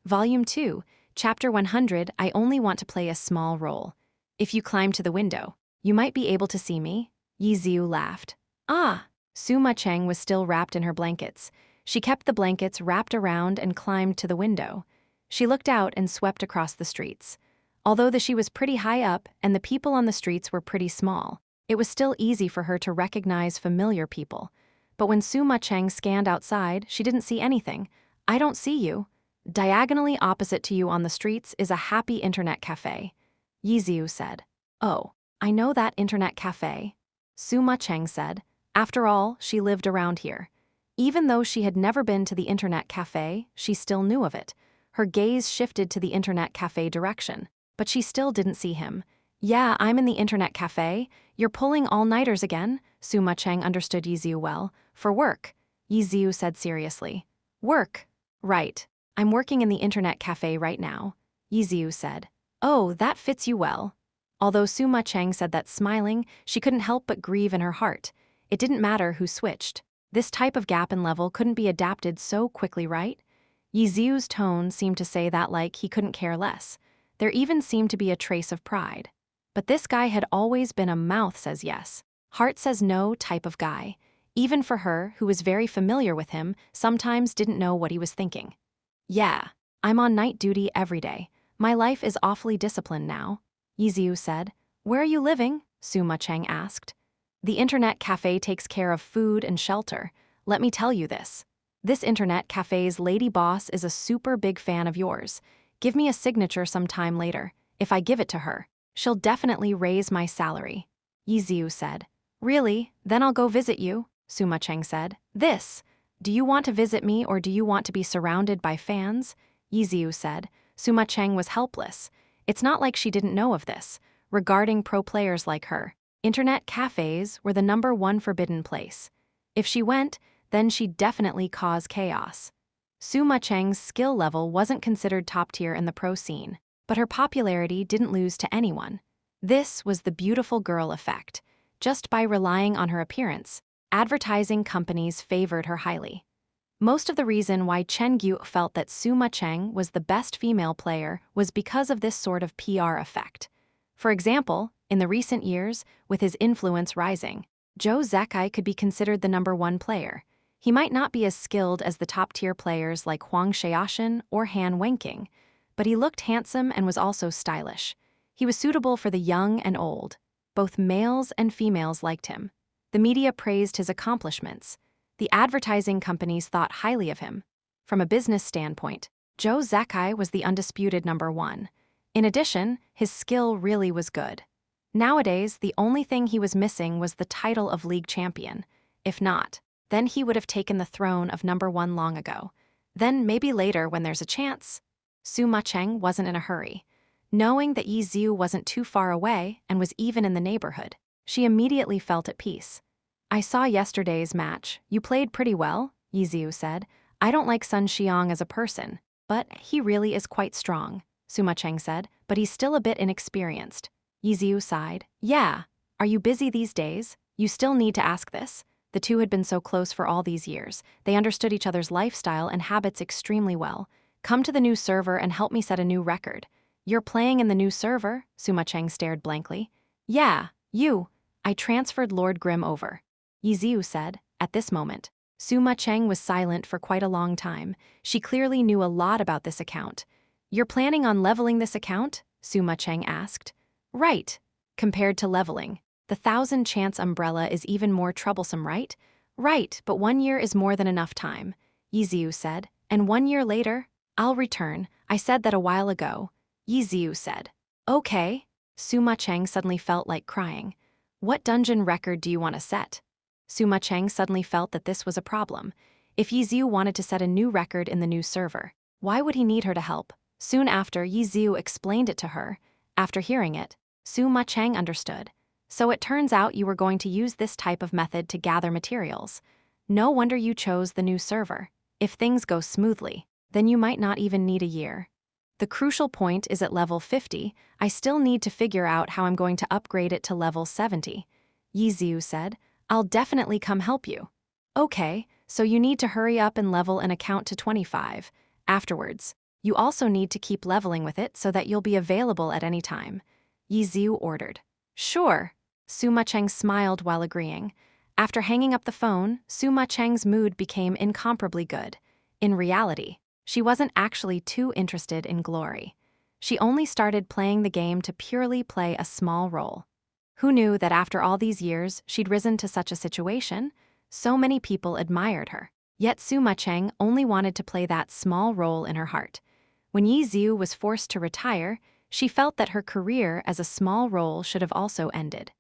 Volume 2, Chapter 100. I only want to play a small role. If you climb to the window, you might be able to see me. Yiziu laughed. Ah! Suma Cheng was still wrapped in her blankets. She kept the blankets wrapped around and climbed to the window. She looked out and swept across the streets. Although she was pretty high up and the people on the streets were pretty small, it was still easy for her to recognize familiar people. But when Suma Cheng scanned outside, she didn't see anything. I don't see you. Diagonally opposite to you on the streets is a happy internet cafe. Yiziu said. Oh, I know that internet cafe. Suma Cheng said. After all, she lived around here. Even though she had never been to the internet cafe, she still knew of it. Her gaze shifted to the internet cafe direction, but she still didn't see him. Yeah, I'm in the internet cafe. You're pulling all-nighters again? Suma Cheng understood Yiziu well. For work, Yiziu said seriously. Work? Right. I'm working in the internet cafe right now, Yiziu said. Oh, that fits you well. Although Suma Cheng said that smiling, she couldn't help but grieve in her heart. It didn't matter who switched. This type of gap in level couldn't be adapted so quickly, right? Yiziu's tone seemed to say that like he couldn't care less. There even seemed to be a trace of pride. But this guy had always been a mouth says yes, heart says no type of guy. Even for her, who was very familiar with him, sometimes didn't know what he was thinking. Yeah, I'm on night duty every day. My life is awfully disciplined now, Yiziu said. Where are you living? Suma Cheng asked. The internet cafe takes care of food and shelter. Let me tell you this. This internet cafe's lady boss is a super big fan of yours. Give me a signature sometime later. If I give it to her, she'll definitely raise my salary, Yiziu said. Really? Then I'll go visit you, Suma Cheng said. Do you want to visit me or do you want to be surrounded by fans? Yiziu said. Suma Cheng was helpless. It's not like she didn't know of this. Regarding pro players like her, internet cafes were the #1 forbidden place. If she went, then she'd definitely cause chaos. Suma Cheng's skill level wasn't considered top tier in the pro scene, but her popularity didn't lose to anyone. This was the beautiful girl effect. Just by relying on her appearance, advertising companies favored her highly. Most of the reason why Chen Gyu felt that Suma Cheng was the best female player was because of this sort of PR effect. For example, in the recent years, with his influence rising, Zhou Zekai could be considered the #1 player. He might not be as skilled as the top-tier players like Huang Xiaoshan or Han Wenqing, but he looked handsome and was also stylish. He was suitable for the young and old. Both males and females liked him. The media praised his accomplishments. The advertising companies thought highly of him. From a business standpoint, Zhou Zekai was the undisputed #1. In addition, his skill really was good. Nowadays, the only thing he was missing was the title of league champion. If not, then he would have taken the throne of #1 long ago. Then maybe later when there's a chance. Suma Cheng wasn't in a hurry. Knowing that Yiziu wasn't too far away and was even in the neighborhood, she immediately felt at peace. I saw yesterday's match. You played pretty well, Yiziu said. I don't like Sun Xiang as a person, but he really is quite strong, Suma Cheng said, but he's still a bit inexperienced. Yiziu sighed. Yeah, are you busy these days? You still need to ask this. The two had been so close for all these years. They understood each other's lifestyle and habits extremely well. Come to the new server and help me set a new record. You're playing in the new server? Suma Cheng stared blankly. Yeah, you. I transferred Lord Grimm over, Yiziu said. At this moment, Suma Cheng was silent for quite a long time. She clearly knew a lot about this account. You're planning on leveling this account? Suma Cheng asked. Right. Compared to leveling, the 1,000-chance umbrella is even more troublesome, right? Right, but 1 year is more than enough time, Yiziu said. And 1 year later, I'll return. I said that a while ago, Yiziu said. Okay. Suma Cheng suddenly felt like crying. What dungeon record do you want to set? Suma Cheng suddenly felt that this was a problem. If Yiziu wanted to set a new record in the new server, why would he need her to help? Soon after, Yiziu explained it to her. After hearing it, Suma Cheng understood. So it turns out you were going to use this type of method to gather materials. No wonder you chose the new server. If things go smoothly, then you might not even need a year. The crucial point is at level 50, I still need to figure out how I'm going to upgrade it to level 70. Yiziu said, I'll definitely come help you. Okay, so you need to hurry up and level an account to 25. Afterwards, You also need to keep leveling with it so that you'll be available at any time, Yi Ziu ordered. Sure. Suma Cheng smiled while agreeing. After hanging up the phone, Suma Cheng's mood became incomparably good. In reality, she wasn't actually too interested in glory. She only started playing the game to purely play a small role. Who knew that after all these years, she'd risen to such a situation? So many people admired her. Yet Suma Cheng only wanted to play that small role in her heart. When Yi Ziu was forced to retire, she felt that her career as a small role should have also ended.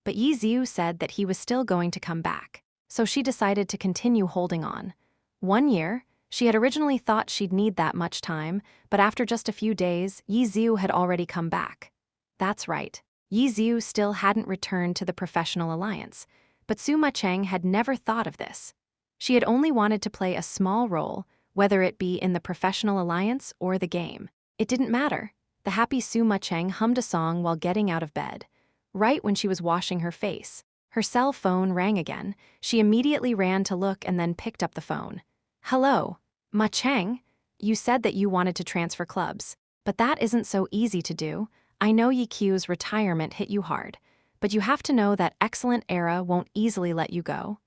But Yi Ziu said that he was still going to come back, so she decided to continue holding on. 1 year, she had originally thought she'd need that much time, but after just a few days, Yi Ziu had already come back. That's right, Yi Ziu still hadn't returned to the professional alliance, but Suma Cheng had never thought of this. She had only wanted to play a small role, whether it be in the professional alliance or the game. It didn't matter. The happy Suma Cheng hummed a song while getting out of bed. Right when she was washing her face, her cell phone rang again. She immediately ran to look and then picked up the phone. Hello, Ma Cheng. You said that you wanted to transfer clubs, but that isn't so easy to do. I know Yi Qiu's retirement hit you hard, but you have to know that excellent era won't easily let you go.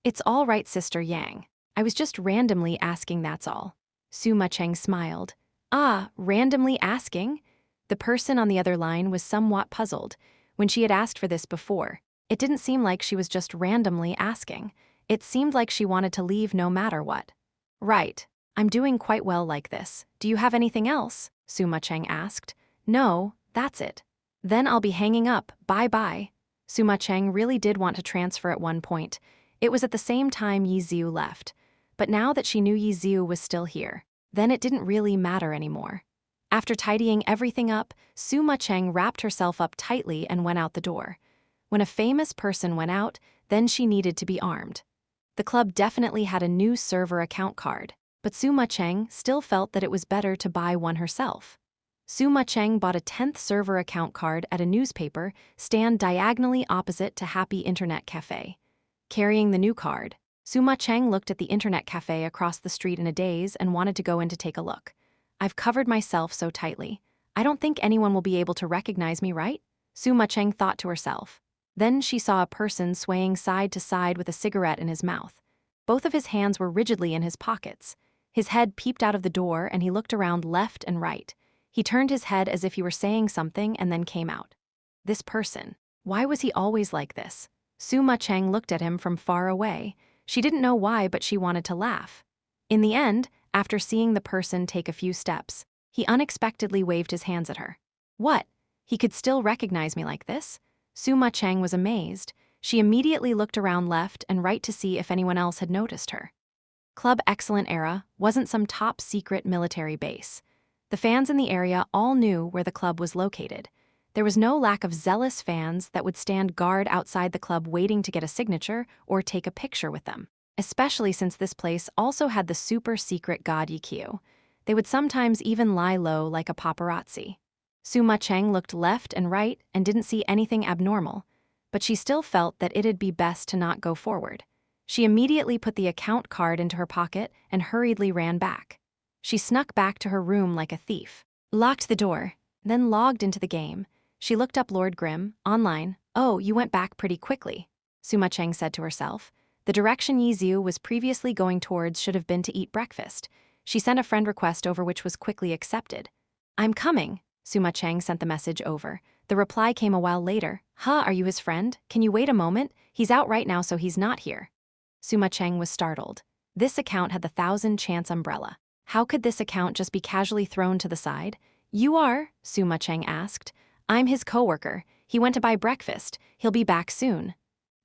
It's all right, Sister Yang. I was just randomly asking, that's all. Suma Cheng smiled. Ah, randomly asking? The person on the other line was somewhat puzzled. When she had asked for this before, it didn't seem like she was just randomly asking. It seemed like she wanted to leave no matter what. Right. I'm doing quite well like this. Do you have anything else? Suma Cheng asked. No, that's it. Then I'll be hanging up. Bye-bye. Suma Cheng really did want to transfer at one point. It was at the same time Yi Ziu left. But now that she knew Yi Ziu was still here, then it didn't really matter anymore. After tidying everything up, Suma Cheng wrapped herself up tightly and went out the door. When a famous person went out, then she needed to be armed. The club definitely had a new server account card, but Suma Cheng still felt that it was better to buy one herself. Suma Cheng bought a 10th server account card at a newspaper stand diagonally opposite to Happy Internet Cafe. Carrying the new card, Suma Cheng looked at the internet cafe across the street in a daze and wanted to go in to take a look. I've covered myself so tightly. I don't think anyone will be able to recognize me, right? Suma Cheng thought to herself. Then she saw a person swaying side to side with a cigarette in his mouth. Both of his hands were rigidly in his pockets. His head peeped out of the door and he looked around left and right. He turned his head as if he were saying something and then came out. This person. Why was he always like this? Suma Cheng looked at him from far away. She didn't know why, but she wanted to laugh. In the end, after seeing the person take a few steps, he unexpectedly waved his hands at her. What? He could still recognize me like this? Suma Cheng was amazed. She immediately looked around left and right to see if anyone else had noticed her. Club Excellent Era wasn't some top-secret military base. The fans in the area all knew where the club was located. There was no lack of zealous fans that would stand guard outside the club waiting to get a signature or take a picture with them, especially since this place also had the super-secret god Yi Qiu. They would sometimes even lie low like a paparazzi. Suma Cheng looked left and right and didn't see anything abnormal, but she still felt that it'd be best to not go forward. She immediately put the account card into her pocket and hurriedly ran back. She snuck back to her room like a thief, locked the door, then logged into the game. She looked up Lord Grimm, online. Oh, you went back pretty quickly, Suma Cheng said to herself. The direction Yi Ziu was previously going towards should have been to eat breakfast. She sent a friend request over which was quickly accepted. I'm coming, Suma Cheng sent the message over. The reply came a while later. Huh, are you his friend? Can you wait a moment? He's out right now, so he's not here. Suma Cheng was startled. This account had the 1,000-chance umbrella. How could this account just be casually thrown to the side? You are? Suma Cheng asked. I'm his coworker. He went to buy breakfast. He'll be back soon.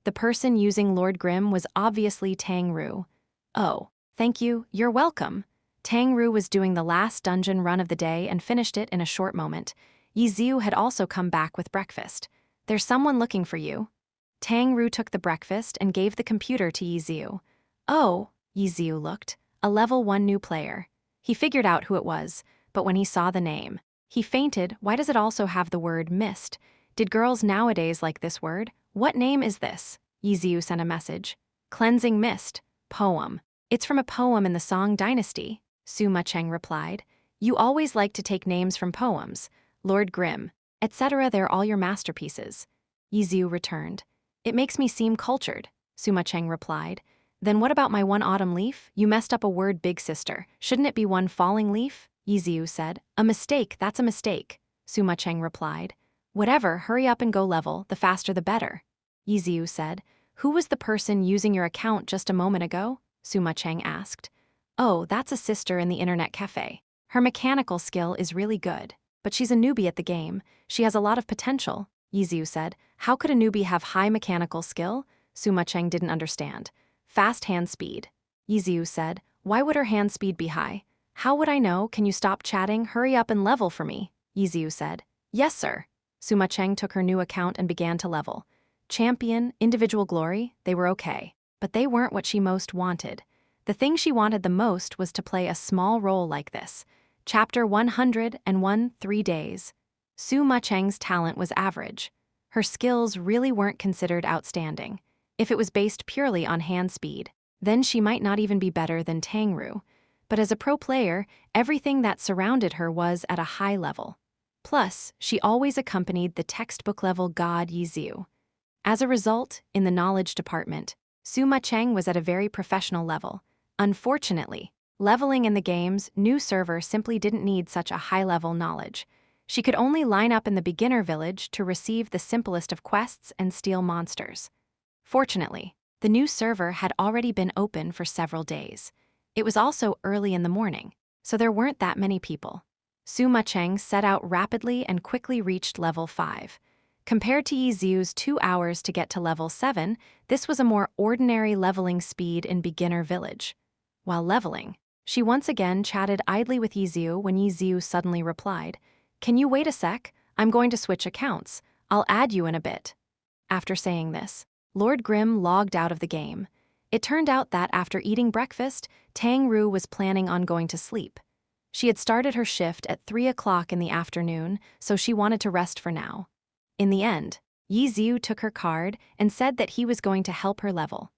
The person using Lord Grimm was obviously Tang Ru. Oh, thank you. You're welcome. Tang Ru was doing the last dungeon run of the day and finished it in a short moment. Yi Ziu had also come back with breakfast. There's someone looking for you. Tang Ru took the breakfast and gave the computer to Yi Ziu. Oh, Yi Ziu looked. A level 1 new player. He figured out who it was, but when he saw the name, he fainted. Why does it also have the word mist? Did girls nowadays like this word? What name is this? Yi Ziu sent a message. Cleansing Mist. Poem. It's from a poem in the Song Dynasty, Suma Cheng replied. You always like to take names from poems, Lord Grimm, etc. They're all your masterpieces. Yiziu returned. It makes me seem cultured, Suma Cheng replied. Then what about my one autumn leaf? You messed up a word, big sister. Shouldn't it be one falling leaf? Yiziu said. A mistake, that's a mistake, Suma Cheng replied. Whatever, hurry up and go level, the faster the better. Yiziu said. Who was the person using your account just a moment ago? Suma Cheng asked. Oh, that's a sister in the internet cafe. Her mechanical skill is really good, but she's a newbie at the game. She has a lot of potential, Yiziu said. How could a newbie have high mechanical skill? Suma Cheng didn't understand. Fast hand speed. Yiziu said. Why would her hand speed be high? How would I know? Can you stop chatting? Hurry up and level for me, Yiziu said. Yes, sir. Suma Cheng took her new account and began to level. Champion, individual glory, they were okay, but they weren't what she most wanted. The thing she wanted the most was to play a small role like this. Chapter 101, 3 days. Suma Cheng's talent was average. Her skills really weren't considered outstanding. If it was based purely on hand speed, then she might not even be better than Tangru. But as a pro player, everything that surrounded her was at a high level. Plus, she always accompanied the textbook-level god Yiziu. As a result, in the knowledge department, Suma Cheng was at a very professional level. Unfortunately, leveling in the game's new server simply didn't need such a high-level knowledge. She could only line up in the beginner village to receive the simplest of quests and steal monsters. Fortunately, the new server had already been open for several days. It was also early in the morning, so there weren't that many people. Suma Cheng set out rapidly and quickly reached level 5. Compared to Yiziu's 2 hours to get to level 7, this was a more ordinary leveling speed in beginner village. While leveling, she once again chatted idly with Yiziu when Yiziu suddenly replied, Can you wait a sec? I'm going to switch accounts. I'll add you in a bit. After saying this, Lord Grimm logged out of the game. It turned out that after eating breakfast, Tangru was planning on going to sleep. She had started her shift at 3 o'clock in the afternoon, so she wanted to rest for now. In the end, Yiziu took her card and said that he was going to help her level.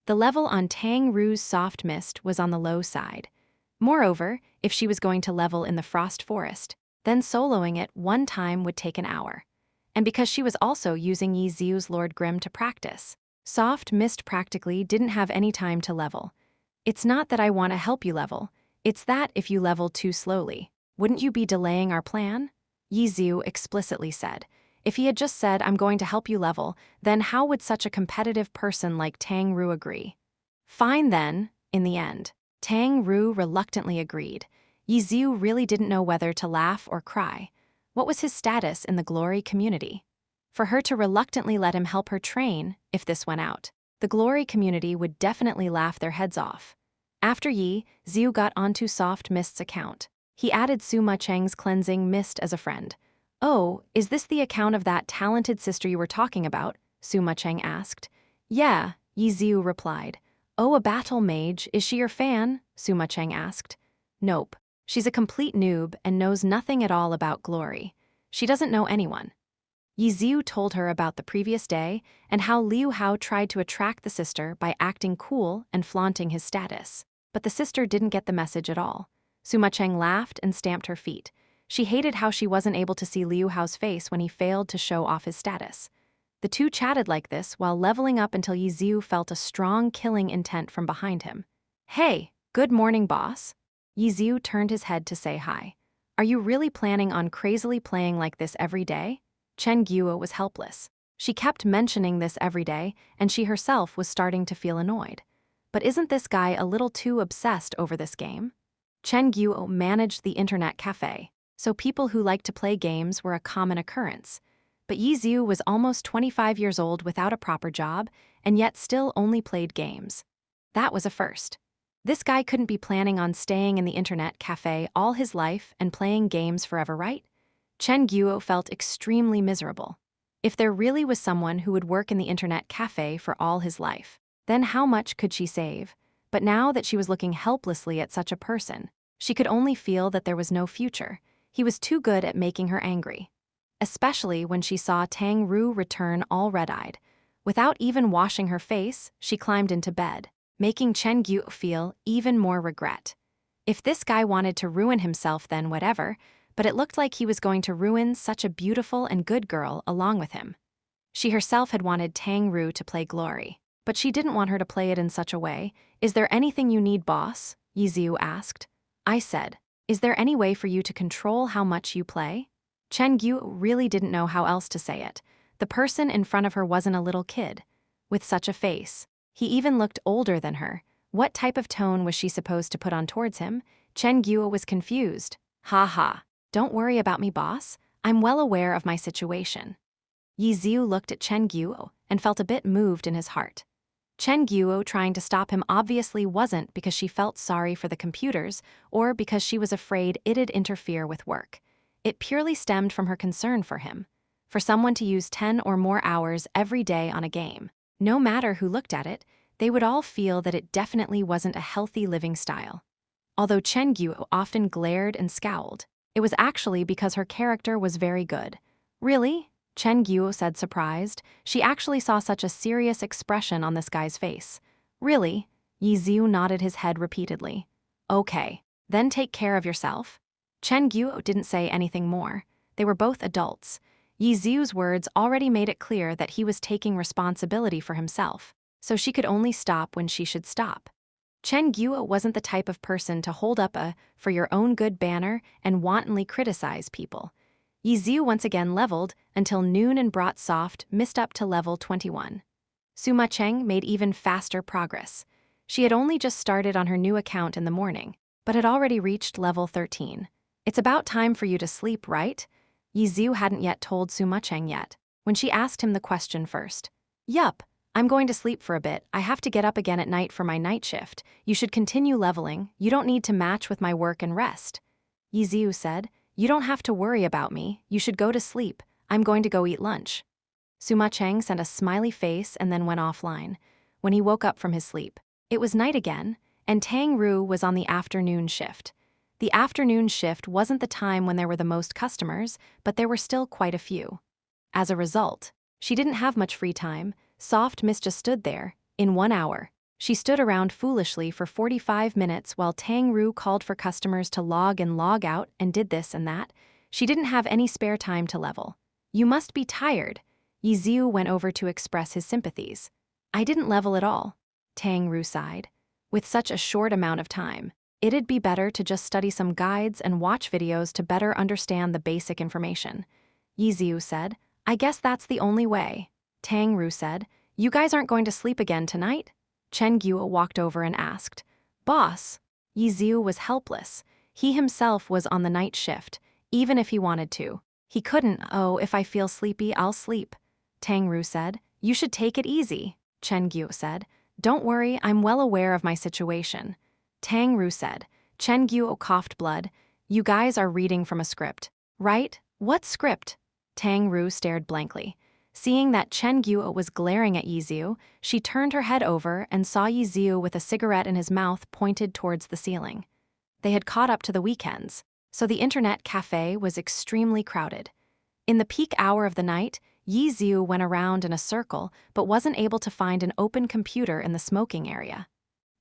The level on Tangru's soft mist was on the low side. Moreover, if she was going to level in the frost forest, then soloing it one time would take an hour. And because she was also using Yiziu's Lord Grimm to practice, soft mist practically didn't have any time to level. It's not that I want to help you level, it's that if you level too slowly, wouldn't you be delaying our plan? Yiziu explicitly said. If he had just said, I'm going to help you level, then how would such a competitive person like Tangru agree? Fine then, in the end. Tangru reluctantly agreed. Yiziu really didn't know whether to laugh or cry. What was his status in the glory community? For her to reluctantly let him help her train, if this went out, the glory community would definitely laugh their heads off. After Yiziu got onto Soft Mist's account, he added Suma Cheng's cleansing mist as a friend. Oh, is this the account of that talented sister you were talking about? Suma Cheng asked. Yeah, Yiziu replied. Oh, a battle mage, is she your fan? Suma Cheng asked. Nope. She's a complete noob and knows nothing at all about glory. She doesn't know anyone. Yiziu told her about the previous day and how Liu Hao tried to attract the sister by acting cool and flaunting his status. But the sister didn't get the message at all. Suma Cheng laughed and stamped her feet. She hated how she wasn't able to see Liu Hao's face when he failed to show off his status. The two chatted like this while leveling up until Yiziu felt a strong killing intent from behind him. Hey, good morning, boss. Yiziu turned his head to say hi. Are you really planning on crazily playing like this every day? Chen Guo was helpless. She kept mentioning this every day, and she herself was starting to feel annoyed. But isn't this guy a little too obsessed over this game? Chen Guo managed the internet cafe, so people who liked to play games were a common occurrence. But Yiziu was almost 25 years old without a proper job, and yet still only played games. That was a first. This guy couldn't be planning on staying in the internet cafe all his life and playing games forever, right? Chen Guo felt extremely miserable. If there really was someone who would work in the internet cafe for all his life, then how much could she save? But now that she was looking helplessly at such a person, she could only feel that there was no future. He was too good at making her angry. Especially when she saw Tangru return all red-eyed. Without even washing her face, she climbed into bed, making Chen Guo feel even more regret. If this guy wanted to ruin himself, then whatever, but it looked like he was going to ruin such a beautiful and good girl along with him. She herself had wanted Tang Ru to play Glory, but she didn't want her to play it in such a way. Is there anything you need, boss? Yiziu asked. I said, is there any way for you to control how much you play? Chen Gu really didn't know how else to say it. The person in front of her wasn't a little kid with such a face. He even looked older than her. What type of tone was she supposed to put on towards him? Chen Gu was confused. Ha ha. Don't worry about me, boss. I'm well aware of my situation. Yiziu looked at Chen Guo and felt a bit moved in his heart. Chen Guo trying to stop him obviously wasn't because she felt sorry for the computers or because she was afraid it'd interfere with work. It purely stemmed from her concern for him. For someone to use 10 or more hours every day on a game, no matter who looked at it, they would all feel that it definitely wasn't a healthy living style. Although Chen Guo often glared and scowled, it was actually because her character was very good. Really? Chen Guo said, surprised. She actually saw such a serious expression on this guy's face. Really? Yiziu nodded his head repeatedly. Okay, then take care of yourself. Chen Guo didn't say anything more. They were both adults. Yiziu's words already made it clear that he was taking responsibility for himself, so she could only stop when she should stop. Chen Guo wasn't the type of person to hold up a "for your own good" banner and wantonly criticize people. Yiziu once again leveled until noon and brought soft mist up to level 21. Suma Cheng made even faster progress. She had only just started on her new account in the morning, but had already reached level 13. It's about time for you to sleep, right? Yiziu hadn't yet told Suma Cheng yet, when she asked him the question first. Yup, I'm going to sleep for a bit. I have to get up again at night for my night shift. You should continue leveling. You don't need to match with my work and rest. Yiziu said, you don't have to worry about me. You should go to sleep. I'm going to go eat lunch. Suma Cheng sent a smiley face and then went offline. When he woke up from his sleep, it was night again, and Tang Ru was on the afternoon shift. The afternoon shift wasn't the time when there were the most customers, but there were still quite a few. As a result, she didn't have much free time. Soft Miss just stood there. In 1 hour, she stood around foolishly for 45 minutes while Tang Ru called for customers to log and log out and did this and that. She didn't have any spare time to level. You must be tired. Yiziu went over to express his sympathies. I didn't level at all. Tang Ru sighed. With such a short amount of time, it'd be better to just study some guides and watch videos to better understand the basic information. Yiziu said, I guess that's the only way. Tang Ru said, you guys aren't going to sleep again tonight? Chen Guo walked over and asked. Boss? Yiziu was helpless. He himself was on the night shift. Even if he wanted to, he couldn't. Oh, if I feel sleepy, I'll sleep. Tang Ru said, you should take it easy. Chen Guo said, don't worry, I'm well aware of my situation. Tang Ru said. Chen Guo coughed blood. You guys are reading from a script, right? What script? Tang Ru stared blankly. Seeing that Chen Guo was glaring at Yiziu, she turned her head over and saw Yiziu with a cigarette in his mouth pointed towards the ceiling. They had caught up to the weekends, so the internet cafe was extremely crowded. In the peak hour of the night, Yiziu went around in a circle but wasn't able to find an open computer in the smoking area.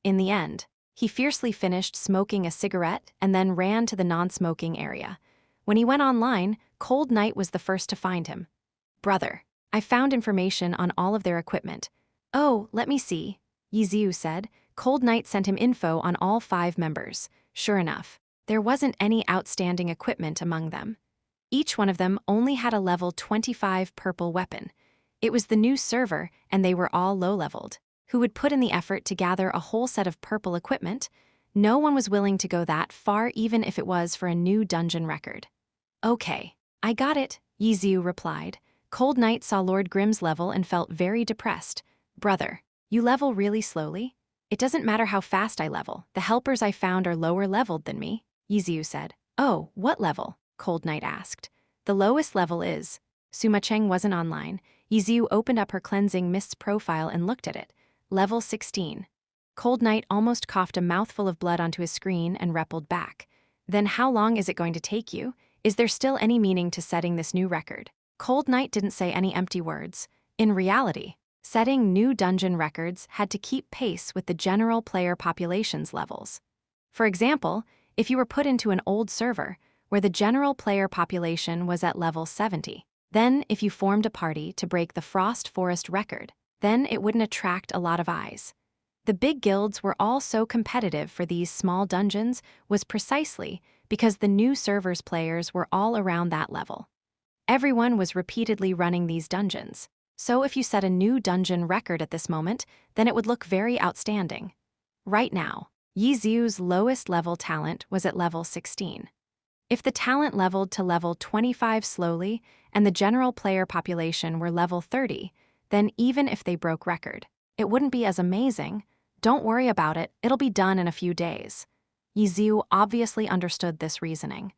In the end, he fiercely finished smoking a cigarette and then ran to the non-smoking area. When he went online, Cold Knight was the first to find him. Brother, I found information on all of their equipment. Oh, let me see. Yiziu said. Cold Knight sent him info on all 5 members. Sure enough, there wasn't any outstanding equipment among them. Each one of them only had a level 25 purple weapon. It was the new server, and they were all low-leveled. Who would put in the effort to gather a whole set of purple equipment? No one was willing to go that far, even if it was for a new dungeon record. Okay, I got it, Yiziu replied. Cold Knight saw Lord Grimm's level and felt very depressed. Brother, you level really slowly? It doesn't matter how fast I level. The helpers I found are lower leveled than me, Yiziu said. Oh, what level? Cold Knight asked. The lowest level is. Suma Cheng wasn't online. Yiziu opened up her cleansing mists profile and looked at it. Level 16. Cold Knight almost coughed a mouthful of blood onto his screen and repelled back. Then how long is it going to take you? Is there still any meaning to setting this new record? Cold Knight didn't say any empty words. In reality, setting new dungeon records had to keep pace with the general player population's levels. For example, if you were put into an old server where the general player population was at level 70, then if you formed a party to break the Frost Forest record, then it wouldn't attract a lot of eyes. The big guilds were all so competitive for these small dungeons was precisely because the new server's players were all around that level. Everyone was repeatedly running these dungeons, so if you set a new dungeon record at this moment, then it would look very outstanding. Right now, Yizu's lowest level talent was at level 16. If the talent leveled to level 25 slowly and the general player population were level 30, then even if they broke record, it wouldn't be as amazing. Don't worry about it, it'll be done in a few days. Yizu obviously understood this reasoning.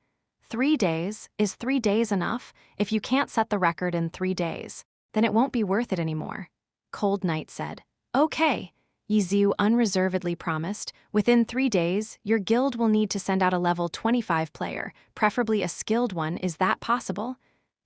3 days? Is 3 days enough? If you can't set the record in 3 days, then it won't be worth it anymore. Cold Knight said. Okay, Yizu unreservedly promised. Within 3 days, your guild will need to send out a level 25 player, preferably a skilled one. Is that possible?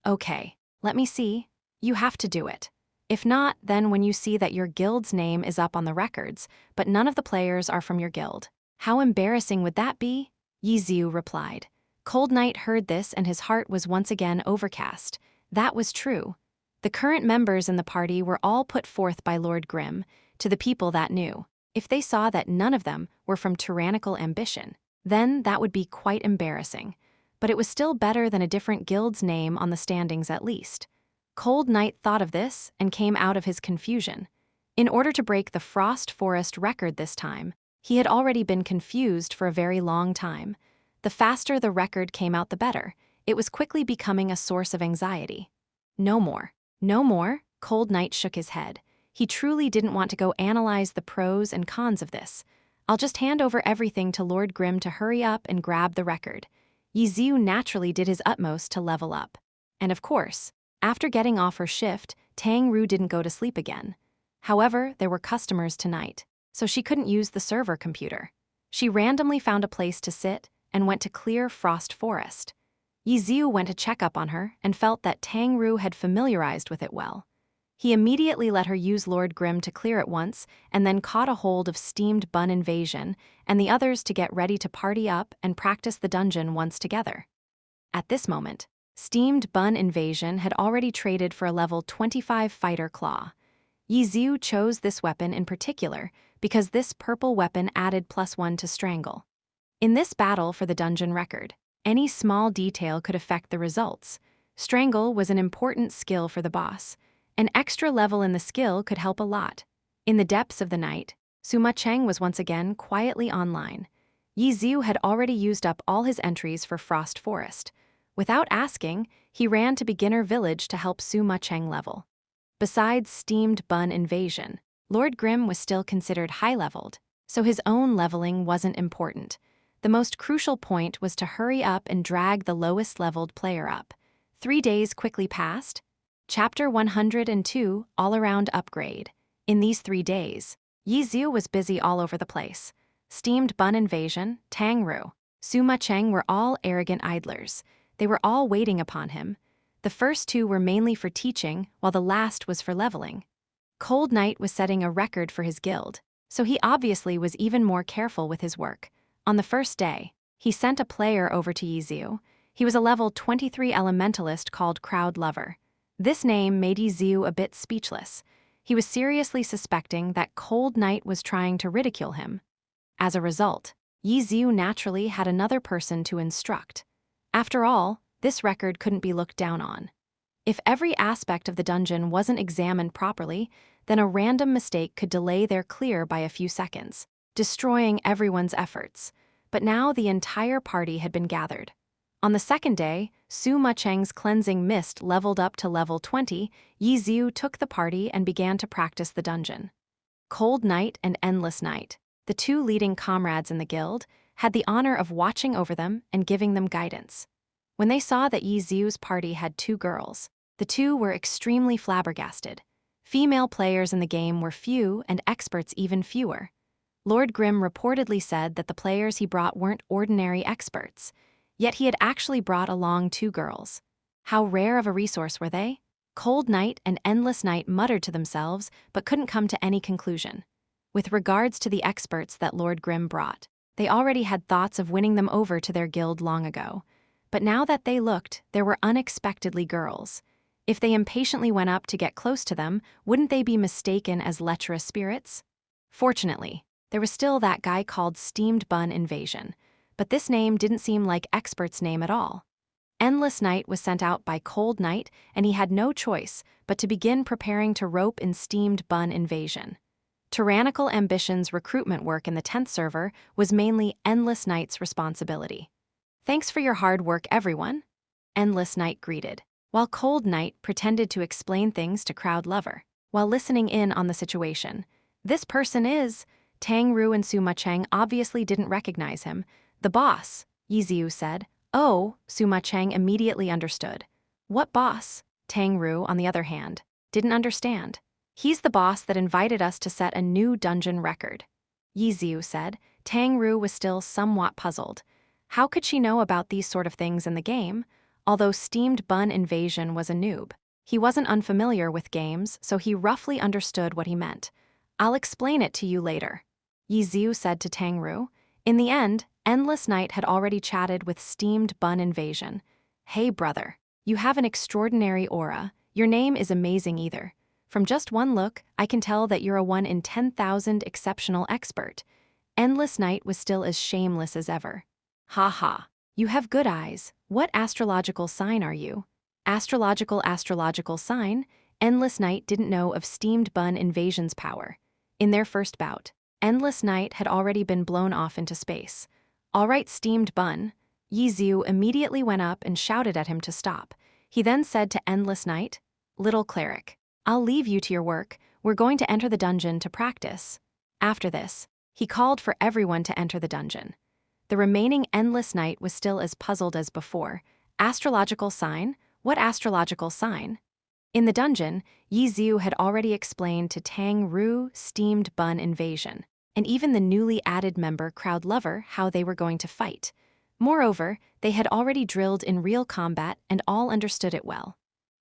Okay, let me see. You have to do it. If not, then when you see that your guild's name is up on the records, but none of the players are from your guild, how embarrassing would that be? Yizu replied. Cold Knight heard this and his heart was once again overcast. That was true. The current members in the party were all put forth by Lord Grimm to the people that knew. If they saw that none of them were from tyrannical ambition, then that would be quite embarrassing. But it was still better than a different guild's name on the standings at least. Cold Knight thought of this and came out of his confusion. In order to break the Frost Forest record this time, he had already been confused for a very long time. The faster the record came out, the better. It was quickly becoming a source of anxiety. No more. No more? Cold Knight shook his head. He truly didn't want to go analyze the pros and cons of this. I'll just hand over everything to Lord Grimm to hurry up and grab the record. Yizu naturally did his utmost to level up. And of course, after getting off her shift, Tang Ru didn't go to sleep again. However, there were customers tonight, so she couldn't use the server computer. She randomly found a place to sit and went to clear Frost Forest. Yizu went to check up on her and felt that Tang Ru had familiarized with it well. He immediately let her use Lord Grimm to clear it once and then caught a hold of Steamed Bun Invasion and the others to get ready to party up and practice the dungeon once together. At this moment, Steamed Bun Invasion had already traded for a level 25 fighter claw. Yizu chose this weapon in particular because this purple weapon added +1 to strangle. In this battle for the dungeon record, any small detail could affect the results. Strangle was an important skill for the boss. An extra level in the skill could help a lot. In the depths of the night, Suma Cheng was once again quietly online. Yizu had already used up all his entries for Frost Forest. Without asking, he ran to Beginner Village to help Suma Cheng level. Besides Steamed Bun Invasion, Lord Grimm was still considered high-leveled, so his own leveling wasn't important. The most crucial point was to hurry up and drag the lowest-leveled player up. 3 days quickly passed. Chapter 102, All-Around Upgrade. In these 3 days, Yizu was busy all over the place. Steamed Bun Invasion, Tang Ru, Suma Cheng were all arrogant idlers. They were all waiting upon him. The first 2 were mainly for teaching, while the last was for leveling. Cold Knight was setting a record for his guild, so he obviously was even more careful with his work. On the first day, he sent a player over to Yizu. He was a level 23 elementalist called Crowd Lover. This name made Yizu a bit speechless. He was seriously suspecting that Cold Knight was trying to ridicule him. As a result, Yizu naturally had another person to instruct. After all, this record couldn't be looked down on. If every aspect of the dungeon wasn't examined properly, then a random mistake could delay their clear by a few seconds, destroying everyone's efforts. But now the entire party had been gathered. On the second day, Suma Cheng's Cleansing Mist leveled up to level 20. Yizu took the party and began to practice the dungeon. Cold Knight and Endless Night, the 2 leading comrades in the guild, had the honor of watching over them and giving them guidance. When they saw that Yizu's party had 2 girls, the 2 were extremely flabbergasted. Female players in the game were few and experts even fewer. Lord Grimm reportedly said that the players he brought weren't ordinary experts, yet he had actually brought along 2 girls. How rare of a resource were they? Cold Knight and Endless Night muttered to themselves but couldn't come to any conclusion. With regards to the experts that Lord Grimm brought, They already had thoughts of winning them over to their guild long ago. But now that they looked, there were unexpectedly girls. If they impatiently went up to get close to them, wouldn't they be mistaken as lecherous spirits? Fortunately, there was still that guy called Steamed Bun Invasion, but this name didn't seem like Expert's name at all. Endless Night was sent out by Cold Night, and he had no choice but to begin preparing to rope in Steamed Bun Invasion. Tyrannical Ambition's recruitment work in the 10th server was mainly Endless Night's responsibility. "Thanks for your hard work, everyone," Endless Night greeted, while Cold Night pretended to explain things to Crowd Lover, while listening in on the situation. "This person is..." Tang Ru and Suma Cheng obviously didn't recognize him. "The boss," Yiziu said. "Oh," Suma Cheng immediately understood. "What boss?" Tang Ru, on the other hand, didn't understand. "He's the boss that invited us to set a new dungeon record," Yiziu said. Tang Ru was still somewhat puzzled. How could she know about these sort of things in the game? Although Steamed Bun Invasion was a noob, he wasn't unfamiliar with games, so he roughly understood what he meant. "I'll explain it to you later," Yiziu said to Tang Ru. In the end, Endless Night had already chatted with Steamed Bun Invasion. "Hey brother, you have an extraordinary aura. Your name is amazing either. From just one look, I can tell that you're a 1 in 10,000 exceptional expert." Endless Night was still as shameless as ever. "Ha ha, you have good eyes. What astrological sign are you?" Astrological sign? Endless Night didn't know of Steamed Bun Invasion's power. In their first bout, Endless Night had already been blown off into space. "All right, Steamed Bun." Yiziu immediately went up and shouted at him to stop. He then said to Endless Night, "Little cleric, I'll leave you to your work. We're going to enter the dungeon to practice." After this, he called for everyone to enter the dungeon. The remaining Endless Night was still as puzzled as before. Astrological sign? What astrological sign? In the dungeon, Yiziu had already explained to Tang Ru Steamed Bun Invasion, and even the newly added member Crowd Lover how they were going to fight. Moreover, they had already drilled in real combat and all understood it well.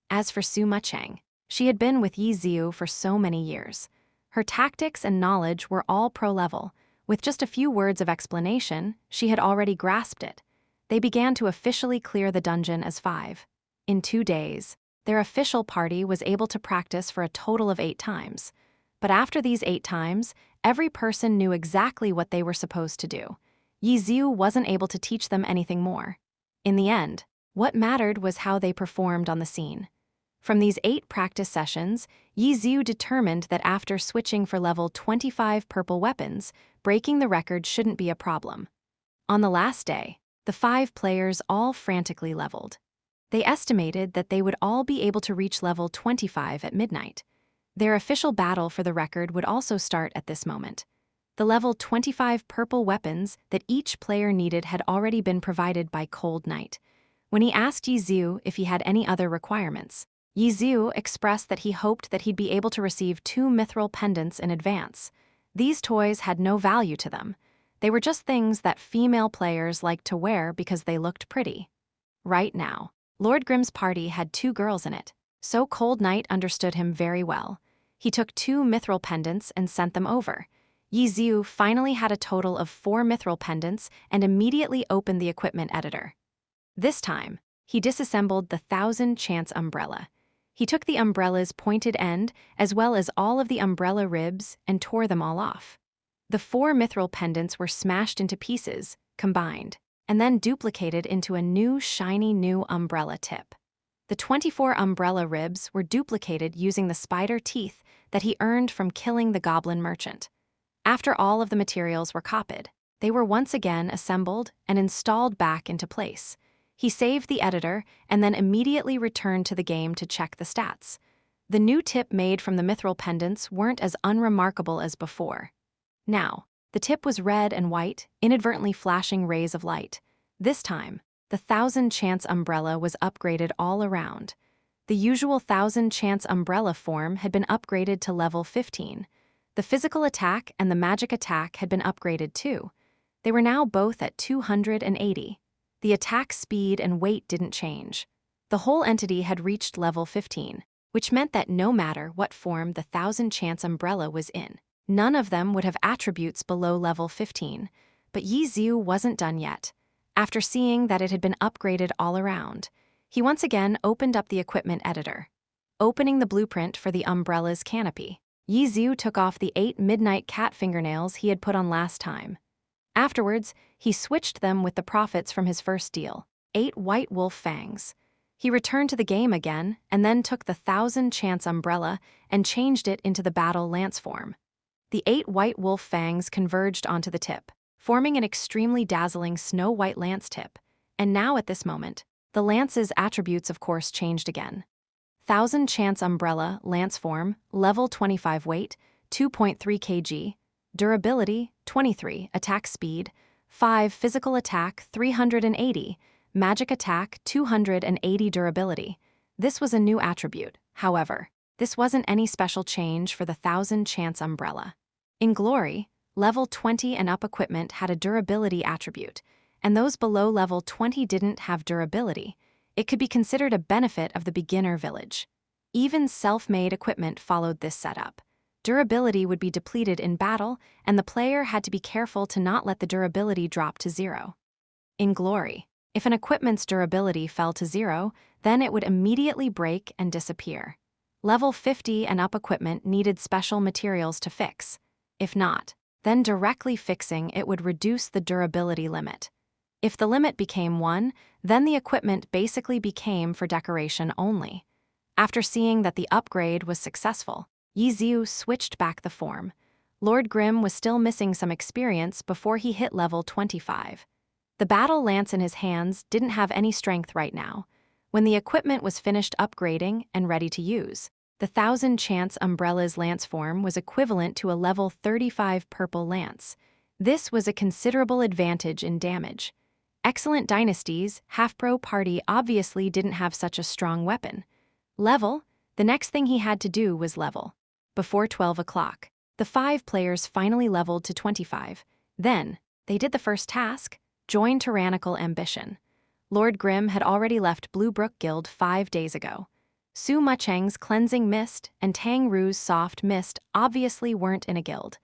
As for Suma Cheng, she had been with Yiziu for so many years. Her tactics and knowledge were all pro-level. With just a few words of explanation, she had already grasped it. They began to officially clear the dungeon as 5. In 2 days, their official party was able to practice for a total of 8 times. But after these 8 times, every person knew exactly what they were supposed to do. Yiziu wasn't able to teach them anything more. In the end, what mattered was how they performed on the scene. From these 8 practice sessions, Yiziu determined that after switching for level 25 purple weapons, breaking the record shouldn't be a problem. On the last day, the 5 players all frantically leveled. They estimated that they would all be able to reach level 25 at midnight. Their official battle for the record would also start at this moment. The level 25 purple weapons that each player needed had already been provided by Cold Night. When he asked Yiziu if he had any other requirements, Yiziu expressed that he hoped that he'd be able to receive 2 mithril pendants in advance. These toys had no value to them. They were just things that female players liked to wear because they looked pretty. Right now, Lord Grimm's party had 2 girls in it, so Cold Night understood him very well. He took 2 mithril pendants and sent them over. Yiziu finally had a total of 4 mithril pendants and immediately opened the equipment editor. This time, he disassembled the 1000 Chance umbrella. He took the umbrella's pointed end, as well as all of the umbrella ribs, and tore them all off. The 4 mithril pendants were smashed into pieces, combined, and then duplicated into a new shiny new umbrella tip. The 24 umbrella ribs were duplicated using the spider teeth that he earned from killing the goblin merchant. After all of the materials were copied, they were once again assembled and installed back into place. He saved the editor and then immediately returned to the game to check the stats. The new tip made from the mithril pendants weren't as unremarkable as before. Now, the tip was red and white, inadvertently flashing rays of light. This time, the 1000 Chance umbrella was upgraded all around. The usual 1000 Chance umbrella form had been upgraded to level 15. The physical attack and the magic attack had been upgraded too. They were now both at 280. The attack speed and weight didn't change. The whole entity had reached level 15, which meant that no matter what form the 1000 Chance umbrella was in, none of them would have attributes below level 15. But Yi Xiu wasn't done yet. After seeing that it had been upgraded all around, he once again opened up the equipment editor. Opening the blueprint for the umbrella's canopy, Yi Xiu took off the 8 midnight cat fingernails he had put on last time. Afterwards, he switched them with the profits from his first deal, 8 white wolf fangs. He returned to the game again and then took the 1000-chance umbrella and changed it into the battle lance form. The 8 white wolf fangs converged onto the tip, forming an extremely dazzling snow-white lance tip, and now at this moment, the lance's attributes of course changed again. 1000-chance umbrella, lance form, level 25 weight, 2.3 kg, durability, 23, attack speed, 5 physical attack, 380, magic attack, 280 durability. This was a new attribute, however. This wasn't any special change for the 1000-chance umbrella. In Glory, level 20 and up equipment had a durability attribute, and those below level 20 didn't have durability. It could be considered a benefit of the beginner village. Even self-made equipment followed this setup. Durability would be depleted in battle, and the player had to be careful to not let the durability drop to 0. In Glory, if an equipment's durability fell to 0, then it would immediately break and disappear. Level 50 and up equipment needed special materials to fix. If not, then directly fixing it would reduce the durability limit. If the limit became 1, then the equipment basically became for decoration only. After seeing that the upgrade was successful, Yi Xiu switched back the form. Lord Grimm was still missing some experience before he hit level 25. The battle lance in his hands didn't have any strength right now. When the equipment was finished upgrading and ready to use, the 1000-chance umbrella's lance form was equivalent to a level 35 purple lance. This was a considerable advantage in damage. Excellent Dynasties, half-pro party obviously didn't have such a strong weapon. Level, the next thing he had to do was level. Before 12 o'clock, the 5 players finally leveled to 25. Then, they did the first task, join Tyrannical Ambition. Lord Grimm had already left Blue Brook Guild 5 days ago. Su Mucheng's Cleansing Mist and Tang Ru's Soft Mist obviously weren't in a guild.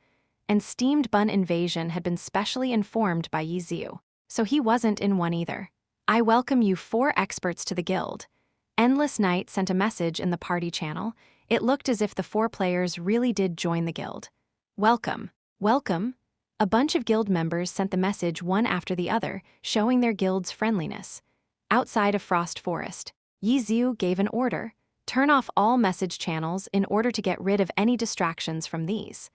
And Steamed Bun Invasion had been specially informed by Yi Xiu, so he wasn't in one either. I welcome you 4 experts to the guild. Endless Night sent a message in the party channel. It looked as if the 4 players really did join the guild. Welcome, welcome. A bunch of guild members sent the message one after the other, showing their guild's friendliness. Outside of Frost Forest, Yi Xiu gave an order: turn off all message channels in order to get rid of any distractions from these.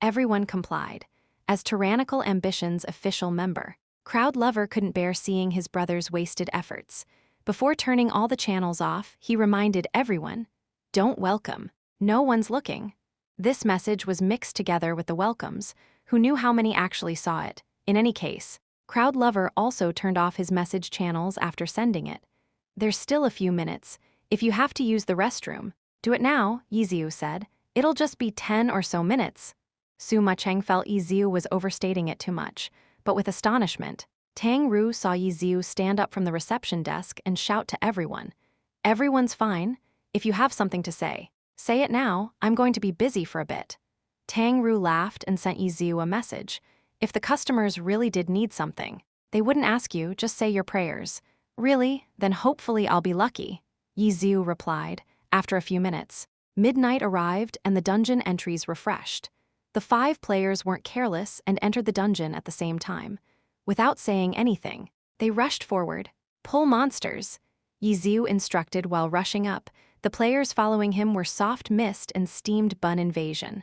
Everyone complied. As Tyrannical Ambition's official member, Crowd Lover couldn't bear seeing his brother's wasted efforts. Before turning all the channels off, he reminded everyone, "Don't welcome. No one's looking." This message was mixed together with the welcomes, who knew how many actually saw it. In any case, Crowd Lover also turned off his message channels after sending it. There's still a few minutes. If you have to use the restroom, do it now, Yi Xiu said. It'll just be 10 or so minutes. Su Mucheng felt Yi Xiu was overstating it too much, but with astonishment, Tang Ru saw Yi Xiu stand up from the reception desk and shout to everyone, "Everyone's fine. If you have something to say it now. I'm going to be busy for a bit." Tang Ru laughed and sent Yi Xiu a message. If the customers really did need something, they wouldn't ask you, just say your prayers. Really? Then hopefully I'll be lucky, Yi Xiu replied. After a few minutes, midnight arrived and the dungeon entries refreshed. The 5 players weren't careless and entered the dungeon at the same time. Without saying anything, they rushed forward. "Pull monsters," Yi Xiu instructed while rushing up. The players following him were Soft Mist and Steamed Bun Invasion.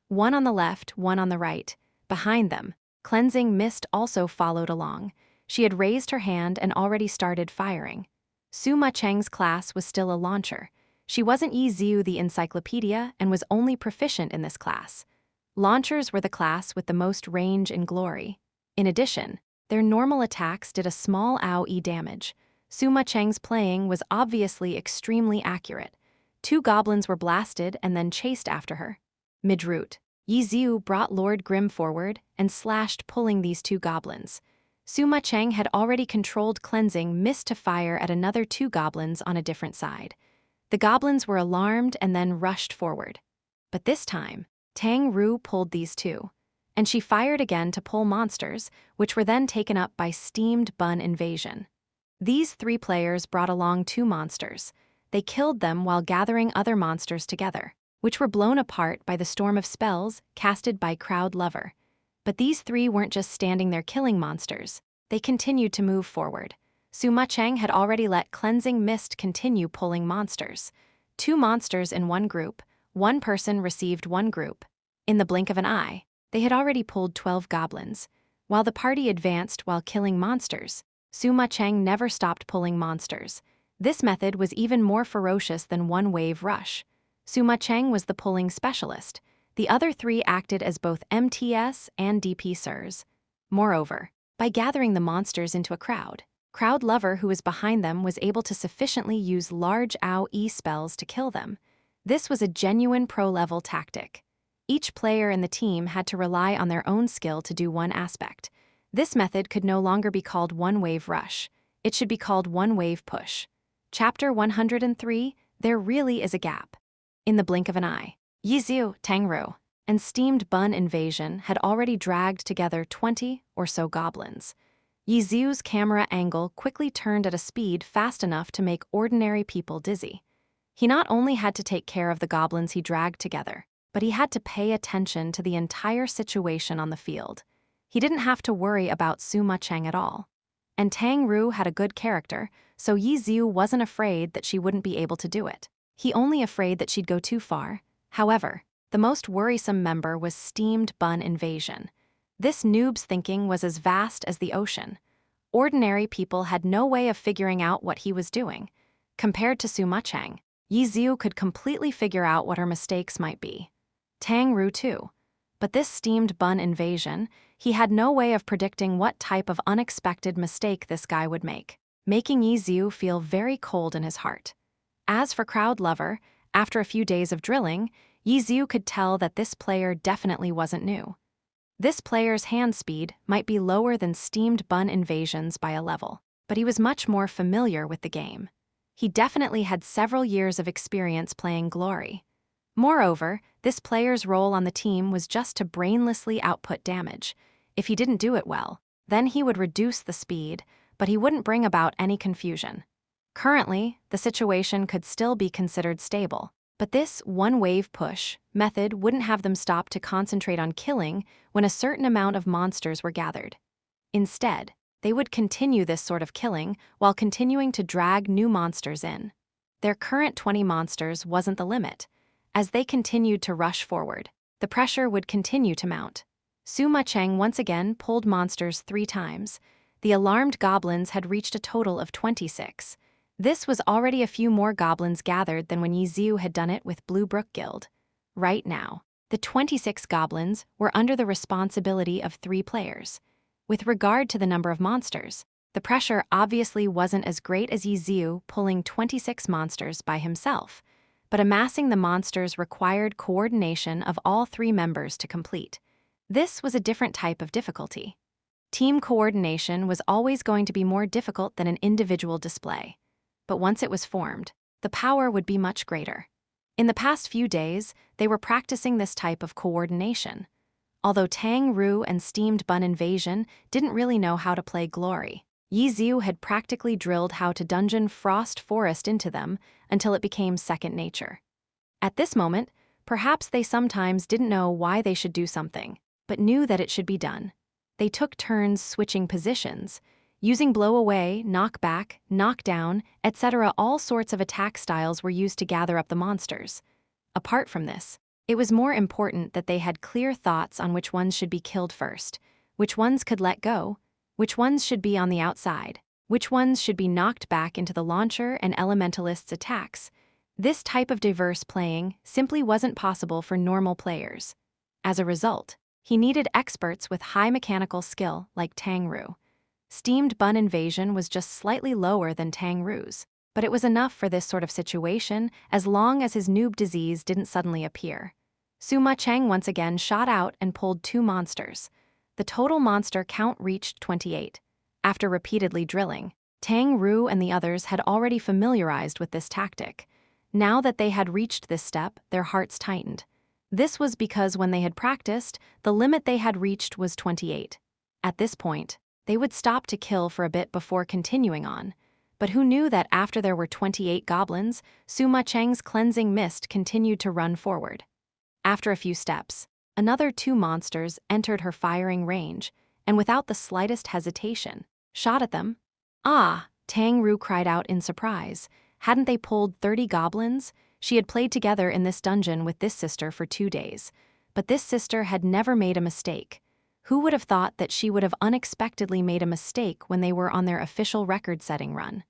One on the left, one on the right. Behind them, Cleansing Mist also followed along. She had raised her hand and already started firing. Su Mucheng's class was still a launcher. She wasn't Yi Xiu the encyclopedia and was only proficient in this class. Launchers were the class with the most range in Glory. In addition, their normal attacks did a small AoE damage. Su Mucheng's playing was obviously extremely accurate. 2 goblins were blasted and then chased after her. Mid-route, Yi Xiu brought Lord Grimm forward and slashed, pulling these 2 goblins. Su Mucheng had already controlled Cleansing Mist to fire at another 2 goblins on a different side. The goblins were alarmed and then rushed forward. But this time, Tang Ru pulled these 2. and she fired again to pull monsters, which were then taken up by steamed bun invasion. These 3 players brought along 2 monsters. They killed them while gathering other monsters together, which were blown apart by the storm of spells casted by Crowd Lover. But these 3 weren't just standing there killing monsters. They continued to move forward. Suma Cheng had already let Cleansing Mist continue pulling monsters. 2 monsters in one group, 1 person received 1 group. In the blink of an eye, they had already pulled 12 goblins. While the party advanced while killing monsters, Suma Cheng never stopped pulling monsters. This method was even more ferocious than one-wave rush. Suma Cheng was the pulling specialist. The other 3 acted as both MTS and DP Sirs. Moreover, by gathering the monsters into a Crowd Lover who was behind them was able to sufficiently use large AoE spells to kill them. This was a genuine pro-level tactic. Each player in the team had to rely on their own skill to do one aspect. This method could no longer be called one-wave rush. It should be called one-wave push. Chapter 103, There Really Is a Gap. In the blink of an eye, Yiziu, Tangru, and steamed bun invasion had already dragged together 20 or so goblins. Yiziu's camera angle quickly turned at a speed fast enough to make ordinary people dizzy. He not only had to take care of the goblins he dragged together, but he had to pay attention to the entire situation on the field. He didn't have to worry about Suma Cheng at all. And Tang Ru had a good character, so Yiziu wasn't afraid that she wouldn't be able to do it. He only afraid that she'd go too far. However, the most worrisome member was steamed bun invasion. This noob's thinking was as vast as the ocean. Ordinary people had no way of figuring out what he was doing. Compared to Suma Cheng, Yiziu could completely figure out what her mistakes might be. Tang Ru too. But this steamed bun invasion, he had no way of predicting what type of unexpected mistake this guy would make, making Yiziu feel very cold in his heart. As for Crowd Lover, after a few days of drilling, Yiziu could tell that this player definitely wasn't new. This player's hand speed might be lower than steamed bun invasions by a level, but he was much more familiar with the game. He definitely had several years of experience playing Glory. Moreover, this player's role on the team was just to brainlessly output damage. If he didn't do it well, then he would reduce the speed, but he wouldn't bring about any confusion. Currently, the situation could still be considered stable, but this one-wave push method wouldn't have them stop to concentrate on killing when a certain amount of monsters were gathered. Instead, they would continue this sort of killing while continuing to drag new monsters in. Their current 20 monsters wasn't the limit. As they continued to rush forward, the pressure would continue to mount. Suma Cheng once again pulled monsters 3 times. The alarmed goblins had reached a total of 26. This was already a few more goblins gathered than when Yiziu had done it with Blue Brook Guild. Right now, the 26 goblins were under the responsibility of 3 players. With regard to the number of monsters, the pressure obviously wasn't as great as Yiziu pulling 26 monsters by himself, but amassing the monsters required coordination of all 3 members to complete. This was a different type of difficulty. Team coordination was always going to be more difficult than an individual display. But once it was formed, the power would be much greater. In the past few days, they were practicing this type of coordination. Although Tang Ru and Steamed Bun Invasion didn't really know how to play Glory, Yiziu had practically drilled how to dungeon Frost Forest into them until it became second nature. At this moment, perhaps they sometimes didn't know why they should do something, but knew that it should be done. They took turns switching positions, using blow away, knock back, knock down, etc. All sorts of attack styles were used to gather up the monsters. Apart from this, it was more important that they had clear thoughts on which ones should be killed first, which ones could let go, which ones should be on the outside, which ones should be knocked back into the launcher and elementalist's attacks. This type of diverse playing simply wasn't possible for normal players. As a result, he needed experts with high mechanical skill like Tang Ru. Steamed Bun Invasion was just slightly lower than Tang Ru's, but it was enough for this sort of situation as long as his noob disease didn't suddenly appear. Suma Cheng once again shot out and pulled 2 monsters. The total monster count reached 28. After repeatedly drilling, Tang Ru and the others had already familiarized with this tactic. Now that they had reached this step, their hearts tightened. This was because when they had practiced, the limit they had reached was 28. At this point, they would stop to kill for a bit before continuing on. But who knew that after there were 28 goblins, Suma Cheng's cleansing mist continued to run forward. After a few steps, another 2 monsters entered her firing range, and without the slightest hesitation, shot at them. Ah! Tang Ru cried out in surprise. Hadn't they pulled 30 goblins? She had played together in this dungeon with this sister for 2 days. But this sister had never made a mistake. Who would have thought that she would have unexpectedly made a mistake when they were on their official record-setting run?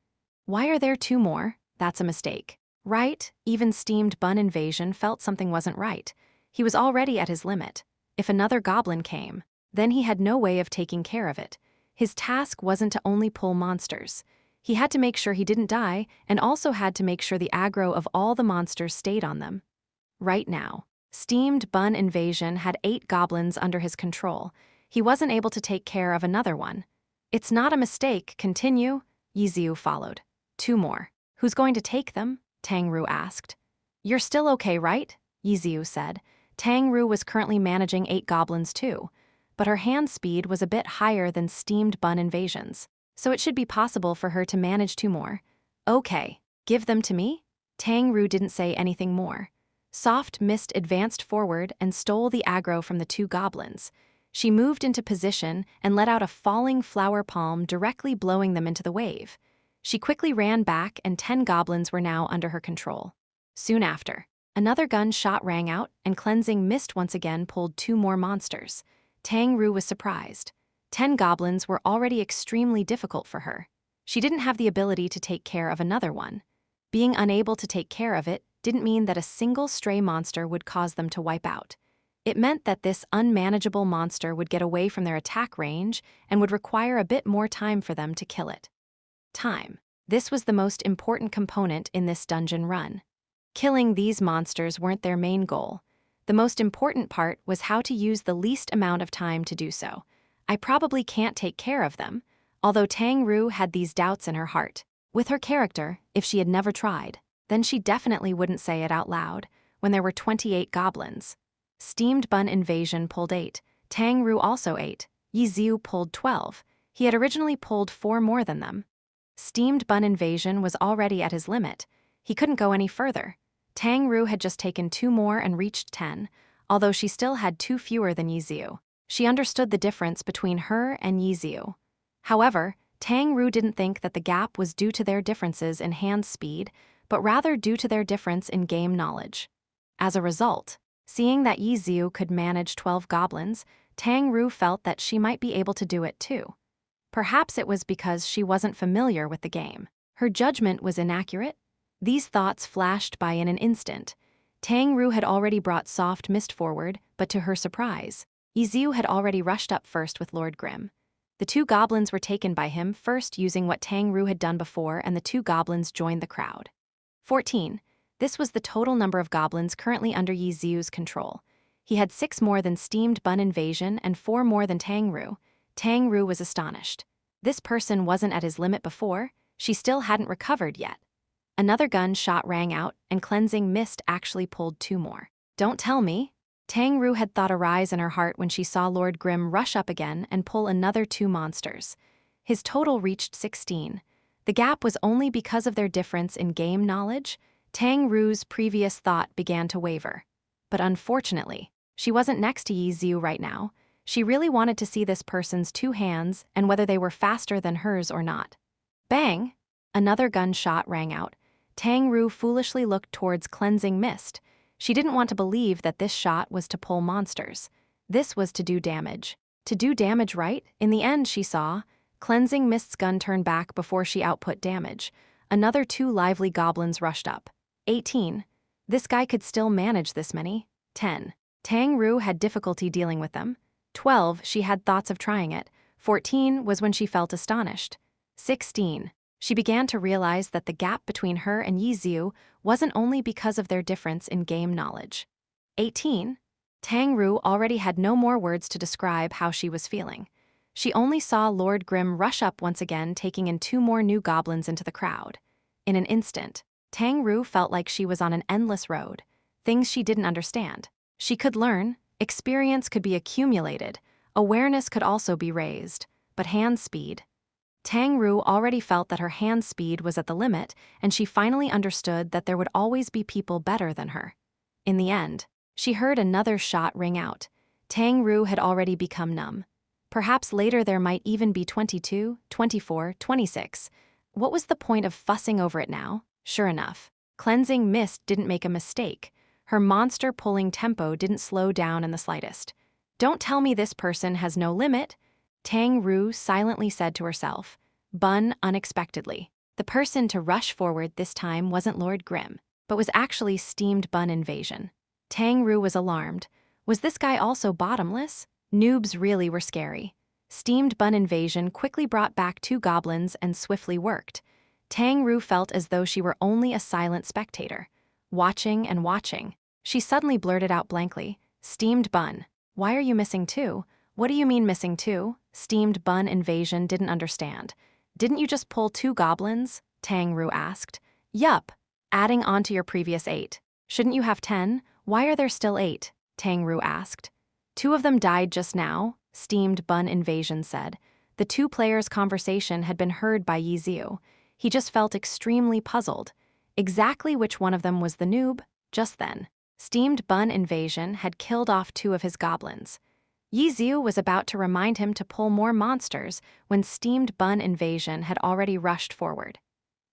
Why are there 2 more? That's a mistake. Right? Even Steamed Bun Invasion felt something wasn't right. He was already at his limit. If another goblin came, then he had no way of taking care of it. His task wasn't to only pull monsters. He had to make sure he didn't die, and also had to make sure the aggro of all the monsters stayed on them. Right now, Steamed Bun Invasion had 8 goblins under his control. He wasn't able to take care of another one. It's not a mistake, continue. Yiziu followed. 2 more. Who's going to take them? Tang Ru asked. You're still okay, right? Yiziu said. Tang Ru was currently managing 8 goblins too, but her hand speed was a bit higher than Steamed Bun Invasion's, so it should be possible for her to manage 2 more. Okay, give them to me? Tang Ru didn't say anything more. Soft Mist advanced forward and stole the aggro from the 2 goblins. She moved into position and let out a falling flower palm, directly blowing them into the wave. She quickly ran back, and 10 goblins were now under her control. Soon after, another gun shot rang out, and Cleansing Mist once again pulled 2 more monsters. Tang Ru was surprised. 10 goblins were already extremely difficult for her. She didn't have the ability to take care of another one. Being unable to take care of it didn't mean that a single stray monster would cause them to wipe out. It meant that this unmanageable monster would get away from their attack range and would require a bit more time for them to kill it. Time. This was the most important component in this dungeon run. Killing these monsters weren't their main goal. The most important part was how to use the least amount of time to do so. I probably can't take care of them, although Tang Ru had these doubts in her heart. With her character, if she had never tried, then she definitely wouldn't say it out loud when there were 28 goblins. Steamed Bun Invasion pulled 8. Tang Ru also 8. Yiziu pulled 12. He had originally pulled 4 more than them. Steamed Bun Invasion was already at his limit. He couldn't go any further. Tang Ru had just taken 2 more and reached 10, although she still had 2 fewer than Yiziu. She understood the difference between her and Yiziu. However, Tang Ru didn't think that the gap was due to their differences in hand speed, but rather due to their difference in game knowledge. As a result, seeing that Yiziu could manage 12 goblins, Tang Ru felt that she might be able to do it too. Perhaps it was because she wasn't familiar with the game. Her judgment was inaccurate. These thoughts flashed by in an instant. Tang Ru had already brought Soft Mist forward, but to her surprise, Yiziu had already rushed up first with Lord Grimm. The 2 goblins were taken by him first using what Tang Ru had done before, and the 2 goblins joined the crowd. 14. This was the total number of goblins currently under Yiziu's control. He had 6 more than Steamed Bun Invasion and 4 more than Tang Ru. Tang Ru was astonished. This person wasn't at his limit before. She still hadn't recovered yet. Another gun shot rang out, and Cleansing Mist actually pulled 2 more. Don't tell me. Tang Ru had thought a rise in her heart when she saw Lord Grimm rush up again and pull another 2 monsters. His total reached 16. The gap was only because of their difference in game knowledge. Tang Ru's previous thought began to waver. But unfortunately, she wasn't next to Yiziu right now. She really wanted to see this person's 2 hands and whether they were faster than hers or not. Bang! Another gunshot rang out. Tang Ru foolishly looked towards Cleansing Mist. She didn't want to believe that this shot was to pull monsters. This was to do damage. To do damage right? In the end, she saw Cleansing Mist's gun turn back before she output damage. Another 2 lively goblins rushed up. 18. This guy could still manage this many. 10. Tang Ru had difficulty dealing with them. 12. She had thoughts of trying it. 14 was when she felt astonished. 16. She began to realize that the gap between her and Yiziu wasn't only because of their difference in game knowledge. 18. Tang Ru already had no more words to describe how she was feeling. She only saw Lord Grimm rush up once again, taking in 2 more new goblins into the crowd. In an instant, Tang Ru felt like she was on an endless road. Things she didn't understand. She could learn, experience could be accumulated, awareness could also be raised, but hand speed. Tang Ru already felt that her hand speed was at the limit, and she finally understood that there would always be people better than her. In the end, she heard another shot ring out. Tang Ru had already become numb. Perhaps later there might even be 22, 24, 26. What was the point of fussing over it now? Sure enough, cleansing mist didn't make a mistake. Her monster-pulling tempo didn't slow down in the slightest. Don't tell me this person has no limit, Tang Ru silently said to herself. Bun unexpectedly. The person to rush forward this time wasn't Lord Grimm, but was actually steamed bun invasion. Tang Ru was alarmed. Was this guy also bottomless? Noobs really were scary. Steamed bun invasion quickly brought back 2 goblins and swiftly worked. Tang Ru felt as though she were only a silent spectator. Watching and watching. She suddenly blurted out blankly, "Steamed bun. Why are you missing 2? What do you mean missing 2? Steamed bun invasion didn't understand. Didn't you just pull 2 goblins? Tang Ru asked. Yup, adding on to your previous 8. Shouldn't you have 10? Why are there still 8? Tang Ru asked. 2 of them died just now, steamed bun invasion said. The 2 players' conversation had been heard by Yi Xiu. He just felt extremely puzzled. Exactly which one of them was the noob? Just then, steamed bun invasion had killed off 2 of his goblins. Yi Xiu was about to remind him to pull more monsters when steamed bun invasion had already rushed forward.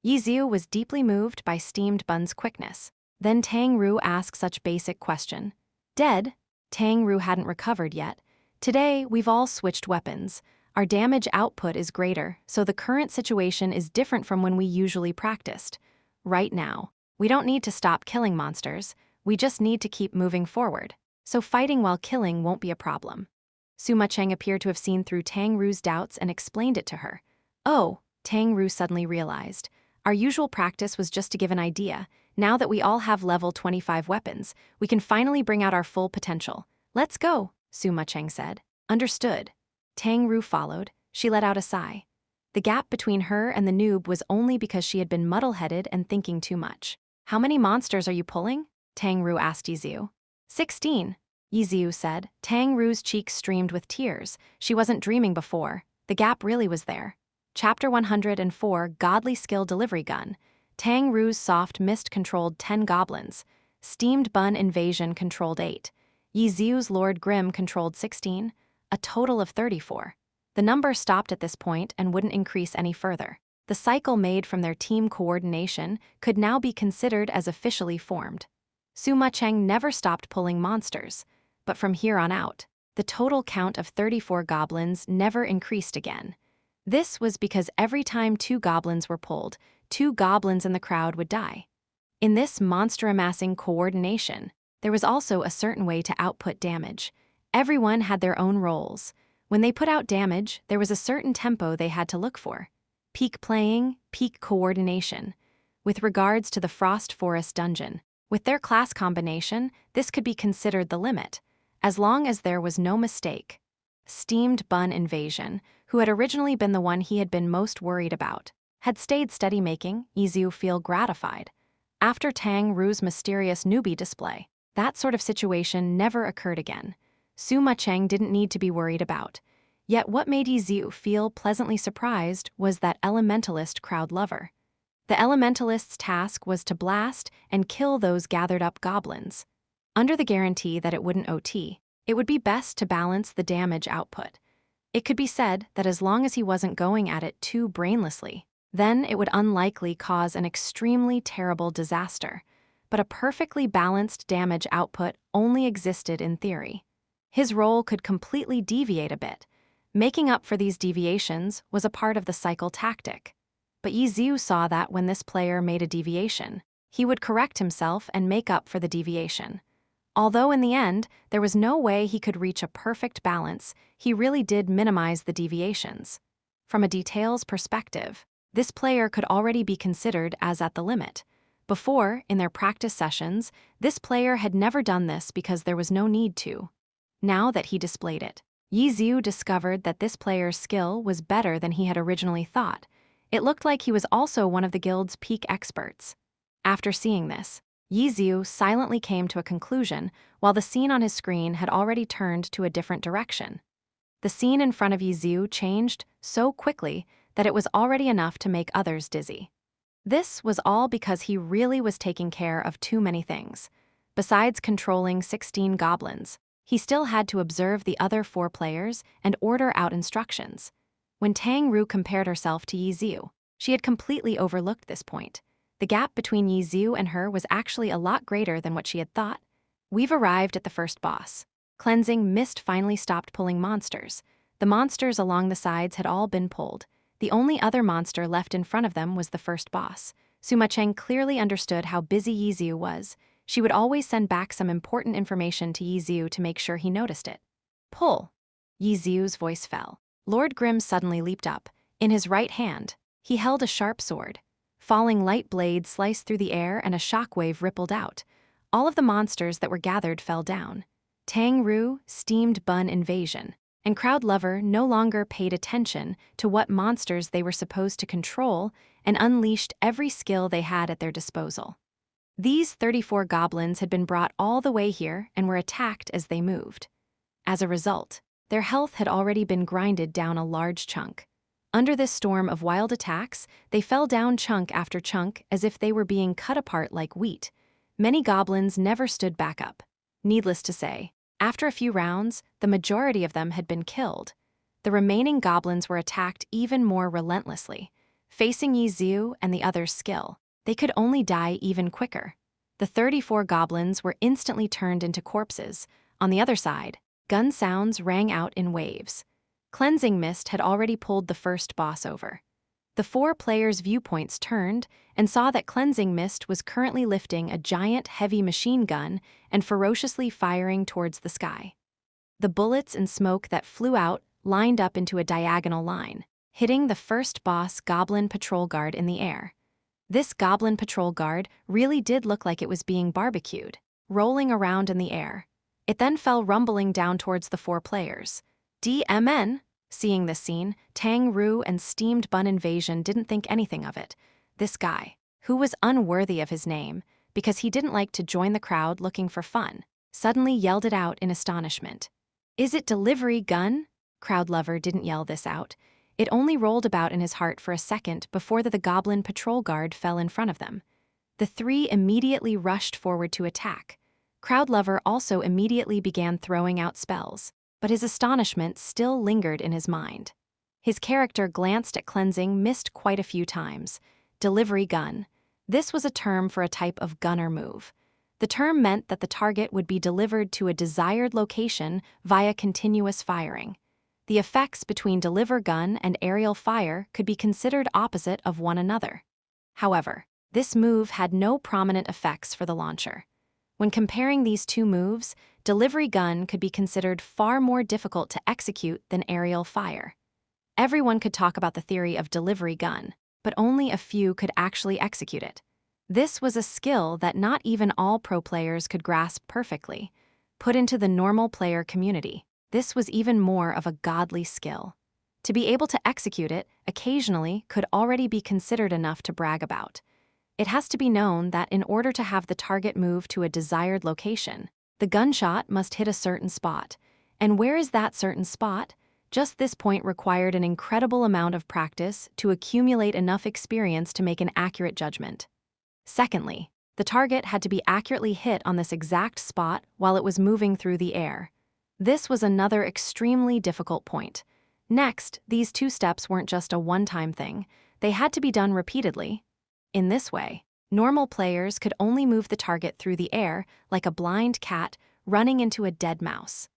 Yi Xiu was deeply moved by steamed bun's quickness. Then Tang Ru asked such basic question. Dead? Tang Ru hadn't recovered yet. Today, we've all switched weapons. Our damage output is greater, so the current situation is different from when we usually practiced. Right now, we don't need to stop killing monsters, we just need to keep moving forward. So fighting while killing won't be a problem. Suma Cheng appeared to have seen through Tang Ru's doubts and explained it to her. Oh, Tang Ru suddenly realized. Our usual practice was just to give an idea. Now that we all have level 25 weapons, we can finally bring out our full potential. Let's go, Suma Cheng said. Understood. Tang Ru followed. She let out a sigh. The gap between her and the noob was only because she had been muddle-headed and thinking too much. How many monsters are you pulling? Tang Ru asked Yi Xiu. 16, Yi Xiu said. Tang Ru's cheeks streamed with tears. She wasn't dreaming before. The gap really was there. Chapter 104, Godly Skill Delivery Gun. Tang Ru's soft mist controlled 10 goblins. Steamed bun invasion controlled 8. Yi Xiu's Lord Grimm controlled 16. A total of 34. The number stopped at this point and wouldn't increase any further. The cycle made from their team coordination could now be considered as officially formed. Suma Cheng never stopped pulling monsters, but from here on out, the total count of 34 goblins never increased again. This was because every time 2 goblins were pulled, 2 goblins in the crowd would die. In this monster-amassing coordination, there was also a certain way to output damage. Everyone had their own roles. When they put out damage, there was a certain tempo they had to look for. Peak playing, peak coordination. With regards to the Frost Forest dungeon, with their class combination, this could be considered the limit, as long as there was no mistake. Steamed bun invasion, who had originally been the one he had been most worried about, had stayed steady, making Yi Xiu feel gratified. After Tang Ru's mysterious newbie display, that sort of situation never occurred again. Suma Cheng didn't need to be worried about. Yet what made Yi Xiu feel pleasantly surprised was that elementalist crowd lover. The elementalist's task was to blast and kill those gathered-up goblins. Under the guarantee that it wouldn't OT, it would be best to balance the damage output. It could be said that as long as he wasn't going at it too brainlessly, then it would unlikely cause an extremely terrible disaster. But a perfectly balanced damage output only existed in theory. His role could completely deviate a bit. Making up for these deviations was a part of the cycle tactic. But Yi Xiu saw that when this player made a deviation, he would correct himself and make up for the deviation. Although in the end, there was no way he could reach a perfect balance, he really did minimize the deviations. From a details perspective, this player could already be considered as at the limit. Before, in their practice sessions, this player had never done this because there was no need to. Now that he displayed it, Yi Xiu discovered that this player's skill was better than he had originally thought. It looked like he was also one of the guild's peak experts. After seeing this, Yiziu silently came to a conclusion while the scene on his screen had already turned to a different direction. The scene in front of Yiziu changed so quickly that it was already enough to make others dizzy. This was all because he really was taking care of too many things. Besides controlling 16 goblins, he still had to observe the other 4 players and order out instructions. When Tang Ru compared herself to Yiziu, she had completely overlooked this point. The gap between Yiziu and her was actually a lot greater than what she had thought. We've arrived at the first boss. Cleansing Mist finally stopped pulling monsters. The monsters along the sides had all been pulled. The only other monster left in front of them was the first boss. Suma Cheng clearly understood how busy Yiziu was. She would always send back some important information to Yiziu to make sure he noticed it. Pull. Yiziu's voice fell. Lord Grimm suddenly leaped up. In his right hand, he held a sharp sword. Falling light blades sliced through the air and a shockwave rippled out. All of the monsters that were gathered fell down. Tang Ru, steamed bun invasion, and Crowd Lover no longer paid attention to what monsters they were supposed to control and unleashed every skill they had at their disposal. These 34 goblins had been brought all the way here and were attacked as they moved. As a result, their health had already been grinded down a large chunk. Under this storm of wild attacks, they fell down chunk after chunk as if they were being cut apart like wheat. Many goblins never stood back up. Needless to say, after a few rounds, the majority of them had been killed. The remaining goblins were attacked even more relentlessly. Facing Yiziu and the others' skill, they could only die even quicker. The 34 goblins were instantly turned into corpses. On the other side, gun sounds rang out in waves. Cleansing Mist had already pulled the first boss over. The 4 players' viewpoints turned and saw that Cleansing Mist was currently lifting a giant heavy machine gun and ferociously firing towards the sky. The bullets and smoke that flew out lined up into a diagonal line, hitting the first boss Goblin Patrol Guard in the air. This Goblin Patrol Guard really did look like it was being barbecued, rolling around in the air. It then fell rumbling down towards the 4 players. DMN? Seeing this scene, Tang Ru and Steamed Bun Invasion didn't think anything of it. This guy, who was unworthy of his name because he didn't like to join the crowd looking for fun, suddenly yelled it out in astonishment. Is it delivery gun? Crowd Lover didn't yell this out. It only rolled about in his heart for a second before the Goblin Patrol Guard fell in front of them. The 3 immediately rushed forward to attack. Crowd Lover also immediately began throwing out spells, but his astonishment still lingered in his mind. His character glanced at Cleansing Mist quite a few times. Delivery gun. This was a term for a type of gunner move. The term meant that the target would be delivered to a desired location via continuous firing. The effects between deliver gun and aerial fire could be considered opposite of one another. However, this move had no prominent effects for the launcher. When comparing these 2 moves, delivery gun could be considered far more difficult to execute than aerial fire. Everyone could talk about the theory of delivery gun, but only a few could actually execute it. This was a skill that not even all pro players could grasp perfectly. Put into the normal player community, this was even more of a godly skill. To be able to execute it occasionally could already be considered enough to brag about. It has to be known that in order to have the target move to a desired location, the gunshot must hit a certain spot. And where is that certain spot? Just this point required an incredible amount of practice to accumulate enough experience to make an accurate judgment. Secondly, the target had to be accurately hit on this exact spot while it was moving through the air. This was another extremely difficult point. Next, these 2 steps weren't just a one-time thing. They had to be done repeatedly. In this way, normal players could only move the target through the air like a blind cat running into a dead mouse.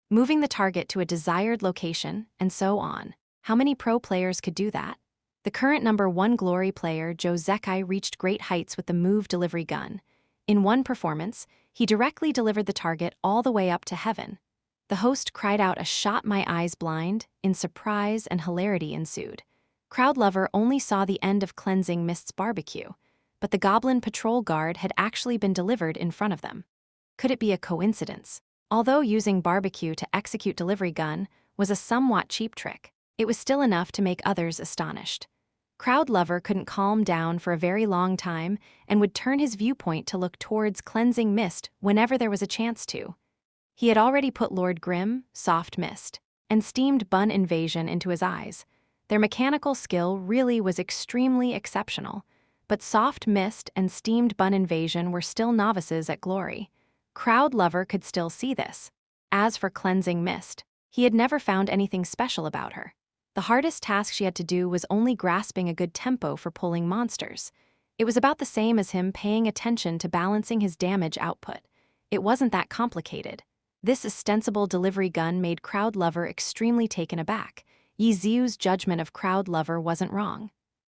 Moving the target to a desired location, and so on. How many pro players could do that? The current number 1 glory player, Joe Zekai, reached great heights with the move delivery gun. In one performance, he directly delivered the target all the way up to heaven. The host cried out a "shot my eyes blind," in surprise and hilarity ensued. Crowd Lover only saw the end of Cleansing Mist's barbecue, but the Goblin Patrol Guard had actually been delivered in front of them. Could it be a coincidence? Although using barbecue to execute delivery gun was a somewhat cheap trick, it was still enough to make others astonished. Crowd Lover couldn't calm down for a very long time and would turn his viewpoint to look towards cleansing mist whenever there was a chance to. He had already put Lord Grim, soft mist, and steamed bun invasion into his eyes. Their mechanical skill really was extremely exceptional, but soft mist and steamed bun invasion were still novices at glory. Crowd Lover could still see this. As for cleansing mist, he had never found anything special about her. The hardest task she had to do was only grasping a good tempo for pulling monsters. It was about the same as him paying attention to balancing his damage output. It wasn't that complicated. This ostensible delivery gun made Crowd Lover extremely taken aback. Yi Xiu's judgment of Crowd Lover wasn't wrong.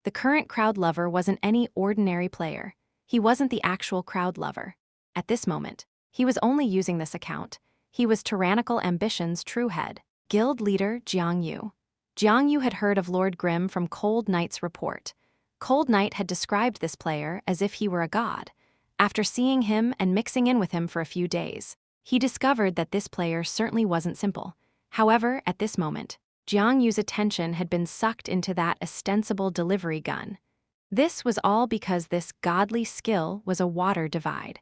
The current Crowd Lover wasn't any ordinary player. He wasn't the actual Crowd Lover. At this moment, he was only using this account. He was Tyrannical Ambition's true head, guild leader Jiang Yu. Jiang Yu had heard of Lord Grim from Cold Knight's report. Cold Knight had described this player as if he were a god. After seeing him and mixing in with him for a few days, he discovered that this player certainly wasn't simple. However, at this moment, Jiang Yu's attention had been sucked into that ostensible delivery gun. This was all because this godly skill was a water divide.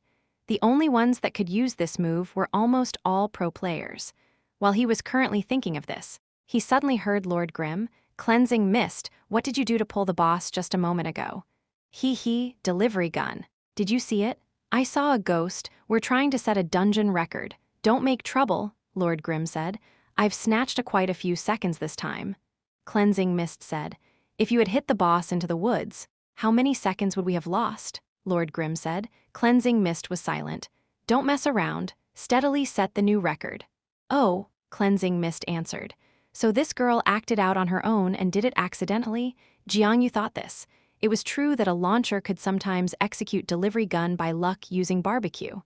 The only ones that could use this move were almost all pro players. While he was currently thinking of this, he suddenly heard Lord Grim, "Cleansing mist, what did you do to pull the boss just a moment ago?" "Hee, delivery gun. Did you see it? I saw a ghost. We're trying to set a dungeon record. Don't make trouble," Lord Grim said. "I've snatched quite a few seconds this time." Cleansing Mist said, "If you had hit the boss into the woods, how many seconds would we have lost?" Lord Grim said. Cleansing Mist was silent. "Don't mess around. Steadily set the new record." "Oh," Cleansing Mist answered. "So this girl acted out on her own and did it accidentally?" Jiang Yu thought this. It was true that a launcher could sometimes execute delivery gun by luck using barbecue.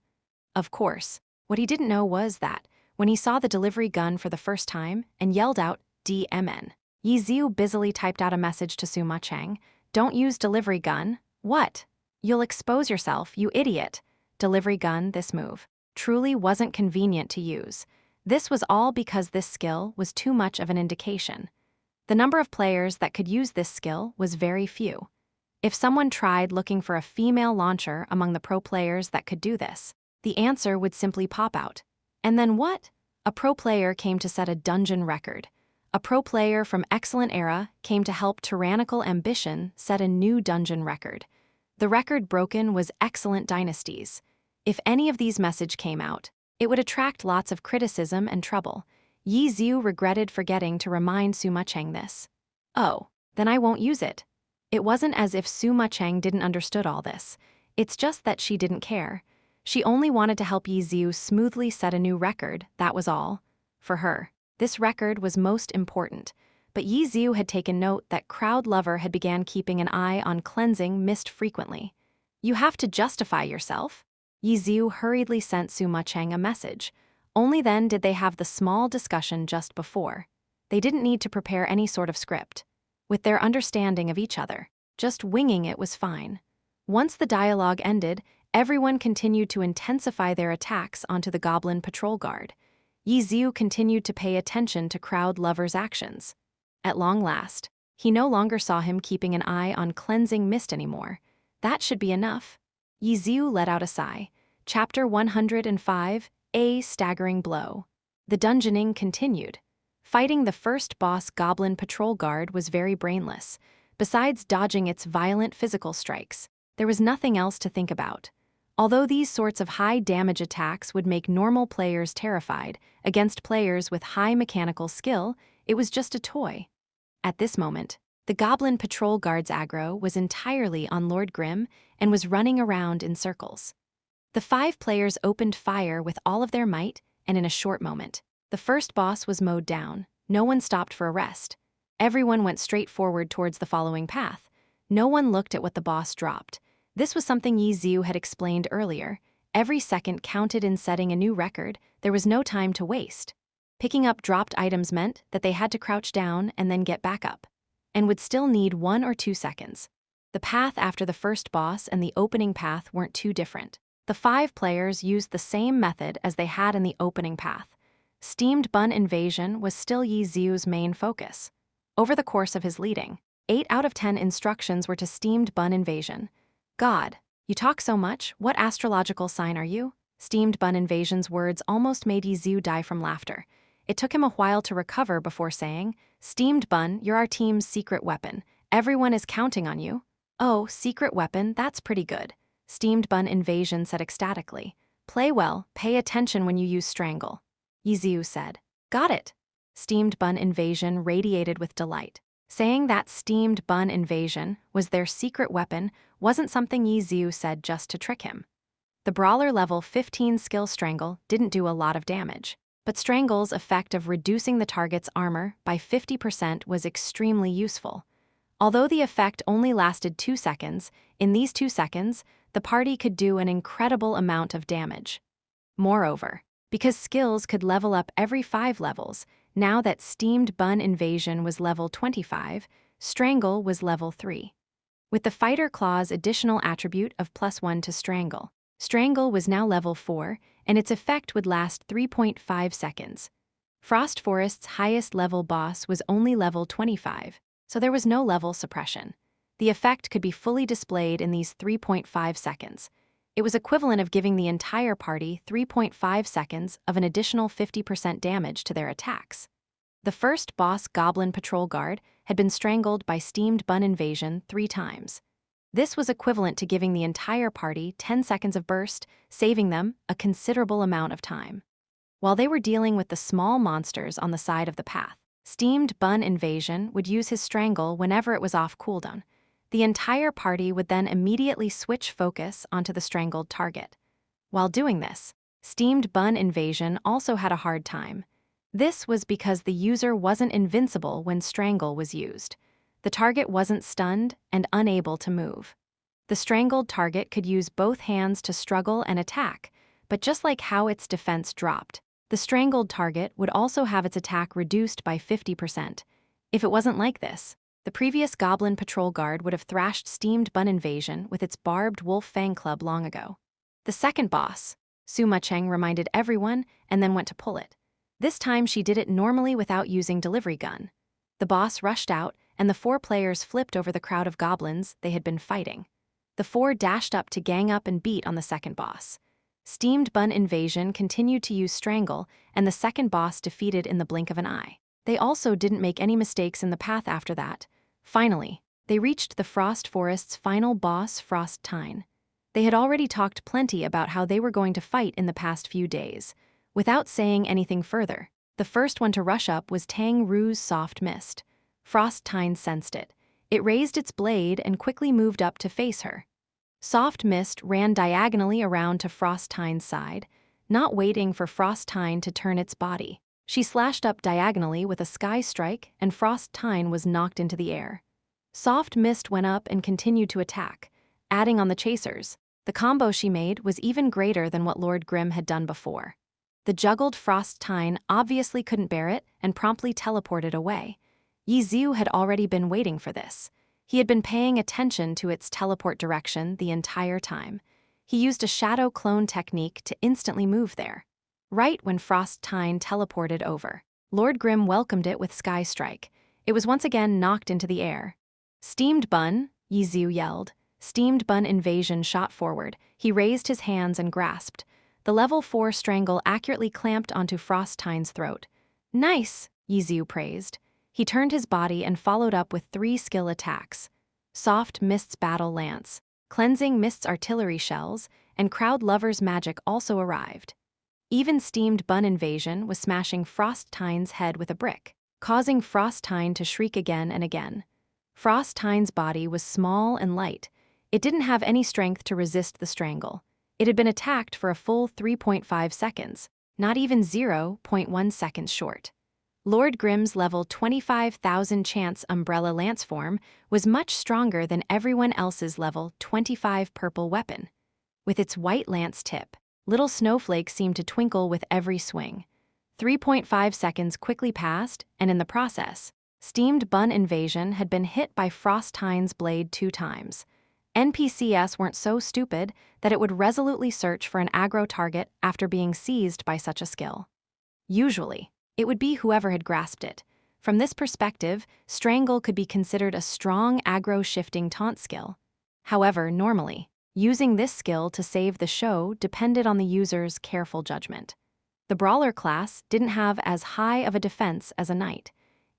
Of course, what he didn't know was that, when he saw the delivery gun for the first time and yelled out, "DMN," Yi Xiu busily typed out a message to Sima Cheng. "Don't use delivery gun." "What? You'll expose yourself, you idiot." Delivery gun, this move, truly wasn't convenient to use. This was all because this skill was too much of an indication. The number of players that could use this skill was very few. If someone tried looking for a female launcher among the pro players that could do this, the answer would simply pop out. And then what? A pro player came to set a dungeon record. A pro player from Excellent Era came to help Tyrannical Ambition set a new dungeon record. The record broken was Excellent Dynasties. If any of these messages came out, it would attract lots of criticism and trouble. Yi Xiu regretted forgetting to remind Sima Cheng this. "Oh, then I won't use it." It wasn't as if Sima Cheng didn't understood all this. It's just that she didn't care. She only wanted to help Yi Xiu smoothly set a new record, that was all. For her, this record was most important. But Yi Xiu had taken note that Crowd Lover had began keeping an eye on cleansing mist frequently. "You have to justify yourself." Yi Xiu hurriedly sent Sima Cheng a message. Only then did they have the small discussion just before. They didn't need to prepare any sort of script. With their understanding of each other, just winging it was fine. Once the dialogue ended, everyone continued to intensify their attacks onto the Goblin Patrol Guard. Yi Xiu continued to pay attention to Crowd Lover's actions. At long last, he no longer saw him keeping an eye on cleansing mist anymore. That should be enough. Yi Xiu let out a sigh. Chapter 105, A Staggering Blow. The dungeoning continued. Fighting the first boss Goblin Patrol Guard was very brainless. Besides dodging its violent physical strikes, there was nothing else to think about. Although these sorts of high-damage attacks would make normal players terrified, against players with high mechanical skill, it was just a toy. At this moment, the Goblin Patrol Guard's aggro was entirely on Lord Grim and was running around in circles. The 5 players opened fire with all of their might, and in a short moment, the first boss was mowed down. No one stopped for a rest. Everyone went straight forward towards the following path. No one looked at what the boss dropped. This was something Yi Xiu had explained earlier. Every second counted in setting a new record. There was no time to waste. Picking up dropped items meant that they had to crouch down and then get back up, and would still need 1 or 2 seconds. The path after the first boss and the opening path weren't too different. The 5 players used the same method as they had in the opening path. Steamed bun invasion was still Yi Xiu's main focus. Over the course of his leading, 8 out of 10 instructions were to steamed bun invasion. God, you talk so much, what astrological sign are you? Steamed bun invasion's words almost made Yizu die from laughter. It took him a while to recover before saying, "Steamed bun, you're our team's secret weapon. Everyone is counting on you." "Oh, secret weapon, that's pretty good," Steamed bun invasion said ecstatically. "Play well, pay attention when you use strangle," Yizu said. "Got it." Steamed bun invasion radiated with delight. Saying that steamed bun invasion was their secret weapon wasn't something Yizu said just to trick him. The brawler level 15 skill strangle didn't do a lot of damage, but strangle's effect of reducing the target's armor by 50% was extremely useful. Although the effect only lasted 2 seconds, in these 2 seconds, the party could do an incredible amount of damage. Moreover, because skills could level up every 5 levels, now that steamed bun invasion was level 25, strangle was level 3. With the fighter claw's additional attribute of +1 to strangle, strangle was now level 4, and its effect would last 3.5 seconds. Frost Forest's highest level boss was only level 25, so there was no level suppression. The effect could be fully displayed in these 3.5 seconds. It was equivalent of giving the entire party 3.5 seconds of an additional 50% damage to their attacks. The first boss Goblin Patrol Guard had been strangled by steamed bun invasion 3 times. This was equivalent to giving the entire party 10 seconds of burst, saving them a considerable amount of time. While they were dealing with the small monsters on the side of the path, steamed bun invasion would use his strangle whenever it was off cooldown. The entire party would then immediately switch focus onto the strangled target. While doing this, steamed bun invasion also had a hard time. This was because the user wasn't invincible when strangle was used. The target wasn't stunned and unable to move. The strangled target could use both hands to struggle and attack, but just like how its defense dropped, the strangled target would also have its attack reduced by 50%. If it wasn't like this, the previous Goblin Patrol Guard would have thrashed steamed bun invasion with its barbed wolf fang club long ago. The second boss, Suma Cheng, reminded everyone and then went to pull it. This time she did it normally without using delivery gun. The boss rushed out, and the 4 players flipped over the crowd of goblins they had been fighting. The 4 dashed up to gang up and beat on the second boss. Steamed bun invasion continued to use strangle, and the second boss defeated in the blink of an eye. They also didn't make any mistakes in the path after that. Finally, they reached the Frost Forest's final boss, Frost Tine. They had already talked plenty about how they were going to fight in the past few days. Without saying anything further, the first one to rush up was Tang Ru's Soft Mist. Frost Tine sensed it. It raised its blade and quickly moved up to face her. Soft Mist ran diagonally around to Frost Tine's side, not waiting for Frost Tine to turn its body. She slashed up diagonally with a sky strike, and Frost Tine was knocked into the air. Soft Mist went up and continued to attack, adding on the chasers. The combo she made was even greater than what Lord Grimm had done before. The juggled Frost Tine obviously couldn't bear it and promptly teleported away. Yizu had already been waiting for this. He had been paying attention to its teleport direction the entire time. He used a shadow clone technique to instantly move there. Right when Frost Tine teleported over, Lord Grimm welcomed it with Sky Strike. It was once again knocked into the air. "Steamed bun," Yizu yelled. Steamed bun invasion shot forward. He raised his hands and grasped. The level 4 strangle accurately clamped onto Frost Tine's throat. "Nice," Yizu praised. He turned his body and followed up with 3 skill attacks. Soft Mist's Battle Lance, Cleansing Mist's Artillery Shells, and Crowd Lover's Magic also arrived. Even steamed bun invasion was smashing Frost Tine's head with a brick, causing Frost Tine to shriek again and again. Frost Tine's body was small and light. It didn't have any strength to resist the strangle. It had been attacked for a full 3.5 seconds, not even 0.1 seconds short. Lord Grimm's level 25,000 chance Umbrella Lance form was much stronger than everyone else's level 25 purple weapon. With its white lance tip, little snowflakes seemed to twinkle with every swing. 3.5 seconds quickly passed, and in the process, steamed bun invasion had been hit by Frost Tine's blade 2 times. NPCs weren't so stupid that it would resolutely search for an aggro target after being seized by such a skill. Usually, it would be whoever had grasped it, From this perspective, Strangle could be considered a strong aggro-shifting taunt skill. However, normally, using this skill to save the show depended on the user's careful judgment. The Brawler class didn't have as high of a defense as a Knight,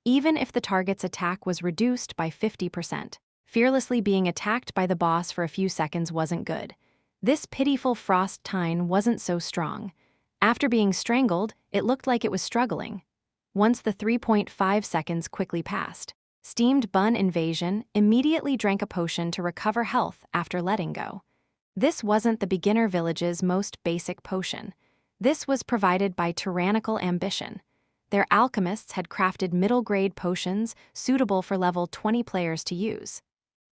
even if the target's attack was reduced by 50%. Fearlessly being attacked by the boss for a few seconds wasn't good. This pitiful Frost Tine wasn't so strong. After being strangled, it looked like it was struggling. Once the 3.5 seconds quickly passed, Steamed Bun Invasion immediately drank a potion to recover health after letting go. This wasn't the beginner village's most basic potion. This was provided by Tyrannical Ambition. Their alchemists had crafted middle-grade potions suitable for level 20 players to use.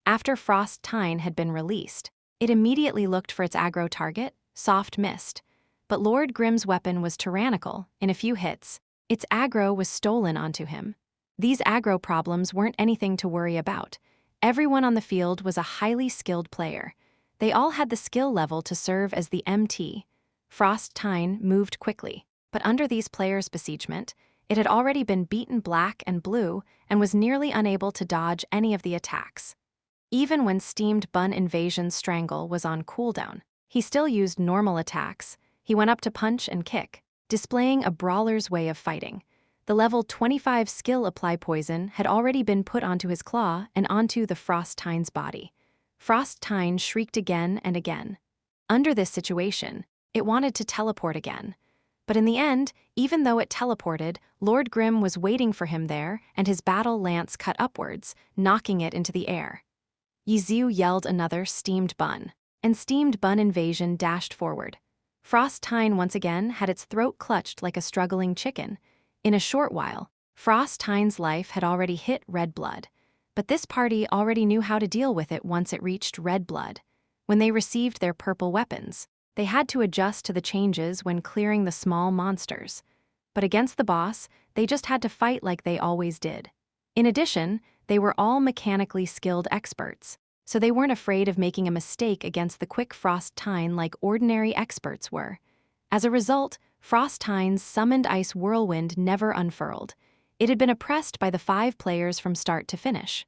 After Frost Tine had been released, it immediately looked for its aggro target, Soft Mist. But Lord Grimm's weapon was tyrannical. In a few hits, its aggro was stolen onto him. These aggro problems weren't anything to worry about. Everyone on the field was a highly skilled player. They all had the skill level to serve as the MT. Frost Tine moved quickly, but under these players' besiegement, it had already been beaten black and blue and was nearly unable to dodge any of the attacks. Even when Steamed Bun Invasion's Strangle was on cooldown, he still used normal attacks. He went up to punch and kick, displaying a brawler's way of fighting. The level 25 skill Apply Poison had already been put onto his claw and onto the Frost Tine's body. Frost Tine shrieked again and again. Under this situation, it wanted to teleport again. But in the end, even though it teleported, Lord Grimm was waiting for him there, and his battle lance cut upwards, knocking it into the air. Yiziu yelled another Steamed Bun, and Steamed Bun Invasion dashed forward. Frost Tine once again had its throat clutched like a struggling chicken. In a short while, Frost Tine's life had already hit red blood. But this party already knew how to deal with it once it reached red blood. When they received their purple weapons, they had to adjust to the changes when clearing the small monsters. But against the boss, they just had to fight like they always did. In addition, they were all mechanically skilled experts, so they weren't afraid of making a mistake against the quick Frost Tine like ordinary experts were. As a result, Frost Tine's summoned ice whirlwind never unfurled. It had been oppressed by the 5 players from start to finish.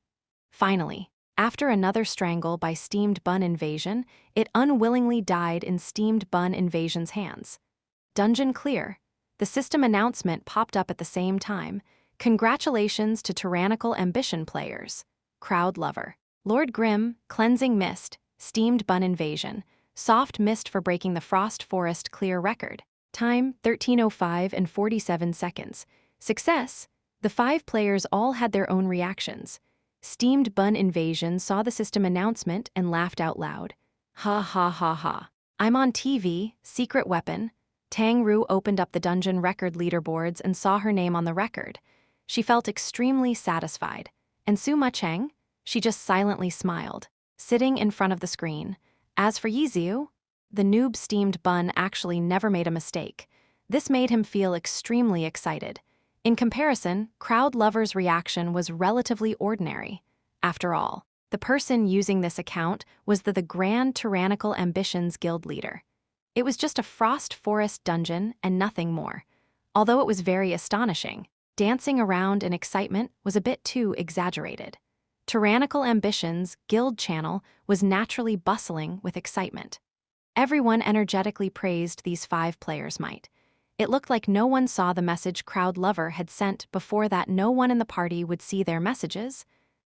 Finally, after another strangle by Steamed Bun Invasion, it unwillingly died in Steamed Bun Invasion's hands. Dungeon clear. The system announcement popped up at the same time. Congratulations to Tyrannical Ambition players. Crowd Lover. Lord Grimm, Cleansing Mist, Steamed Bun Invasion, Soft Mist for breaking the Frost Forest clear record. Time, 13:05 and 47 seconds. Success. The 5 players all had their own reactions. Steamed Bun Invasion saw the system announcement and laughed out loud. Ha ha ha ha. I'm on TV, secret weapon. Tang Ru opened up the dungeon record leaderboards and saw her name on the record. She felt extremely satisfied. And Suma Cheng? She just silently smiled, sitting in front of the screen. As for Yiziu, the noob Steamed Bun actually never made a mistake. This made him feel extremely excited. In comparison, Crowd Lover's reaction was relatively ordinary. After all, the person using this account was the Grand Tyrannical Ambitions guild leader. It was just a Frost Forest dungeon and nothing more. Although it was very astonishing, dancing around in excitement was a bit too exaggerated. Tyrannical Ambitions' guild channel was naturally bustling with excitement. Everyone energetically praised these 5 players' might. It looked like no one saw the message Crowd Lover had sent before that no one in the party would see their messages.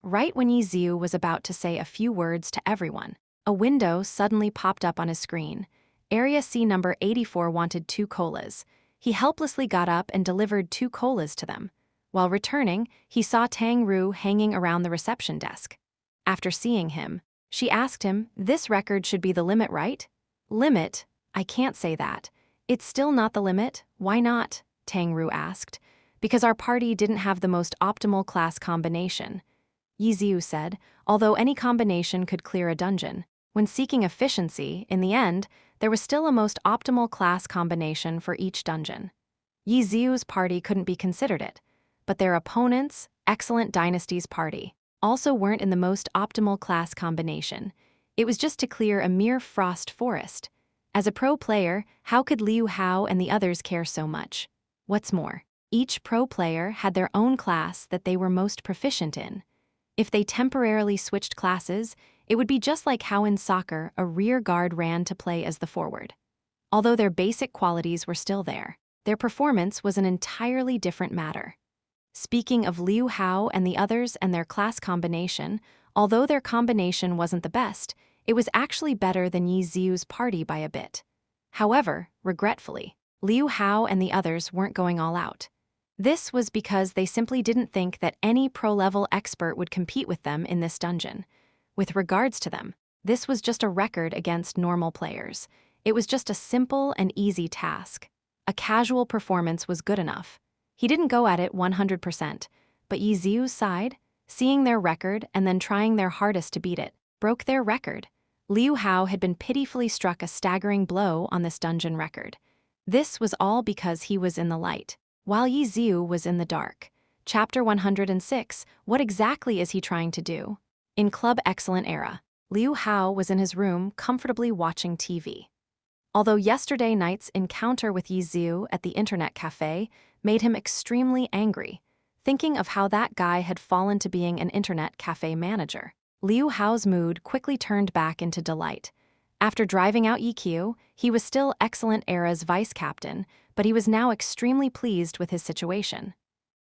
Right when Yiziu was about to say a few words to everyone, a window suddenly popped up on his screen. Area C number 84 wanted 2 colas. He helplessly got up and delivered 2 colas to them. While returning, he saw Tang Ru hanging around the reception desk. After seeing him, she asked him, "This record should be the limit, right?" "Limit? I can't say that. It's still not the limit. Why not?" Tang Ru asked. "Because our party didn't have the most optimal class combination," Yiziu said, although any combination could clear a dungeon. When seeking efficiency, in the end, there was still a most optimal class combination for each dungeon. Yiziu's party couldn't be considered it, but their opponents, Excellent Dynasty's party, also weren't in the most optimal class combination. It was just to clear a mere Frost Forest. As a pro player, how could Liu Hao and the others care so much? What's more, Each pro player had their own class that they were most proficient in. If they temporarily switched classes, it would be just like how in soccer a rear guard ran to play as the forward. Although their basic qualities were still there, their performance was an entirely different matter. Speaking of Liu Hao and the others and their class combination, although their combination wasn't the best, it was actually better than Yi Xiu's party by a bit. However, regretfully, Liu Hao and the others weren't going all out. This was because they simply didn't think that any pro-level expert would compete with them in this dungeon. With regards to them, this was just a record against normal players. It was just a simple and easy task. A casual performance was good enough. He didn't go at it 100%, but Yi Xiu's side, seeing their record and then trying their hardest to beat it, broke their record. Liu Hao had been pitifully struck a staggering blow on this dungeon record. This was all because he was in the light, while Yi Xiu was in the dark. Chapter 106, what exactly is he trying to do? In Club Excellent Era, Liu Hao was in his room comfortably watching TV. Although yesterday night's encounter with Yi Xiu at the internet cafe made him extremely angry, thinking of how that guy had fallen to being an internet cafe manager, Liu Hao's mood quickly turned back into delight. After driving out EQ, he was still Excellent Era's vice captain, but he was now extremely pleased with his situation.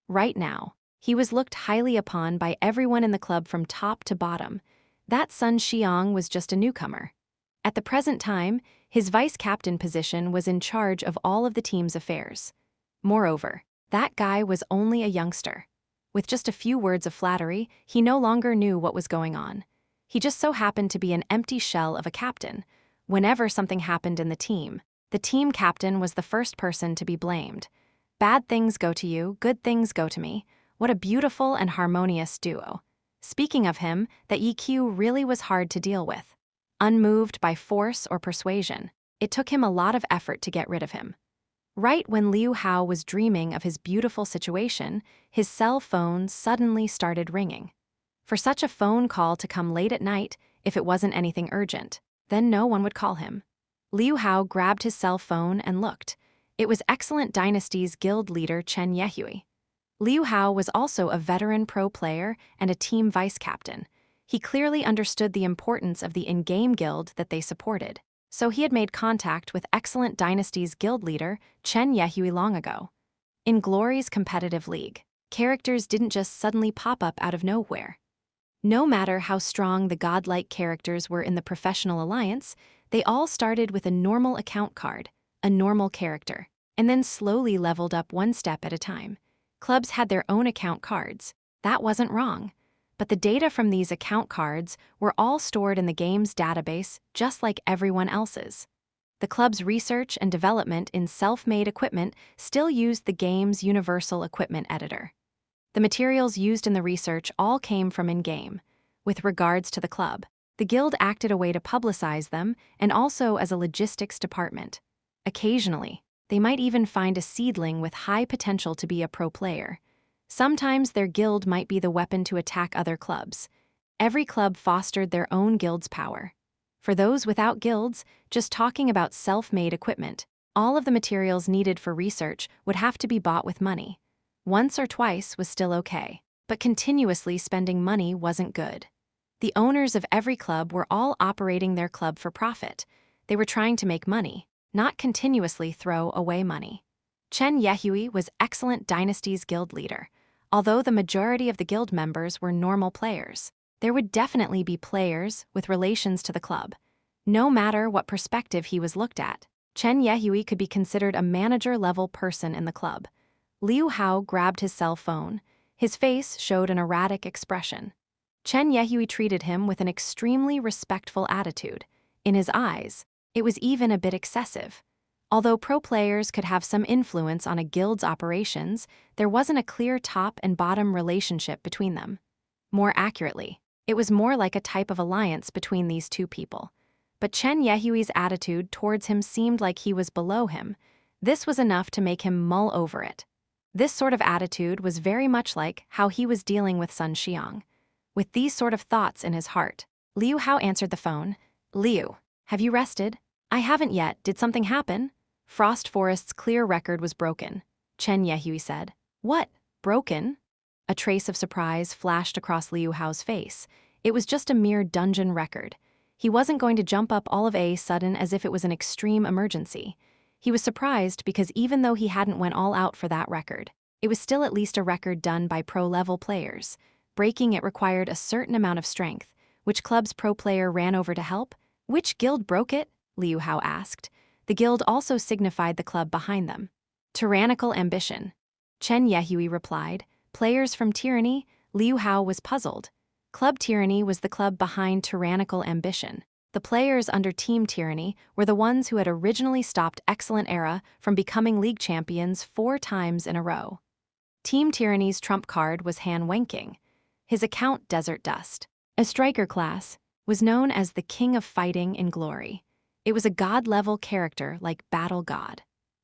Right now, he was looked highly upon by everyone in the club from top to bottom. That Sun Xiang was just a newcomer. At the present time, his vice captain position was in charge of all of the team's affairs. Moreover, that guy was only a youngster. With just a few words of flattery, he no longer knew what was going on. He just so happened to be an empty shell of a captain. Whenever something happened in the team captain was the first person to be blamed. Bad things go to you, good things go to me. What a beautiful and harmonious duo. Speaking of him, that EQ really was hard to deal with. Unmoved by force or persuasion, it took him a lot of effort to get rid of him. Right when Liu Hao was dreaming of his beautiful situation, his cell phone suddenly started ringing. For such a phone call to come late at night, if it wasn't anything urgent, then no one would call him. Liu Hao grabbed his cell phone and looked. It was Excellent Dynasty's guild leader Chen Yehui. Liu Hao was also a veteran pro player and a team vice captain. He clearly understood the importance of the in-game guild that they supported, so he had made contact with Excellent Dynasty's guild leader Chen Yehui long ago. In Glory's competitive league, characters didn't just suddenly pop up out of nowhere. No matter how strong the godlike characters were in the professional alliance, they all started with a normal account card, a normal character, and then slowly leveled up one step at a time. Clubs had their own account cards. That wasn't wrong. But the data from these account cards were all stored in the game's database just like everyone else's. The club's research and development in self-made equipment still used the game's universal equipment editor. The materials used in the research all came from in-game. With regards to the club, the guild acted a way to publicize them and also as a logistics department. Occasionally, they might even find a seedling with high potential to be a pro player. Sometimes their guild might be the weapon to attack other clubs. Every club fostered their own guild's power. For those without guilds, just talking about self-made equipment, all of the materials needed for research would have to be bought with money. Once or twice was still okay, but continuously spending money wasn't good. The owners of every club were all operating their club for profit. They were trying to make money, not continuously throw away money. Chen Yehui was Excellent Dynasty's guild leader. Although the majority of the guild members were normal players, there would definitely be players with relations to the club. No matter what perspective he was looked at, Chen Yehui could be considered a manager-level person in the club. Liu Hao grabbed his cell phone. His face showed an erratic expression. Chen Yehui treated him with an extremely respectful attitude. In his eyes, it was even a bit excessive. Although pro players could have some influence on a guild's operations, there wasn't a clear top and bottom relationship between them. More accurately, it was more like a type of alliance between these two people. But Chen Yehui's attitude towards him seemed like he was below him. This was enough to make him mull over it. This sort of attitude was very much like how he was dealing with Sun Xiang. With these sort of thoughts in his heart, Liu Hao answered the phone. "Liu, have you rested?" "I haven't yet. Did something happen?" Frost Forest's clear record was broken. Chen Yehui said. What? Broken? A trace of surprise flashed across Liu Hao's face. It was just a mere dungeon record. He wasn't going to jump up all of a sudden as if it was an extreme emergency. He was surprised because even though he hadn't went all out for that record, it was still at least a record done by pro-level players. Breaking it required a certain amount of strength. Which club's pro player ran over to help? Which guild broke it? Liu Hao asked. The guild also signified the club behind them. Tyrannical ambition. Chen Yehui replied. Players from Tyranny? Liu Hao was puzzled. Club Tyranny was the club behind tyrannical ambition. The players under Team Tyranny were the ones who had originally stopped Excellent Era from becoming league champions 4 times in a row. Team Tyranny's trump card was Han Wenqing. His account Desert Dust, a striker class, was known as the King of Fighting in Glory. It was a god-level character like Battle God.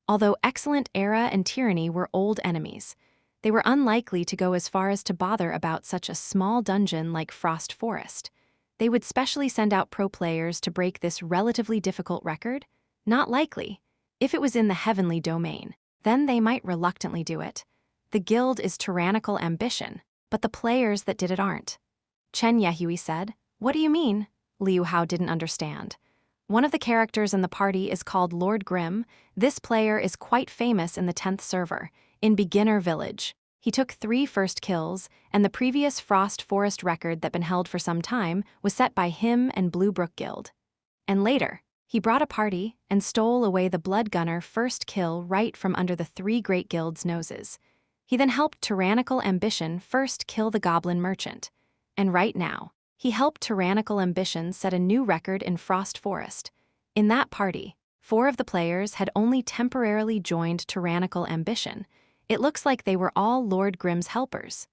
Although Excellent Era and Tyranny were old enemies, they were unlikely to go as far as to bother about such a small dungeon like Frost Forest. They would specially send out pro players to break this relatively difficult record? Not likely. If it was in the heavenly domain, then they might reluctantly do it. The guild is tyrannical ambition, but the players that did it aren't. Chen Yehui said. What do you mean? Liu Hao didn't understand. One of the characters in the party is called Lord Grimm. This player is quite famous in the 10th server, in Beginner Village. He took 3 first kills, and the previous Frost Forest record that been held for some time was set by him and Bluebrook Guild. And later, he brought a party and stole away the Blood Gunner first kill right from under the 3 great guilds' noses. He then helped Tyrannical Ambition first kill the Goblin Merchant. And right now, he helped Tyrannical Ambition set a new record in Frost Forest. In that party, 4 of the players had only temporarily joined Tyrannical Ambition. It looks like they were all Lord Grimm's helpers.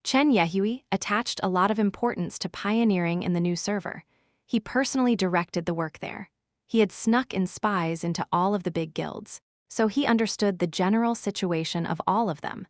Chen Yehui attached a lot of importance to pioneering in the new server. He personally directed the work there. He had snuck in spies into all of the big guilds, so he understood the general situation of all of them.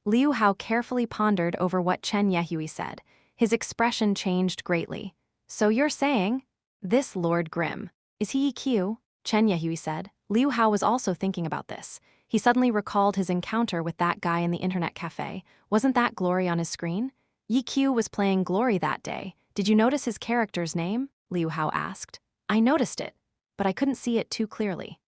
Liu Hao carefully pondered over what Chen Yehui said. His expression changed greatly. So you're saying, this Lord Grimm, is he EQ? Chen Yehui said. Liu Hao was also thinking about this. He suddenly recalled his encounter with that guy in the internet cafe. Wasn't that Glory on his screen? EQ was playing Glory that day. Did you notice his character's name? Liu Hao asked. I noticed it, but I couldn't see it too clearly.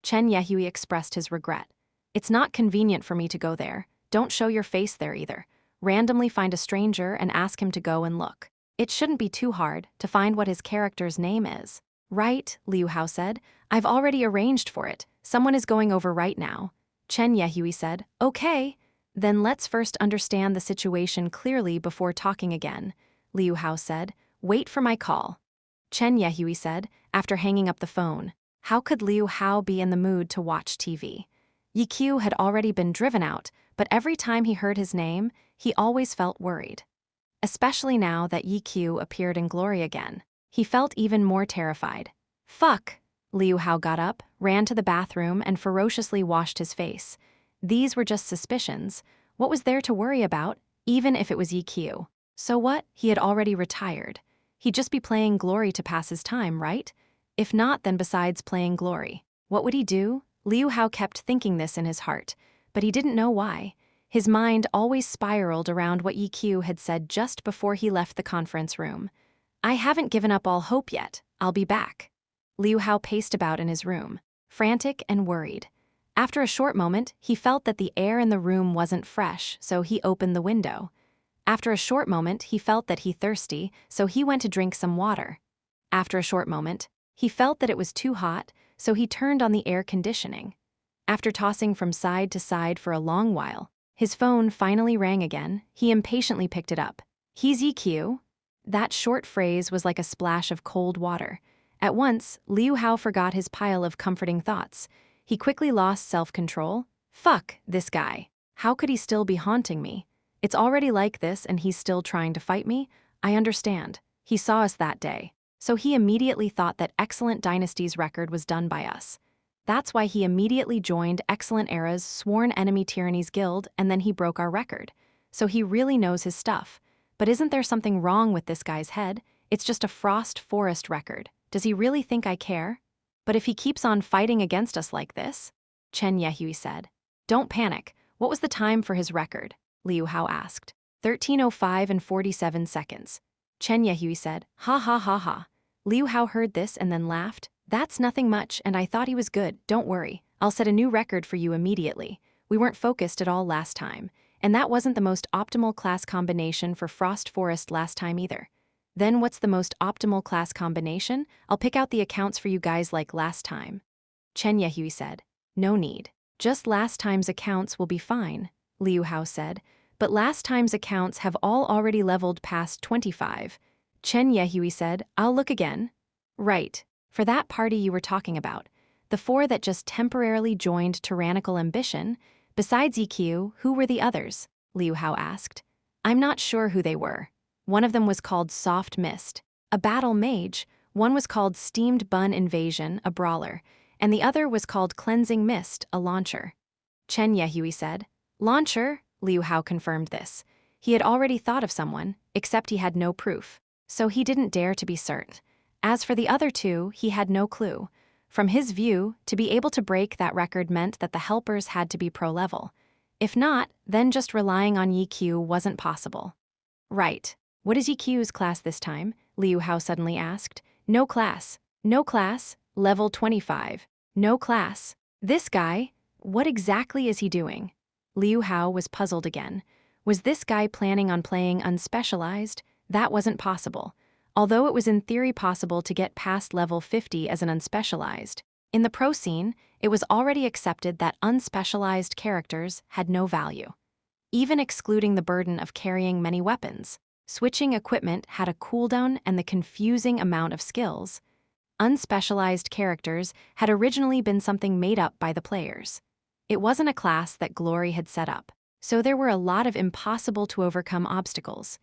Chen Yehui expressed his regret. It's not convenient for me to go there. Don't show your face there either. Randomly find a stranger and ask him to go and look. It shouldn't be too hard to find what his character's name is. Right, Liu Hao said. I've already arranged for it. Someone is going over right now. Chen Yehui said. Okay, then let's first understand the situation clearly before talking again. Liu Hao said. Wait for my call. Chen Yehui said, after hanging up the phone. How could Liu Hao be in the mood to watch TV? Yiqiu had already been driven out, but every time he heard his name, he always felt worried. Especially now that Yiqiu appeared in Glory again. He felt even more terrified. Fuck! Liu Hao got up, ran to the bathroom, and ferociously washed his face. These were just suspicions. What was there to worry about, even if it was Yiqiu? So what? He had already retired. He'd just be playing Glory to pass his time, right? If not, then besides playing Glory, what would he do? Liu Hao kept thinking this in his heart, but he didn't know why. His mind always spiraled around what Yiqiu had said just before he left the conference room. I haven't given up all hope yet. I'll be back. Liu Hao paced about in his room, frantic and worried. After a short moment, he felt that the air in the room wasn't fresh, so he opened the window. After a short moment, he felt that he thirsty, so he went to drink some water. After a short moment, he felt that it was too hot, so he turned on the air conditioning. After tossing from side to side for a long while, his phone finally rang again. He impatiently picked it up. He's EQ? That short phrase was like a splash of cold water. At once, Liu Hao forgot his pile of comforting thoughts. He quickly lost self-control. Fuck, this guy. How could he still be haunting me? It's already like this and he's still trying to fight me? I understand. He saw us that day. So he immediately thought that Excellent Dynasty's record was done by us. That's why he immediately joined Excellent Era's Sworn Enemy Tyranny's Guild, and then he broke our record. So he really knows his stuff. But isn't there something wrong with this guy's head? It's just a Frost Forest record. Does he really think I care? But if he keeps on fighting against us like this? Chen Yehui said. Don't panic. What was the time for his record? Liu Hao asked. 13:05 and 47 seconds. Chen Yehui said, "Ha ha ha ha." Liu Hao heard this and then laughed. "That's nothing much, and I thought he was good, don't worry. I'll set a new record for you immediately. We weren't focused at all last time, and that wasn't the most optimal class combination for Frost Forest last time either. Then what's the most optimal class combination? I'll pick out the accounts for you guys like last time." Chen Yehui said, "No need. Just last time's accounts will be fine," Liu Hao said, "but last time's accounts have all already leveled past 25. Chen Yehui said, "I'll look again." "Right. For that party you were talking about, the 4 that just temporarily joined Tyrannical Ambition, besides EQ, who were the others?" Liu Hao asked. "I'm not sure who they were. One of them was called Soft Mist, a battle mage, one was called Steamed Bun Invasion, a brawler, and the other was called Cleansing Mist, a launcher." Chen Yehui said, "Launcher?" Liu Hao confirmed this. He had already thought of someone, except he had no proof, so he didn't dare to be certain. As for the other 2, he had no clue. From his view, to be able to break that record meant that the helpers had to be pro-level. If not, then just relying on EQ wasn't possible. "Right. What is EQ's class this time?" Liu Hao suddenly asked. "No class. No class. Level 25. No class. This guy, what exactly is he doing?" Liu Hao was puzzled again. Was this guy planning on playing unspecialized? That wasn't possible. Although it was in theory possible to get past level 50 as an unspecialized, in the pro scene, it was already accepted that unspecialized characters had no value. Even excluding the burden of carrying many weapons, switching equipment had a cooldown and the confusing amount of skills. Unspecialized characters had originally been something made up by the players. It wasn't a class that Glory had set up, so there were a lot of impossible-to-overcome obstacles.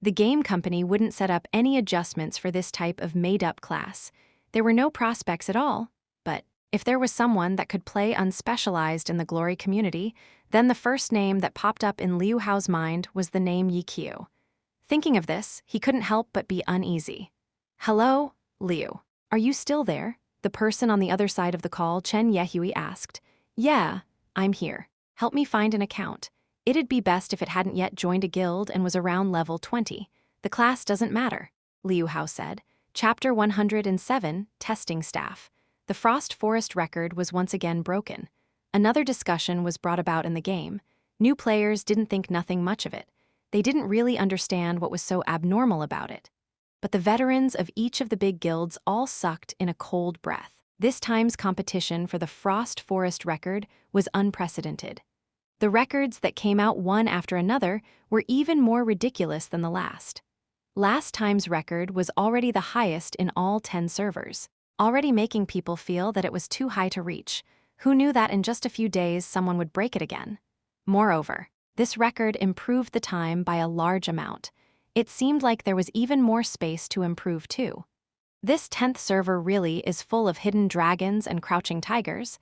The game company wouldn't set up any adjustments for this type of made-up class. There were no prospects at all, but if there was someone that could play unspecialized in the Glory community, then the first name that popped up in Liu Hao's mind was the name Yiqiu. Thinking of this, he couldn't help but be uneasy. "Hello, Liu. Are you still there?" The person on the other side of the call, Chen Yehui, asked. "Yeah, I'm here. Help me find an account. It'd be best if it hadn't yet joined a guild and was around level 20. The class doesn't matter," Liu Hao said. Chapter 107, Testing Staff. The Frost Forest record was once again broken. Another discussion was brought about in the game. New players didn't think nothing much of it. They didn't really understand what was so abnormal about it. But the veterans of each of the big guilds all sucked in a cold breath. This time's competition for the Frost Forest record was unprecedented. The records that came out one after another were even more ridiculous than the last. Last time's record was already the highest in all 10 servers, already making people feel that it was too high to reach. Who knew that in just a few days someone would break it again? Moreover, this record improved the time by a large amount. It seemed like there was even more space to improve too. This 10th server really is full of hidden dragons and crouching tigers.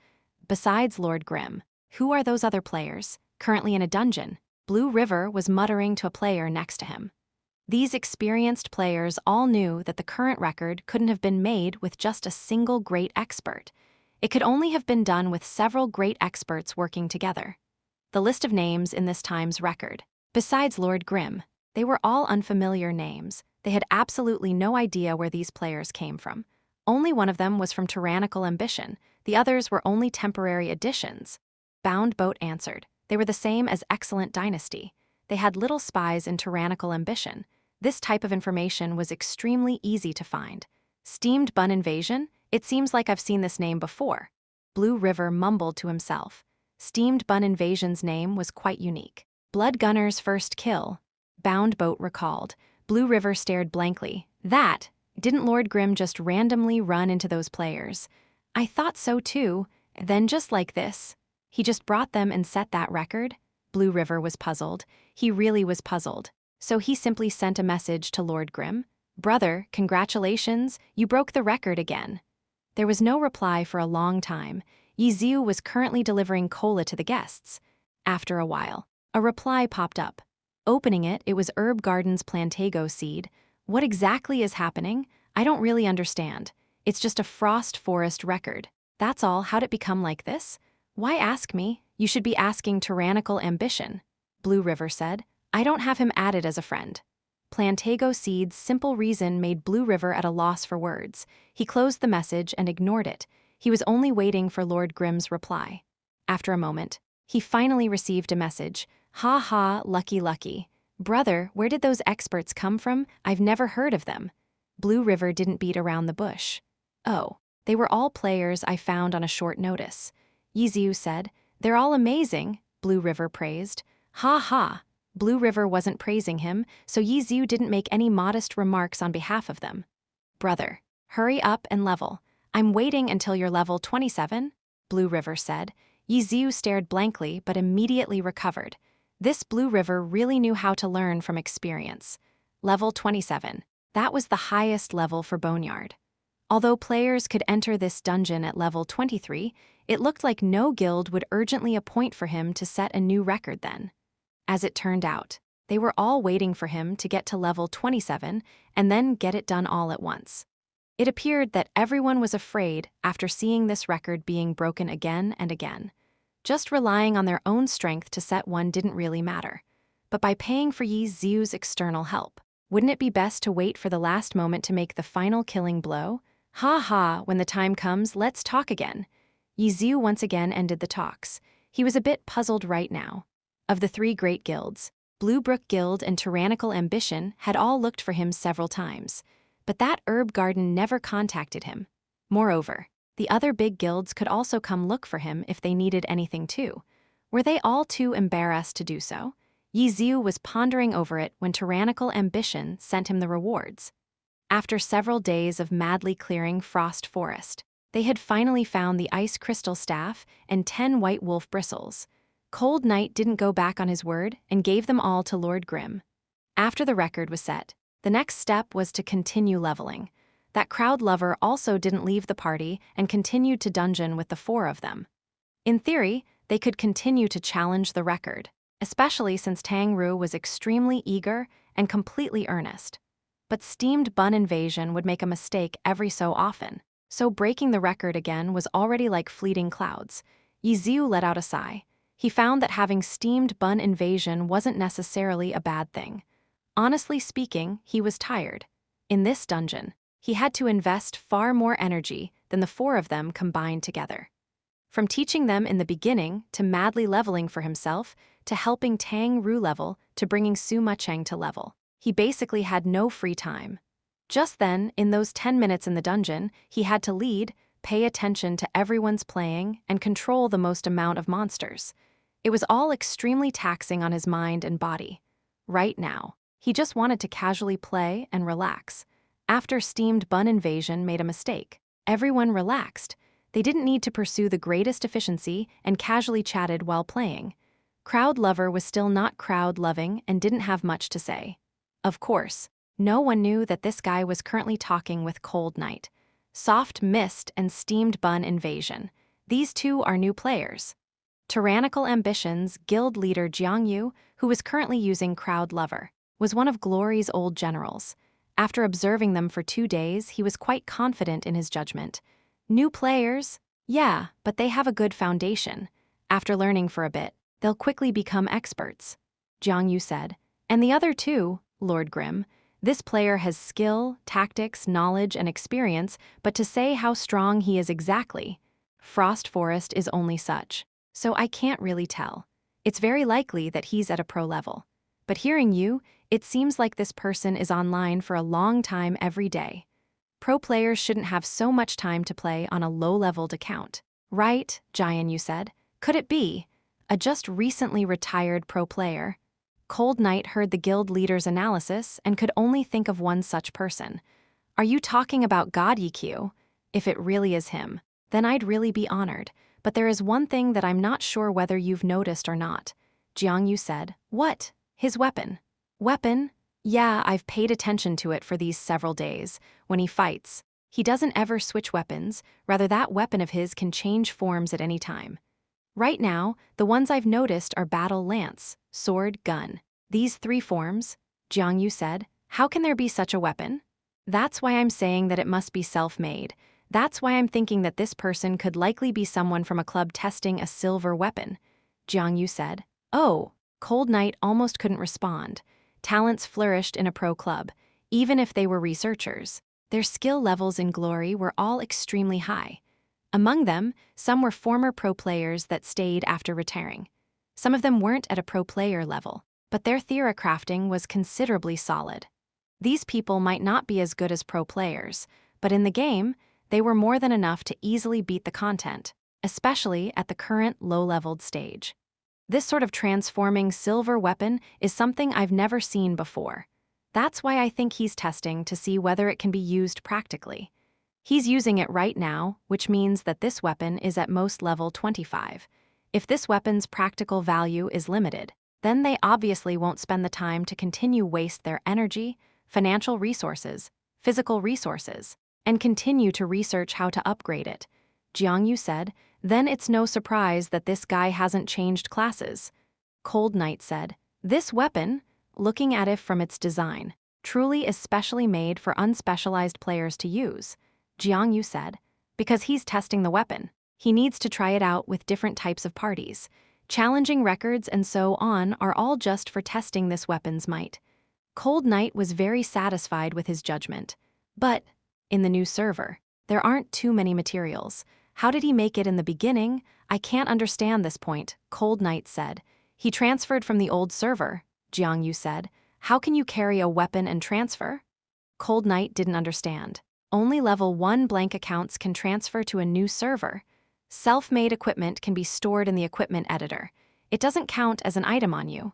Besides Lord Grimm, who are those other players, currently in a dungeon? Blue River was muttering to a player next to him. These experienced players all knew that the current record couldn't have been made with just a single great expert. It could only have been done with several great experts working together. The list of names in this time's record. Besides Lord Grimm, they were all unfamiliar names. They had absolutely no idea where these players came from. Only one of them was from Tyrannical Ambition. The others were only temporary additions. Bound Boat answered. They were the same as Excellent Dynasty. They had little spies in Tyrannical Ambition. This type of information was extremely easy to find. Steamed Bun Invasion? It seems like I've seen this name before. Blue River mumbled to himself. Steamed Bun Invasion's name was quite unique. Blood Gunner's First Kill. Bound Boat recalled. Blue River stared blankly. Didn't Lord Grimm just randomly run into those players? I thought so too. Then just like this, he just brought them and set that record? Blue River was puzzled. He really was puzzled. So he simply sent a message to Lord Grimm. "Brother, congratulations, you broke the record again." There was no reply for a long time. Yiziu was currently delivering cola to the guests. After a while, a reply popped up. Opening it, it was Herb Garden's Plantago seed. What exactly is happening? I don't really understand. It's just a Frost Forest record. That's all. How'd it become like this? Why ask me? You should be asking tyrannical ambition, Blue River said. I don't have him added as a friend. Plantago Seed's simple reason made Blue River at a loss for words. He closed the message and ignored it. He was only waiting for Lord Grimm's reply. After a moment, he finally received a message. Ha ha, lucky lucky. Brother, where did those experts come from? I've never heard of them. Blue River didn't beat around the bush. Oh, they were all players I found on a short notice. Yiziu said. They're all amazing, Blue River praised. Ha ha. Blue River wasn't praising him, so Yiziu didn't make any modest remarks on behalf of them. Brother, hurry up and level. I'm waiting until you're level 27, Blue River said. Yiziu stared blankly but immediately recovered. This Blue River really knew how to learn from experience. Level 27. That was the highest level for Boneyard. Although players could enter this dungeon at level 23, it looked like no guild would urgently appoint for him to set a new record then. As it turned out, they were all waiting for him to get to level 27 and then get it done all at once. It appeared that everyone was afraid after seeing this record being broken again and again. Just relying on their own strength to set one didn't really matter. But by paying for Yiziu's external help, wouldn't it be best to wait for the last moment to make the final killing blow? Ha ha, when the time comes, let's talk again. Yiziu once again ended the talks. He was a bit puzzled right now. Of the three great guilds, Bluebrook Guild and Tyrannical Ambition had all looked for him several times, but that herb garden never contacted him. Moreover, the other big guilds could also come look for him if they needed anything too. Were they all too embarrassed to do so? Yiziu was pondering over it when Tyrannical Ambition sent him the rewards. After several days of madly clearing Frost Forest, they had finally found the ice crystal staff and 10 white wolf bristles. Cold Knight didn't go back on his word and gave them all to Lord Grimm. After the record was set, the next step was to continue leveling. That crowd lover also didn't leave the party and continued to dungeon with the 4 of them. In theory, they could continue to challenge the record, especially since Tang Ru was extremely eager and completely earnest. But steamed bun invasion would make a mistake every so often, so breaking the record again was already like fleeting clouds. Yiziu let out a sigh. He found that having steamed bun invasion wasn't necessarily a bad thing. Honestly speaking, he was tired. In this dungeon, he had to invest far more energy than the 4 of them combined together. From teaching them in the beginning to madly leveling for himself, to helping Tang Ru level, to bringing Su Mucheng to level, he basically had no free time. Just then, in those 10 minutes in the dungeon, he had to lead, pay attention to everyone's playing, and control the most amount of monsters. It was all extremely taxing on his mind and body. Right now, he just wanted to casually play and relax. After steamed bun invasion made a mistake, everyone relaxed. They didn't need to pursue the greatest efficiency and casually chatted while playing. Crowd Lover was still not crowd-loving and didn't have much to say. Of course, no one knew that this guy was currently talking with Cold Knight. Soft Mist and Steamed Bun Invasion. These two are new players. Tyrannical Ambition's guild leader Jiang Yu, who was currently using Crowd Lover, was one of Glory's old generals. After observing them for 2 days, he was quite confident in his judgment. New players? Yeah, but they have a good foundation. After learning for a bit, they'll quickly become experts, Jiang Yu said. And the other two, Lord Grimm. This player has skill, tactics, knowledge, and experience, but to say how strong he is exactly, Frost Forest is only such. So I can't really tell. It's very likely that he's at a pro level. But hearing you, it seems like this person is online for a long time every day. Pro players shouldn't have so much time to play on a low-leveled account. Right, Jian, you said. Could it be a just recently retired pro player? Cold Knight heard the guild leader's analysis and could only think of one such person. Are you talking about God EQ? If it really is him, then I'd really be honored. But there is one thing that I'm not sure whether you've noticed or not. Jiang Yu said. What? His weapon. Weapon? Yeah, I've paid attention to it for these several days. When he fights, he doesn't ever switch weapons, rather that weapon of his can change forms at any time. Right now, the ones I've noticed are battle lance, sword, gun. These 3 forms, Jiang Yu said. How can there be such a weapon? That's why I'm saying that it must be self-made. That's why I'm thinking that this person could likely be someone from a club testing a silver weapon. Jiang Yu said. Oh, Cold Knight almost couldn't respond. Talents flourished in a pro club, even if they were researchers. Their skill levels in Glory were all extremely high. Among them, some were former pro players that stayed after retiring. Some of them weren't at a pro player level, but their theory crafting was considerably solid. These people might not be as good as pro players, but in the game, they were more than enough to easily beat the content, especially at the current low-leveled stage. This sort of transforming silver weapon is something I've never seen before. That's why I think he's testing to see whether it can be used practically. He's using it right now, which means that this weapon is at most level 25. If this weapon's practical value is limited, then they obviously won't spend the time to continue waste their energy, financial resources, physical resources, and continue to research how to upgrade it. Jiang Yu said, then it's no surprise that this guy hasn't changed classes. Cold Knight said, this weapon, looking at it from its design, truly is specially made for unspecialized players to use. Jiang Yu said, because he's testing the weapon. He needs to try it out with different types of parties. Challenging records and so on are all just for testing this weapon's might. Cold Knight was very satisfied with his judgment. But, in the new server, there aren't too many materials. How did he make it in the beginning? I can't understand this point, Cold Knight said. He transferred from the old server, Jiang Yu said. How can you carry a weapon and transfer? Cold Knight didn't understand. Only level 1 blank accounts can transfer to a new server. Self-made equipment can be stored in the equipment editor. It doesn't count as an item on you.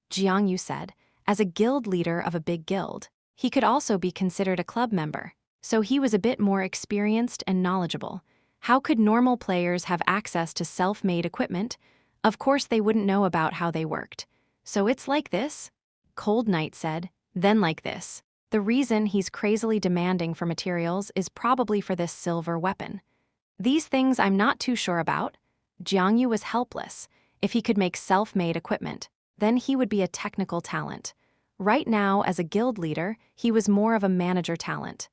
Jiang Yu said, as a guild leader of a big guild, he could also be considered a club member, so he was a bit more experienced and knowledgeable. How could normal players have access to self-made equipment? Of course they wouldn't know about how they worked. So it's like this? Cold Knight said, then like this. The reason he's crazily demanding for materials is probably for this silver weapon. These things I'm not too sure about. Jiang Yu was helpless. If he could make self-made equipment, then he would be a technical talent. Right now, as a guild leader, he was more of a manager talent.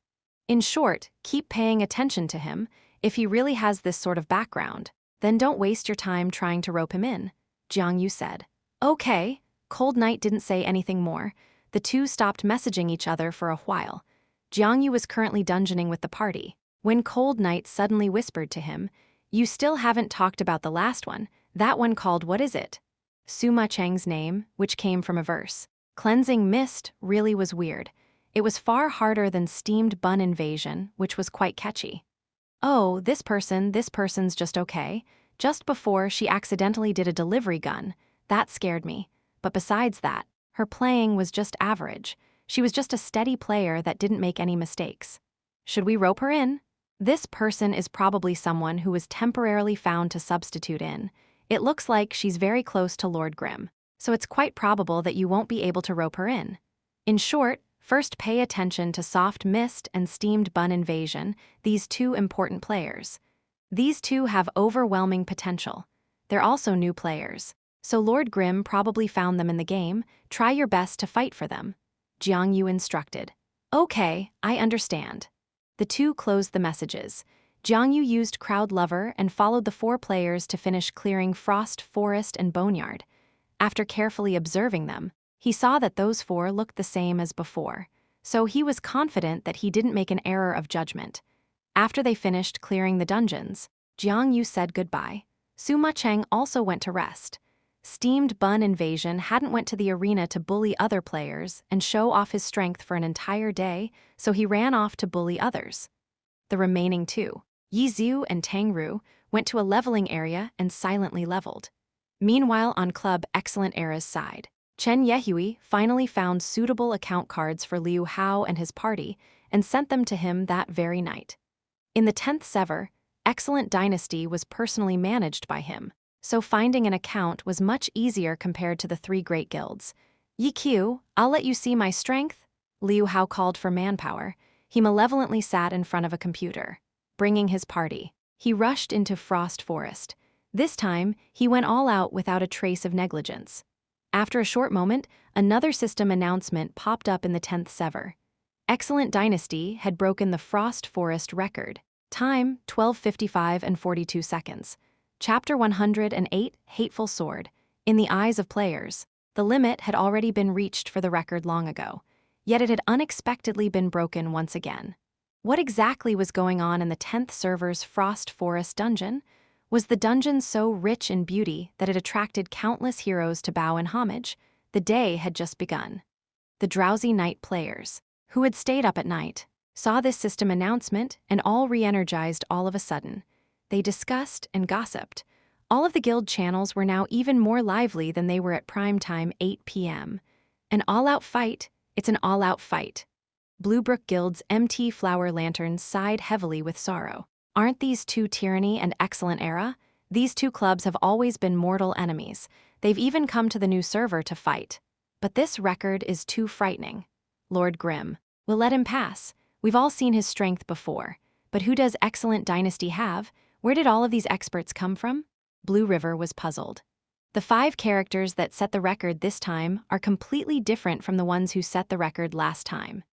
In short, keep paying attention to him. If he really has this sort of background, then don't waste your time trying to rope him in, Jiang Yu said. Okay. Cold Knight didn't say anything more. The two stopped messaging each other for a while. Jiang Yu was currently dungeoning with the party, when Cold Knight suddenly whispered to him, you still haven't talked about the last one, that one called what is it? Suma Cheng's name, which came from a verse. Cleansing Mist really was weird. It was far harder than Steamed Bun Invasion, which was quite catchy. Oh, this person's just okay. Just before she accidentally did a delivery gun. That scared me. But besides that, her playing was just average. She was just a steady player that didn't make any mistakes. Should we rope her in? This person is probably someone who was temporarily found to substitute in. It looks like she's very close to Lord Grimm, so it's quite probable that you won't be able to rope her in. In short, first pay attention to Soft Mist and Steamed Bun Invasion, these two important players. These two have overwhelming potential. They're also new players, so Lord Grimm probably found them in the game. Try your best to fight for them. Jiang Yu instructed. Okay, I understand. The two closed the messages. Jiang Yu used Crowd Lover and followed the 4 players to finish clearing Frost, Forest, and Boneyard. After carefully observing them, he saw that those 4 looked the same as before, so he was confident that he didn't make an error of judgment. After they finished clearing the dungeons, Jiang Yu said goodbye. Suma Cheng also went to rest. Steamed Bun Invasion hadn't went to the arena to bully other players and show off his strength for an entire day, so he ran off to bully others. The remaining 2, Yi Xiu and Tang Ru, went to a leveling area and silently leveled. Meanwhile, on Club Excellent Era's side, Chen Yehui finally found suitable account cards for Liu Hao and his party and sent them to him that very night. In the 10th Sever, Excellent Dynasty was personally managed by him, so finding an account was much easier compared to the 3 great guilds. Yi Qiu, I'll let you see my strength. Liu Hao called for manpower. He malevolently sat in front of a computer. Bringing his party, he rushed into Frost Forest. This time, he went all out without a trace of negligence. After a short moment, another system announcement popped up in the 10th Sever. Excellent Dynasty had broken the Frost Forest record. Time, 12:55 and 42 seconds. Chapter 108, Hateful Sword. In the eyes of players, the limit had already been reached for the record long ago, yet it had unexpectedly been broken once again. What exactly was going on in the 10th server's Frost Forest dungeon? Was the dungeon so rich in beauty that it attracted countless heroes to bow in homage? The day had just begun. The drowsy night players, who had stayed up at night, saw this system announcement and all re-energized all of a sudden. They discussed and gossiped. All of the guild channels were now even more lively than they were at prime time 8 p.m. An all-out fight, it's an all-out fight. Bluebrook Guild's MT Flower Lanterns sighed heavily with sorrow. Aren't these two Tyranny and Excellent Era? These two clubs have always been mortal enemies. They've even come to the new server to fight. But this record is too frightening. Lord Grimm, we'll let him pass. We've all seen his strength before. But who does Excellent Dynasty have? Where did all of these experts come from? Blue River was puzzled. The 5 characters that set the record this time are completely different from the ones who set the record last time.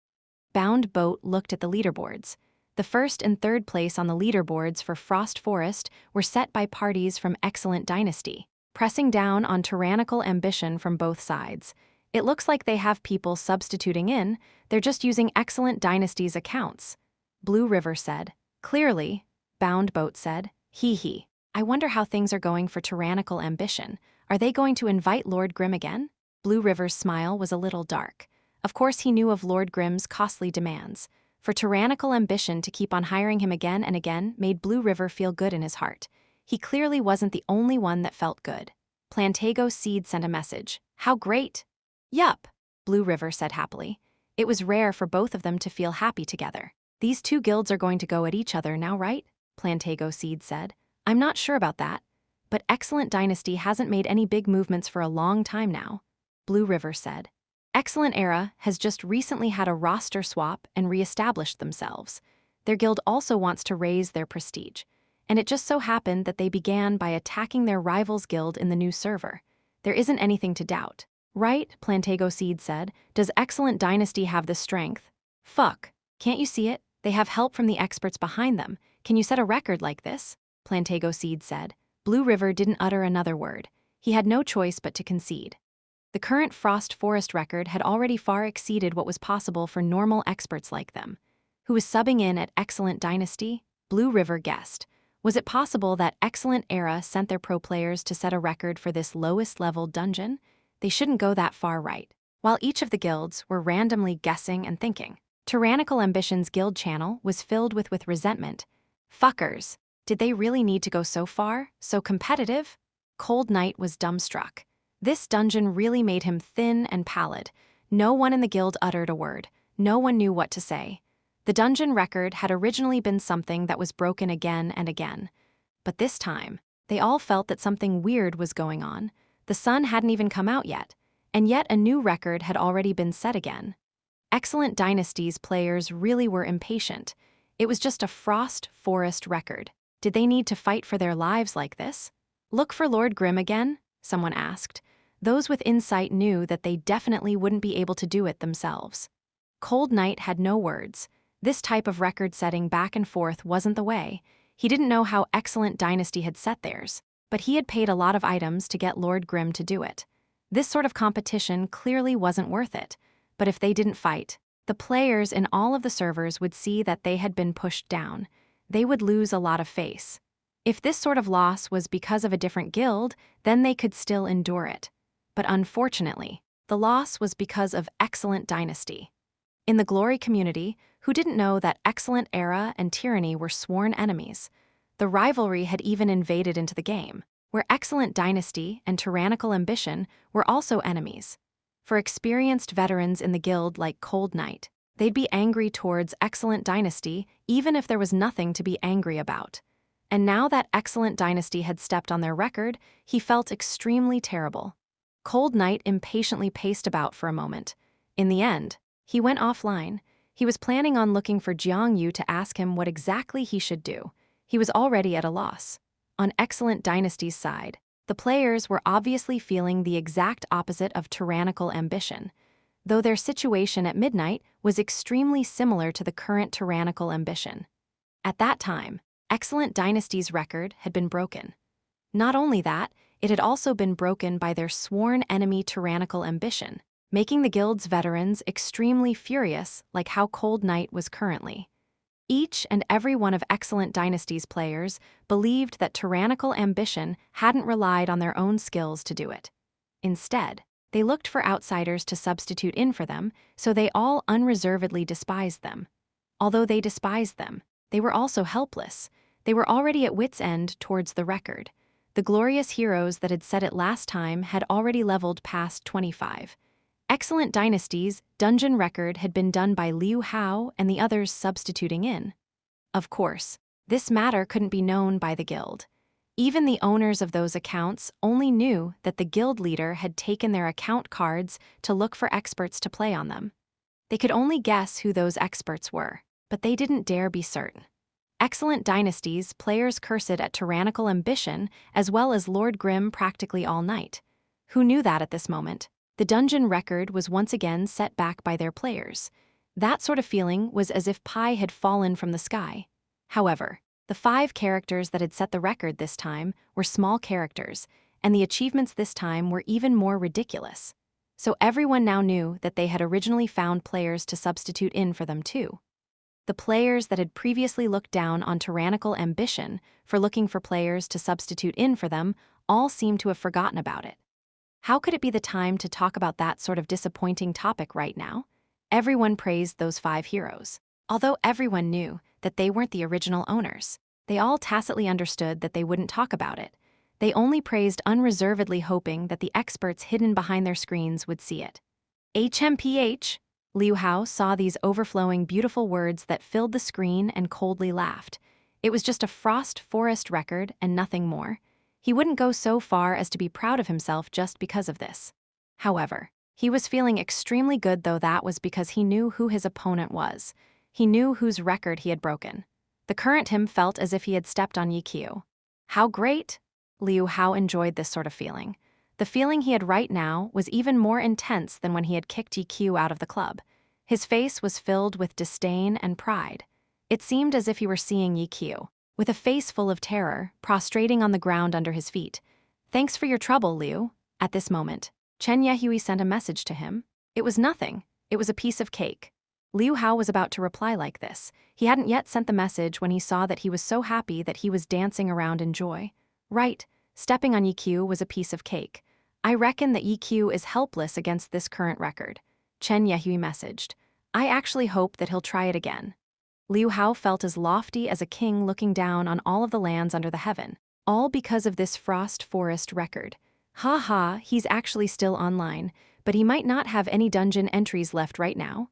Bound Boat looked at the leaderboards. The 1st and 3rd place on the leaderboards for Frost Forest were set by parties from Excellent Dynasty, pressing down on tyrannical ambition from both sides. It looks like they have people substituting in, they're just using Excellent Dynasty's accounts. Blue River said. Clearly, Bound Boat said. Hee. I wonder how things are going for tyrannical ambition. Are they going to invite Lord Grimm again? Blue River's smile was a little dark. Of course he knew of Lord Grimm's costly demands. For tyrannical ambition to keep on hiring him again and again made Blue River feel good in his heart. He clearly wasn't the only one that felt good. Plantago Seed sent a message. How great! Yup, Blue River said happily. It was rare for both of them to feel happy together. These two guilds are going to go at each other now, right? Plantago Seed said. I'm not sure about that, but Excellent Dynasty hasn't made any big movements for a long time now. Blue River said. Excellent Era has just recently had a roster swap and re-established themselves. Their guild also wants to raise their prestige, and it just so happened that they began by attacking their rival's guild in the new server. There isn't anything to doubt. Right, Plantago Seed said. Does Excellent Dynasty have the strength? Fuck. Can't you see it? They have help from the experts behind them. Can you set a record like this? Plantago Seed said. Blue River didn't utter another word. He had no choice but to concede. The current Frost Forest record had already far exceeded what was possible for normal experts like them. Who was subbing in at Excellent Dynasty? Blue River guessed. Was it possible that Excellent Era sent their pro players to set a record for this lowest-level dungeon? They shouldn't go that far, right? While each of the guilds were randomly guessing and thinking, Tyrannical Ambition's guild channel was filled with resentment. Fuckers. Did they really need to go so far? So competitive? Cold Knight was dumbstruck. This dungeon really made him thin and pallid. No one in the guild uttered a word. No one knew what to say. The dungeon record had originally been something that was broken again and again. But this time, they all felt that something weird was going on. The sun hadn't even come out yet, and yet a new record had already been set again. Excellent Dynasty's players really were impatient. It was just a Frost Forest record. Did they need to fight for their lives like this? Look for Lord Grimm again? Someone asked. Those with insight knew that they definitely wouldn't be able to do it themselves. Cold Knight had no words. This type of record-setting back and forth wasn't the way. He didn't know how Excellent Dynasty had set theirs, but he had paid a lot of items to get Lord Grimm to do it. This sort of competition clearly wasn't worth it, but if they didn't fight, the players in all of the servers would see that they had been pushed down. They would lose a lot of face. If this sort of loss was because of a different guild, then they could still endure it. But unfortunately, the loss was because of Excellent Dynasty. In the Glory community, who didn't know that Excellent Era and Tyranny were sworn enemies, the rivalry had even invaded into the game, where Excellent Dynasty and Tyrannical Ambition were also enemies. For experienced veterans in the guild like Cold Knight, they'd be angry towards Excellent Dynasty even if there was nothing to be angry about. And now that Excellent Dynasty had stepped on their record, he felt extremely terrible. Cold Knight impatiently paced about for a moment. In the end, he went offline. He was planning on looking for Jiang Yu to ask him what exactly he should do. He was already at a loss. On Excellent Dynasty's side, the players were obviously feeling the exact opposite of Tyrannical Ambition, though their situation at midnight was extremely similar to the current Tyrannical Ambition. At that time, Excellent Dynasty's record had been broken. Not only that, it had also been broken by their sworn enemy tyrannical ambition, making the guild's veterans extremely furious, like how Cold Night was currently. Each and every one of Excellent Dynasty's players believed that tyrannical ambition hadn't relied on their own skills to do it. Instead, they looked for outsiders to substitute in for them, so they all unreservedly despised them. Although they despised them, they were also helpless. They were already at wits' end towards the record. The glorious heroes that had set it last time had already leveled past 25. Excellent Dynasty's dungeon record had been done by Liu Hao and the others substituting in. Of course, this matter couldn't be known by the guild. Even the owners of those accounts only knew that the guild leader had taken their account cards to look for experts to play on them. They could only guess who those experts were, but they didn't dare be certain. Excellent Dynasty's players cursed at tyrannical ambition as well as Lord Grimm practically all night. Who knew that at this moment? The dungeon record was once again set back by their players. That sort of feeling was as if pie had fallen from the sky. However, the 5 characters that had set the record this time were small characters, and the achievements this time were even more ridiculous. So everyone now knew that they had originally found players to substitute in for them too. The players that had previously looked down on tyrannical ambition for looking for players to substitute in for them all seemed to have forgotten about it. How could it be the time to talk about that sort of disappointing topic right now? Everyone praised those 5 heroes. Although everyone knew that they weren't the original owners, they all tacitly understood that they wouldn't talk about it. They only praised unreservedly, hoping that the experts hidden behind their screens would see it. HMPH, Liu Hao saw these overflowing beautiful words that filled the screen and coldly laughed. It was just a Frost Forest record and nothing more. He wouldn't go so far as to be proud of himself just because of this. However, he was feeling extremely good, though that was because he knew who his opponent was. He knew whose record he had broken. The current him felt as if he had stepped on Yiqiu. How great! Liu Hao enjoyed this sort of feeling. The feeling he had right now was even more intense than when he had kicked Yiqiu out of the club. His face was filled with disdain and pride. It seemed as if he were seeing Yiqiu, with a face full of terror, prostrating on the ground under his feet. "Thanks for your trouble, Liu." At this moment, Chen Yehui sent a message to him. It was nothing. It was a piece of cake. Liu Hao was about to reply like this. He hadn't yet sent the message when he saw that he was so happy that he was dancing around in joy. Right, stepping on Yiqiu was a piece of cake. "I reckon that Yiqiu is helpless against this current record," Chen Yehui messaged. "I actually hope that he'll try it again." Liu Hao felt as lofty as a king looking down on all of the lands under the heaven, all because of this Frost Forest record. Ha ha, he's actually still online, but he might not have any dungeon entries left right now.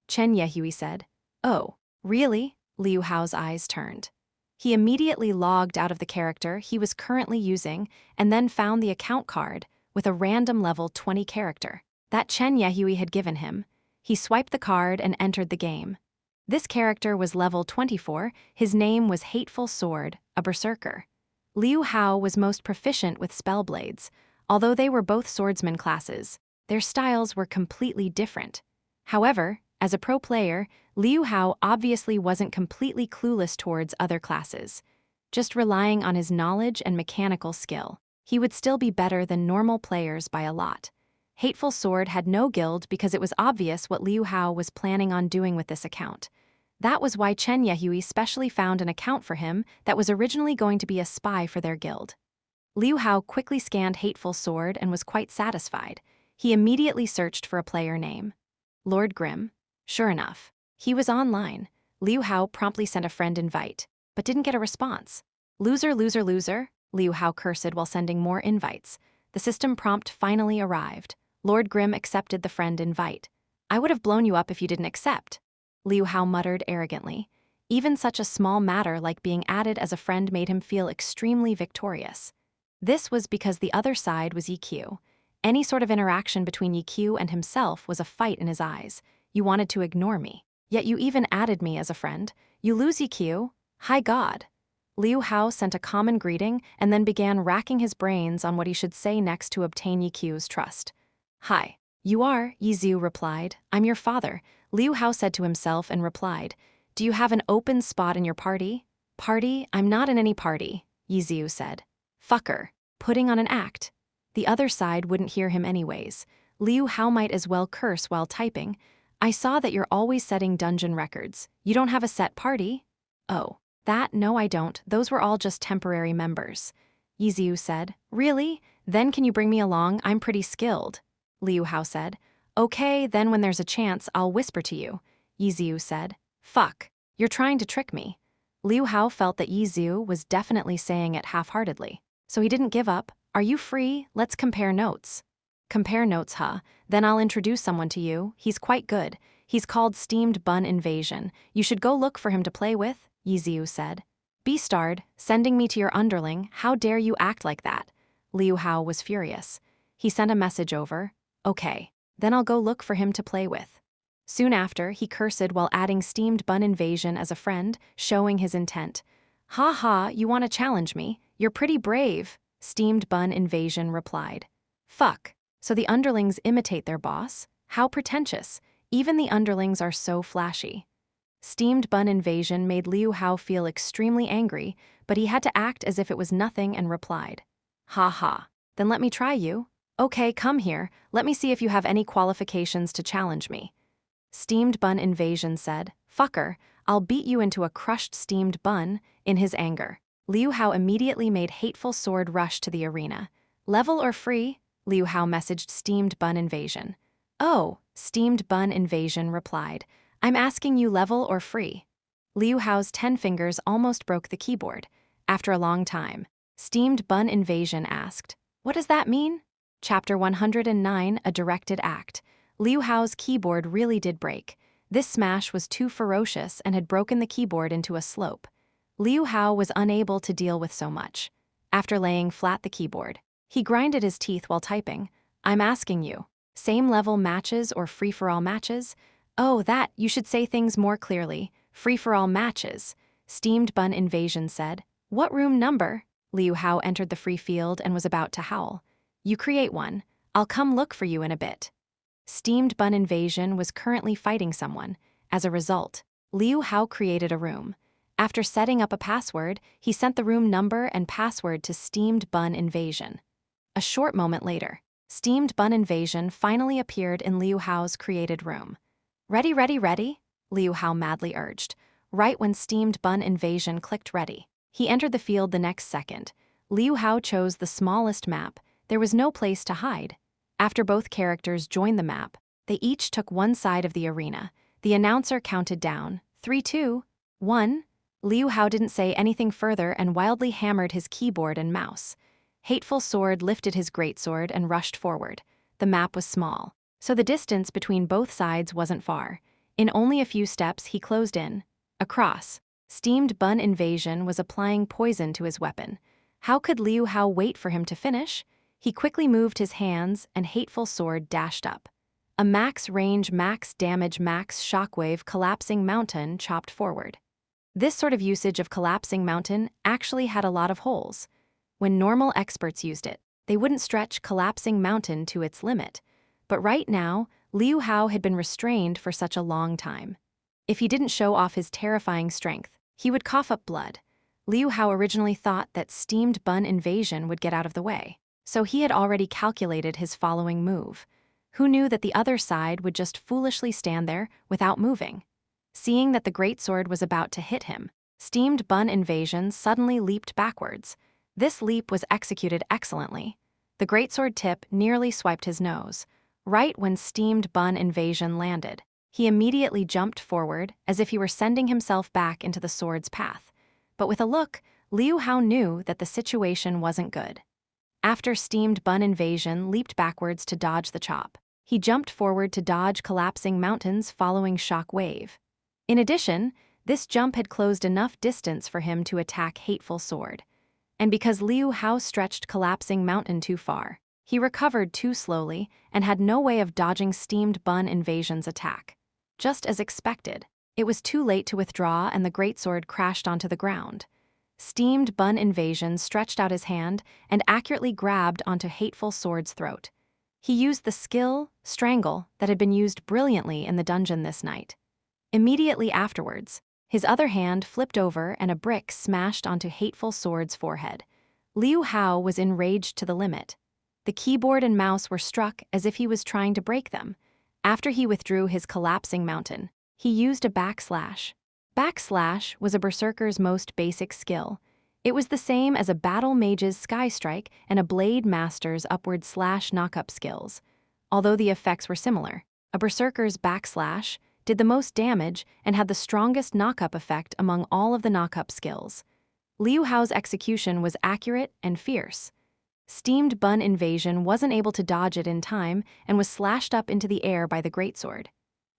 Chen Yehui said. "Oh, really?" Liu Hao's eyes turned. He immediately logged out of the character he was currently using and then found the account card with a random level 20 character that Chen Yehui had given him. He swiped the card and entered the game. This character was level 24, his name was Hateful Sword, a berserker. Liu Hao was most proficient with spellblades. Although they were both swordsman classes, their styles were completely different. However, as a pro player, Liu Hao obviously wasn't completely clueless towards other classes. Just relying on his knowledge and mechanical skill, he would still be better than normal players by a lot. Hateful Sword had no guild because it was obvious what Liu Hao was planning on doing with this account. That was why Chen Yehui specially found an account for him that was originally going to be a spy for their guild. Liu Hao quickly scanned Hateful Sword and was quite satisfied. He immediately searched for a player name. Lord Grimm. Sure enough, he was online. Liu Hao promptly sent a friend invite, but didn't get a response. "Loser, loser, loser," Liu Hao cursed while sending more invites. The system prompt finally arrived. Lord Grimm accepted the friend invite. "I would have blown you up if you didn't accept," Liu Hao muttered arrogantly. Even such a small matter like being added as a friend made him feel extremely victorious. This was because the other side was Yiqiu. Any sort of interaction between Yiqiu and himself was a fight in his eyes. "You wanted to ignore me, yet you even added me as a friend. You lose, Yiqiu? Hi God." Liu Hao sent a common greeting and then began racking his brains on what he should say next to obtain Yiqiu's trust. "Hi. You are," Yiziu replied. "I'm your father," Liu Hao said to himself and replied. "Do you have an open spot in your party?" "Party? I'm not in any party," Yiziu said. Fucker. Putting on an act. The other side wouldn't hear him anyways. Liu Hao might as well curse while typing. I saw that you're always setting dungeon records. You don't have a set party? Oh. No I don't, those were all just temporary members. Yiziu said. Really? Then can you bring me along? I'm pretty skilled. Liu Hao said. Okay, then when there's a chance, I'll whisper to you. Yiziu said. Fuck. You're trying to trick me. Liu Hao felt that Yiziu was definitely saying it half-heartedly. So he didn't give up. Are you free? Let's compare notes. Compare notes, huh? Then I'll introduce someone to you. He's quite good. He's called Steamed Bun Invasion. You should go look for him to play with, Yiziu said. Beastard, sending me to your underling, how dare you act like that? Liu Hao was furious. He sent a message over. Okay, then I'll go look for him to play with. Soon after, he cursed while adding Steamed Bun Invasion as a friend, showing his intent. Ha ha, you want to challenge me? You're pretty brave, Steamed Bun Invasion replied. Fuck, so the underlings imitate their boss? How pretentious. Even the underlings are so flashy. Steamed Bun Invasion made Liu Hao feel extremely angry, but he had to act as if it was nothing and replied. Ha ha, then let me try you. Okay, come here, let me see if you have any qualifications to challenge me. Steamed Bun Invasion said, Fucker, I'll beat you into a crushed steamed bun, in his anger. Liu Hao immediately made Hateful Sword rush to the arena. Level or free? Liu Hao messaged Steamed Bun Invasion. Oh, Steamed Bun Invasion replied. I'm asking you level or free. Liu Hao's 10 fingers almost broke the keyboard. After a long time, Steamed Bun Invasion asked, What does that mean? Chapter 109, A Directed Act. Liu Hao's keyboard really did break. This smash was too ferocious and had broken the keyboard into a slope. Liu Hao was unable to deal with so much. After laying flat the keyboard, he grinded his teeth while typing. I'm asking you, same level matches or free-for-all matches? Oh, that, you should say things more clearly. Free-for-all matches, Steamed Bun Invasion said. What room number? Liu Hao entered the free field and was about to howl. You create one. I'll come look for you in a bit. Steamed Bun Invasion was currently fighting someone. As a result, Liu Hao created a room. After setting up a password, he sent the room number and password to Steamed Bun Invasion. A short moment later, Steamed Bun Invasion finally appeared in Liu Hao's created room. Ready, ready, ready? Liu Hao madly urged. Right when Steamed Bun Invasion clicked ready, he entered the field the next second. Liu Hao chose the smallest map. There was no place to hide. After both characters joined the map, they each took one side of the arena. The announcer counted down. 3, 2, 1. Liu Hao didn't say anything further and wildly hammered his keyboard and mouse. Hateful Sword lifted his greatsword and rushed forward. The map was small, so the distance between both sides wasn't far. In only a few steps, he closed in. Across, Steamed Bun Invasion was applying poison to his weapon. How could Liu Hao wait for him to finish? He quickly moved his hands and Hateful Sword dashed up. A max range, max damage, max shockwave collapsing mountain chopped forward. This sort of usage of collapsing mountain actually had a lot of holes. When normal experts used it, they wouldn't stretch collapsing mountain to its limit. But right now, Liu Hao had been restrained for such a long time. If he didn't show off his terrifying strength, he would cough up blood. Liu Hao originally thought that Steamed Bun Invasion would get out of the way, so he had already calculated his following move. Who knew that the other side would just foolishly stand there without moving? Seeing that the greatsword was about to hit him, Steamed Bun Invasion suddenly leaped backwards. This leap was executed excellently. The greatsword tip nearly swiped his nose. Right when Steamed Bun Invasion landed, he immediately jumped forward as if he were sending himself back into the sword's path. But with a look, Liu Hao knew that the situation wasn't good. After Steamed Bun Invasion leaped backwards to dodge the chop, he jumped forward to dodge collapsing mountains following shock wave. In addition, this jump had closed enough distance for him to attack Hateful Sword. And because Liu Hao stretched collapsing mountain too far, he recovered too slowly and had no way of dodging Steamed Bun Invasion's attack. Just as expected, it was too late to withdraw and the greatsword crashed onto the ground. Steamed Bun Invasion stretched out his hand and accurately grabbed onto Hateful Sword's throat. He used the skill, Strangle, that had been used brilliantly in the dungeon this night. Immediately afterwards, his other hand flipped over and a brick smashed onto Hateful Sword's forehead. Liu Hao was enraged to the limit. The keyboard and mouse were struck as if he was trying to break them. After he withdrew his collapsing mountain, he used a backslash. Backslash was a berserker's most basic skill. It was the same as a battle mage's sky strike and a blade master's upward slash knockup skills. Although the effects were similar, a berserker's backslash did the most damage and had the strongest knockup effect among all of the knockup skills. Liu Hao's execution was accurate and fierce. Steamed Bun Invasion wasn't able to dodge it in time and was slashed up into the air by the greatsword.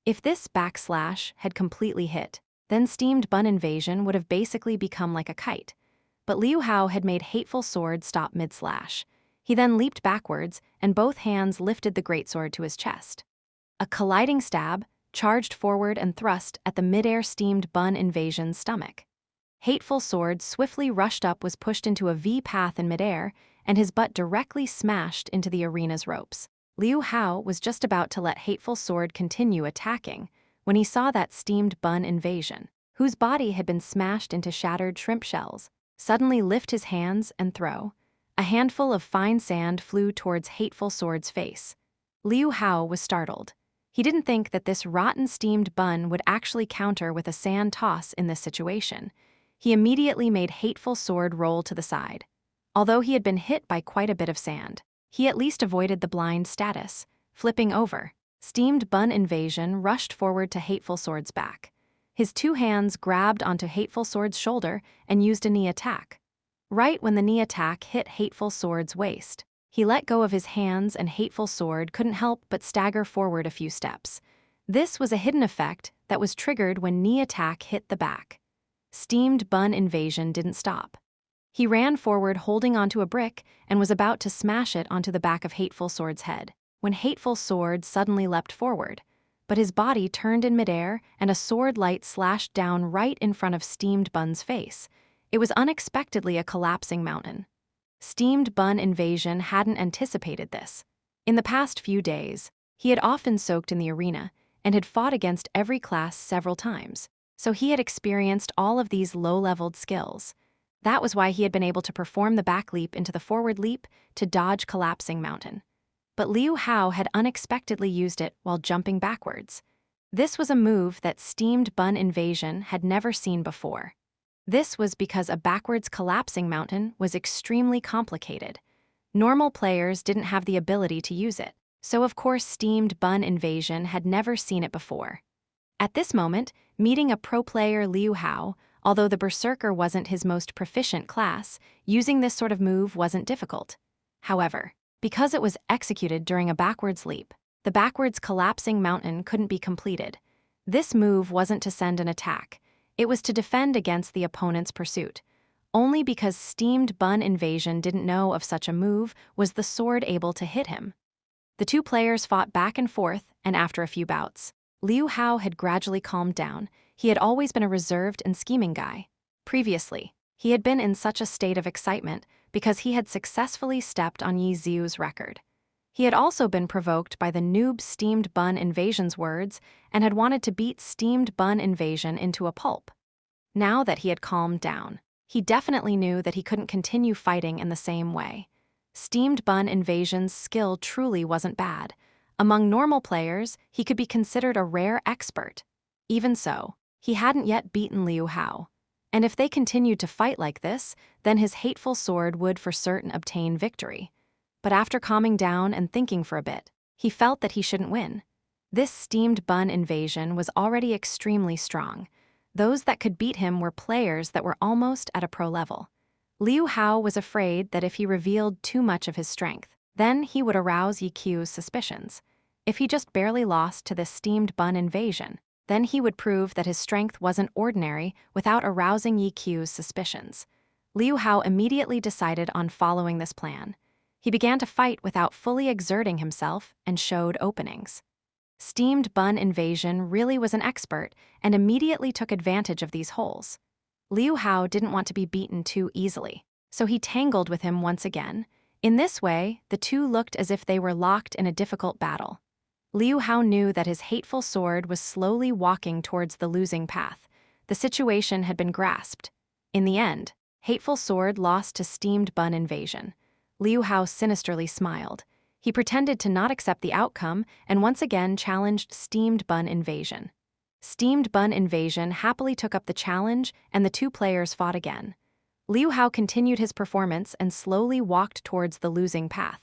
If this backslash had completely hit, then Steamed Bun Invasion would have basically become like a kite. But Liu Hao had made Hateful Sword stop mid-slash. He then leaped backwards, and both hands lifted the greatsword to his chest. A colliding stab charged forward and thrust at the mid-air Steamed Bun Invasion's stomach. Hateful Sword swiftly rushed up, was pushed into a V path in midair, and his butt directly smashed into the arena's ropes. Liu Hao was just about to let Hateful Sword continue attacking when he saw that Steamed Bun Invasion, whose body had been smashed into shattered shrimp shells, suddenly lift his hands and throw. A handful of fine sand flew towards Hateful Sword's face. Liu Hao was startled. He didn't think that this rotten steamed bun would actually counter with a sand toss in this situation. He immediately made Hateful Sword roll to the side. Although he had been hit by quite a bit of sand, he at least avoided the blind status. Flipping over, Steamed Bun Invasion rushed forward to Hateful Sword's back. His two hands grabbed onto Hateful Sword's shoulder and used a knee attack. Right when the knee attack hit Hateful Sword's waist, he let go of his hands and Hateful Sword couldn't help but stagger forward a few steps. This was a hidden effect that was triggered when knee attack hit the back. Steamed Bun Invasion didn't stop. He ran forward holding onto a brick and was about to smash it onto the back of Hateful Sword's head, when Hateful Sword suddenly leapt forward. But his body turned in midair and a sword light slashed down right in front of Steamed Bun's face. It was unexpectedly a collapsing mountain. Steamed Bun Invasion hadn't anticipated this. In the past few days, he had often soaked in the arena and had fought against every class several times, so he had experienced all of these low-leveled skills. That was why he had been able to perform the back leap into the forward leap to dodge collapsing mountain. But Liu Hao had unexpectedly used it while jumping backwards. This was a move that Steamed Bun Invasion had never seen before. This was because a backwards collapsing mountain was extremely complicated. Normal players didn't have the ability to use it, so of course Steamed Bun Invasion had never seen it before. At this moment, meeting a pro player Liu Hao, although the Berserker wasn't his most proficient class, using this sort of move wasn't difficult. However, because it was executed during a backwards leap, the backwards collapsing mountain couldn't be completed. This move wasn't to send an attack. It was to defend against the opponent's pursuit. Only because Steamed Bun Invasion didn't know of such a move was the sword able to hit him. The two players fought back and forth, and after a few bouts, Liu Hao had gradually calmed down. He had always been a reserved and scheming guy. Previously, he had been in such a state of excitement because he had successfully stepped on Yi Xiu's record. He had also been provoked by the noob Steamed Bun Invasion's words and had wanted to beat Steamed Bun Invasion into a pulp. Now that he had calmed down, he definitely knew that he couldn't continue fighting in the same way. Steamed Bun Invasion's skill truly wasn't bad. Among normal players, he could be considered a rare expert. Even so, he hadn't yet beaten Liu Hao. And if they continued to fight like this, then his Hateful Sword would for certain obtain victory. But after calming down and thinking for a bit, he felt that he shouldn't win. This Steamed Bun Invasion was already extremely strong. Those that could beat him were players that were almost at a pro level. Liu Hao was afraid that if he revealed too much of his strength, then he would arouse Yi Qiu's suspicions. If he just barely lost to this Steamed Bun Invasion, then he would prove that his strength wasn't ordinary without arousing Yi Qiu's suspicions. Liu Hao immediately decided on following this plan. He began to fight without fully exerting himself and showed openings. Steamed Bun Invasion really was an expert and immediately took advantage of these holes. Liu Hao didn't want to be beaten too easily, so he tangled with him once again. In this way, the two looked as if they were locked in a difficult battle. Liu Hao knew that his Hateful Sword was slowly walking towards the losing path. The situation had been grasped. In the end, Hateful Sword lost to Steamed Bun Invasion. Liu Hao sinisterly smiled. He pretended to not accept the outcome and once again challenged Steamed Bun Invasion. Steamed Bun Invasion happily took up the challenge and the two players fought again. Liu Hao continued his performance and slowly walked towards the losing path.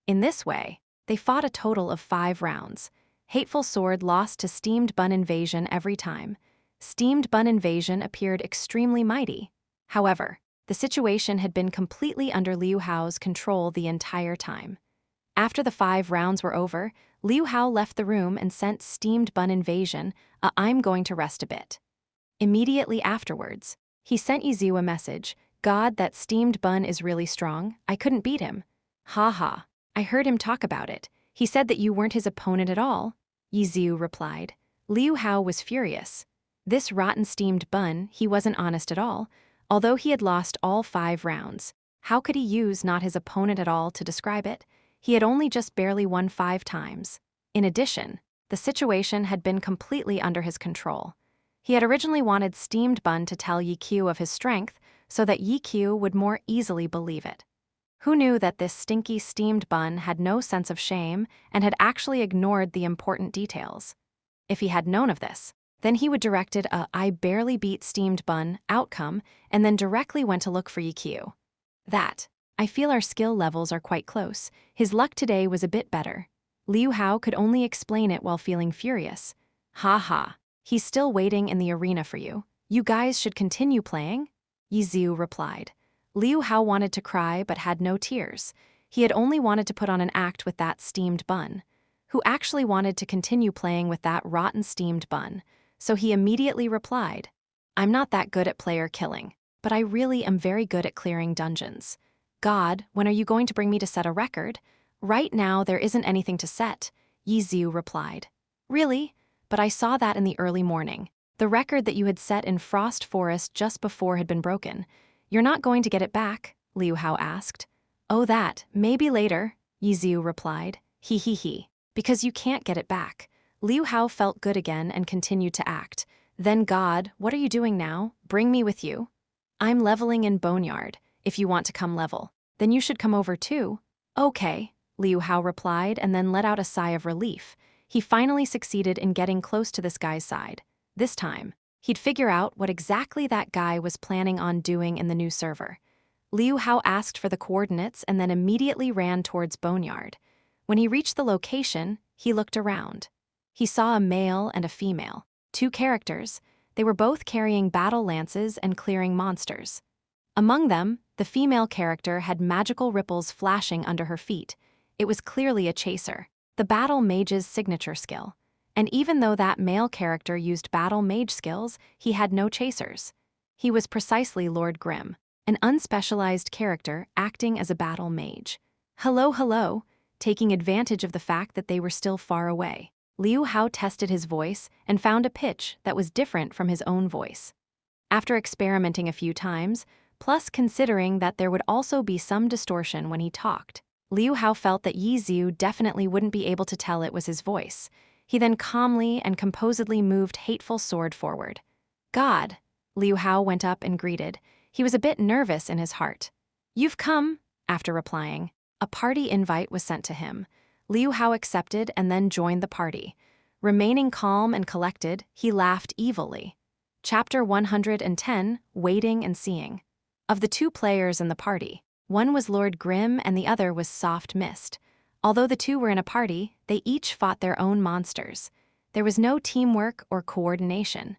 In this way, they fought a total of 5 rounds. Hateful Sword lost to Steamed Bun Invasion every time. Steamed Bun Invasion appeared extremely mighty. However, the situation had been completely under Liu Hao's control the entire time. After the 5 rounds were over, Liu Hao left the room and sent Steamed Bun Invasion I'm going to rest a bit. Immediately afterwards, he sent Yizu a message, God, that Steamed Bun is really strong, I couldn't beat him. Ha ha, I heard him talk about it. He said that you weren't his opponent at all. Yizu replied. Liu Hao was furious. This rotten steamed bun, he wasn't honest at all. Although he had lost all 5 rounds, how could he use not his opponent at all to describe it? He had only just barely won 5 times. In addition, the situation had been completely under his control. He had originally wanted Steamed Bun to tell Yi Qiu of his strength so that Yi Qiu would more easily believe it. Who knew that this stinky Steamed Bun had no sense of shame and had actually ignored the important details? If he had known of this, then he would directed I barely beat Steamed Bun outcome and then directly went to look for Yi Qiu. I feel our skill levels are quite close. His luck today was a bit better. Liu Hao could only explain it while feeling furious. Ha ha, he's still waiting in the arena for you. You guys should continue playing? Yizu replied. Liu Hao wanted to cry but had no tears. He had only wanted to put on an act with that Steamed Bun, who actually wanted to continue playing with that rotten Steamed Bun. So he immediately replied, I'm not that good at player killing, but I really am very good at clearing dungeons. God, when are you going to bring me to set a record? Right now there isn't anything to set, Yizu replied. Really? But I saw that in the early morning. The record that you had set in Frost Forest just before had been broken. You're not going to get it back? Liu Hao asked. Oh that, maybe later, Yizu replied. He. Because you can't get it back. Liu Hao felt good again and continued to act. Then God, what are you doing now? Bring me with you. I'm leveling in Boneyard. If you want to come level, then you should come over too. Okay, Liu Hao replied and then let out a sigh of relief. He finally succeeded in getting close to this guy's side. This time, he'd figure out what exactly that guy was planning on doing in the new server. Liu Hao asked for the coordinates and then immediately ran towards Boneyard. When he reached the location, he looked around. He saw a male and a female, 2 characters. They were both carrying battle lances and clearing monsters. Among them, the female character had magical ripples flashing under her feet. It was clearly a chaser, the battle mage's signature skill. And even though that male character used battle mage skills, he had no chasers. He was precisely Lord Grimm, an unspecialized character acting as a battle mage. Hello, taking advantage of the fact that they were still far away. Liu Hao tested his voice and found a pitch that was different from his own voice. After experimenting a few times, plus considering that there would also be some distortion when he talked, Liu Hao felt that Yizu definitely wouldn't be able to tell it was his voice. He then calmly and composedly moved Hateful Sword forward. God, Liu Hao went up and greeted. He was a bit nervous in his heart. You've come, after replying. A party invite was sent to him. Liu Hao accepted and then joined the party. Remaining calm and collected, he laughed evilly. Chapter 110, Waiting and Seeing. Of the 2 players in the party, one was Lord Grimm and the other was Soft Mist. Although the 2 were in a party, they each fought their own monsters. There was no teamwork or coordination.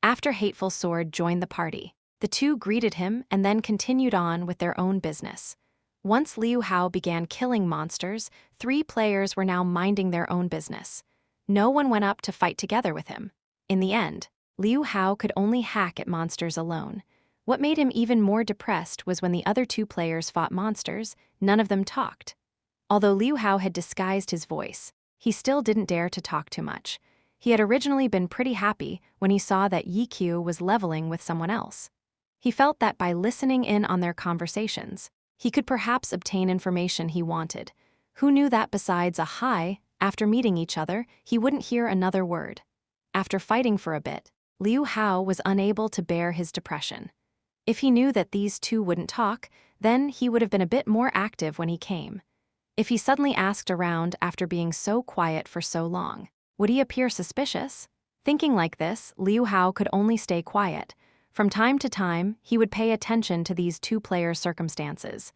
After Hateful Sword joined the party, the 2 greeted him and then continued on with their own business. Once Liu Hao began killing monsters, 3 players were now minding their own business. No one went up to fight together with him. In the end, Liu Hao could only hack at monsters alone. What made him even more depressed was when the other 2 players fought monsters, none of them talked. Although Liu Hao had disguised his voice, he still didn't dare to talk too much. He had originally been pretty happy when he saw that Yi Qiu was leveling with someone else. He felt that by listening in on their conversations, he could perhaps obtain information he wanted. Who knew that besides a hi, after meeting each other, he wouldn't hear another word. After fighting for a bit, Liu Hao was unable to bear his depression. If he knew that these two wouldn't talk, then he would have been a bit more active when he came. If he suddenly asked around after being so quiet for so long, would he appear suspicious? Thinking like this, Liu Hao could only stay quiet. From time to time, he would pay attention to these two-player circumstances.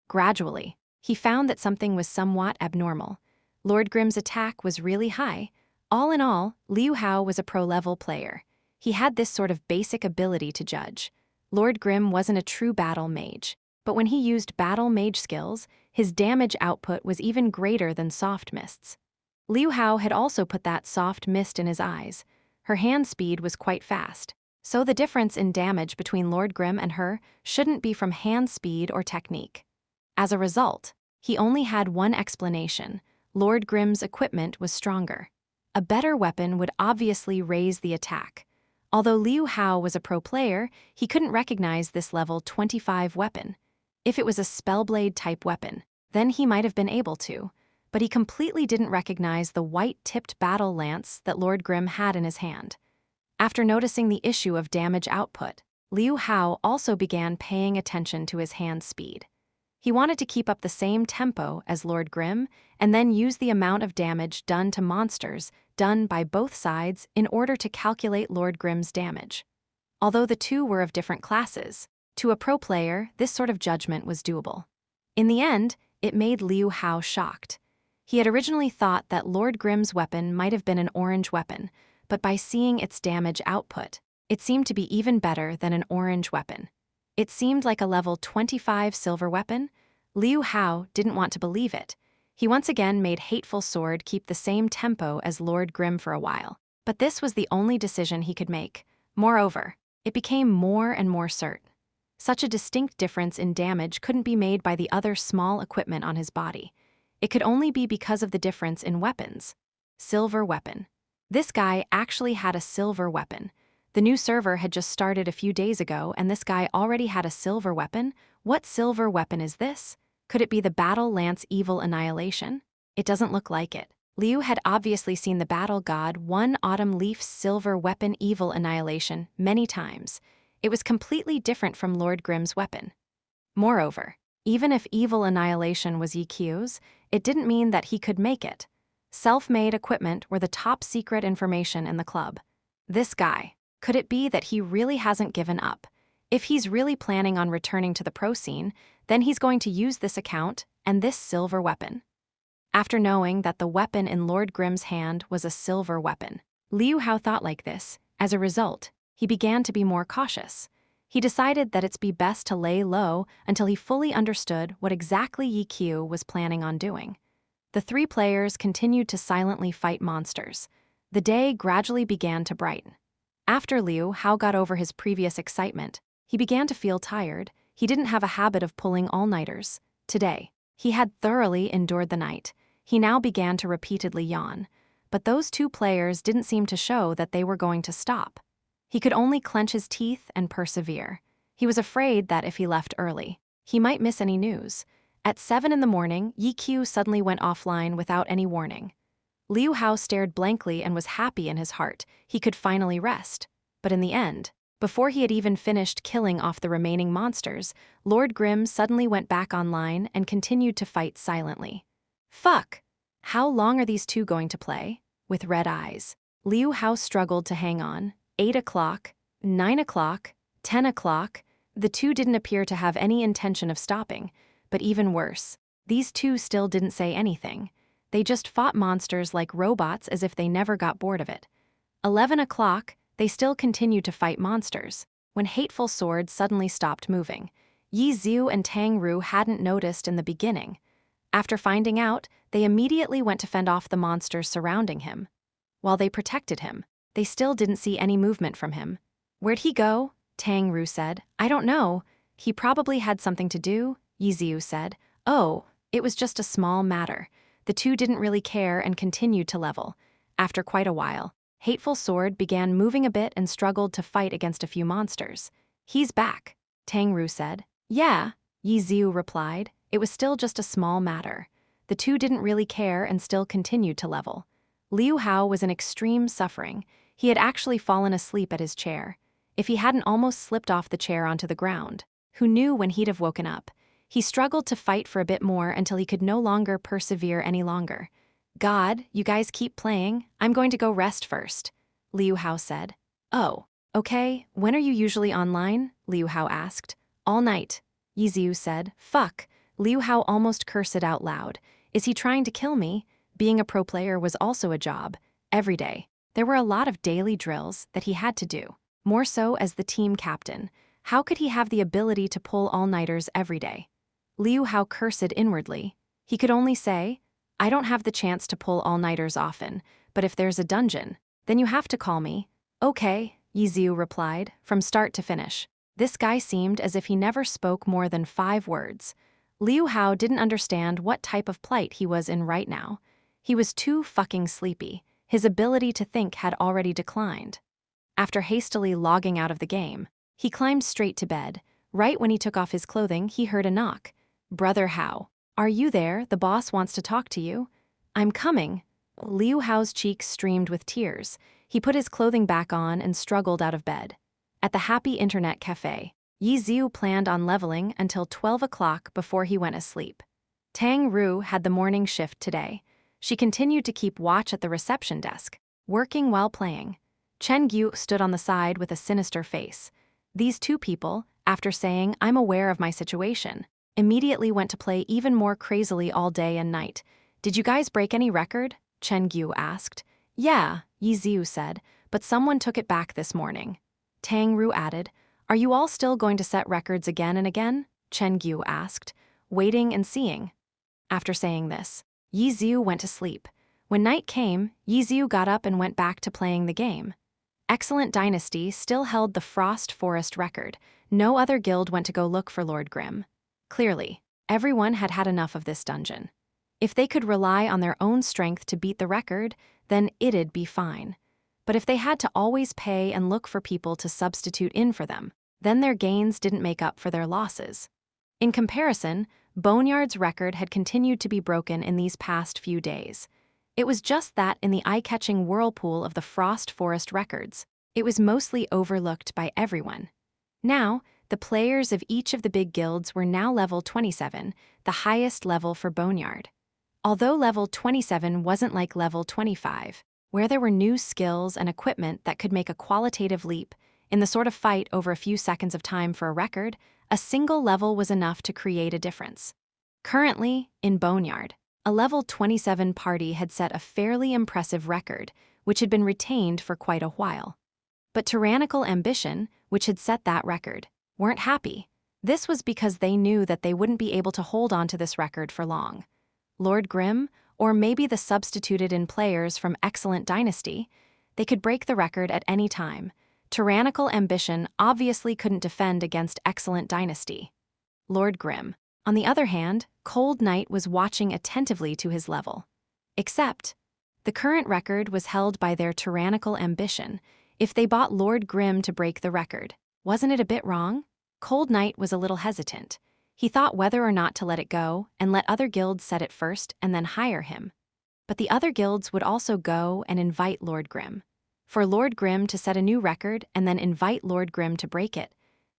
Gradually, he found that something was somewhat abnormal. Lord Grimm's attack was really high. All in all, Liu Hao was a pro-level player. He had this sort of basic ability to judge. Lord Grimm wasn't a true battle mage, but when he used battle mage skills, his damage output was even greater than soft mists. Liu Hao had also put that soft mist in his eyes. Her hand speed was quite fast, so the difference in damage between Lord Grimm and her shouldn't be from hand speed or technique. As a result, he only had one explanation: Lord Grimm's equipment was stronger. A better weapon would obviously raise the attack. Although Liu Hao was a pro player, he couldn't recognize this level 25 weapon. If it was a spellblade-type weapon, then he might have been able to, but he completely didn't recognize the white-tipped battle lance that Lord Grimm had in his hand. After noticing the issue of damage output, Liu Hao also began paying attention to his hand speed. He wanted to keep up the same tempo as Lord Grimm and then use the amount of damage done to monsters done by both sides in order to calculate Lord Grimm's damage. Although the two were of different classes, to a pro player, this sort of judgment was doable. In the end, it made Liu Hao shocked. He had originally thought that Lord Grimm's weapon might have been an orange weapon, but by seeing its damage output, it seemed to be even better than an orange weapon. It seemed like a level 25 silver weapon. Liu Hao didn't want to believe it. He once again made Hateful Sword keep the same tempo as Lord Grimm for a while, but this was the only decision he could make. Moreover, it became more and more certain. Such a distinct difference in damage couldn't be made by the other small equipment on his body. It could only be because of the difference in weapons. Silver weapon. This guy actually had a silver weapon. The new server had just started a few days ago, and this guy already had a silver weapon. What silver weapon is this? Could it be the Battle Lance Evil Annihilation? It doesn't look like it. Liu had obviously seen the Battle God One Autumn Leaf's silver weapon Evil Annihilation many times. It was completely different from Lord Grimm's weapon. Moreover, even if Evil Annihilation was EQ's, it didn't mean that he could make it. Self-made equipment were the top secret information in the club. This guy, could it be that he really hasn't given up? If he's really planning on returning to the pro scene, then he's going to use this account and this silver weapon. After knowing that the weapon in Lord Grimm's hand was a silver weapon, Liu Hao thought like this. As a result, he began to be more cautious. He decided that it's best to lay low until he fully understood what exactly EQ was planning on doing. The three players continued to silently fight monsters. The day gradually began to brighten. After Liu Hao got over his previous excitement, he began to feel tired. He didn't have a habit of pulling all-nighters. Today, he had thoroughly endured the night. He now began to repeatedly yawn. But those two players didn't seem to show that they were going to stop. He could only clench his teeth and persevere. He was afraid that if he left early, he might miss any news. At 7 in the morning, EQ suddenly went offline without any warning. Liu Hao stared blankly and was happy in his heart. He could finally rest. But in the end, before he had even finished killing off the remaining monsters, Lord Grimm suddenly went back online and continued to fight silently. Fuck! How long are these two going to play? With red eyes, Liu Hao struggled to hang on. 8 o'clock, 9 o'clock, 10 o'clock. The two didn't appear to have any intention of stopping. But even worse, these two still didn't say anything. They just fought monsters like robots as if they never got bored of it. 11 o'clock, they still continued to fight monsters, when Hateful Sword suddenly stopped moving. Yi Xiu and Tang Ru hadn't noticed in the beginning. After finding out, they immediately went to fend off the monsters surrounding him. While they protected him, they still didn't see any movement from him. Where'd he go? Tang Ru said. I don't know. He probably had something to do, Yi Xiu said. Oh, it was just a small matter. The two didn't really care and continued to level. After quite a while, Hateful Sword began moving a bit and struggled to fight against a few monsters. He's back, Tang Ru said. Yeah, Yi Xiu replied. It was still just a small matter. The two didn't really care and still continued to level. Liu Hao was in extreme suffering. He had actually fallen asleep at his chair. if he hadn't almost slipped off the chair onto the ground. Who knew when he'd have woken up? He struggled to fight for a bit more until he could no longer persevere any longer. God, you guys keep playing. I'm going to go rest first, Liu Hao said. Oh, okay. When are you usually online? Liu Hao asked. All night, Yi Ziu said. Fuck. Liu Hao almost cursed it out loud. Is he trying to kill me? Being a pro player was also a job. Every day. There were a lot of daily drills that he had to do. More so as the team captain. How could he have the ability to pull all-nighters every day? Liu Hao cursed inwardly. He could only say, I don't have the chance to pull all-nighters often, but if there's a dungeon, then you have to call me. Okay, Yi Ziu replied, from start to finish. This guy seemed as if he never spoke more than 5 words. Liu Hao didn't understand what type of plight he was in right now. He was too fucking sleepy. His ability to think had already declined. After hastily logging out of the game, he climbed straight to bed. Right when he took off his clothing, he heard a knock. Brother Hao, are you there? The boss wants to talk to you. I'm coming. Liu Hao's cheeks streamed with tears. He put his clothing back on and struggled out of bed. At the Happy Internet Cafe, Yi Ziu planned on leveling until 12 o'clock before he went asleep. Tang Ru had the morning shift today. She continued to keep watch at the reception desk, working while playing. Chen Gu stood on the side with a sinister face. These two people, after saying, I'm aware of my situation, immediately went to play even more crazily all day and night. Did you guys break any record? Chen Gu asked. Yeah, Yi Ziu said, but someone took it back this morning. Tang Ru added, Are you all still going to set records again and again? Chen Gu asked, waiting and seeing. After saying this, Yi Ziu went to sleep. When night came, Yi Ziu got up and went back to playing the game. Excellent Dynasty still held the Frost Forest record. No other guild went to go look for Lord Grimm. Clearly, everyone had had enough of this dungeon. If they could rely on their own strength to beat the record, then it'd be fine. But if they had to always pay and look for people to substitute in for them, then their gains didn't make up for their losses. In comparison, Boneyard's record had continued to be broken in these past few days. It was just that in the eye-catching whirlpool of the Frost Forest records, it was mostly overlooked by everyone. Now, the players of each of the big guilds were now level 27, the highest level for Boneyard. Although level 27 wasn't like level 25, where there were new skills and equipment that could make a qualitative leap, in the sort of fight over a few seconds of time for a record, a single level was enough to create a difference. Currently, in Boneyard, a level 27 party had set a fairly impressive record, which had been retained for quite a while. But Tyrannical Ambition, which had set that record, weren't happy. This was because they knew that they wouldn't be able to hold on to this record for long. Lord Grimm, or maybe the substituted-in players from Excellent Dynasty, they could break the record at any time. Tyrannical Ambition obviously couldn't defend against Excellent Dynasty. Lord Grimm, on the other hand, Cold Knight was watching attentively to his level. Except, the current record was held by their Tyrannical Ambition. If they bought Lord Grimm to break the record, wasn't it a bit wrong? Cold Knight was a little hesitant. He thought whether or not to let it go and let other guilds set it first and then hire him. But the other guilds would also go and invite Lord Grimm. For Lord Grimm to set a new record and then invite Lord Grimm to break it,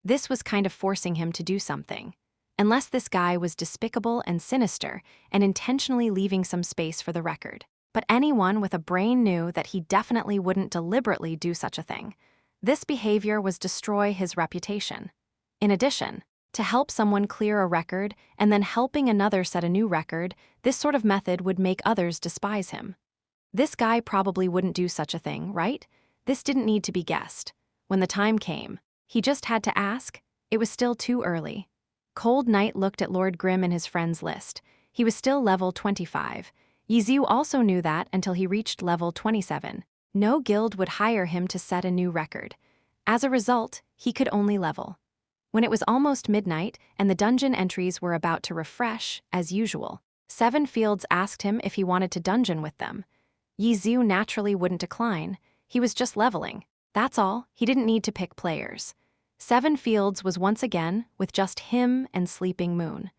this was kind of forcing him to do something. Unless this guy was despicable and sinister and intentionally leaving some space for the record. But anyone with a brain knew that he definitely wouldn't deliberately do such a thing. This behavior was destroy his reputation. In addition, to help someone clear a record and then helping another set a new record, this sort of method would make others despise him. This guy probably wouldn't do such a thing, right? This didn't need to be guessed. When the time came, he just had to ask. It was still too early. Cold Knight looked at Lord Grimm in his friends list. He was still level 25. Yi Ziu also knew that until he reached level 27. No guild would hire him to set a new record. As a result, he could only level. When it was almost midnight and the dungeon entries were about to refresh, as usual, 7 Fields asked him if he wanted to dungeon with them. Yi Ziu naturally wouldn't decline. He was just leveling. That's all. He didn't need to pick players. 7 Fields was once again with just him and Sleeping Moon.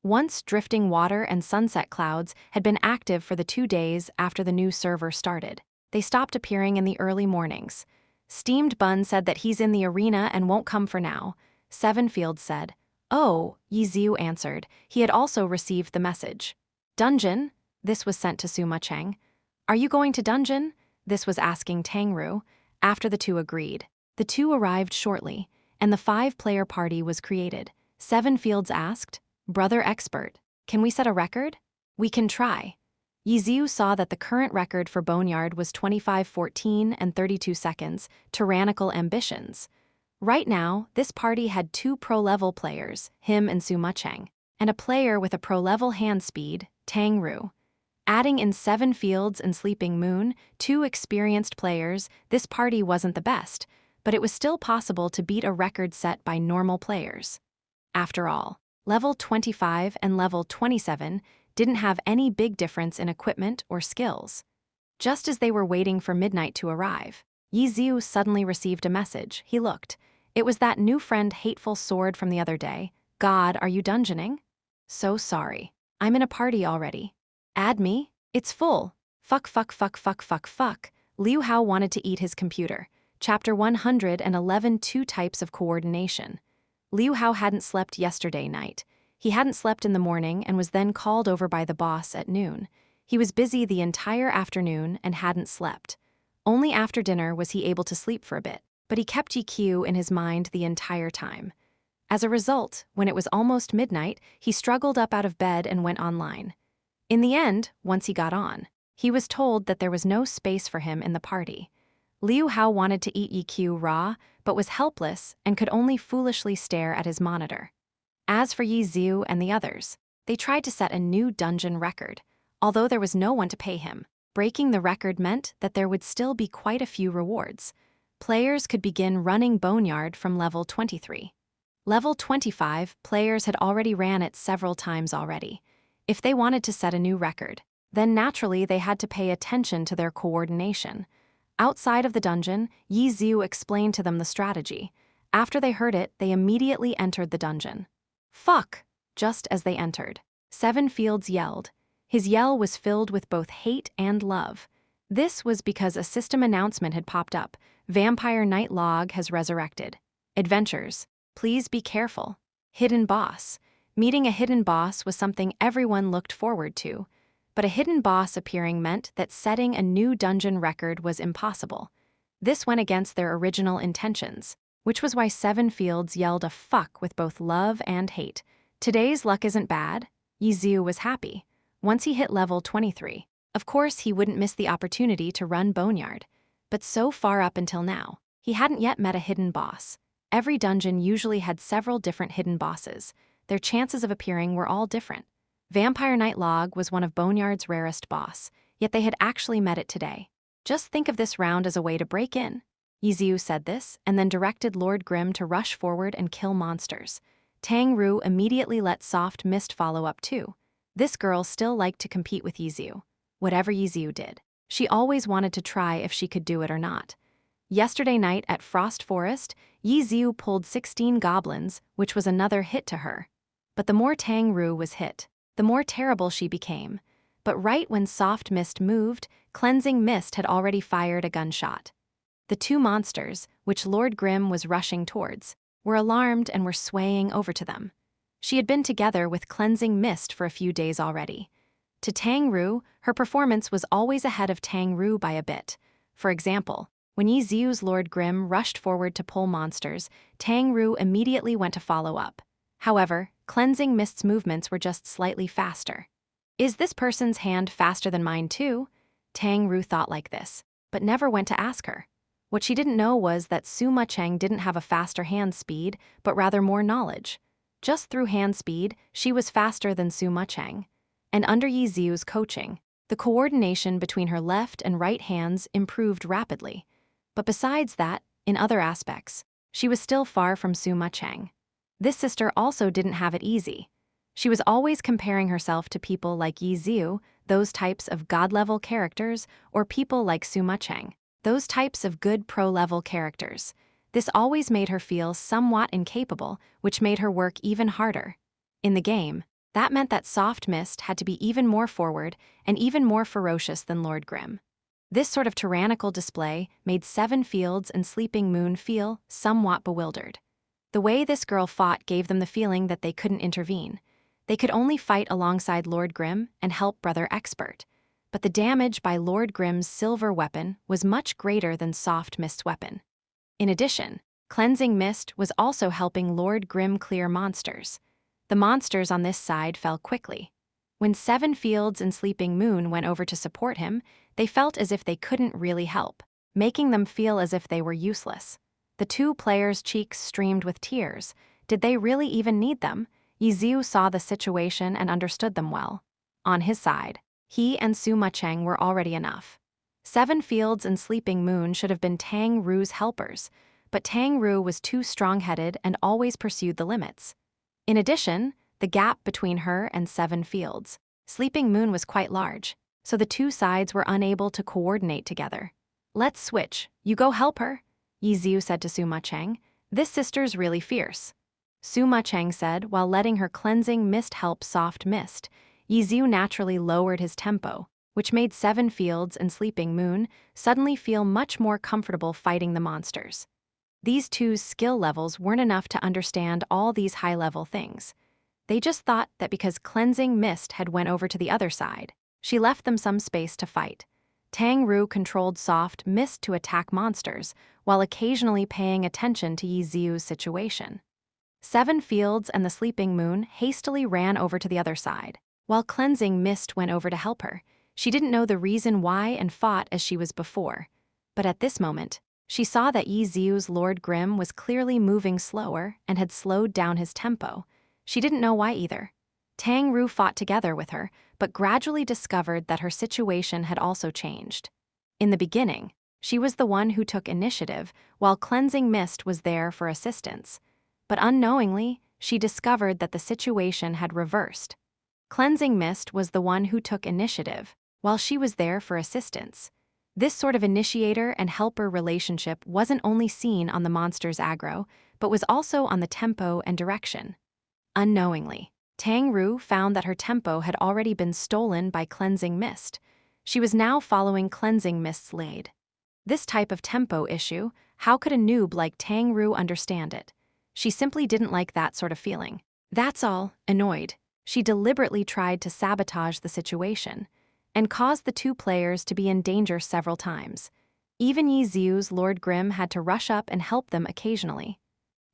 Once Drifting Water and Sunset Clouds had been active for the 2 days after the new server started. They stopped appearing in the early mornings. Steamed Bun said that he's in the arena and won't come for now. Seven Fields said. Oh, Yi Xiu answered. He had also received the message. Dungeon? This was sent to Suma Cheng. Are you going to dungeon? This was asking Tang Ru. After the two agreed. The two arrived shortly, and the 5-player party was created. Seven Fields asked, Brother Expert, can we set a record? We can try. Yi Xiu saw that the current record for Boneyard was 25:14 and 32 seconds, tyrannical ambitions. Right now, this party had 2 pro-level players, him and Suma Cheng, and a player with a pro-level hand speed, Tang Ru. Adding in Seven Fields and Sleeping Moon, 2 experienced players, this party wasn't the best, but it was still possible to beat a record set by normal players. After all, level 25 and level 27 didn't have any big difference in equipment or skills. Just as they were waiting for midnight to arrive, Yi Xiu suddenly received a message. He looked. It was that new friend Hateful Sword from the other day. God, are you dungeoning? So sorry. I'm in a party already. Add me? It's full. Fuck. Liu Hao wanted to eat his computer. Chapter 111 Two Types of Coordination. Liu Hao hadn't slept yesterday night. He hadn't slept in the morning and was then called over by the boss at noon. He was busy the entire afternoon and hadn't slept. Only after dinner was he able to sleep for a bit, but he kept EQ in his mind the entire time. As a result, when it was almost midnight, he struggled up out of bed and went online. In the end, once he got on, he was told that there was no space for him in the party. Liu Hao wanted to eat EQ raw, but was helpless and could only foolishly stare at his monitor. As for Yi Xiu and the others, they tried to set a new dungeon record. Although there was no one to pay him, breaking the record meant that there would still be quite a few rewards. Players could begin running Boneyard from level 23. Level 25, players had already ran it several times already. If they wanted to set a new record, then naturally they had to pay attention to their coordination. Outside of the dungeon, Yi Xiu explained to them the strategy. After they heard it, they immediately entered the dungeon. Fuck! Just as they entered, Seven Fields yelled. His yell was filled with both hate and love. This was because a system announcement had popped up. Vampire Knight Log has resurrected. Adventures. Please be careful. Hidden boss. Meeting a hidden boss was something everyone looked forward to, but a hidden boss appearing meant that setting a new dungeon record was impossible. This went against their original intentions, which was why Seven Fields yelled a fuck with both love and hate. Today's luck isn't bad. Yi Xiu was happy. Once he hit level 23, of course he wouldn't miss the opportunity to run Boneyard. But so far up until now, he hadn't yet met a hidden boss. Every dungeon usually had several different hidden bosses. Their chances of appearing were all different. Vampire Knight Log was one of Boneyard's rarest boss, yet they had actually met it today. Just think of this round as a way to break in. Yi Xiu said this, and then directed Lord Grimm to rush forward and kill monsters. Tang Ru immediately let Soft Mist follow up too. This girl still liked to compete with Yi Xiu. Whatever Yi Xiu did, she always wanted to try if she could do it or not. Yesterday night at Frost Forest, Yi Xiu pulled 16 goblins, which was another hit to her. But the more Tang Ru was hit, the more terrible she became. But right when Soft Mist moved, Cleansing Mist had already fired a gunshot. The two monsters, which Lord Grimm was rushing towards, were alarmed and were swaying over to them. She had been together with Cleansing Mist for a few days already. To Tang Ru, her performance was always ahead of Tang Ru by a bit. For example, when Yi Xiu's Lord Grimm rushed forward to pull monsters, Tang Ru immediately went to follow up. However, Cleansing Mist's movements were just slightly faster. Is this person's hand faster than mine too? Tang Ru thought like this, but never went to ask her. What she didn't know was that Suma Cheng didn't have a faster hand speed, but rather more knowledge. Just through hand speed, she was faster than Suma Cheng. And under Yi Xiu's coaching, the coordination between her left and right hands improved rapidly. But besides that, in other aspects, she was still far from Suma Cheng. This sister also didn't have it easy. She was always comparing herself to people like Yi Xiu, those types of god-level characters, or people like Suma Cheng, those types of good pro-level characters. This always made her feel somewhat incapable, which made her work even harder. In the game, that meant that Soft Mist had to be even more forward and even more ferocious than Lord Grimm. This sort of tyrannical display made Seven Fields and Sleeping Moon feel somewhat bewildered. The way this girl fought gave them the feeling that they couldn't intervene. They could only fight alongside Lord Grim and help Brother Expert. But the damage by Lord Grim's silver weapon was much greater than Soft Mist's weapon. In addition, Cleansing Mist was also helping Lord Grim clear monsters. The monsters on this side fell quickly. When Seven Fields and Sleeping Moon went over to support him, they felt as if they couldn't really help, making them feel as if they were useless. The two players' cheeks streamed with tears. Did they really even need them? Yiziu saw the situation and understood them well. On his side, he and Suma Cheng were already enough. Seven Fields and Sleeping Moon should have been Tang Ru's helpers, but Tang Ru was too strong-headed and always pursued the limits. In addition, the gap between her and Seven Fields, Sleeping Moon was quite large, so the two sides were unable to coordinate together. "Let's switch. You go help her," Yiziu said to Suma Cheng. "This sister's really fierce." Suma Cheng said while letting her Cleansing Mist help Soft Mist. Yiziu naturally lowered his tempo, which made Seven Fields and Sleeping Moon suddenly feel much more comfortable fighting the monsters. These two's skill levels weren't enough to understand all these high-level things. They just thought that because Cleansing Mist had went over to the other side, she left them some space to fight. Tang Ru controlled Soft Mist to attack monsters, while occasionally paying attention to Yiziu's situation. Seven Fields and the Sleeping Moon hastily ran over to the other side, while Cleansing Mist went over to help her. She didn't know the reason why and fought as she was before. But at this moment, she saw that Yiziu's Lord Grim was clearly moving slower and had slowed down his tempo. She didn't know why either. Tang Ru fought together with her, but gradually discovered that her situation had also changed. In the beginning, she was the one who took initiative, while Cleansing Mist was there for assistance. But unknowingly, she discovered that the situation had reversed. Cleansing Mist was the one who took initiative, while she was there for assistance. This sort of initiator and helper relationship wasn't only seen on the monster's aggro, but was also on the tempo and direction. Unknowingly, Tang Ru found that her tempo had already been stolen by Cleansing Mist. She was now following Cleansing Mist's lead. This type of tempo issue, how could a noob like Tang Ru understand it? She simply didn't like that sort of feeling. That's all. Annoyed, she deliberately tried to sabotage the situation and caused the two players to be in danger several times. Even Yiziu's Lord Grim had to rush up and help them occasionally.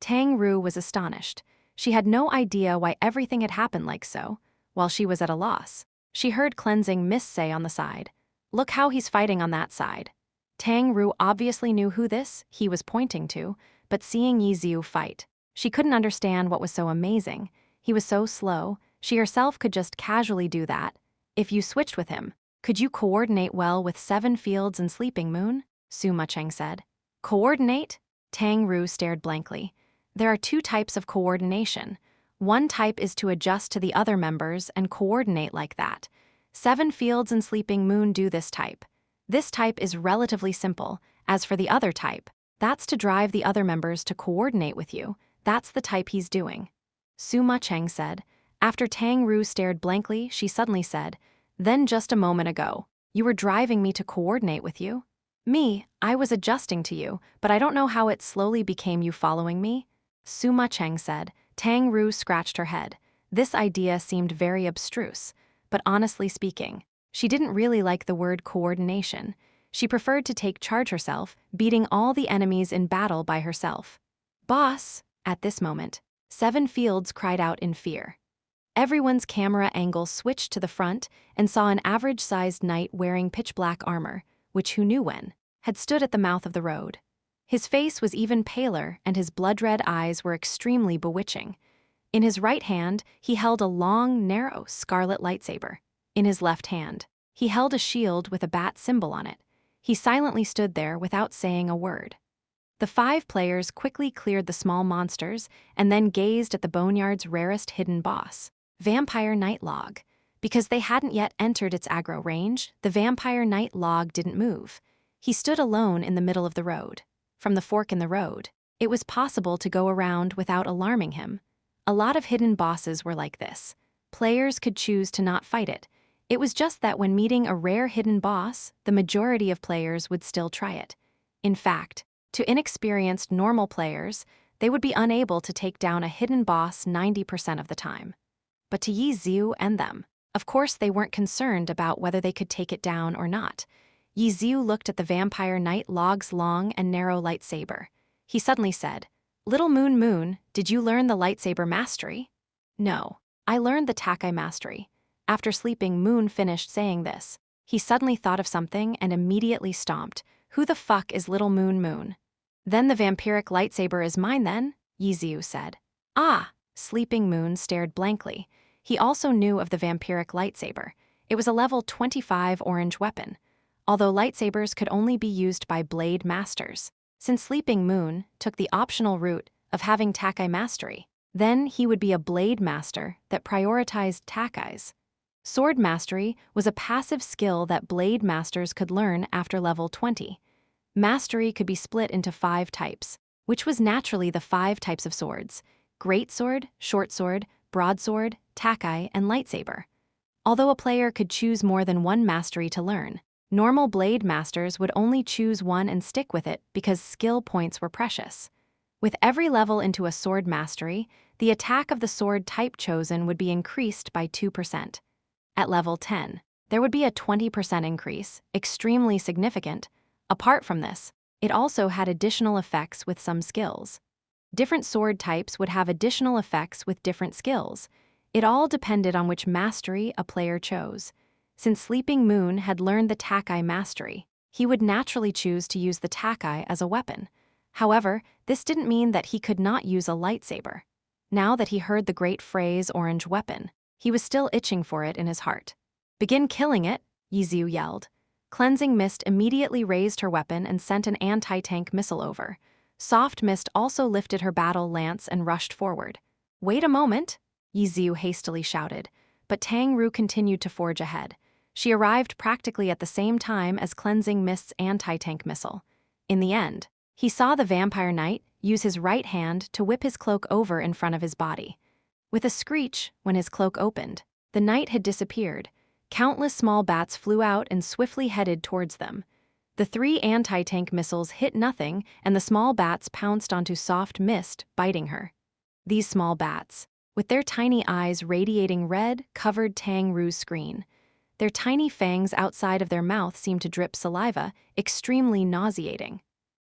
Tang Ru was astonished. She had no idea why everything had happened like so. While she was at a loss, she heard Cleansing Mist say on the side, "Look how he's fighting on that side." Tang Ru obviously knew who he was pointing to, but seeing Yiziu fight, she couldn't understand what was so amazing. He was so slow, she herself could just casually do that. "If you switched with him, could you coordinate well with Seven Fields and Sleeping Moon?" Suma Cheng said. "Coordinate?" Tang Ru stared blankly. "There are two types of coordination. One type is to adjust to the other members and coordinate like that. Seven Fields and Sleeping Moon do this type. This type is relatively simple. As for the other type, that's to drive the other members to coordinate with you. That's the type he's doing," Suma Cheng said. After Tang Ru stared blankly, she suddenly said, "Then just a moment ago, you were driving me to coordinate with you?" "Me, I was adjusting to you, but I don't know how it slowly became you following me," Suma Cheng said. Tang Ru scratched her head. This idea seemed very abstruse, but honestly speaking, she didn't really like the word coordination. She preferred to take charge herself, beating all the enemies in battle by herself. "Boss!" At this moment, Seven Fields cried out in fear. Everyone's camera angle switched to the front and saw an average-sized knight wearing pitch-black armor, which who knew when, had stood at the mouth of the road. His face was even paler and his blood-red eyes were extremely bewitching. In his right hand, he held a long, narrow, scarlet lightsaber. In his left hand, he held a shield with a bat symbol on it. He silently stood there without saying a word. The 5 players quickly cleared the small monsters and then gazed at the Boneyard's rarest hidden boss, Vampire Knight Log. Because they hadn't yet entered its aggro range, the Vampire Knight Log didn't move. He stood alone in the middle of the road. From the fork in the road, it was possible to go around without alarming him. A lot of hidden bosses were like this. Players could choose to not fight it. It was just that when meeting a rare hidden boss, the majority of players would still try it. In fact, to inexperienced normal players, they would be unable to take down a hidden boss 90% of the time. But to Yi Xiu and them, of course they weren't concerned about whether they could take it down or not. Yi Xiu looked at the vampire knight Log's long and narrow lightsaber. He suddenly said, "Little Moon Moon, did you learn the lightsaber mastery?" "No, I learned the Takai mastery." After sleeping, Moon finished saying this. He suddenly thought of something and immediately stomped. "Who the fuck is Little Moon Moon?" "Then the vampiric lightsaber is mine then," Yi Xiu said. "Ah!" Sleeping Moon stared blankly. He also knew of the vampiric lightsaber. It was a level 25 orange weapon, although lightsabers could only be used by blade masters. Since Sleeping Moon took the optional route of having Takai mastery, then he would be a blade master that prioritized Takais. Sword mastery was a passive skill that blade masters could learn after level 20. Mastery could be split into 5 types, which was naturally the 5 types of swords: greatsword, short sword, broadsword, Takai, and lightsaber. Although a player could choose more than one mastery to learn, normal blade masters would only choose one and stick with it because skill points were precious. With every level into a sword mastery, the attack of the sword type chosen would be increased by 2%. At level 10, there would be a 20% increase, extremely significant. Apart from this, it also had additional effects with some skills. Different sword types would have additional effects with different skills. It all depended on which mastery a player chose. Since Sleeping Moon had learned the Takai mastery, he would naturally choose to use the Takai as a weapon. However, this didn't mean that he could not use a lightsaber. Now that he heard the great phrase orange weapon, he was still itching for it in his heart. "Begin killing it," Yi Xiu yelled. Cleansing Mist immediately raised her weapon and sent an anti-tank missile over. Soft Mist also lifted her battle lance and rushed forward. "Wait a moment," Yi Xiu hastily shouted, but Tang Ru continued to forge ahead. She arrived practically at the same time as Cleansing Mist's anti-tank missile. In the end, he saw the vampire knight use his right hand to whip his cloak over in front of his body. With a screech, when his cloak opened, the knight had disappeared. Countless small bats flew out and swiftly headed towards them. The 3 anti-tank missiles hit nothing, and the small bats pounced onto Soft Mist, biting her. These small bats, with their tiny eyes radiating red, covered Tang Ru's screen. Their tiny fangs outside of their mouth seemed to drip saliva, extremely nauseating.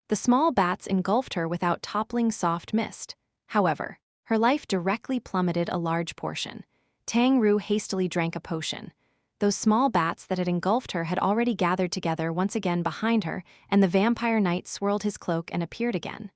The small bats engulfed her without toppling Soft Mist. However, her life directly plummeted a large portion. Tang Ru hastily drank a potion. Those small bats that had engulfed her had already gathered together once again behind her, and the vampire knight swirled his cloak and appeared again.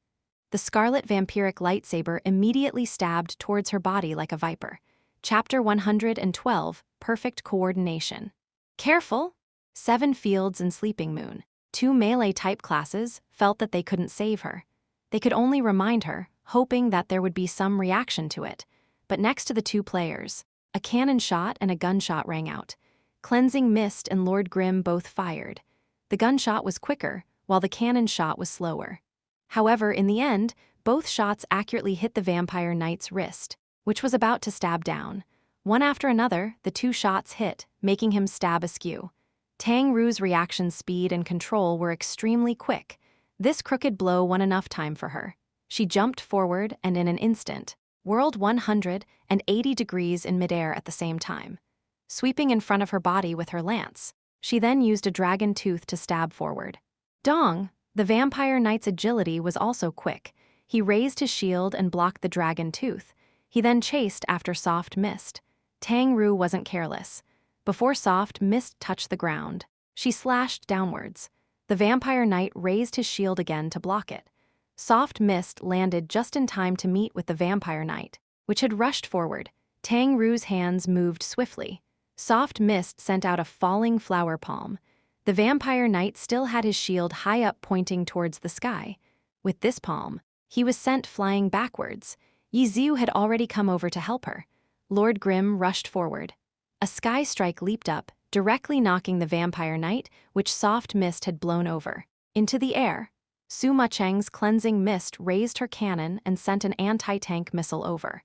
The scarlet vampiric lightsaber immediately stabbed towards her body like a viper. Chapter 112, Perfect Coordination. Careful! 7 Fields and Sleeping Moon, 2 melee-type classes, felt that they couldn't save her. They could only remind her, hoping that there would be some reaction to it. But next to the 2 players, a cannon shot and a gunshot rang out. Cleansing Mist and Lord Grimm both fired. The gunshot was quicker, while the cannon shot was slower. However, in the end, both shots accurately hit the vampire knight's wrist, which was about to stab down. One after another, the 2 shots hit, making him stab askew. Tang Ru's reaction speed and control were extremely quick. This crooked blow won enough time for her. She jumped forward and in an instant, whirled 180 degrees in midair at the same time. Sweeping in front of her body with her lance, she then used a dragon tooth to stab forward. Dong! The vampire knight's agility was also quick. He raised his shield and blocked the dragon tooth. He then chased after Soft Mist. Tang Ru wasn't careless. Before Soft Mist touched the ground, she slashed downwards. The vampire knight raised his shield again to block it. Soft Mist landed just in time to meet with the vampire knight, which had rushed forward. Tang Ru's hands moved swiftly. Soft Mist sent out a falling flower palm. The vampire knight still had his shield high up pointing towards the sky. With this palm, he was sent flying backwards. Yi Xiu had already come over to help her. Lord Grimm rushed forward. A sky strike leaped up, directly knocking the vampire knight, which Soft Mist had blown over, into the air. Suma Cheng's Cleansing Mist raised her cannon and sent an anti-tank missile over.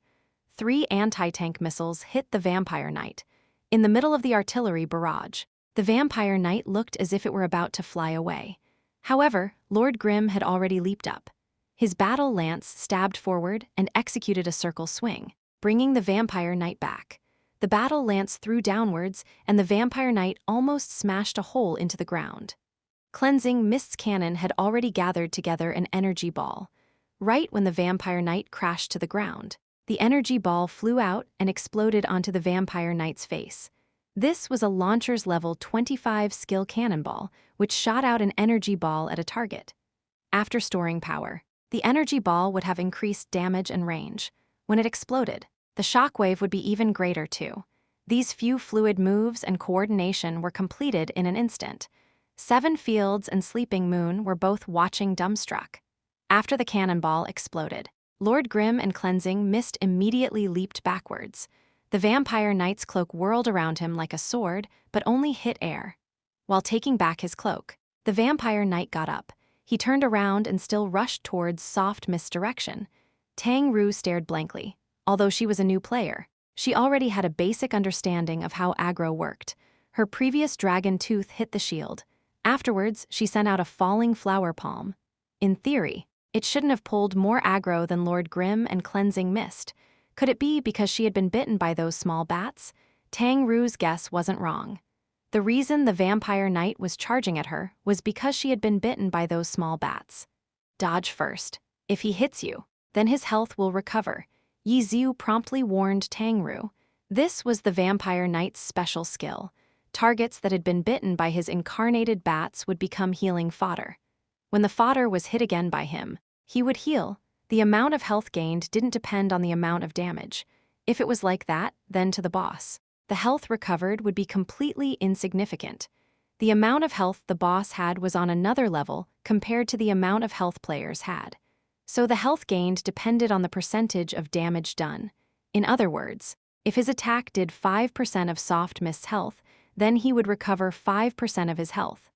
3 anti-tank missiles hit the vampire knight. In the middle of the artillery barrage, the vampire knight looked as if it were about to fly away. However, Lord Grim had already leaped up. His battle lance stabbed forward and executed a circle swing, bringing the vampire knight back. The battle lance threw downwards, and the vampire knight almost smashed a hole into the ground. Cleansing Mist's cannon had already gathered together an energy ball. Right when the vampire knight crashed to the ground, the energy ball flew out and exploded onto the vampire knight's face. This was a launcher's level 25 skill cannonball, which shot out an energy ball at a target. After storing power, the energy ball would have increased damage and range. When it exploded, the shockwave would be even greater too. These few fluid moves and coordination were completed in an instant. Seven Fields and Sleeping Moon were both watching dumbstruck. After the cannonball exploded, Lord Grim and Cleansing Mist immediately leaped backwards. The vampire knight's cloak whirled around him like a sword, but only hit air. While taking back his cloak, the vampire knight got up. He turned around and still rushed towards Soft Mist's direction. Tang Ru stared blankly. Although she was a new player, she already had a basic understanding of how aggro worked. Her previous dragon tooth hit the shield. Afterwards, she sent out a falling flower palm. In theory, it shouldn't have pulled more aggro than Lord Grim and Cleansing Mist. Could it be because she had been bitten by those small bats? Tang Ru's guess wasn't wrong. The reason the vampire knight was charging at her was because she had been bitten by those small bats. Dodge first. If he hits you, then his health will recover. Yi Xiu promptly warned Tang Ru. This was the vampire knight's special skill. Targets that had been bitten by his incarnated bats would become healing fodder. When the fodder was hit again by him, he would heal. The amount of health gained didn't depend on the amount of damage. If it was like that, then to the boss. The health recovered would be completely insignificant. The amount of health the boss had was on another level compared to the amount of health players had. So the health gained depended on the percentage of damage done. In other words, if his attack did 5% of Soft Mist's health, then he would recover 5% of his health.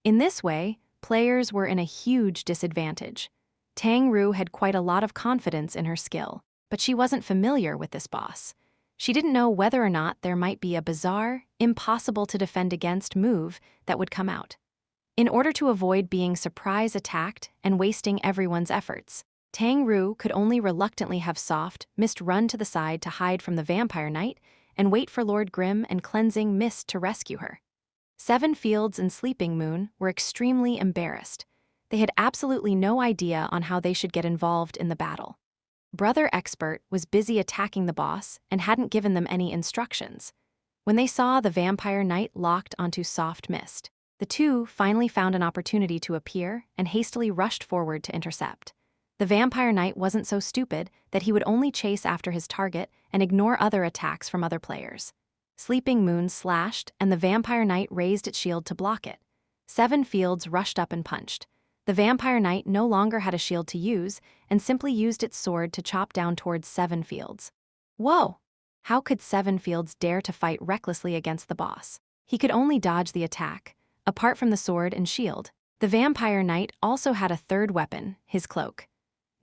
In this way, players were in a huge disadvantage. Tang Ru had quite a lot of confidence in her skill, but she wasn't familiar with this boss. She didn't know whether or not there might be a bizarre, impossible-to-defend-against move that would come out. In order to avoid being surprise attacked and wasting everyone's efforts, Tang Ru could only reluctantly have Soft Mist run to the side to hide from the vampire knight and wait for Lord Grim and Cleansing Mist to rescue her. Seven Fields and Sleeping Moon were extremely embarrassed. They had absolutely no idea on how they should get involved in the battle. Brother Expert was busy attacking the boss and hadn't given them any instructions. When they saw the vampire knight locked onto Soft Mist, the two finally found an opportunity to appear and hastily rushed forward to intercept. The vampire knight wasn't so stupid that he would only chase after his target and ignore other attacks from other players. Sleeping Moon slashed, and the vampire knight raised its shield to block it. Seven Fields rushed up and punched. The vampire knight no longer had a shield to use and simply used its sword to chop down towards Seven Fields. Whoa! How could Seven Fields dare to fight recklessly against the boss? He could only dodge the attack. Apart from the sword and shield, the vampire knight also had a third weapon, his cloak.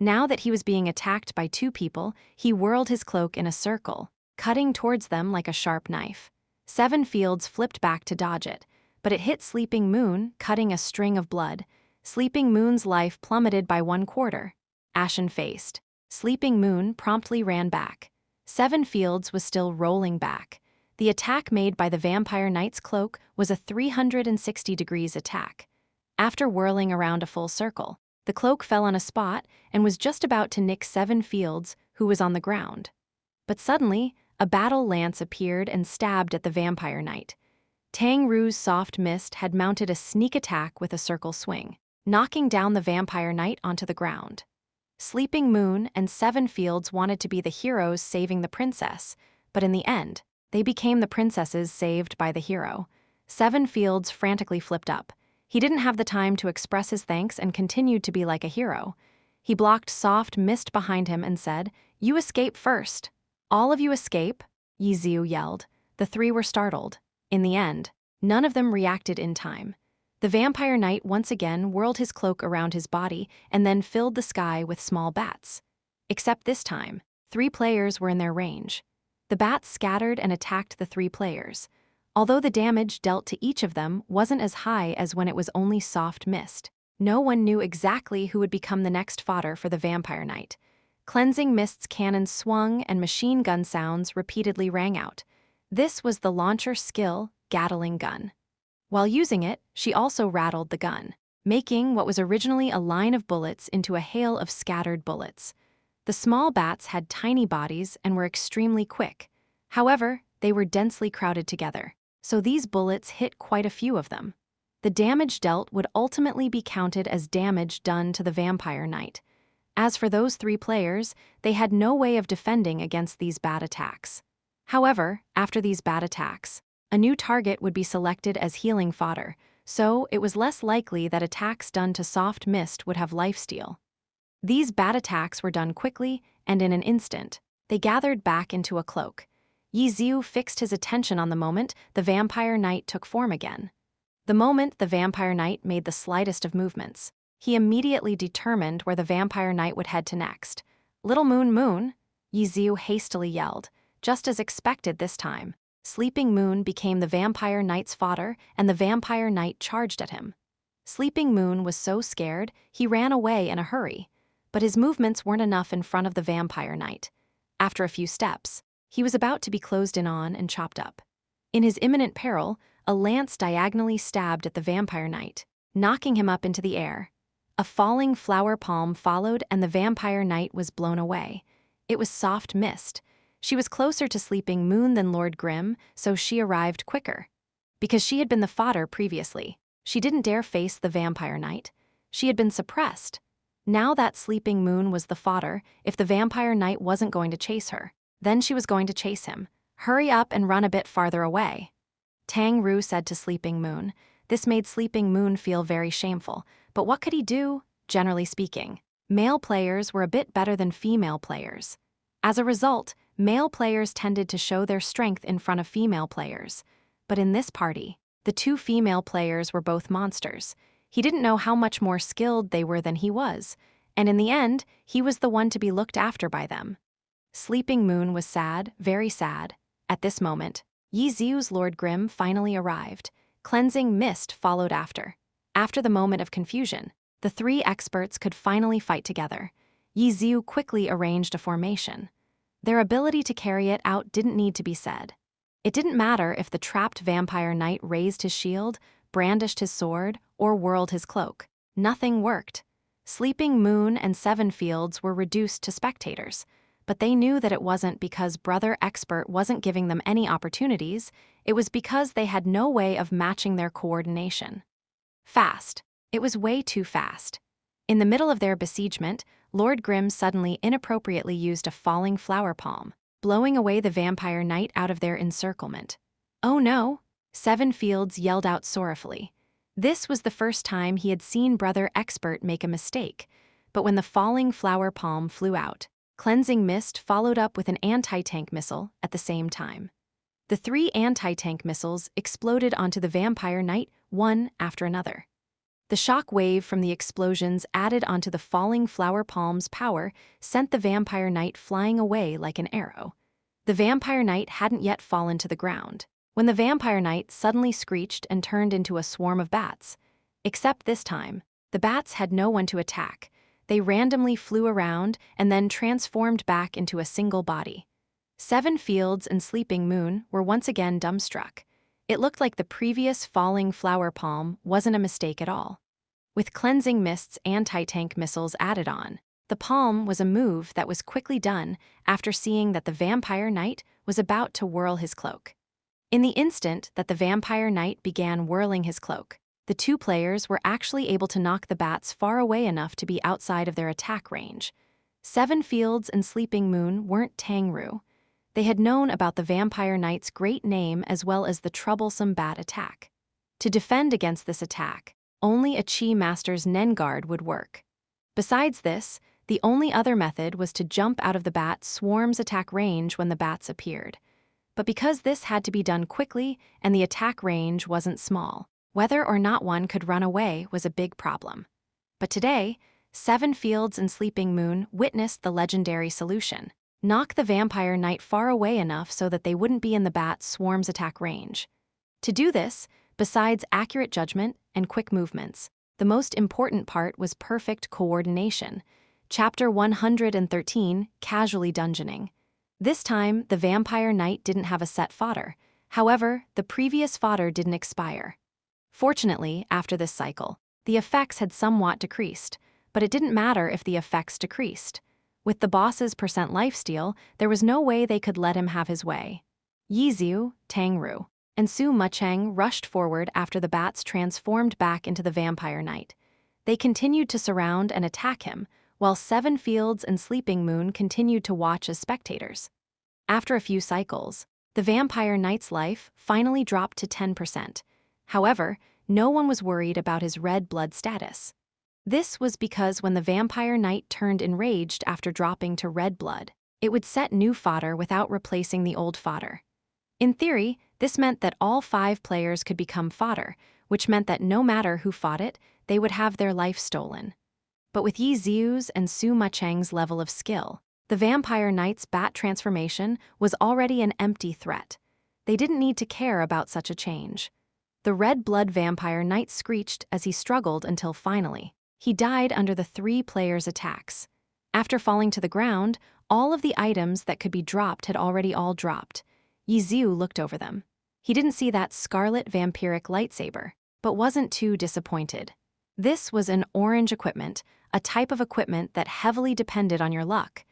Now that he was being attacked by two people, he whirled his cloak in a circle, cutting towards them like a sharp knife. Seven Fields flipped back to dodge it, but it hit Sleeping Moon, cutting a string of blood. Sleeping Moon's life plummeted by 1/4. Ashen-faced, Sleeping Moon promptly ran back. Seven Fields was still rolling back. The attack made by the vampire knight's cloak was a 360 degrees attack. After whirling around a full circle, the cloak fell on a spot and was just about to nick Seven Fields, who was on the ground. But suddenly, a battle lance appeared and stabbed at the vampire knight. Tang Ru's Soft Mist had mounted a sneak attack with a circle swing, knocking down the vampire knight onto the ground. Sleeping Moon and Seven Fields wanted to be the heroes saving the princess, but in the end, they became the princesses saved by the hero. Seven Fields frantically flipped up. He didn't have the time to express his thanks and continued to be like a hero. He blocked Soft Mist behind him and said, "You escape first." "All of you escape," Yi Xiu yelled. The three were startled. In the end, none of them reacted in time. The vampire knight once again whirled his cloak around his body and then filled the sky with small bats. Except this time, 3 players were in their range. The bats scattered and attacked the three players, although the damage dealt to each of them wasn't as high as when it was only soft mist. No one knew exactly who would become the next fodder for the vampire knight. Cleansing Mist's cannons swung and machine gun sounds repeatedly rang out. This was the launcher's skill, Gatling gun. While using it, she also rattled the gun, making what was originally a line of bullets into a hail of scattered bullets. The small bats had tiny bodies and were extremely quick. However, they were densely crowded together, so these bullets hit quite a few of them. The damage dealt would ultimately be counted as damage done to the vampire knight. As for those three players, they had no way of defending against these bat attacks. However, after these bat attacks, a new target would be selected as healing fodder, so it was less likely that attacks done to soft mist would have lifesteal. These bat attacks were done quickly, and in an instant, they gathered back into a cloak. Yi Xiu fixed his attention on the moment the vampire knight took form again. The moment the vampire knight made the slightest of movements, he immediately determined where the vampire knight would head to next. "Little Moon Moon," Yi Xiu hastily yelled, just as expected this time. Sleeping Moon became the vampire knight's fodder, and the vampire knight charged at him. Sleeping Moon was so scared, he ran away in a hurry. But his movements weren't enough in front of the vampire knight. After a few steps, he was about to be closed in on and chopped up. In his imminent peril, a lance diagonally stabbed at the vampire knight, knocking him up into the air. A falling flower palm followed, and the vampire knight was blown away. It was soft mist. She was closer to Sleeping Moon than Lord Grimm, so she arrived quicker. Because she had been the fodder previously, she didn't dare face the vampire knight. She had been suppressed. Now that Sleeping Moon was the fodder, if the vampire knight wasn't going to chase her, then she was going to chase him. "Hurry up and run a bit farther away," Tang Ru said to Sleeping Moon. This made Sleeping Moon feel very shameful, but what could he do? Generally speaking, male players were a bit better than female players. As a result, male players tended to show their strength in front of female players. But in this party, the two female players were both monsters. He didn't know how much more skilled they were than he was, and in the end, he was the one to be looked after by them. Sleeping Moon was sad, very sad. At this moment, Yi Xiu's Lord Grimm finally arrived. Cleansing Mist followed after. After the moment of confusion, the three experts could finally fight together. Yi Xiu quickly arranged a formation. Their ability to carry it out didn't need to be said. It didn't matter if the trapped vampire knight raised his shield, brandished his sword, or whirled his cloak. Nothing worked. Sleeping Moon and Seven Fields were reduced to spectators, but they knew that it wasn't because Brother Expert wasn't giving them any opportunities, it was because they had no way of matching their coordination. Fast. It was way too fast. In the middle of their besiegement, Lord Grimm suddenly inappropriately used a falling flower palm, blowing away the vampire knight out of their encirclement. "Oh no!" Seven Fields yelled out sorrowfully. This was the first time he had seen Brother Expert make a mistake, but when the falling flower palm flew out, Cleansing Mist followed up with an anti-tank missile at the same time. The three anti-tank missiles exploded onto the vampire knight, one after another. The shock wave from the explosions added onto the falling flower palm's power sent the vampire knight flying away like an arrow. The vampire knight hadn't yet fallen to the ground when the vampire knight suddenly screeched and turned into a swarm of bats. Except this time, the bats had no one to attack. They randomly flew around and then transformed back into a single body. Seven Fields and Sleeping Moon were once again dumbstruck. It looked like the previous falling flower palm wasn't a mistake at all. With Cleansing Mist's anti-tank missiles added on, the palm was a move that was quickly done after seeing that the vampire knight was about to whirl his cloak. In the instant that the vampire knight began whirling his cloak, the two players were actually able to knock the bats far away enough to be outside of their attack range. Seven Fields and Sleeping Moon weren't Tang Ru. They had known about the vampire knight's great name as well as the troublesome bat attack. To defend against this attack, only a Chi Master's Nen Guard would work. Besides this, the only other method was to jump out of the bat swarm's attack range when the bats appeared. But because this had to be done quickly and the attack range wasn't small, whether or not one could run away was a big problem. But today, Seven Fields and Sleeping Moon witnessed the legendary solution. Knock the vampire knight far away enough so that they wouldn't be in the bat's swarm's attack range. To do this, besides accurate judgment and quick movements, the most important part was perfect coordination. Chapter 113, Casually Dungeoning. This time, the vampire knight didn't have a set fodder. However, the previous fodder didn't expire. Fortunately, after this cycle, the effects had somewhat decreased, but it didn't matter if the effects decreased. With the boss's percent lifesteal, there was no way they could let him have his way. Yiziu, Tangru, and Su Mucheng rushed forward after the bats transformed back into the vampire knight. They continued to surround and attack him, while Seven Fields and Sleeping Moon continued to watch as spectators. After a few cycles, the vampire knight's life finally dropped to 10%. However, no one was worried about his red blood status. This was because when the vampire knight turned enraged after dropping to red blood, it would set new fodder without replacing the old fodder. In theory, this meant that all 5 players could become fodder, which meant that no matter who fought it, they would have their life stolen. But with Yi Ziu's and Su Mucheng's level of skill, the vampire knight's bat transformation was already an empty threat. They didn't need to care about such a change. The red blood vampire knight screeched as he struggled until finally, he died under the 3 players' attacks. After falling to the ground, all of the items that could be dropped had already all dropped. Yi Ziu looked over them. He didn't see that scarlet vampiric lightsaber, but wasn't too disappointed. This was an orange equipment, a type of equipment that heavily depended on your luck.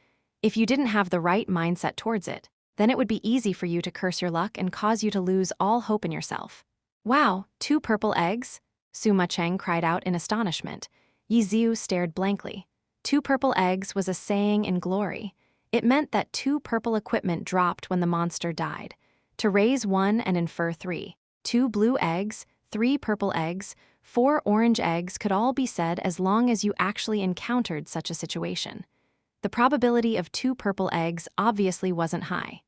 If you didn't have the right mindset towards it, then it would be easy for you to curse your luck and cause you to lose all hope in yourself. Wow, 2 purple eggs? Su Mucheng cried out in astonishment. Yi Ziu stared blankly. 2 purple eggs was a saying in glory. It meant that 2 purple equipment dropped when the monster died. To raise 1 and infer 3. 2 blue eggs, 3 purple eggs, 4 orange eggs could all be said as long as you actually encountered such a situation. The probability of 2 purple eggs obviously wasn't high.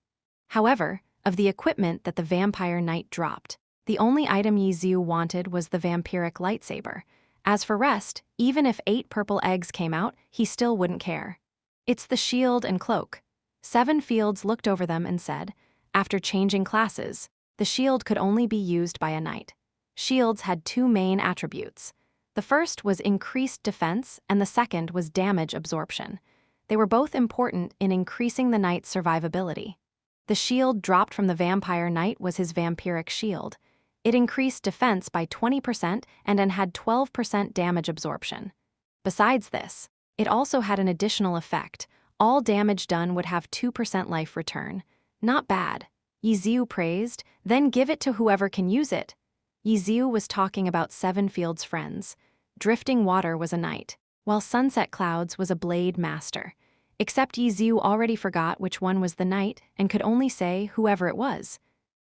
However, of the equipment that the vampire knight dropped, the only item Yi Ziu wanted was the vampiric lightsaber. As for rest, even if 8 purple eggs came out, he still wouldn't care. It's the shield and cloak. Seven Fields looked over them and said, after changing classes, the shield could only be used by a knight. Shields had 2 main attributes. The first was increased defense and the second was damage absorption. They were both important in increasing the knight's survivability. The shield dropped from the vampire knight was his vampiric shield. It increased defense by 20% and had 12% damage absorption. Besides this, it also had an additional effect. All damage done would have 2% life return. Not bad. Yi Ziu praised, then give it to whoever can use it. Yi Ziu was talking about Seven Fields' friends. Drifting Water was a knight, while Sunset Clouds was a blade master. Except Yi Ziu already forgot which one was the knight and could only say whoever it was.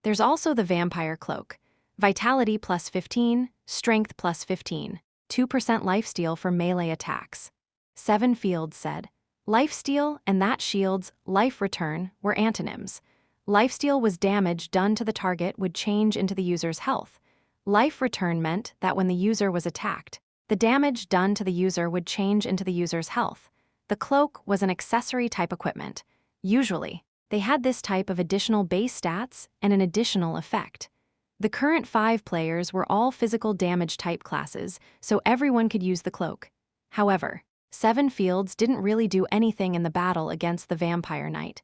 There's also the vampire cloak. Vitality plus 15, strength plus 15, 2% lifesteal for melee attacks. Seven Fields said, lifesteal and that shield's life return were antonyms. Lifesteal was damage done to the target would change into the user's health. Life return meant that when the user was attacked, the damage done to the user would change into the user's health. The cloak was an accessory type equipment. Usually, they had this type of additional base stats and an additional effect. The current 5 players were all physical damage type classes, so everyone could use the cloak. However, Seven Fields didn't really do anything in the battle against the vampire knight.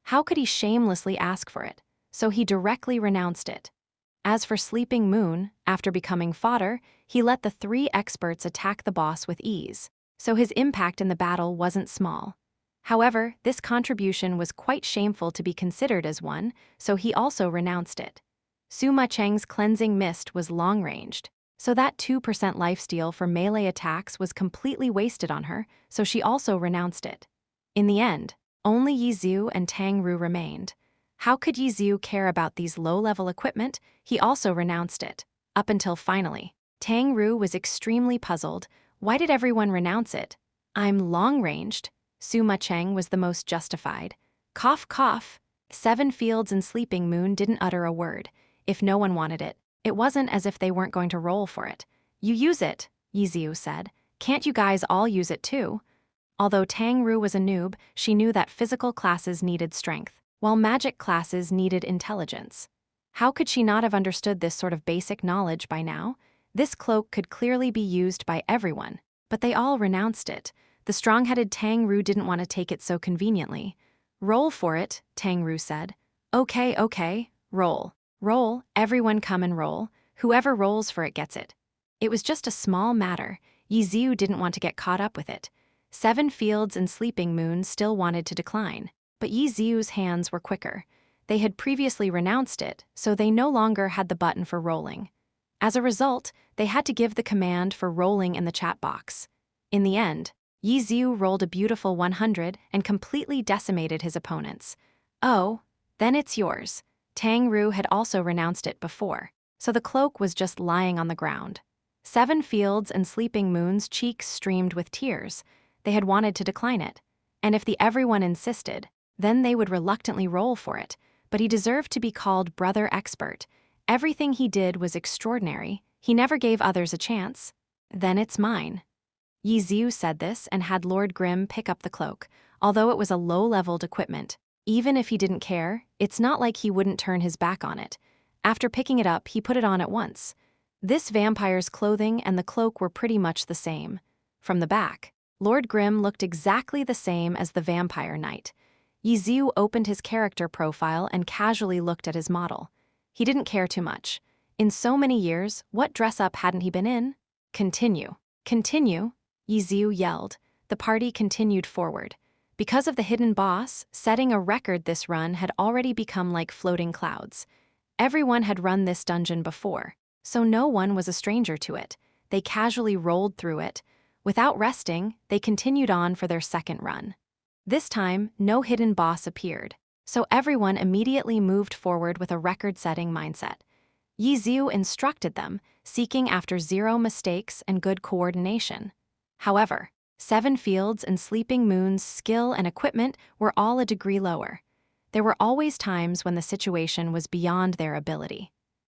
How could he shamelessly ask for it? So he directly renounced it. As for Sleeping Moon, after becoming fodder, he let the 3 experts attack the boss with ease, so his impact in the battle wasn't small. However, this contribution was quite shameful to be considered as one, so he also renounced it. Su Mucheng's cleansing mist was long-ranged, so that 2% lifesteal for melee attacks was completely wasted on her, so she also renounced it. In the end, only Yi Ziu and Tang Ru remained. How could Yi Ziu care about these low-level equipment? He also renounced it. Up until finally, Tang Ru was extremely puzzled. Why did everyone renounce it? I'm long-ranged. Su Mucheng was the most justified. Cough, cough. Seven Fields and Sleeping Moon didn't utter a word. If no one wanted it, it wasn't as if they weren't going to roll for it. You use it, Yi Ziu said. Can't you guys all use it too? Although Tang Ru was a noob, she knew that physical classes needed strength, while magic classes needed intelligence. How could she not have understood this sort of basic knowledge by now? This cloak could clearly be used by everyone, but they all renounced it. The strong-headed Tang Ru didn't want to take it so conveniently. "Roll for it," Tang Ru said. Okay, roll. Roll, everyone come and roll. Whoever rolls for it gets it." It was just a small matter. Yiziu didn't want to get caught up with it. 7 Fields and Sleeping Moon still wanted to decline, but Yiziu's hands were quicker. They had previously renounced it, so they no longer had the button for rolling. As a result, they had to give the command for rolling in the chat box. In the end, Yiziu rolled a beautiful 100 and completely decimated his opponents. "Oh, then it's yours." Tang Ru had also renounced it before, so the cloak was just lying on the ground. 7 Fields and Sleeping Moon's cheeks streamed with tears. They had wanted to decline it, and if the everyone insisted, then they would reluctantly roll for it, but he deserved to be called brother expert. Everything he did was extraordinary. He never gave others a chance. "Then it's mine." Yiziu said this and had Lord Grimm pick up the cloak. Although it was a low-leveled equipment, even if he didn't care, it's not like he wouldn't turn his back on it. After picking it up, he put it on at once. This vampire's clothing and the cloak were pretty much the same. From the back, Lord Grimm looked exactly the same as the vampire knight. Yiziu opened his character profile and casually looked at his model. He didn't care too much. In so many years, what dress-up hadn't he been in? "Continue. Continue," Yiziu yelled. The party continued forward. Because of the hidden boss, setting a record this run had already become like floating clouds. Everyone had run this dungeon before, so no one was a stranger to it. They casually rolled through it. Without resting, they continued on for their second run. This time, no hidden boss appeared, so everyone immediately moved forward with a record-setting mindset. Yiziu instructed them, seeking after 0 mistakes and good coordination. However, 7 Fields and Sleeping Moon's skill and equipment were all a degree lower. There were always times when the situation was beyond their ability.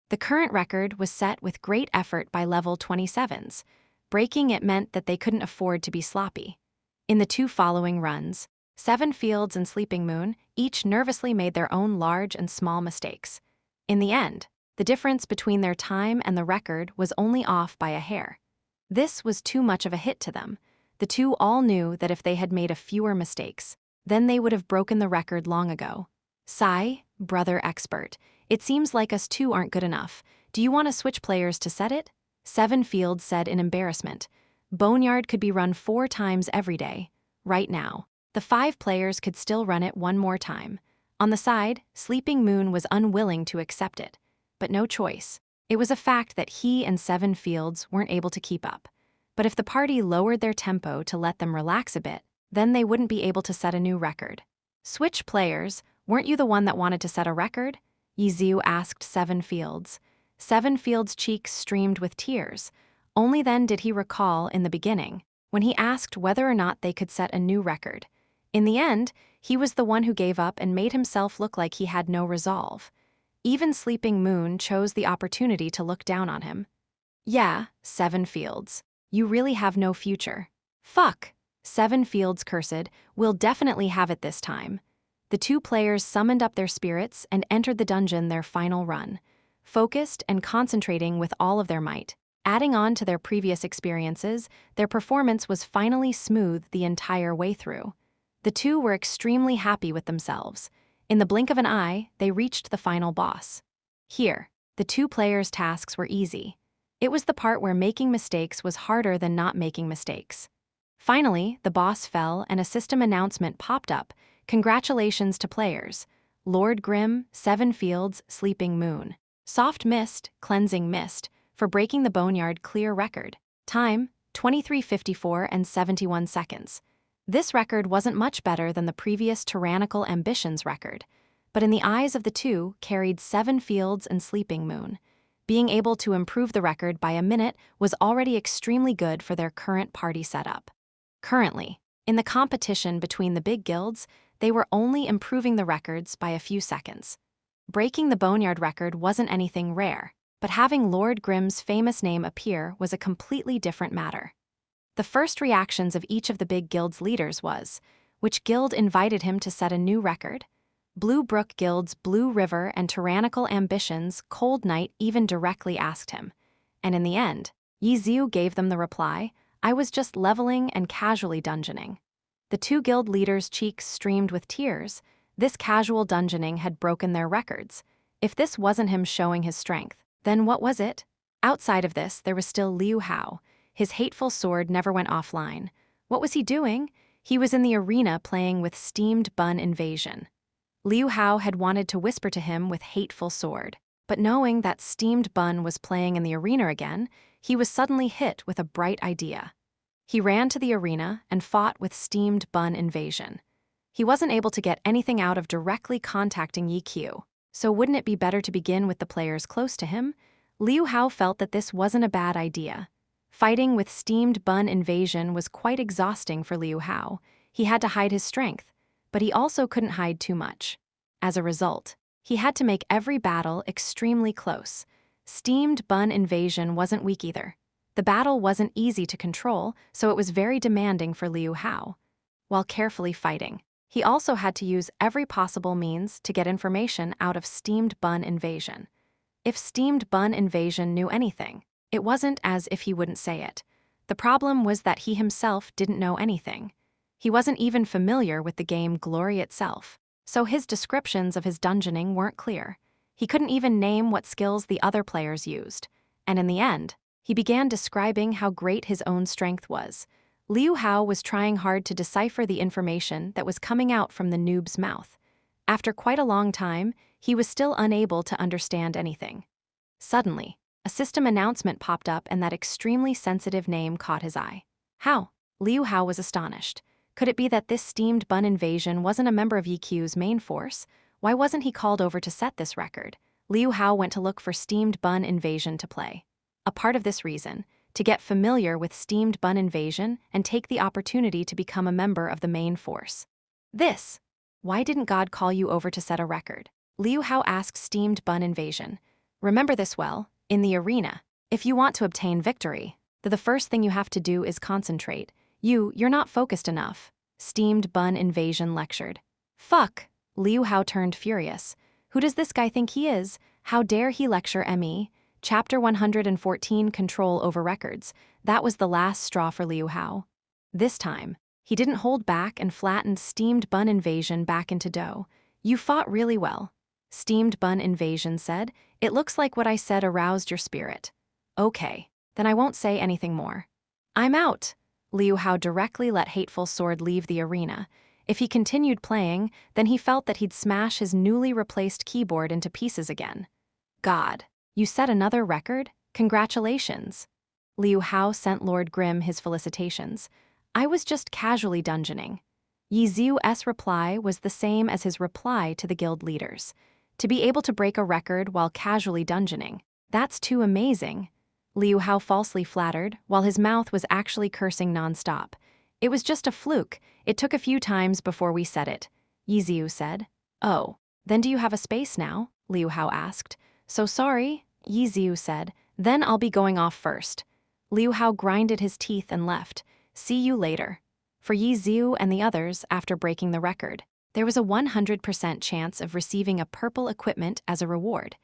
The current record was set with great effort by level 27s. Breaking it meant that they couldn't afford to be sloppy. In the 2 following runs, 7 Fields and Sleeping Moon each nervously made their own large and small mistakes. In the end, the difference between their time and the record was only off by a hair. This was too much of a hit to them. The 2 all knew that if they had made a fewer mistakes, then they would have broken the record long ago. "Sigh, brother expert. It seems like us 2 aren't good enough. Do you want to switch players to set it?" 7 Fields said in embarrassment. Boneyard could be run 4 times every day. Right now, the 5 players could still run it 1 more time. On the side, Sleeping Moon was unwilling to accept it. But no choice. It was a fact that he and 7 Fields weren't able to keep up. But if the party lowered their tempo to let them relax a bit, then they wouldn't be able to set a new record. "Switch players, weren't you the one that wanted to set a record?" Yiziu asked 7 Fields. 7 Fields' cheeks streamed with tears. Only then did he recall in the beginning, when he asked whether or not they could set a new record. In the end, he was the one who gave up and made himself look like he had no resolve. Even Sleeping Moon chose the opportunity to look down on him. "Yeah, 7 Fields. You really have no future." "Fuck," 7 Fields cursed. "We'll definitely have it this time." The 2 players summoned up their spirits and entered the dungeon their final run. Focused and concentrating with all of their might, adding on to their previous experiences, their performance was finally smooth the entire way through. The 2 were extremely happy with themselves. In the blink of an eye, they reached the final boss. Here, the 2 players' tasks were easy. It was the part where making mistakes was harder than not making mistakes. Finally, the boss fell and a system announcement popped up. "Congratulations to players. Lord Grimm, 7 Fields, Sleeping Moon. Soft Mist, Cleansing Mist, for breaking the Boneyard clear record. Time, 23:54 and 71 seconds. This record wasn't much better than the previous Tyrannical Ambitions record, but in the eyes of the 2 carried 7 Fields and Sleeping Moon. Being able to improve the record by a minute was already extremely good for their current party setup. Currently, in the competition between the big guilds, they were only improving the records by a few seconds. Breaking the Boneyard record wasn't anything rare, but having Lord Grimm's famous name appear was a completely different matter. The first reactions of each of the big guild's leaders was, which guild invited him to set a new record? Blue Brook Guild's Blue River and Tyrannical Ambitions Cold Knight even directly asked him. And in the end, Yi Xiu gave them the reply, I was just leveling and casually dungeoning. The two guild leaders' cheeks streamed with tears. This casual dungeoning had broken their records. If this wasn't him showing his strength, then what was it? Outside of this, there was still Liu Hao. His hateful sword never went offline. What was he doing? He was in the arena playing with Steamed Bun Invasion. Liu Hao had wanted to whisper to him with hateful sword, but knowing that Steamed Bun was playing in the arena again, he was suddenly hit with a bright idea. He ran to the arena and fought with Steamed Bun Invasion. He wasn't able to get anything out of directly contacting Yi Qiu, so wouldn't it be better to begin with the players close to him? Liu Hao felt that this wasn't a bad idea. Fighting with Steamed Bun Invasion was quite exhausting for Liu Hao. He had to hide his strength, but he also couldn't hide too much. As a result, he had to make every battle extremely close. Steamed Bun Invasion wasn't weak either. The battle wasn't easy to control, so it was very demanding for Liu Hao. While carefully fighting, he also had to use every possible means to get information out of Steamed Bun Invasion. If Steamed Bun Invasion knew anything, it wasn't as if he wouldn't say it. The problem was that he himself didn't know anything. He wasn't even familiar with the game Glory itself, so his descriptions of his dungeoning weren't clear. He couldn't even name what skills the other players used. And in the end, he began describing how great his own strength was. Liu Hao was trying hard to decipher the information that was coming out from the noob's mouth. After quite a long time, he was still unable to understand anything. Suddenly, a system announcement popped up and that extremely sensitive name caught his eye. How? Liu Hao was astonished. Could it be that this Steamed Bun Invasion wasn't a member of Yi Qiu's main force? Why wasn't he called over to set this record? Liu Hao went to look for Steamed Bun Invasion to play. A part of this reason, to get familiar with Steamed Bun Invasion and take the opportunity to become a member of the main force. Why didn't God call you over to set a record? Liu Hao asked Steamed Bun Invasion. Remember this well, in the arena, if you want to obtain victory, the first thing you have to do is concentrate. You're not focused enough, Steamed Bun Invasion lectured. Fuck! Liu Hao turned furious. Who does this guy think he is? How dare he lecture me? Chapter 114 Control over Records. That was the last straw for Liu Hao. This time, he didn't hold back and flattened Steamed Bun Invasion back into dough. You fought really well, Steamed Bun Invasion said. It looks like what I said aroused your spirit. Okay, then I won't say anything more. I'm out. Liu Hao directly let Hateful Sword leave the arena. If he continued playing, then he felt that he'd smash his newly replaced keyboard into pieces again. God, you set another record? Congratulations. Liu Hao sent Lord Grimm his felicitations. I was just casually dungeoning. Yi Xiu's reply was the same as his reply to the guild leaders. To be able to break a record while casually dungeoning, that's too amazing. Liu Hao falsely flattered, while his mouth was actually cursing nonstop. It was just a fluke. It took a few times before we said it, Yi Xiu said. Oh, then do you have a space now? Liu Hao asked. So sorry, Yi Xiu said. Then I'll be going off first. Liu Hao grinded his teeth and left. See you later. For Yi Xiu and the others, after breaking the record, there was a 100% chance of receiving a purple equipment as a reward.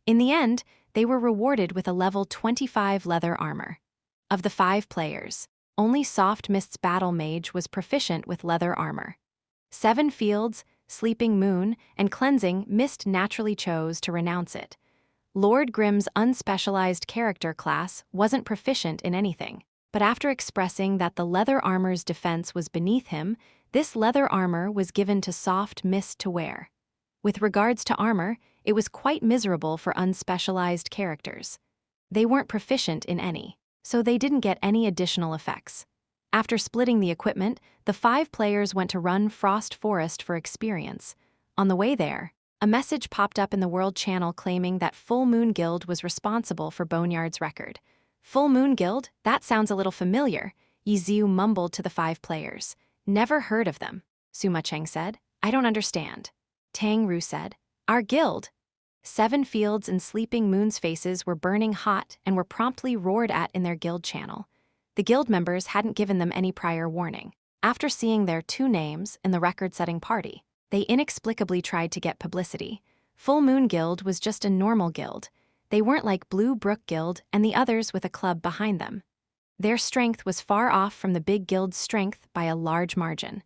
In the end, they were rewarded with a level 25 leather armor. Of the 5 players, only Soft Mist's Battle Mage was proficient with leather armor. 7 Fields, Sleeping Moon, and Cleansing Mist naturally chose to renounce it. Lord Grimm's unspecialized character class wasn't proficient in anything, but after expressing that the leather armor's defense was beneath him, this leather armor was given to Soft Mist to wear. With regards to armor, it was quite miserable for unspecialized characters. They weren't proficient in any, so they didn't get any additional effects. After splitting the equipment, the 5 players went to run Frost Forest for experience. On the way there, a message popped up in the World Channel claiming that Full Moon Guild was responsible for Boneyard's record. Full Moon Guild? That sounds a little familiar, Yi Xiu mumbled to the 5 players. Never heard of them, Sima Cheng said. I don't understand. Tang Ru said. Our guild. 7 Fields and Sleeping Moon's faces were burning hot and were promptly roared at in their guild channel. The guild members hadn't given them any prior warning. After seeing their 2 names in the record-setting party, they inexplicably tried to get publicity. Full Moon Guild was just a normal guild. They weren't like Blue Brook Guild and the others with a club behind them. Their strength was far off from the big guild's strength by a large margin.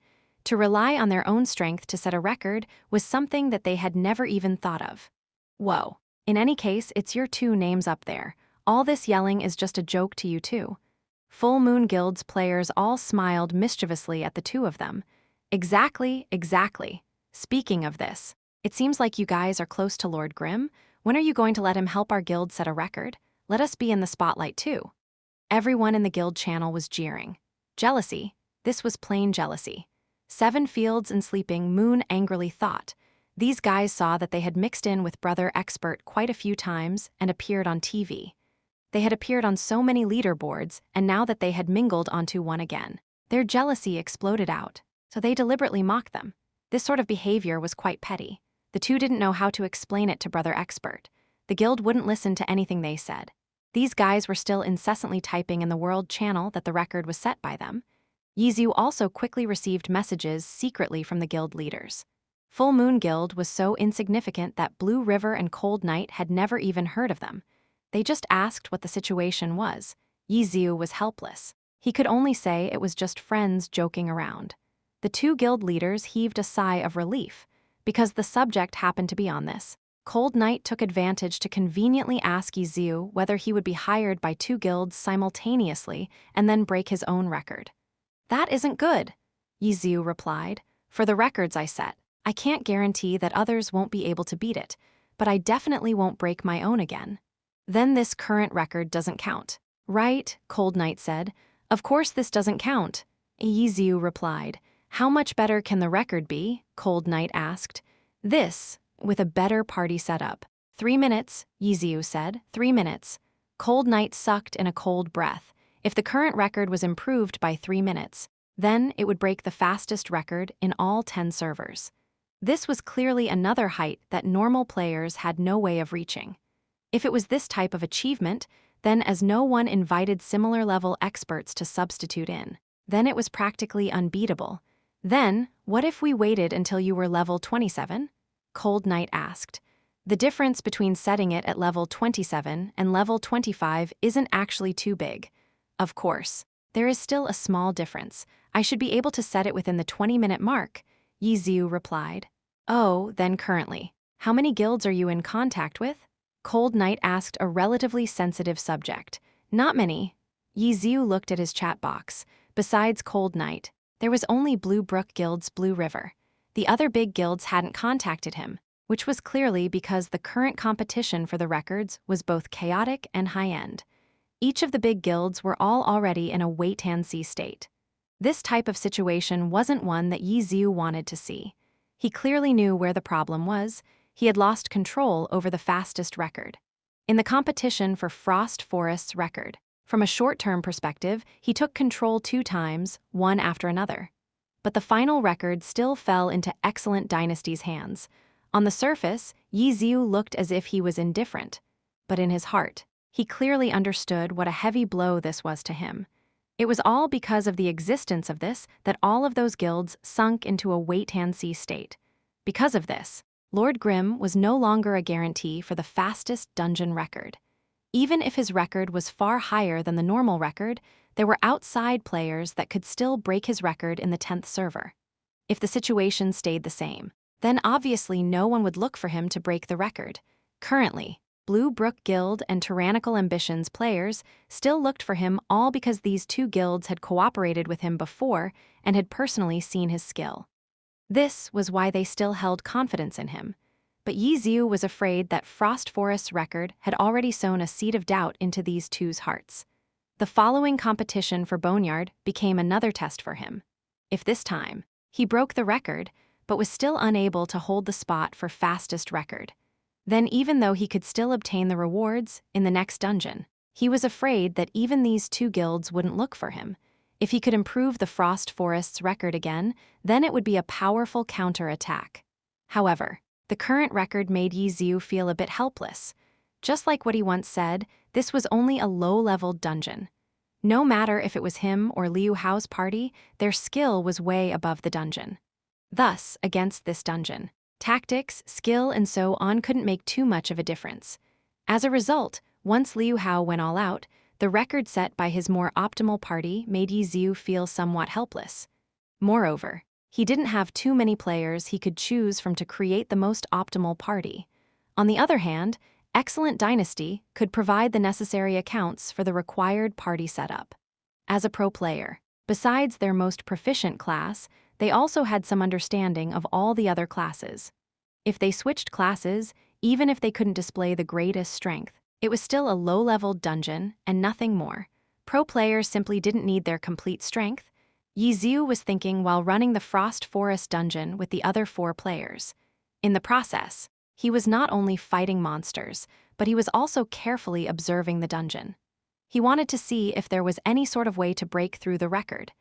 To rely on their own strength to set a record was something that they had never even thought of. Whoa. In any case, it's your 2 names up there. All this yelling is just a joke to you too. Full Moon Guild's players all smiled mischievously at the 2 of them. Exactly. Speaking of this, it seems like you guys are close to Lord Grimm. When are you going to let him help our guild set a record? Let us be in the spotlight too. Everyone in the guild channel was jeering. Jealousy. This was plain jealousy. 7 Fields and Sleeping Moon angrily thought. These guys saw that they had mixed in with Brother Expert quite a few times and appeared on TV. They had appeared on so many leaderboards, and now that they had mingled onto one again, their jealousy exploded out, so they deliberately mocked them. This sort of behavior was quite petty. The 2 didn't know how to explain it to Brother Expert. The guild wouldn't listen to anything they said. These guys were still incessantly typing in the world channel that the record was set by them. Yizu also quickly received messages secretly from the guild leaders. Full Moon Guild was so insignificant that Blue River and Cold Night had never even heard of them. They just asked what the situation was. Yizu was helpless. He could only say it was just friends joking around. The 2 guild leaders heaved a sigh of relief, because the subject happened to be on this. Cold Night took advantage to conveniently ask Yizu whether he would be hired by 2 guilds simultaneously and then break his own record. That isn't good, Yizu replied. For the records I set, I can't guarantee that others won't be able to beat it, but I definitely won't break my own again. Then this current record doesn't count. Right, Cold Night said. Of course this doesn't count, Yizu replied. How much better can the record be? Cold Night asked. This, with a better party setup. 3 minutes, Yizu said. 3 minutes. Cold Night sucked in a cold breath. If the current record was improved by 3 minutes, then it would break the fastest record in all 10 servers. This was clearly another height that normal players had no way of reaching. If it was this type of achievement, then as no one invited similar level experts to substitute in, then it was practically unbeatable. Then, what if we waited until you were level 27? Cold Night asked. The difference between setting it at level 27 and level 25 isn't actually too big. Of course, there is still a small difference. I should be able to set it within the 20-minute mark, Yizu replied. Oh, then currently, how many guilds are you in contact with? Cold Night asked a relatively sensitive subject. Not many. Yizu looked at his chat box. Besides Cold Night, there was only Blue Brook Guild's Blue River. The other big guilds hadn't contacted him, which was clearly because the current competition for the records was both chaotic and high-end. Each of the big guilds were all already in a wait-and-see state. This type of situation wasn't one that Yizu wanted to see. He clearly knew where the problem was. He had lost control over the fastest record. In the competition for Frost Forest's record, from a short-term perspective, he took control 2 times, one after another. But the final record still fell into Excellent Dynasty's hands. On the surface, Yizu looked as if he was indifferent. But in his heart, he clearly understood what a heavy blow this was to him. It was all because of the existence of this that all of those guilds sunk into a wait-and-see state. Because of this, Lord Grimm was no longer a guarantee for the fastest dungeon record. Even if his record was far higher than the normal record, there were outside players that could still break his record in the 10th server. If the situation stayed the same, then obviously no one would look for him to break the record. Currently, Blue Brook Guild and Tyrannical Ambitions players still looked for him all because these 2 guilds had cooperated with him before and had personally seen his skill. This was why they still held confidence in him. But Yizu was afraid that Frost Forest's record had already sown a seed of doubt into these 2's hearts. The following competition for Boneyard became another test for him. If this time, he broke the record, but was still unable to hold the spot for fastest record, then even though he could still obtain the rewards in the next dungeon, he was afraid that even these 2 guilds wouldn't look for him. If he could improve the Frost Forest's record again, then it would be a powerful counter-attack. However, the current record made Yizu feel a bit helpless. Just like what he once said, this was only a low-level dungeon. No matter if it was him or Liu Hao's party, their skill was way above the dungeon. Thus, against this dungeon, tactics, skill, and so on couldn't make too much of a difference. As a result, once Liu Hao went all out, the record set by his more optimal party made Yi Xiu feel somewhat helpless. Moreover, he didn't have too many players he could choose from to create the most optimal party. On the other hand, Excellent Dynasty could provide the necessary accounts for the required party setup. As a pro player, besides their most proficient class, they also had some understanding of all the other classes. If they switched classes, even if they couldn't display the greatest strength, it was still a low-level dungeon and nothing more. Pro players simply didn't need their complete strength. Yi Xiu was thinking while running the Frost Forest dungeon with the other 4 players. In the process, he was not only fighting monsters, but he was also carefully observing the dungeon. He wanted to see if there was any sort of way to break through the record.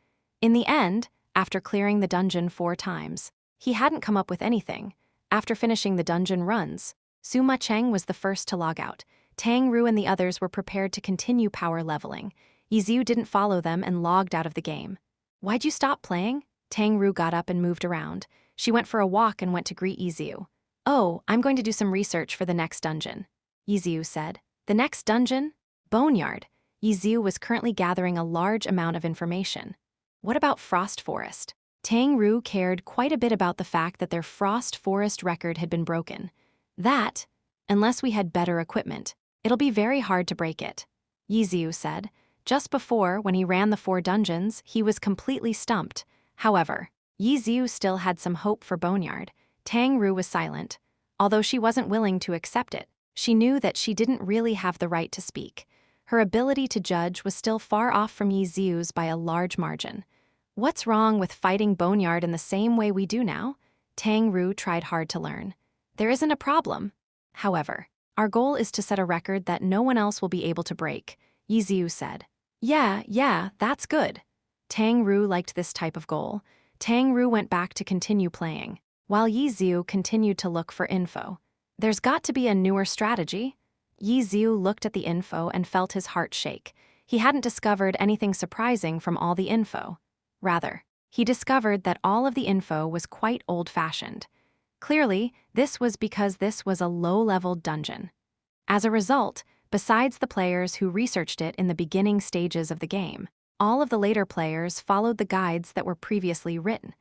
In the end, after clearing the dungeon 4 times, he hadn't come up with anything. After finishing the dungeon runs, Suma Cheng was the first to log out. Tang Ru and the others were prepared to continue power leveling. Yi Xiu didn't follow them and logged out of the game. "Why'd you stop playing?" Tang Ru got up and moved around. She went for a walk and went to greet Yi Xiu. "Oh, I'm going to do some research for the next dungeon," Yi Xiu said. "The next dungeon? Boneyard." Yi Xiu was currently gathering a large amount of information. What about Frost Forest? Tang Ru cared quite a bit about the fact that their Frost Forest record had been broken. That, unless we had better equipment, it'll be very hard to break it, Yi Xiu said. Just before, when he ran the 4 dungeons, he was completely stumped. However, Yi Xiu still had some hope for Boneyard. Tang Ru was silent. Although she wasn't willing to accept it, she knew that she didn't really have the right to speak. Her ability to judge was still far off from Yi Xiu's by a large margin. What's wrong with fighting Boneyard in the same way we do now? Tang Ru tried hard to learn. There isn't a problem. However, our goal is to set a record that no one else will be able to break, Yi Xiu said. Yeah, that's good. Tang Ru liked this type of goal. Tang Ru went back to continue playing, while Yi Xiu continued to look for info. There's got to be a newer strategy. Yi Xiu looked at the info and felt his heart shake. He hadn't discovered anything surprising from all the info. Rather, he discovered that all of the info was quite old-fashioned. Clearly, this was because this was a low-level dungeon. As a result, besides the players who researched it in the beginning stages of the game, all of the later players followed the guides that were previously written.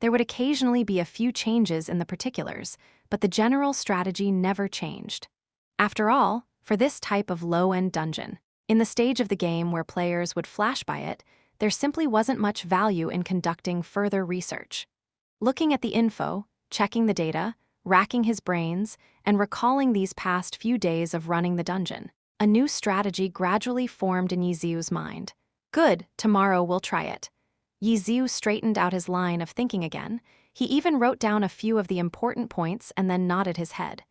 There would occasionally be a few changes in the particulars, but the general strategy never changed. After all, for this type of low-end dungeon, in the stage of the game where players would flash by it, there simply wasn't much value in conducting further research. Looking at the info, checking the data, racking his brains, and recalling these past few days of running the dungeon, a new strategy gradually formed in Yi Xiu's mind. Good, tomorrow we'll try it. Yi Xiu straightened out his line of thinking again. He even wrote down a few of the important points and then nodded his head.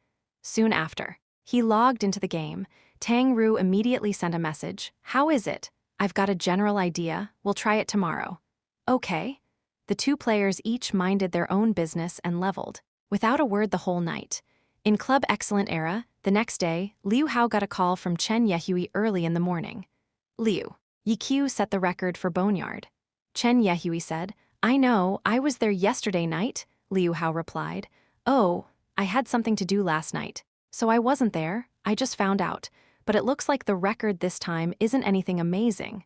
Soon after, he logged into the game. Tang Ru immediately sent a message. "How is it? I've got a general idea. We'll try it tomorrow." Okay. The 2 players each minded their own business and leveled, without a word the whole night. In Club Excellent Era, the next day, Liu Hao got a call from Chen Yehui early in the morning. "Liu, Yiqiu set the record for Boneyard." Chen Yehui said. "I know, I was there yesterday night," Liu Hao replied. "Oh, I had something to do last night, so I wasn't there, I just found out, but it looks like the record this time isn't anything amazing."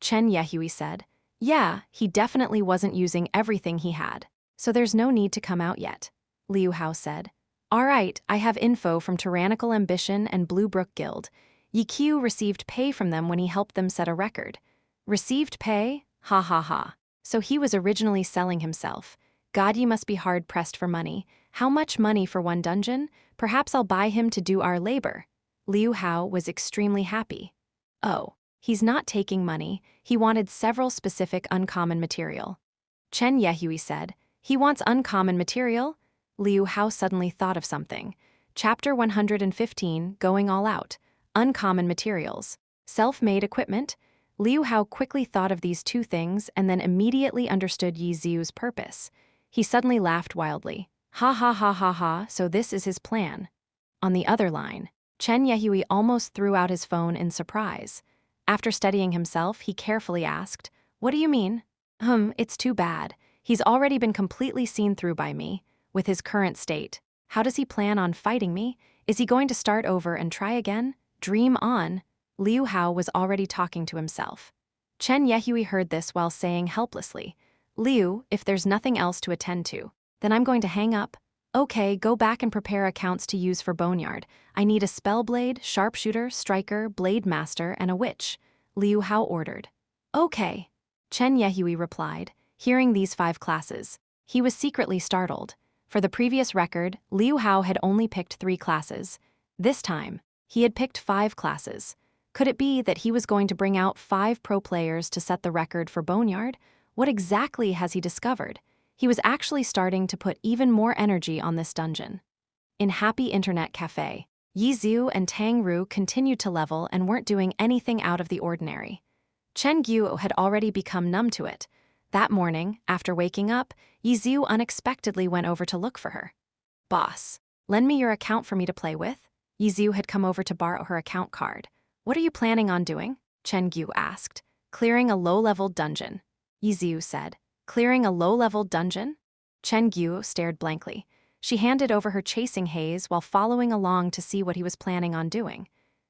Chen Yehui said. "Yeah, he definitely wasn't using everything he had, so there's no need to come out yet," Liu Hao said. "All right, I have info from Tyrannical Ambition and Blue Brook Guild. Yiqiu received pay from them when he helped them set a record." Received pay? Ha ha ha. So he was originally selling himself. God, you must be hard-pressed for money. How much money for one dungeon? Perhaps I'll buy him to do our labor. Liu Hao was extremely happy. Oh, he's not taking money. He wanted several specific uncommon material. Chen Yehui said, "He wants uncommon material?" Liu Hao suddenly thought of something. Chapter 115, Going All Out. Uncommon materials. Self-made equipment? Liu Hao quickly thought of these 2 things and then immediately understood Yi Xiu's purpose. He suddenly laughed wildly. Ha ha ha ha ha, so this is his plan. On the other line, Chen Yehui almost threw out his phone in surprise. After steadying himself, he carefully asked, "What do you mean?" It's too bad. He's already been completely seen through by me, with his current state. How does he plan on fighting me? Is he going to start over and try again? Dream on." Liu Hao was already talking to himself. Chen Yehui heard this while saying helplessly, "Liu, if there's nothing else to attend to, then I'm going to hang up." "Okay, go back and prepare accounts to use for Boneyard. I need a spellblade, sharpshooter, striker, blade master, and a witch," Liu Hao ordered. "Okay," Chen Yehui replied, hearing these 5 classes. He was secretly startled. For the previous record, Liu Hao had only picked 3 classes. This time, he had picked 5 classes. Could it be that he was going to bring out 5 pro players to set the record for Boneyard? What exactly has he discovered? He was actually starting to put even more energy on this dungeon. In Happy Internet Cafe, Yi Xiu and Tang Ru continued to level and weren't doing anything out of the ordinary. Chen Guo had already become numb to it. That morning, after waking up, Yi Xiu unexpectedly went over to look for her. "Boss, lend me your account for me to play with?" Yi Xiu had come over to borrow her account card. "What are you planning on doing?" Chen Guo asked. "Clearing a low-level dungeon," Yi Xiu said. "Clearing a low-level dungeon?" Chen Guo stared blankly. She handed over her Chasing Haze while following along to see what he was planning on doing.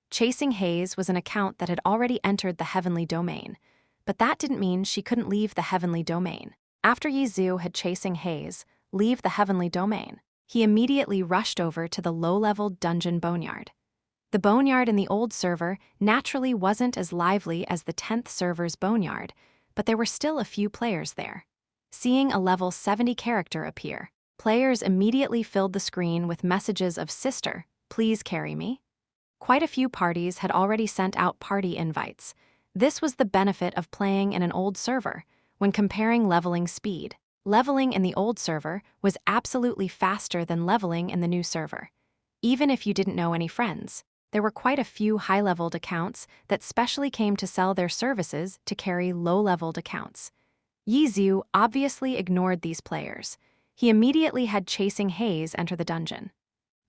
Chasing Haze was an account that had already entered the Heavenly Domain, but that didn't mean she couldn't leave the Heavenly Domain. After Yi Xiu had Chasing Haze leave the Heavenly Domain, he immediately rushed over to the low-level dungeon Boneyard. The Boneyard in the old server naturally wasn't as lively as the 10th server's Boneyard, but there were still a few players there. Seeing a level 70 character appear, players immediately filled the screen with messages of "Sister, please carry me." Quite a few parties had already sent out party invites. This was the benefit of playing in an old server. When comparing leveling speed, leveling in the old server was absolutely faster than leveling in the new server. Even if you didn't know any friends, there were quite a few high-leveled accounts that specially came to sell their services to carry low-leveled accounts. Yi Xiu obviously ignored these players. He immediately had Chasing Haze enter the dungeon.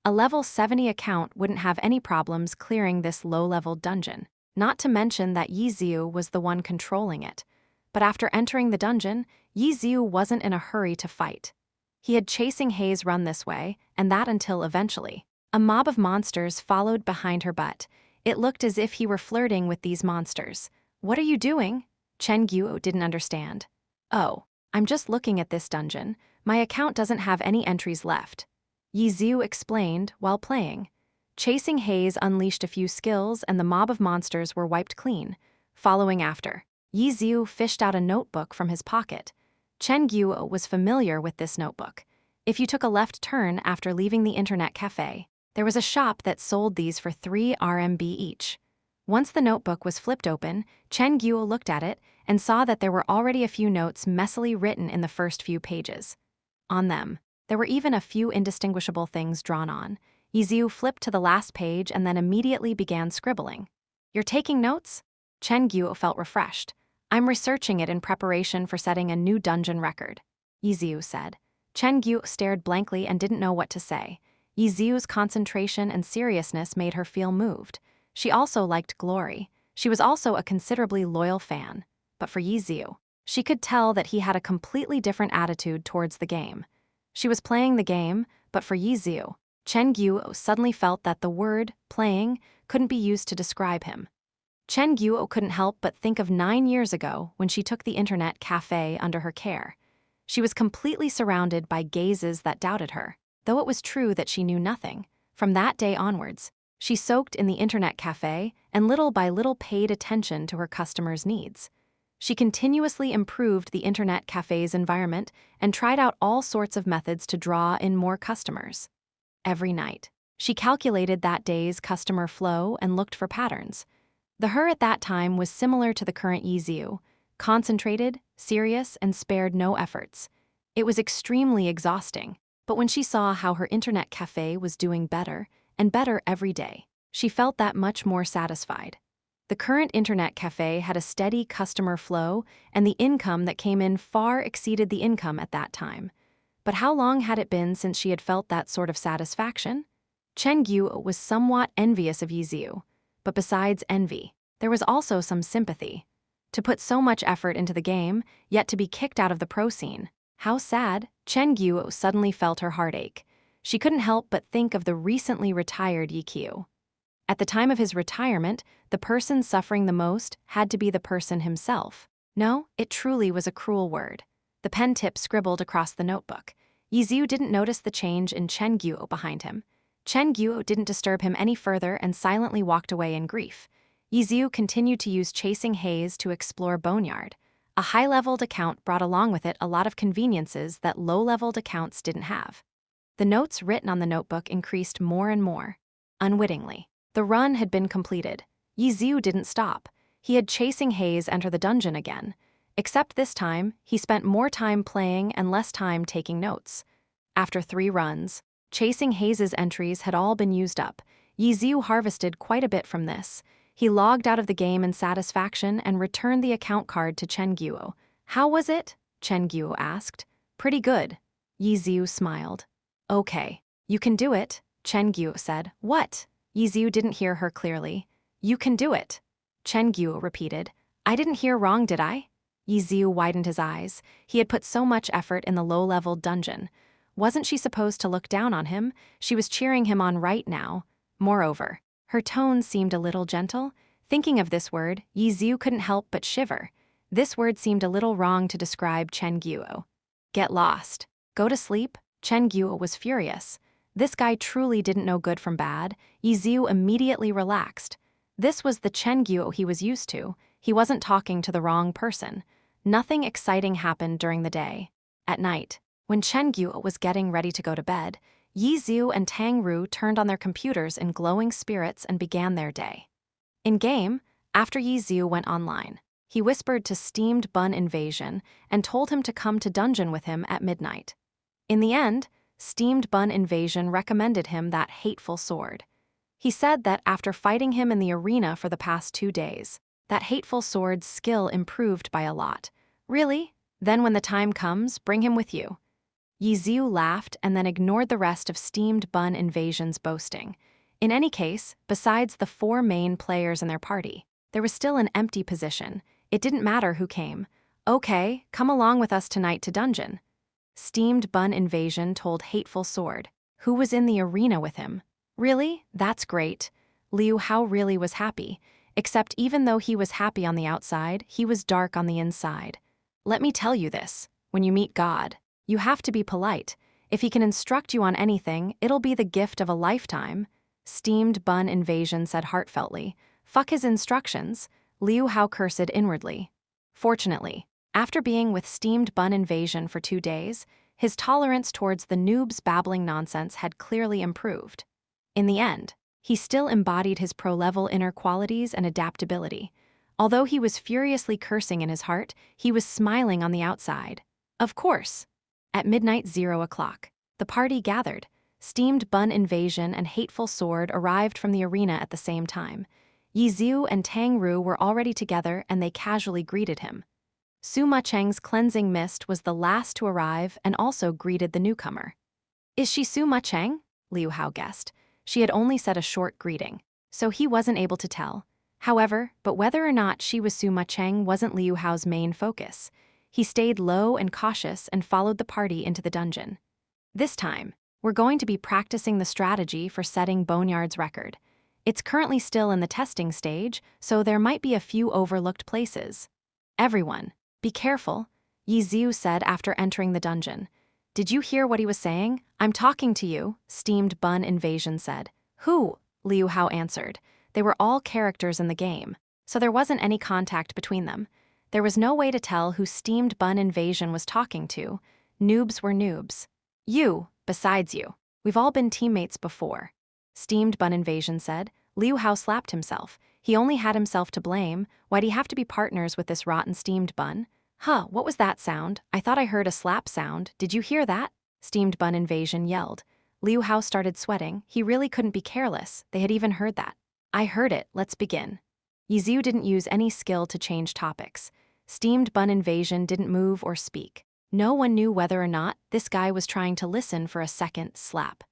A level 70 account wouldn't have any problems clearing this low-leveled dungeon, not to mention that Yi Xiu was the one controlling it. But after entering the dungeon, Yi Xiu wasn't in a hurry to fight. He had Chasing Haze run this way, and that until eventually a mob of monsters followed behind her butt. It looked as if he were flirting with these monsters. "What are you doing?" Chen Guo didn't understand. "Oh, I'm just looking at this dungeon. My account doesn't have any entries left," Yi Xiu explained while playing. Chasing Haze unleashed a few skills and the mob of monsters were wiped clean. Following after, Yi Xiu fished out a notebook from his pocket. Chen Guo was familiar with this notebook. If you took a left turn after leaving the internet cafe, there was a shop that sold these for 3 RMB each. Once the notebook was flipped open, Chen Guo looked at it and saw that there were already a few notes messily written in the first few pages. On them, there were even a few indistinguishable things drawn on. Yi Xiu flipped to the last page and then immediately began scribbling. "You're taking notes?" Chen Guo felt refreshed. "I'm researching it in preparation for setting a new dungeon record," Yi Xiu said. Chen Guo stared blankly and didn't know what to say. Yi Xiu's concentration and seriousness made her feel moved. She also liked Glory. She was also a considerably loyal fan. But for Yi Xiu, she could tell that he had a completely different attitude towards the game. She was playing the game, but for Yi Xiu, Chen Guo suddenly felt that the word "playing" couldn't be used to describe him. Chen Guo couldn't help but think of 9 years ago when she took the internet cafe under her care. She was completely surrounded by gazes that doubted her. Though it was true that she knew nothing, from that day onwards, she soaked in the internet cafe and little by little paid attention to her customers' needs. She continuously improved the internet cafe's environment and tried out all sorts of methods to draw in more customers. Every night, she calculated that day's customer flow and looked for patterns. The her at that time was similar to the current Yi Xiu, concentrated, serious, and spared no efforts. It was extremely exhausting. But when she saw how her internet cafe was doing better and better every day, she felt that much more satisfied. The current internet cafe had a steady customer flow, and the income that came in far exceeded the income at that time. But how long had it been since she had felt that sort of satisfaction? Chen Guo was somewhat envious of Yi Xiu. But besides envy, there was also some sympathy. To put so much effort into the game, yet to be kicked out of the pro scene. How sad. Chen Guo suddenly felt her heartache. She couldn't help but think of the recently retired Yi Qiu. At the time of his retirement, the person suffering the most had to be the person himself. No, it truly was a cruel word. The pen tip scribbled across the notebook. Yi Qiu didn't notice the change in Chen Guo behind him. Chen Guo didn't disturb him any further and silently walked away in grief. Yi Qiu continued to use Chasing Haze to explore Boneyard. A high-leveled account brought along with it a lot of conveniences that low-leveled accounts didn't have. The notes written on the notebook increased more and more. Unwittingly, the run had been completed. Yi Qiu didn't stop. He had Chasing Haze enter the dungeon again. Except this time, he spent more time playing and less time taking notes. After 3 runs, Chasing Haze's entries had all been used up. Yi Qiu harvested quite a bit from this. He logged out of the game in satisfaction and returned the account card to Chen Guo. How was it? Chen Guo asked. Pretty good. Yi Qiu smiled. Okay, you can do it, Chen Guo said. What? Yi Qiu didn't hear her clearly. You can do it. Chen Guo repeated. I didn't hear wrong, did I? Yi Qiu widened his eyes. He had put so much effort in the low-level dungeon. Wasn't she supposed to look down on him? She was cheering him on right now. Moreover, her tone seemed a little gentle. Thinking of this word, Yi Qiu couldn't help but shiver. This word seemed a little wrong to describe Chen Guo. Get lost. Go to sleep? Chen Guo was furious. This guy truly didn't know good from bad. Yi Qiu immediately relaxed. This was the Chen Guo he was used to. He wasn't talking to the wrong person. Nothing exciting happened during the day. At night, when Chen Guo was getting ready to go to bed, Yi Qiu and Tang Ru turned on their computers in glowing spirits and began their day. In-game, after Yi Qiu went online, he whispered to Steamed Bun Invasion and told him to come to dungeon with him at midnight. In the end, Steamed Bun Invasion recommended him that hateful sword. He said that after fighting him in the arena for the past 2 days, that hateful sword's skill improved by a lot. Really? Then when the time comes, bring him with you. Yi Qiu laughed and then ignored the rest of Steamed Bun Invasion's boasting. In any case, besides the 4 main players in their party, there was still an empty position. It didn't matter who came. Okay, come along with us tonight to dungeon. Steamed Bun Invasion told Hateful Sword, who was in the arena with him. Really? That's great. Liu Hao really was happy, except even though he was happy on the outside, he was dark on the inside. Let me tell you this, when you meet God, you have to be polite. If he can instruct you on anything, it'll be the gift of a lifetime. Steamed Bun Invasion said heartfeltly. Fuck his instructions, Liu Hao cursed inwardly. Fortunately, after being with Steamed Bun Invasion for 2 days, his tolerance towards the noob's babbling nonsense had clearly improved. In the end, he still embodied his pro-level inner qualities and adaptability. Although he was furiously cursing in his heart, he was smiling on the outside. Of course. At midnight 0 o'clock, the party gathered. Steamed Bun Invasion and Hateful Sword arrived from the arena at the same time. Yi Qiu and Tang Ru were already together and they casually greeted him. Suma Cheng's cleansing mist was the last to arrive and also greeted the newcomer. Is she Suma Cheng? Liu Hao guessed. She had only said a short greeting, so he wasn't able to tell. However, but whether or not she was Suma Cheng wasn't Liu Hao's main focus. He stayed low and cautious and followed the party into the dungeon. This time, we're going to be practicing the strategy for setting Boneyard's record. It's currently still in the testing stage, so there might be a few overlooked places. Everyone, be careful, Yi Qiu said after entering the dungeon. Did you hear what he was saying? I'm talking to you, Steamed Bun Invasion said. Who? Liu Hao answered. They were all characters in the game, so there wasn't any contact between them. There was no way to tell who Steamed Bun Invasion was talking to. Noobs were noobs. You, besides you. We've all been teammates before. Steamed Bun Invasion said. Liu Hao slapped himself. He only had himself to blame. Why'd he have to be partners with this rotten Steamed Bun? Huh, what was that sound? I thought I heard a slap sound. Did you hear that? Steamed Bun Invasion yelled. Liu Hao started sweating. He really couldn't be careless. They had even heard that. I heard it. Let's begin. Yi Qiu didn't use any skill to change topics. Steamed Bun Invasion didn't move or speak. No one knew whether or not this guy was trying to listen for a second slap.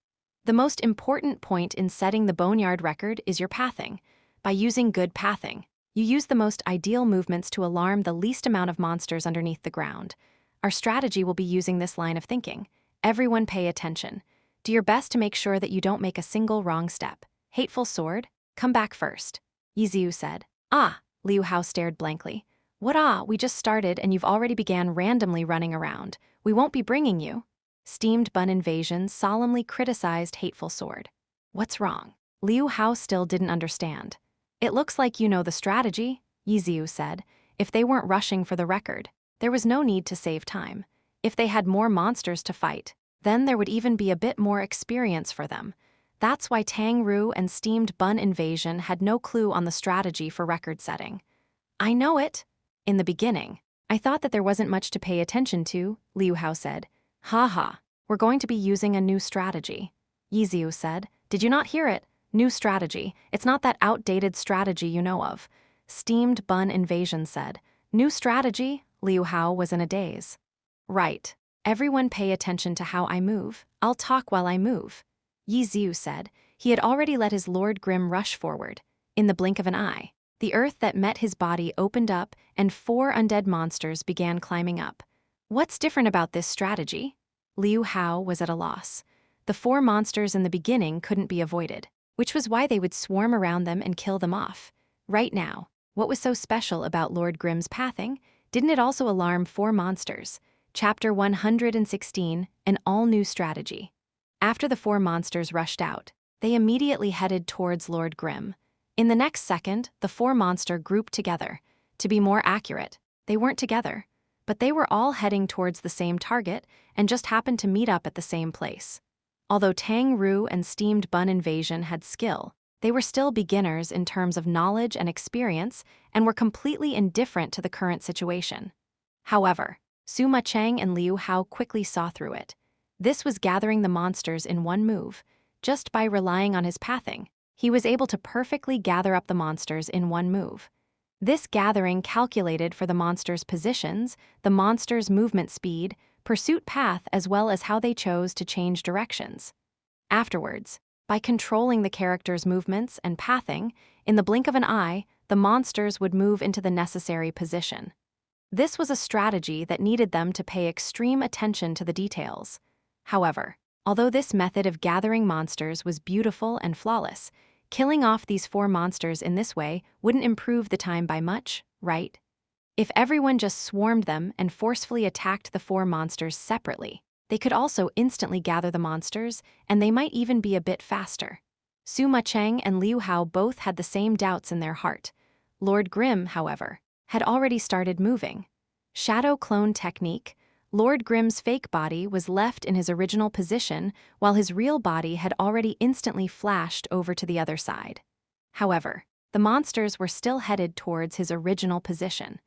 The most important point in setting the Boneyard record is your pathing. By using good pathing, You use the most ideal movements to alarm the least amount of monsters underneath the ground. Our strategy will be using this line of thinking. Everyone pay attention. Do your best to make sure that you don't make a single wrong step. Hateful sword, come back first. Yi Ziu said. Ah, Liu Hao stared blankly. What we just started and you've already began randomly running around. We won't be bringing you. Steamed Bun Invasion solemnly criticized Hateful Sword. What's wrong? Liu Hao still didn't understand. It looks like you know the strategy, Yi Ziu said. If they weren't rushing for the record, there was no need to save time. If they had more monsters to fight, then there would even be a bit more experience for them. That's why Tang Ru and Steamed Bun Invasion had no clue on the strategy for record setting. I know it. In the beginning, I thought that there wasn't much to pay attention to, Liu Hao said. Ha, we're going to be using a new strategy. Yi Ziu said. Did you not hear it? New strategy. It's not that outdated strategy you know of. Steamed Bun Invasion said. New strategy? Liu Hao was in a daze. Right. Everyone pay attention to how I move. I'll talk while I move. Yi Ziu said. He had already let his Lord Grim rush forward. In the blink of an eye, the earth that met his body opened up and 4 undead monsters began climbing up. What's different about this strategy? Liu Hao was at a loss. The 4 monsters in the beginning couldn't be avoided, which was why they would swarm around them and kill them off. Right now, what was so special about Lord Grim's pathing? Didn't it also alarm 4 monsters? Chapter 116, an all-new strategy. After the 4 monsters rushed out, they immediately headed towards Lord Grim. In the next second, the 4 monsters grouped together. To be more accurate, they weren't together, but they were all heading towards the same target and just happened to meet up at the same place. Although Tang Ru and Steamed Bun Invasion had skill, they were still beginners in terms of knowledge and experience and were completely indifferent to the current situation. However, Sima Cheng and Liu Hao quickly saw through it. This was gathering the monsters in one move. Just by relying on his pathing, he was able to perfectly gather up the monsters in one move. This gathering calculated for the monsters' positions, the monsters' movement speed, pursuit path, as well as how they chose to change directions. Afterwards, by controlling the characters' movements and pathing, in the blink of an eye, the monsters would move into the necessary position. This was a strategy that needed them to pay extreme attention to the details. However, although this method of gathering monsters was beautiful and flawless, killing off these 4 monsters in this way wouldn't improve the time by much, right? If everyone just swarmed them and forcefully attacked the 4 monsters separately, they could also instantly gather the monsters, and they might even be a bit faster. Sima Cheng and Liu Hao both had the same doubts in their heart. Lord Grim, however, had already started moving. Shadow clone technique. Lord Grim's fake body was left in his original position while his real body had already instantly flashed over to the other side. However, the monsters were still headed towards his original position.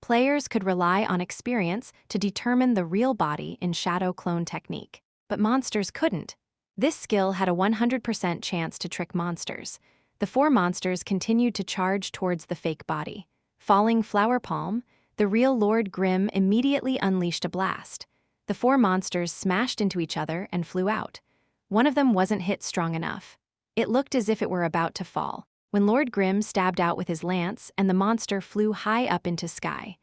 Players could rely on experience to determine the real body in Shadow clone technique, but monsters couldn't. This skill had a 100% chance to trick monsters. The 4 monsters continued to charge towards the fake body. Falling Flower Palm, the real Lord Grim immediately unleashed a blast. The 4 monsters smashed into each other and flew out. One of them wasn't hit strong enough. It looked as if it were about to fall, when Lord Grim stabbed out with his lance and the monster flew high up into sky.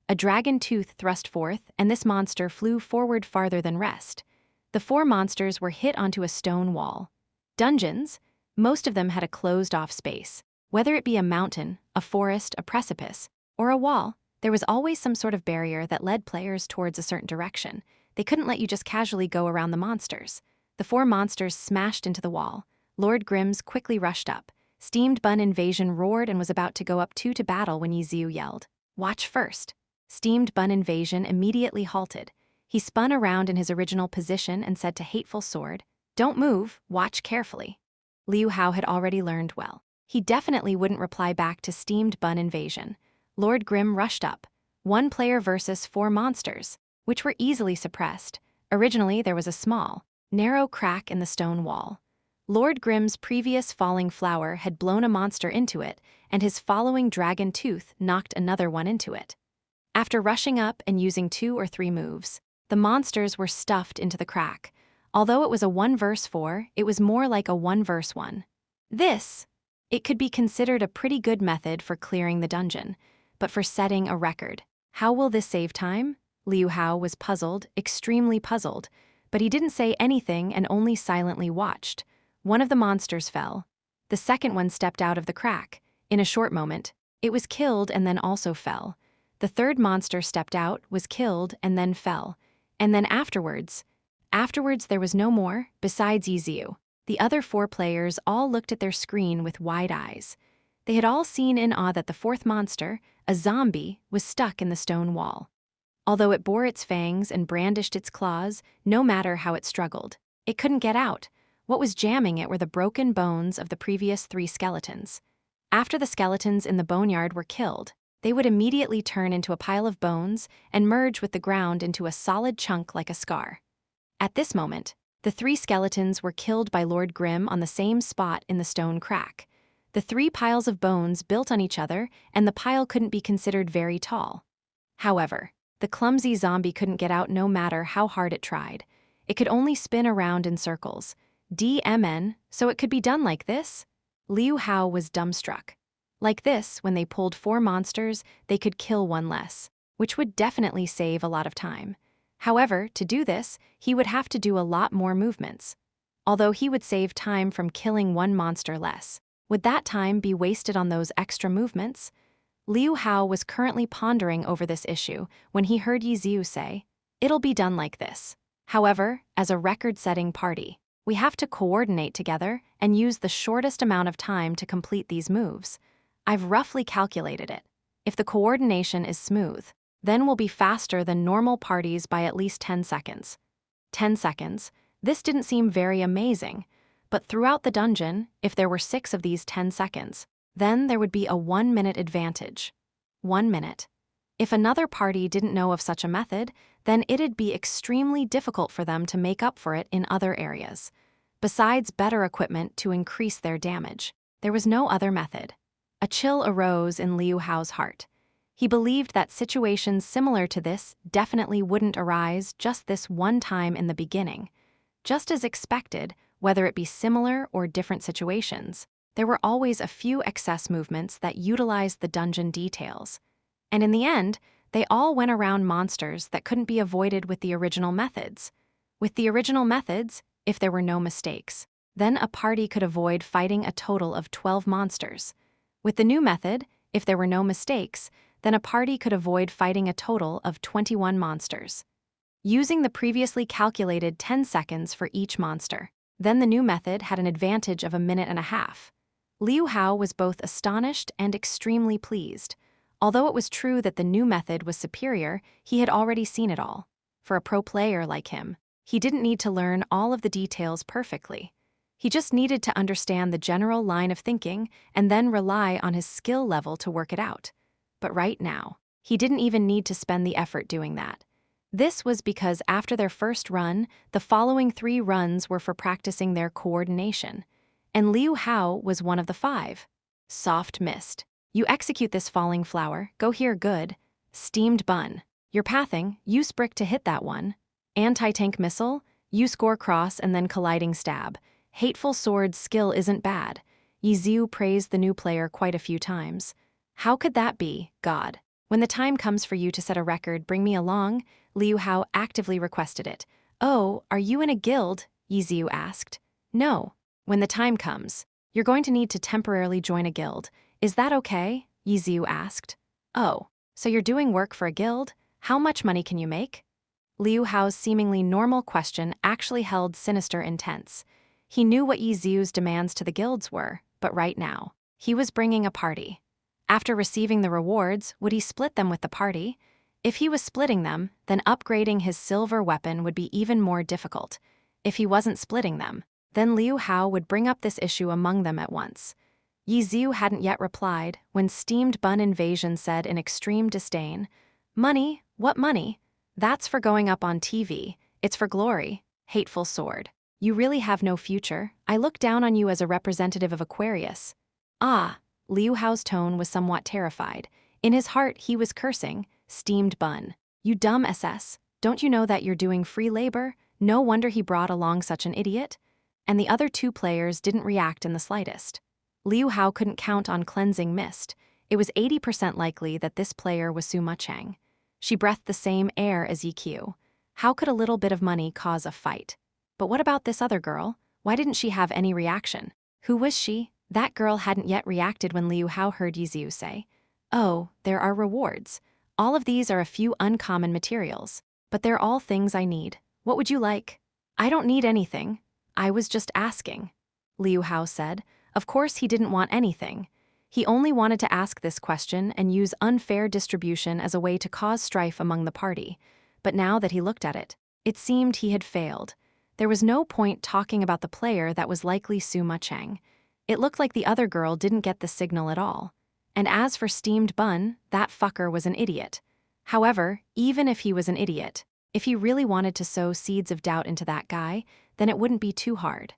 A dragon tooth thrust forth, and this monster flew forward farther than rest. The 4 monsters were hit onto a stone wall. Dungeons? Most of them had a closed-off space. Whether it be a mountain, a forest, a precipice, or a wall, there was always some sort of barrier that led players towards a certain direction. They couldn't let you just casually go around the monsters. The 4 monsters smashed into the wall. Lord Grim's quickly rushed up. Steamed Bun Invasion roared and was about to go up to battle when Yi Ziu yelled, "Watch first." Steamed Bun Invasion immediately halted. He spun around in his original position and said to Hateful Sword, "Don't move, watch carefully." Liu Hao had already learned well. He definitely wouldn't reply back to Steamed Bun Invasion. Lord Grim rushed up. 1 player versus 4 monsters, which were easily suppressed. Originally, there was a small, narrow crack in the stone wall. Lord Grim's previous falling flower had blown a monster into it, and his following dragon tooth knocked another one into it. After rushing up and using 2 or 3 moves, the monsters were stuffed into the crack. Although it was a 1 versus 4, it was more like a 1 versus 1. This It could be considered a pretty good method for clearing the dungeon, but for setting a record. How will this save time? Liu Hao was puzzled, extremely puzzled, but he didn't say anything and only silently watched. One of the monsters fell. The second one stepped out of the crack. In a short moment, it was killed and then also fell. The third monster stepped out, was killed, and then fell. And then afterwards there was no more, besides Yiziu. The other 4 players all looked at their screen with wide eyes. They had all seen in awe that the fourth monster, a zombie, was stuck in the stone wall. Although it bore its fangs and brandished its claws, no matter how it struggled, it couldn't get out. What was jamming it were the broken bones of the previous 3 skeletons. After the skeletons in the boneyard were killed, they would immediately turn into a pile of bones and merge with the ground into a solid chunk like a scar. At this moment, the 3 skeletons were killed by Lord Grimm on the same spot in the stone crack. The 3 piles of bones built on each other, and the pile couldn't be considered very tall. However, the clumsy zombie couldn't get out no matter how hard it tried. It could only spin around in circles. DMN, so it could be done like this? Liu Hao was dumbstruck. Like this, when they pulled 4 monsters, they could kill 1 less, which would definitely save a lot of time. However, to do this, he would have to do a lot more movements. Although he would save time from killing 1 monster less, would that time be wasted on those extra movements? Liu Hao was currently pondering over this issue when he heard Yiziu say, "It'll be done like this. However, as a record-setting party, we have to coordinate together and use the shortest amount of time to complete these moves. I've roughly calculated it. If the coordination is smooth, then we'll be faster than normal parties by at least 10 seconds. 10 seconds? This didn't seem very amazing, but throughout the dungeon, if there were 6 of these 10 seconds, then there would be a 1-minute advantage. 1 minute. If another party didn't know of such a method, then it'd be extremely difficult for them to make up for it in other areas. Besides better equipment to increase their damage, there was no other method. A chill arose in Liu Hao's heart. He believed that situations similar to this definitely wouldn't arise just this one time in the beginning. Just as expected, whether it be similar or different situations, there were always a few excess movements that utilized the dungeon details. And in the end, they all went around monsters that couldn't be avoided with the original methods. With the original methods, if there were no mistakes, then a party could avoid fighting a total of 12 monsters. With the new method, if there were no mistakes, then a party could avoid fighting a total of 21 monsters. Using the previously calculated 10 seconds for each monster, then the new method had an advantage of 1.5 minutes. Liu Hao was both astonished and extremely pleased. Although it was true that the new method was superior, he had already seen it all. For a pro player like him, he didn't need to learn all of the details perfectly. He just needed to understand the general line of thinking and then rely on his skill level to work it out. But right now, he didn't even need to spend the effort doing that. This was because after their first run, the following 3 runs were for practicing their coordination. And Liu Hao was one of the 5. Soft mist. You execute this falling flower, go here good. Steamed bun. You're pathing, use brick to hit that one. Anti-tank missile, you score cross and then colliding stab. Hateful sword skill isn't bad. Yiziu praised the new player quite a few times. How could that be, God? When the time comes for you to set a record, bring me along. Liu Hao actively requested it. Oh, are you in a guild? Yiziu asked. No. When the time comes, you're going to need to temporarily join a guild. Is that okay? Yiziu asked. Oh, so you're doing work for a guild? How much money can you make? Liu Hao's seemingly normal question actually held sinister intents. He knew what Yiziu's demands to the guilds were, but right now, he was bringing a party. After receiving the rewards, would he split them with the party? If he was splitting them, then upgrading his silver weapon would be even more difficult. If he wasn't splitting them, then Liu Hao would bring up this issue among them at once. Yiziu hadn't yet replied when Steamed Bun Invasion said in extreme disdain, "Money? What money? That's for going up on TV. It's for glory. Hateful sword. You really have no future. I look down on you as a representative of Aquarius." Ah, Liu Hao's tone was somewhat terrified. In his heart, he was cursing, "Steamed Bun. You dumb SS. Don't you know that you're doing free labor? No wonder he brought along such an idiot." And the other 2 players didn't react in the slightest. Liu Hao couldn't count on cleansing mist. It was 80% likely that this player was Suma Cheng. She breathed the same air as Yiqiu. How could a little bit of money cause a fight? But what about this other girl? Why didn't she have any reaction? Who was she? That girl hadn't yet reacted when Liu Hao heard Yiziu say, "Oh, there are rewards. All of these are a few uncommon materials, but they're all things I need. What would you like?" "I don't need anything. I was just asking," Liu Hao said. Of course he didn't want anything. He only wanted to ask this question and use unfair distribution as a way to cause strife among the party. But now that he looked at it, it seemed he had failed. There was no point talking about the player that was likely Suma Cheng. It looked like the other girl didn't get the signal at all. And as for steamed bun, that fucker was an idiot. However, even if he was an idiot, if he really wanted to sow seeds of doubt into that guy, then it wouldn't be too hard.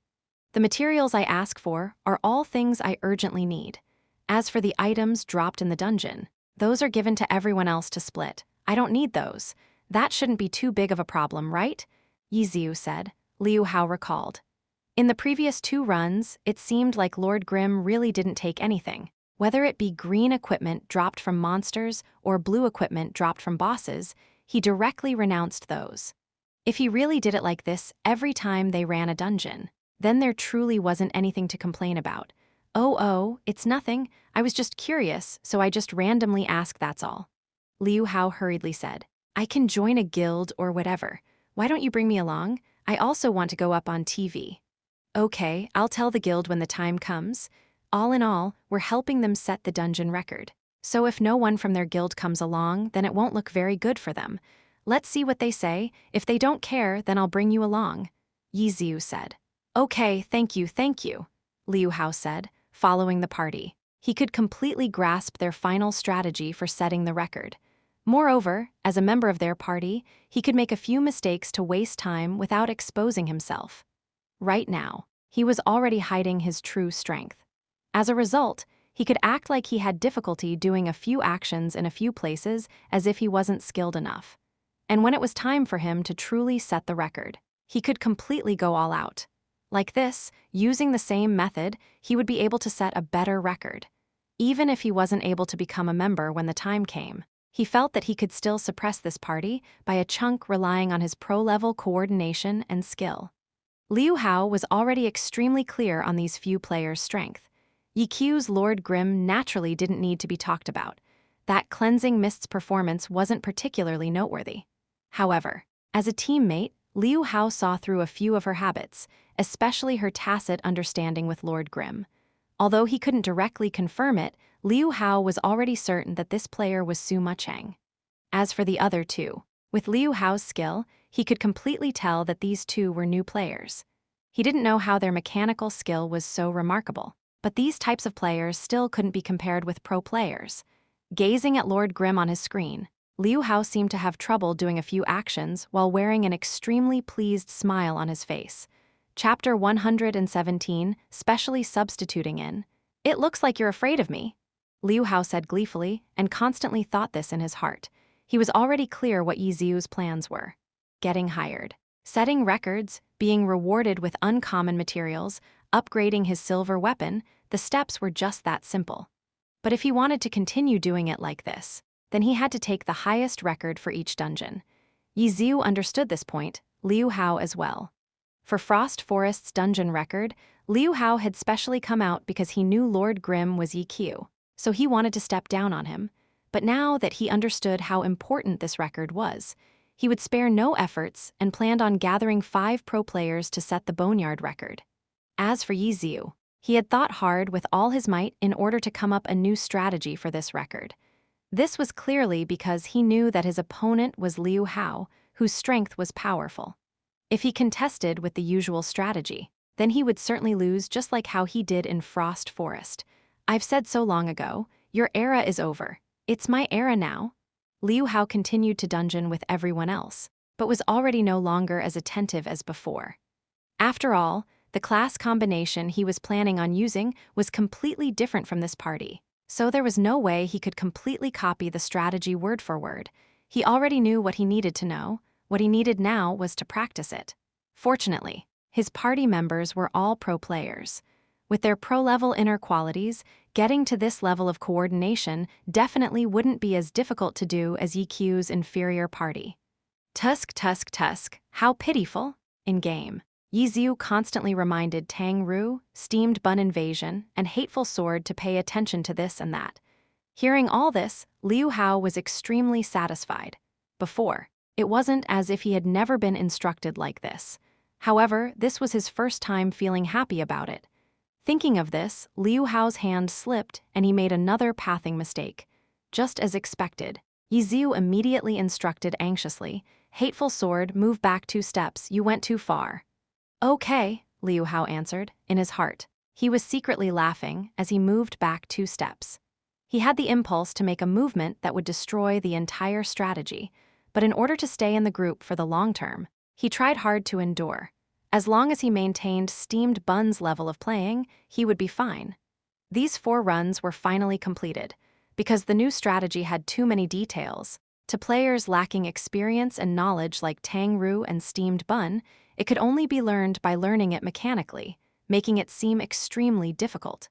The materials I ask for are all things I urgently need. As for the items dropped in the dungeon, those are given to everyone else to split. I don't need those. That shouldn't be too big of a problem, right? Yiziu said. Liu Hao recalled. In the previous 2 runs, it seemed like Lord Grimm really didn't take anything. Whether it be green equipment dropped from monsters or blue equipment dropped from bosses, he directly renounced those. If he really did it like this every time they ran a dungeon, then there truly wasn't anything to complain about. Oh, it's nothing. I was just curious, so I just randomly asked, that's all. Liu Hao hurriedly said. I can join a guild or whatever. Why don't you bring me along? I also want to go up on TV. Okay, I'll tell the guild when the time comes. All in all, we're helping them set the dungeon record. So if no one from their guild comes along, then it won't look very good for them. Let's see what they say. If they don't care, then I'll bring you along. Yiziu said. Okay, thank you, Liu Hao said, following the party. He could completely grasp their final strategy for setting the record. Moreover, as a member of their party, he could make a few mistakes to waste time without exposing himself. Right now, he was already hiding his true strength. As a result, he could act like he had difficulty doing a few actions in a few places as if he wasn't skilled enough. And when it was time for him to truly set the record, he could completely go all out. Like this, using the same method, he would be able to set a better record. Even if he wasn't able to become a member when the time came, he felt that he could still suppress this party by a chunk relying on his pro-level coordination and skill. Liu Hao was already extremely clear on these few players' strength. Yiqiu's Lord Grimm naturally didn't need to be talked about. That cleansing mist's performance wasn't particularly noteworthy. However, as a teammate, Liu Hao saw through a few of her habits, especially her tacit understanding with Lord Grimm. Although he couldn't directly confirm it, Liu Hao was already certain that this player was Suma Cheng. As for the other 2, with Liu Hao's skill, he could completely tell that these 2 were new players. He didn't know how their mechanical skill was so remarkable, but these types of players still couldn't be compared with pro players. Gazing at Lord Grimm on his screen, Liu Hao seemed to have trouble doing a few actions while wearing an extremely pleased smile on his face. Chapter 117, Specially Substituting in. It looks like you're afraid of me, Liu Hao said gleefully, and constantly thought this in his heart. He was already clear what Yiziu's plans were. Getting hired, setting records, being rewarded with uncommon materials, upgrading his silver weapon, the steps were just that simple. But if he wanted to continue doing it like this, then he had to take the highest record for each dungeon. Yiziu understood this point, Liu Hao as well. For Frost Forest's dungeon record, Liu Hao had specially come out because he knew Lord Grimm was Yiqiu, so he wanted to step down on him. But now that he understood how important this record was, he would spare no efforts and planned on gathering 5 pro players to set the Boneyard record. As for Yiziu, he had thought hard with all his might in order to come up a new strategy for this record. This was clearly because he knew that his opponent was Liu Hao, whose strength was powerful. If he contested with the usual strategy, then he would certainly lose just like how he did in Frost Forest. I've said so long ago, your era is over. It's my era now. Liu Hao continued to dungeon with everyone else, but was already no longer as attentive as before. After all, the class combination he was planning on using was completely different from this party, so there was no way he could completely copy the strategy word for word. He already knew what he needed to know. What he needed now was to practice it. Fortunately, his party members were all pro players. With their pro-level inner qualities, getting to this level of coordination definitely wouldn't be as difficult to do as Yiqiu's inferior party. Tusk, tusk, tusk, how pitiful. In game, Yiziu constantly reminded Tang Ru, steamed bun invasion, and hateful sword to pay attention to this and that. Hearing all this, Liu Hao was extremely satisfied. Before, it wasn't as if he had never been instructed like this. However, this was his first time feeling happy about it. Thinking of this, Liu Hao's hand slipped and he made another pathing mistake. Just as expected, Yiziu immediately instructed anxiously, "Hateful sword, move back 2 steps, you went too far." "Okay," Liu Hao answered, in his heart. He was secretly laughing as he moved back 2 steps. He had the impulse to make a movement that would destroy the entire strategy, but in order to stay in the group for the long term, he tried hard to endure. As long as he maintained steamed bun's level of playing, he would be fine. These 4 runs were finally completed. Because the new strategy had too many details, to players lacking experience and knowledge like Tang Ru and steamed bun, it could only be learned by learning it mechanically, making it seem extremely difficult.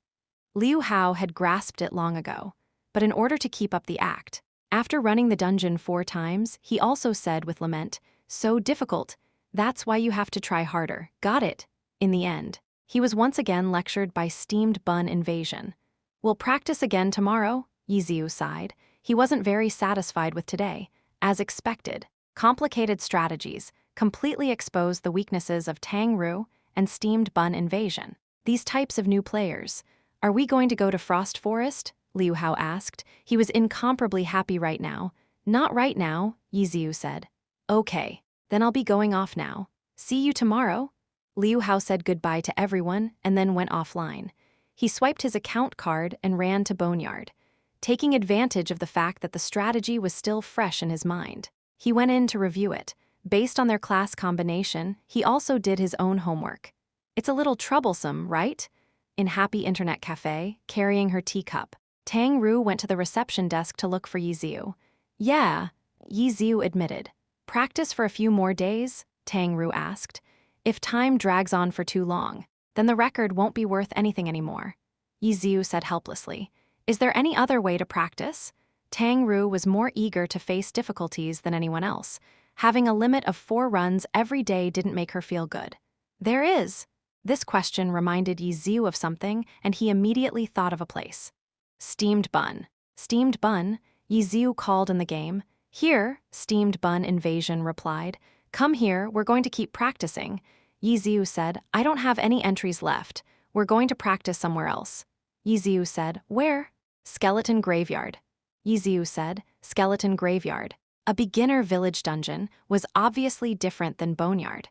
Liu Hao had grasped it long ago, but in order to keep up the act, after running the dungeon 4 times, he also said with lament, "So difficult. That's why you have to try harder. Got it?" In the end, he was once again lectured by steamed bun invasion. "We'll practice again tomorrow," Yiziu sighed. He wasn't very satisfied with today. As expected, complicated strategies completely exposed the weaknesses of Tang Ru and steamed bun invasion. These types of new players. "Are we going to go to Frost Forest?" Liu Hao asked. He was incomparably happy right now. "Not right now," Yiziu said. "Okay. Then I'll be going off now. See you tomorrow." Liu Hao said goodbye to everyone and then went offline. He swiped his account card and ran to Boneyard. Taking advantage of the fact that the strategy was still fresh in his mind, he went in to review it. Based on their class combination, he also did his own homework. It's a little troublesome, right? In Happy Internet Cafe, carrying her teacup, Tang Ru went to the reception desk to look for Yiziu. "Yeah," Yiziu admitted. "Practice for a few more days?" Tang Ru asked. "If time drags on for too long, then the record won't be worth anything anymore," Yiziu said helplessly. "Is there any other way to practice?" Tang Ru was more eager to face difficulties than anyone else. Having a limit of 4 runs every day didn't make her feel good. "There is." This question reminded Yiziu of something, and he immediately thought of a place. "Steamed bun." "Steamed bun?" Yiziu called in the game. "Here," steamed bun invasion replied. "Come here, we're going to keep practicing." Yiziu said, "I don't have any entries left. We're going to practice somewhere else." Yiziu said, "Where?" "Skeleton Graveyard." Yiziu said, "Skeleton Graveyard." A beginner village dungeon was obviously different than Boneyard.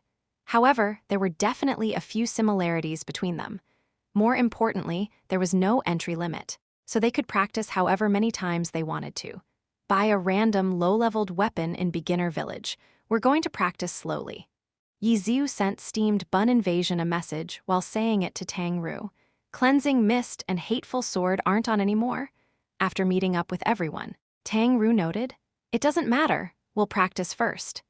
However, there were definitely a few similarities between them. More importantly, there was no entry limit, so they could practice however many times they wanted to. "Buy a random low-leveled weapon in beginner village. We're going to practice slowly." Yiziu sent steamed bun invasion a message while saying it to Tang Ru. "Cleansing mist and hateful sword aren't on anymore." After meeting up with everyone, Tang Ru noted, "It doesn't matter, we'll practice first."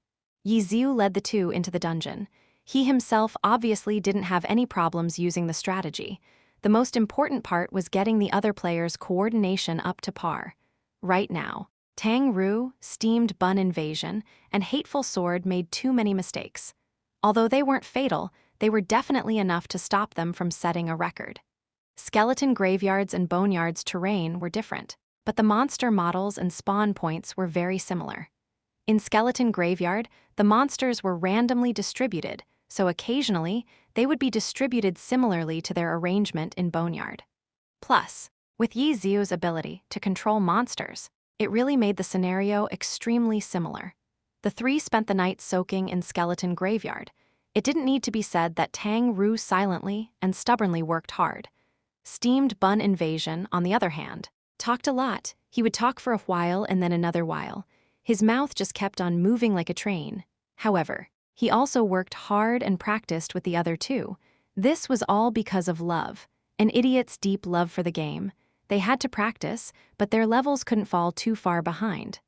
Yiziu led the 2 into the dungeon. He himself obviously didn't have any problems using the strategy. The most important part was getting the other players' coordination up to par. Right now, Tang Ru, steamed bun invasion, and hateful sword made too many mistakes. Although they weren't fatal, they were definitely enough to stop them from setting a record. Skeleton Graveyards and Boneyard's terrain were different, but the monster models and spawn points were very similar. In Skeleton Graveyard, the monsters were randomly distributed, so occasionally they would be distributed similarly to their arrangement in Boneyard. Plus, with Yiziu's ability to control monsters, it really made the scenario extremely similar. The 3 spent the night soaking in Skeleton Graveyard. It didn't need to be said that Tang Ru silently and stubbornly worked hard. Steamed bun invasion, on the other hand, talked a lot. He would talk for a while and then another while. His mouth just kept on moving like a train. However, he also worked hard and practiced with the other 2. This was all because of love, an idiot's deep love for the game. They had to practice, but their levels couldn't fall too far behind.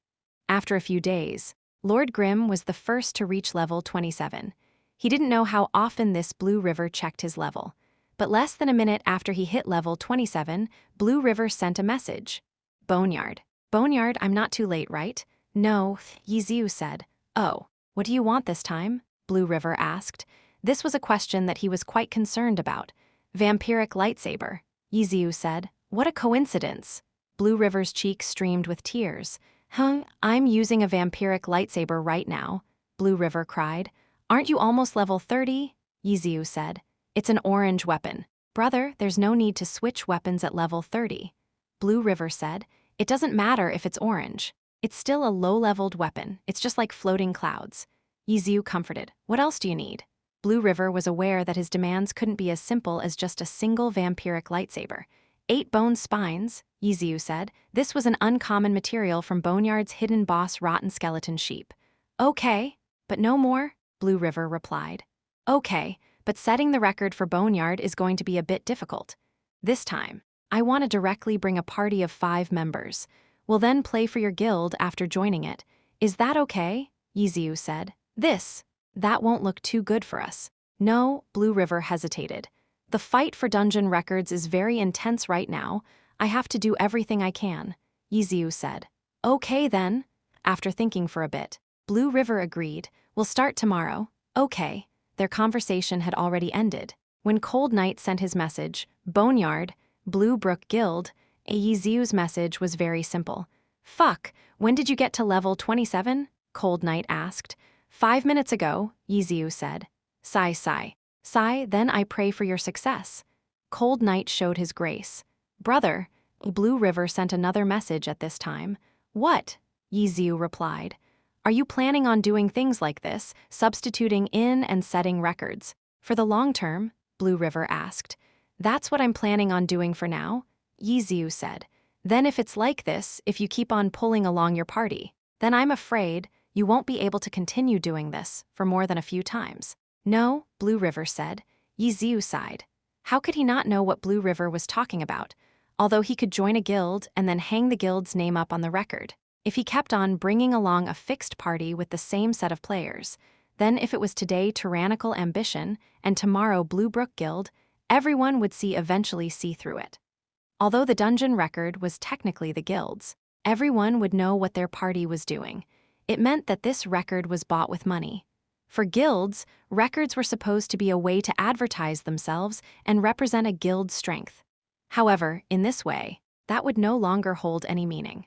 After a few days, Lord Grimm was the first to reach level 27. He didn't know how often this blue river checked his level. but less than a minute after he hit level 27, Blue River sent a message. Boneyard. Boneyard, I'm not too late, right? No, Yiziu said. Oh, what do you want this time? Blue River asked. This was a question that he was quite concerned about. Vampiric lightsaber. Yiziu said. What a coincidence. Blue River's cheeks streamed with tears. I'm using a vampiric lightsaber right now, Blue River cried. Aren't you almost level 30? Yiziu said. It's an orange weapon. Brother, there's no need to switch weapons at level 30. Blue River said. It doesn't matter if it's orange. It's still a low-leveled weapon. It's just like floating clouds. Yiziu comforted. What else do you need? Blue River was aware that his demands couldn't be as simple as just a single vampiric lightsaber. 8 bone spines, Yiziu said. This was an uncommon material from Boneyard's hidden boss rotten skeleton sheep. Okay, but no more, Blue River replied. Okay, but setting the record for Boneyard is going to be a bit difficult. This time, I want to directly bring a party of 5 members. We'll then play for your guild after joining it. Is that okay? Yiziu said. That won't look too good for us. No, Blue River hesitated. The fight for dungeon records is very intense right now. I have to do everything I can, Yiziu said. Okay then. After thinking for a bit, Blue River agreed. We'll start tomorrow. Okay. Their conversation had already ended. When Cold Knight sent his message, Boneyard, Blue Brook Guild, Yiziu's message was very simple. Fuck, when did you get to level 27? Cold Knight asked. 5 minutes ago, Yiziu said. Sigh, then I pray for your success. Cold Knight showed his grace. Brother, Blue River sent another message at this time. What? Yiziu replied. Are you planning on doing things like this, substituting in and setting records? For the long term? Blue River asked. That's what I'm planning on doing for now, Yiziu said. Then if it's like this, if you keep on pulling along your party, then I'm afraid you won't be able to continue doing this for more than a few times. No, Blue River said. Yiziu sighed. How could he not know what Blue River was talking about? Although he could join a guild and then hang the guild's name up on the record. If he kept on bringing along a fixed party with the same set of players, then if it was today Tyrannical Ambition and tomorrow Blue Brook Guild, everyone would eventually see through it. Although the dungeon record was technically the guild's, everyone would know what their party was doing. It meant that this record was bought with money. For guilds, records were supposed to be a way to advertise themselves and represent a guild's strength. However, in this way, that would no longer hold any meaning.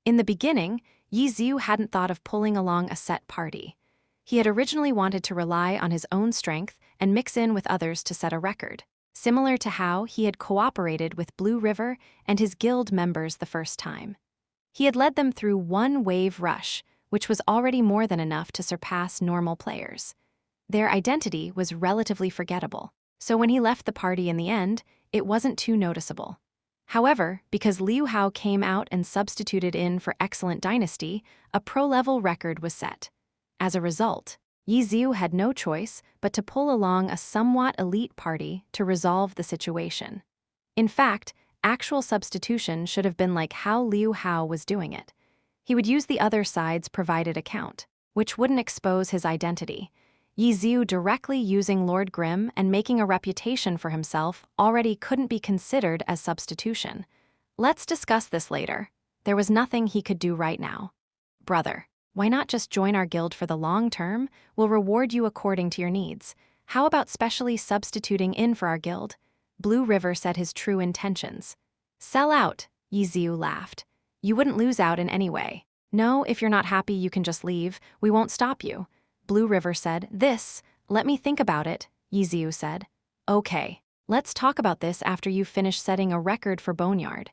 In the beginning, Yiziu hadn't thought of pulling along a set party. He had originally wanted to rely on his own strength and mix in with others to set a record, similar to how he had cooperated with Blue River and his guild members the first time. He had led them through one wave rush, which was already more than enough to surpass normal players. Their identity was relatively forgettable, so when he left the party in the end, it wasn't too noticeable. However, because Liu Hao came out and substituted in for Excellent Dynasty, a pro-level record was set. As a result, Yiziu had no choice but to pull along a somewhat elite party to resolve the situation. In fact, actual substitution should have been like how Liu Hao was doing it. He would use the other side's provided account, which wouldn't expose his identity. Yiziu directly using Lord Grimm and making a reputation for himself already couldn't be considered as substitution. Let's discuss this later. There was nothing he could do right now. Brother, why not just join our guild for the long term? We'll reward you according to your needs. How about specially substituting in for our guild? Blue River said his true intentions. Sell out, Yiziu laughed. You wouldn't lose out in any way. No, if you're not happy, you can just leave. We won't stop you. Blue River said. Let me think about it, Yiziu said. Okay, let's talk about this after you finish setting a record for Boneyard.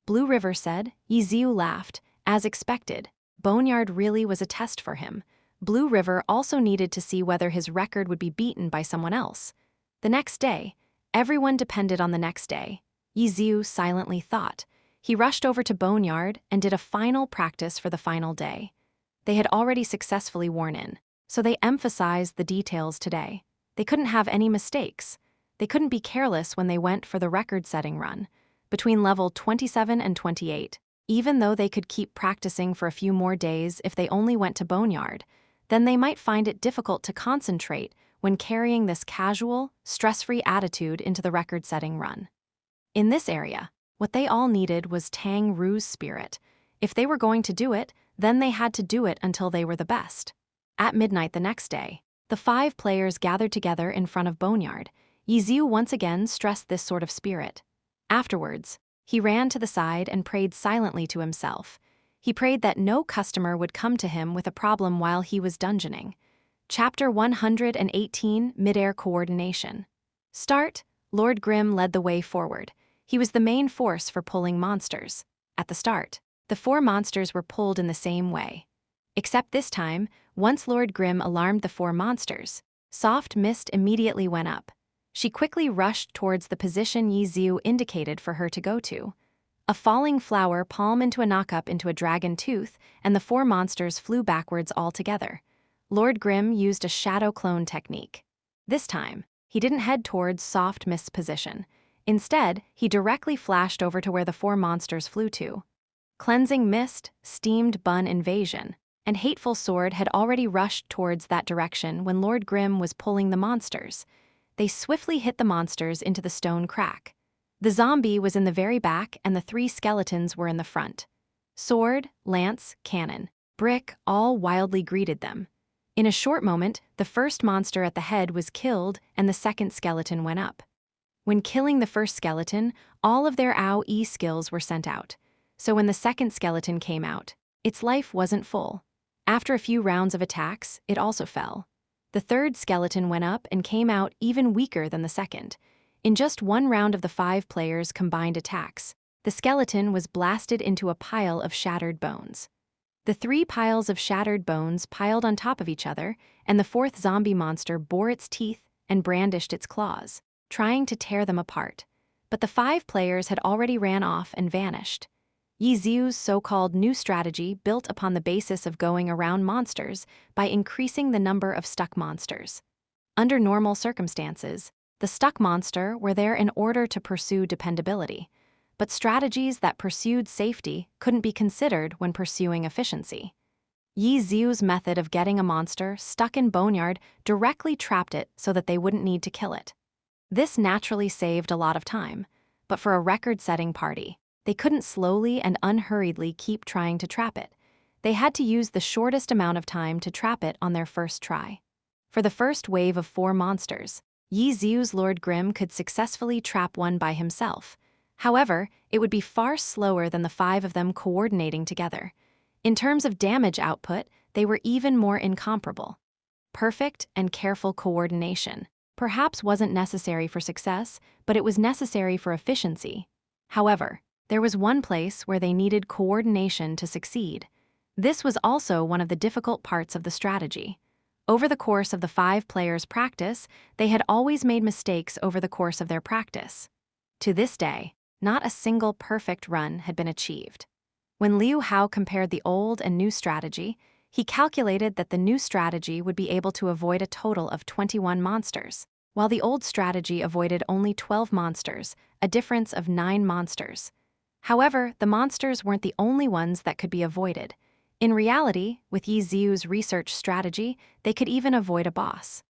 Blue River said. Yiziu laughed. As expected, Boneyard really was a test for him. Blue River also needed to see whether his record would be beaten by someone else. The next day, everyone depended on the next day. Yiziu silently thought. He rushed over to Boneyard and did a final practice for the final day. They had already successfully worn in, so they emphasized the details today. They couldn't have any mistakes. They couldn't be careless when they went for the record-setting run, between level 27 and 28. Even though they could keep practicing for a few more days if they only went to Boneyard, then they might find it difficult to concentrate when carrying this casual, stress-free attitude into the record-setting run. In this area, what they all needed was Tang Ru's spirit. If they were going to do it, then they had to do it until they were the best. At midnight the next day, the 5 players gathered together in front of Boneyard. Yiziu once again stressed this sort of spirit. Afterwards, he ran to the side and prayed silently to himself. He prayed that no customer would come to him with a problem while he was dungeoning. Chapter 118, Midair Coordination. Start. Lord Grimm led the way forward. He was the main force for pulling monsters. At the start, the 4 monsters were pulled in the same way. Except this time, once Lord Grimm alarmed the 4 monsters, soft mist immediately went up. She quickly rushed towards the position Yiziu indicated for her to go to. A falling flower palm into a knockup into a dragon tooth, and the 4 monsters flew backwards altogether. Lord Grimm used a shadow clone technique. This time, he didn't head towards soft mist's position. Instead, he directly flashed over to where the 4 monsters flew to. Cleansing Mist, Steamed Bun Invasion, and Hateful Sword had already rushed towards that direction when Lord Grimm was pulling the monsters. They swiftly hit the monsters into the stone crack. The zombie was in the very back and the 3 skeletons were in the front. Sword, lance, cannon, brick all wildly greeted them. In a short moment, the first monster at the head was killed and the second skeleton went up. When killing the first skeleton, all of their AoE skills were sent out. So when the second skeleton came out, its life wasn't full. After a few rounds of attacks, it also fell. The third skeleton went up and came out even weaker than the second. In just 1 round of the 5 players' combined attacks, the skeleton was blasted into a pile of shattered bones. The 3 piles of shattered bones piled on top of each other, and the 4th zombie monster bore its teeth and brandished its claws, trying to tear them apart. But the 5 players had already ran off and vanished. Yiziu's so-called new strategy built upon the basis of going around monsters by increasing the number of stuck monsters. Under normal circumstances, the stuck monster were there in order to pursue dependability, but strategies that pursued safety couldn't be considered when pursuing efficiency. Yiziu's method of getting a monster stuck in Boneyard directly trapped it so that they wouldn't need to kill it. This naturally saved a lot of time, but for a record-setting party, they couldn't slowly and unhurriedly keep trying to trap it. They had to use the shortest amount of time to trap it on their first try. For the first wave of 4 monsters, Yiziu's Lord Grimm could successfully trap one by himself. However, it would be far slower than the 5 of them coordinating together. In terms of damage output, they were even more incomparable. Perfect and careful coordination perhaps wasn't necessary for success, but it was necessary for efficiency. However, there was one place where they needed coordination to succeed. This was also one of the difficult parts of the strategy. Over the course of the 5 players' practice, they had always made mistakes over the course of their practice. To this day, not a single perfect run had been achieved. When Liu Hao compared the old and new strategy, he calculated that the new strategy would be able to avoid a total of 21 monsters, while the old strategy avoided only 12 monsters, a difference of 9 monsters. However, the monsters weren't the only ones that could be avoided. In reality, with Yiziu's research strategy, they could even avoid a boss.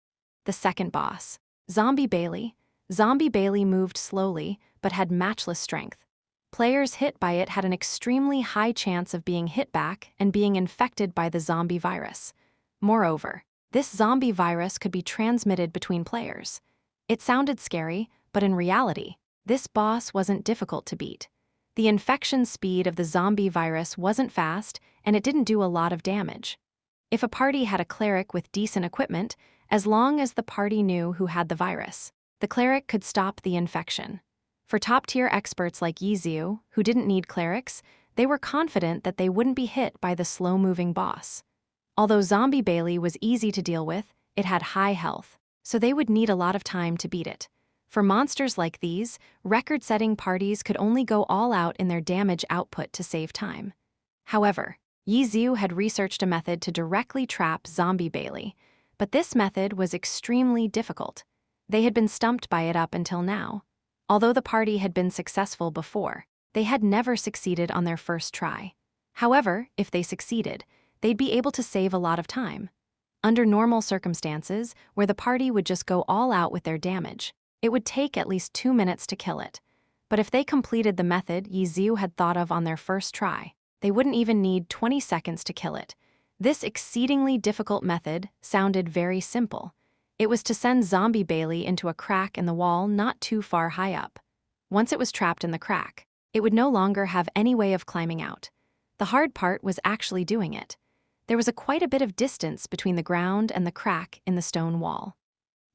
The second boss, Zombie Bailey. Zombie Bailey moved slowly, but had matchless strength. Players hit by it had an extremely high chance of being hit back and being infected by the zombie virus. Moreover, this zombie virus could be transmitted between players. It sounded scary, but in reality, this boss wasn't difficult to beat. The infection speed of the zombie virus wasn't fast, and it didn't do a lot of damage. If a party had a cleric with decent equipment, as long as the party knew who had the virus, the cleric could stop the infection. For top-tier experts like Yiziu, who didn't need clerics, they were confident that they wouldn't be hit by the slow-moving boss. Although Zombie Bailey was easy to deal with, it had high health, so they would need a lot of time to beat it. For monsters like these, record-setting parties could only go all out in their damage output to save time. However, Yiziu had researched a method to directly trap Zombie Bailey, but this method was extremely difficult. They had been stumped by it up until now. Although the party had been successful before, they had never succeeded on their first try. However, if they succeeded, they'd be able to save a lot of time. Under normal circumstances, where the party would just go all out with their damage, it would take at least 2 minutes to kill it. But if they completed the method Yi Ziu had thought of on their first try, they wouldn't even need 20 seconds to kill it. This exceedingly difficult method sounded very simple. It was to send Zombie Bailey into a crack in the wall not too far high up. Once it was trapped in the crack, it would no longer have any way of climbing out. The hard part was actually doing it. There was quite a bit of distance between the ground and the crack in the stone wall.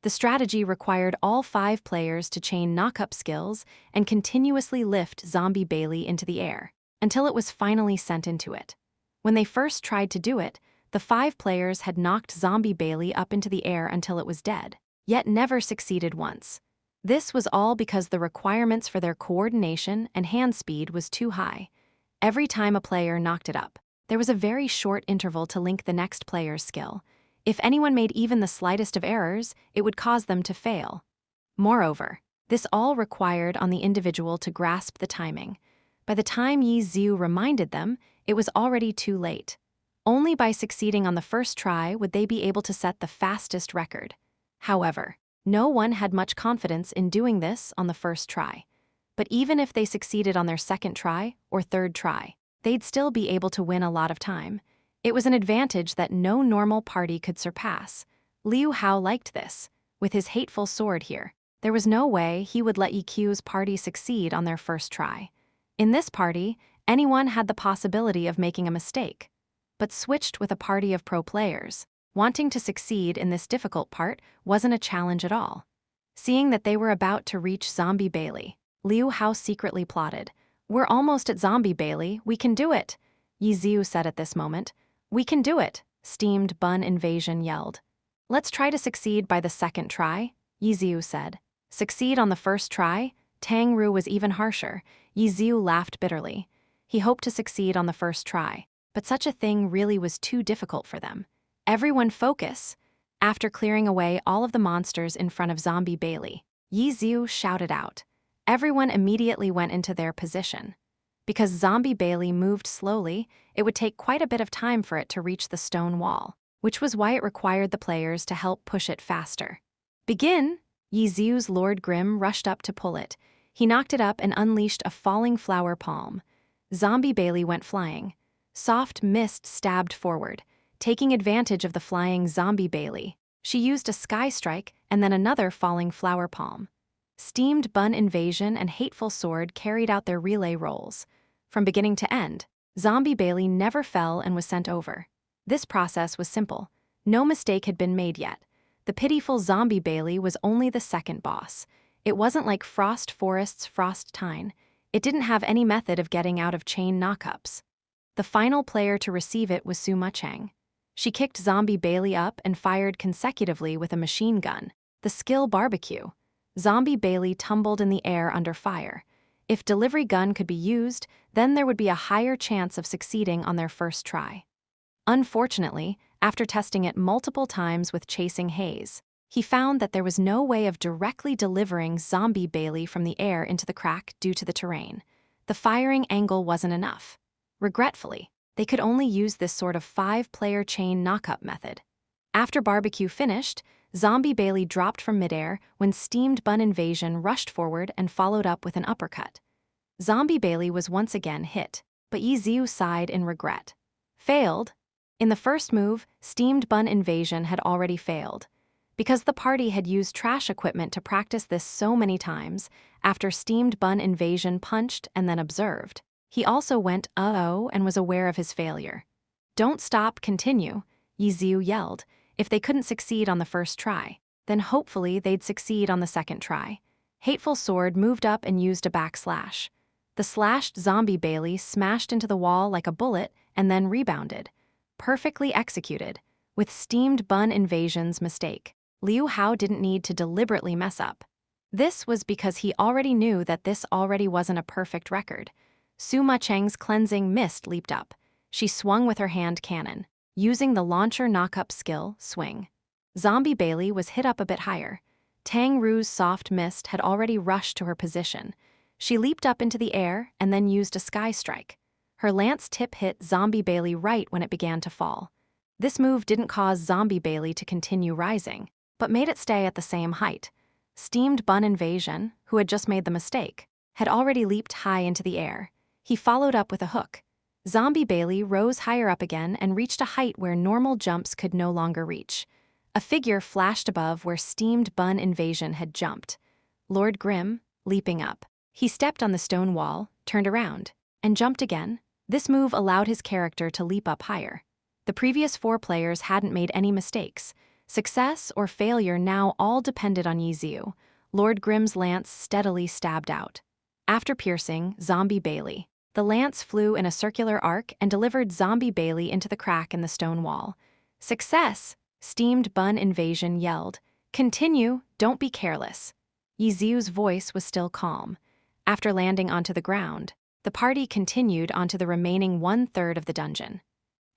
The strategy required all 5 players to chain knock-up skills and continuously lift Zombie Bailey into the air until it was finally sent into it. When they first tried to do it, the 5 players had knocked Zombie Bailey up into the air until it was dead, yet never succeeded once. This was all because the requirements for their coordination and hand speed was too high. Every time a player knocked it up, there was a very short interval to link the next player's skill. If anyone made even the slightest of errors, it would cause them to fail. Moreover, this all required on the individual to grasp the timing. By the time Yi Ziu reminded them, it was already too late. Only by succeeding on the first try would they be able to set the fastest record. However, no one had much confidence in doing this on the first try. But even if they succeeded on their second try or third try, they'd still be able to win a lot of time. It was an advantage that no normal party could surpass. Liu Hao liked this. With his hateful sword here, there was no way he would let Yi Qiu's party succeed on their first try. In this party, anyone had the possibility of making a mistake. But switched with a party of pro players, wanting to succeed in this difficult part wasn't a challenge at all. Seeing that they were about to reach Zombie Bailey, Liu Hao secretly plotted. "We're almost at Zombie Bailey, we can do it," Yi Ziu said at this moment. "We can do it," Steamed Bun Invasion yelled. "Let's try to succeed by the second try," Yi Ziu said. "Succeed on the first try?" Tang Ru was even harsher. Yi Ziu laughed bitterly. He hoped to succeed on the first try, but such a thing really was too difficult for them. "Everyone focus!" After clearing away all of the monsters in front of Zombie Bailey, Yi Ziu shouted out. Everyone immediately went into their position. Because Zombie Bailey moved slowly, it would take quite a bit of time for it to reach the stone wall, which was why it required the players to help push it faster. "Begin!" Yi Ziu's Lord Grimm rushed up to pull it. He knocked it up and unleashed a falling flower palm. Zombie Bailey went flying. Soft mist stabbed forward. Taking advantage of the flying Zombie Bailey, she used a sky strike and then another falling flower palm. Steamed Bun Invasion and Hateful Sword carried out their relay roles. From beginning to end, Zombie Bailey never fell and was sent over. This process was simple. No mistake had been made yet. The pitiful Zombie Bailey was only the second boss. It wasn't like Frost Forest's Frost Tine. It didn't have any method of getting out of chain knockups. The final player to receive it was Suma Cheng. She kicked Zombie Bailey up and fired consecutively with a machine gun, the skill Barbecue. Zombie Bailey tumbled in the air under fire. If delivery gun could be used, then there would be a higher chance of succeeding on their first try. Unfortunately, after testing it multiple times with Chasing Haze, he found that there was no way of directly delivering Zombie Bailey from the air into the crack due to the terrain. The firing angle wasn't enough. Regretfully, they could only use this sort of 5-player chain knockup method. After Barbecue finished, Zombie Bailey dropped from midair when Steamed Bun Invasion rushed forward and followed up with an uppercut. Zombie Bailey was once again hit, but Yi Ziu sighed in regret. Failed? In the first move, Steamed Bun Invasion had already failed. Because the party had used trash equipment to practice this so many times, after Steamed Bun Invasion punched and then observed, he also went uh-oh and was aware of his failure. "Don't stop, continue," Yi Ziu yelled. If they couldn't succeed on the first try, then hopefully they'd succeed on the second try. Hateful Sword moved up and used a backslash. The slashed Zombie Bailey smashed into the wall like a bullet and then rebounded. Perfectly executed. With Steamed Bun Invasion's mistake, Liu Hao didn't need to deliberately mess up. This was because he already knew that this already wasn't a perfect record. Suma Cheng's cleansing mist leaped up. She swung with her hand cannon, using the launcher knock-up skill, Swing. Zombie Bailey was hit up a bit higher. Tang Ru's soft mist had already rushed to her position. She leaped up into the air and then used a sky strike. Her lance tip hit Zombie Bailey right when it began to fall. This move didn't cause Zombie Bailey to continue rising, but made it stay at the same height. Steamed Bun Invasion, who had just made the mistake, had already leaped high into the air. He followed up with a hook. Zombie Bailey rose higher up again and reached a height where normal jumps could no longer reach. A figure flashed above where Steamed Bun Invasion had jumped. Lord Grimm, leaping up. He stepped on the stone wall, turned around, and jumped again. This move allowed his character to leap up higher. The previous 4 players hadn't made any mistakes. Success or failure now all depended on Yiziu. Lord Grimm's lance steadily stabbed out. After piercing Zombie Bailey, the lance flew in a circular arc and delivered Zombie Bailey into the crack in the stone wall. Success! Steamed Bun Invasion yelled. Continue, don't be careless. Yiziu's voice was still calm. After landing onto the ground, the party continued onto the remaining 1/3 of the dungeon.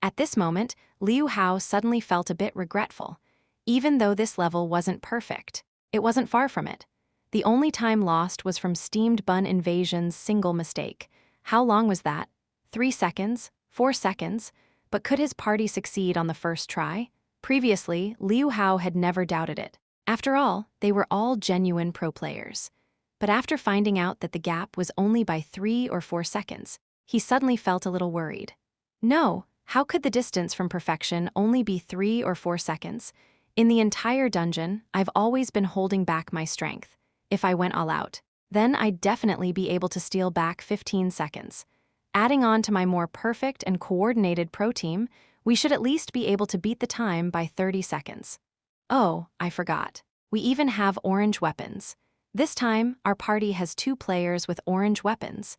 At this moment, Liu Hao suddenly felt a bit regretful. Even though this level wasn't perfect, it wasn't far from it. The only time lost was from Steamed Bun Invasion's single mistake. How long was that? 3 seconds? 4 seconds? But could his party succeed on the first try? Previously, Liu Hao had never doubted it. After all, they were all genuine pro players. But after finding out that the gap was only by 3 or 4 seconds, he suddenly felt a little worried. No, how could the distance from perfection only be 3 or 4 seconds? In the entire dungeon, I've always been holding back my strength. If I went all out, then I'd definitely be able to steal back 15 seconds. Adding on to my more perfect and coordinated pro team, we should at least be able to beat the time by 30 seconds. Oh, I forgot. We even have orange weapons. This time, our party has 2 players with orange weapons.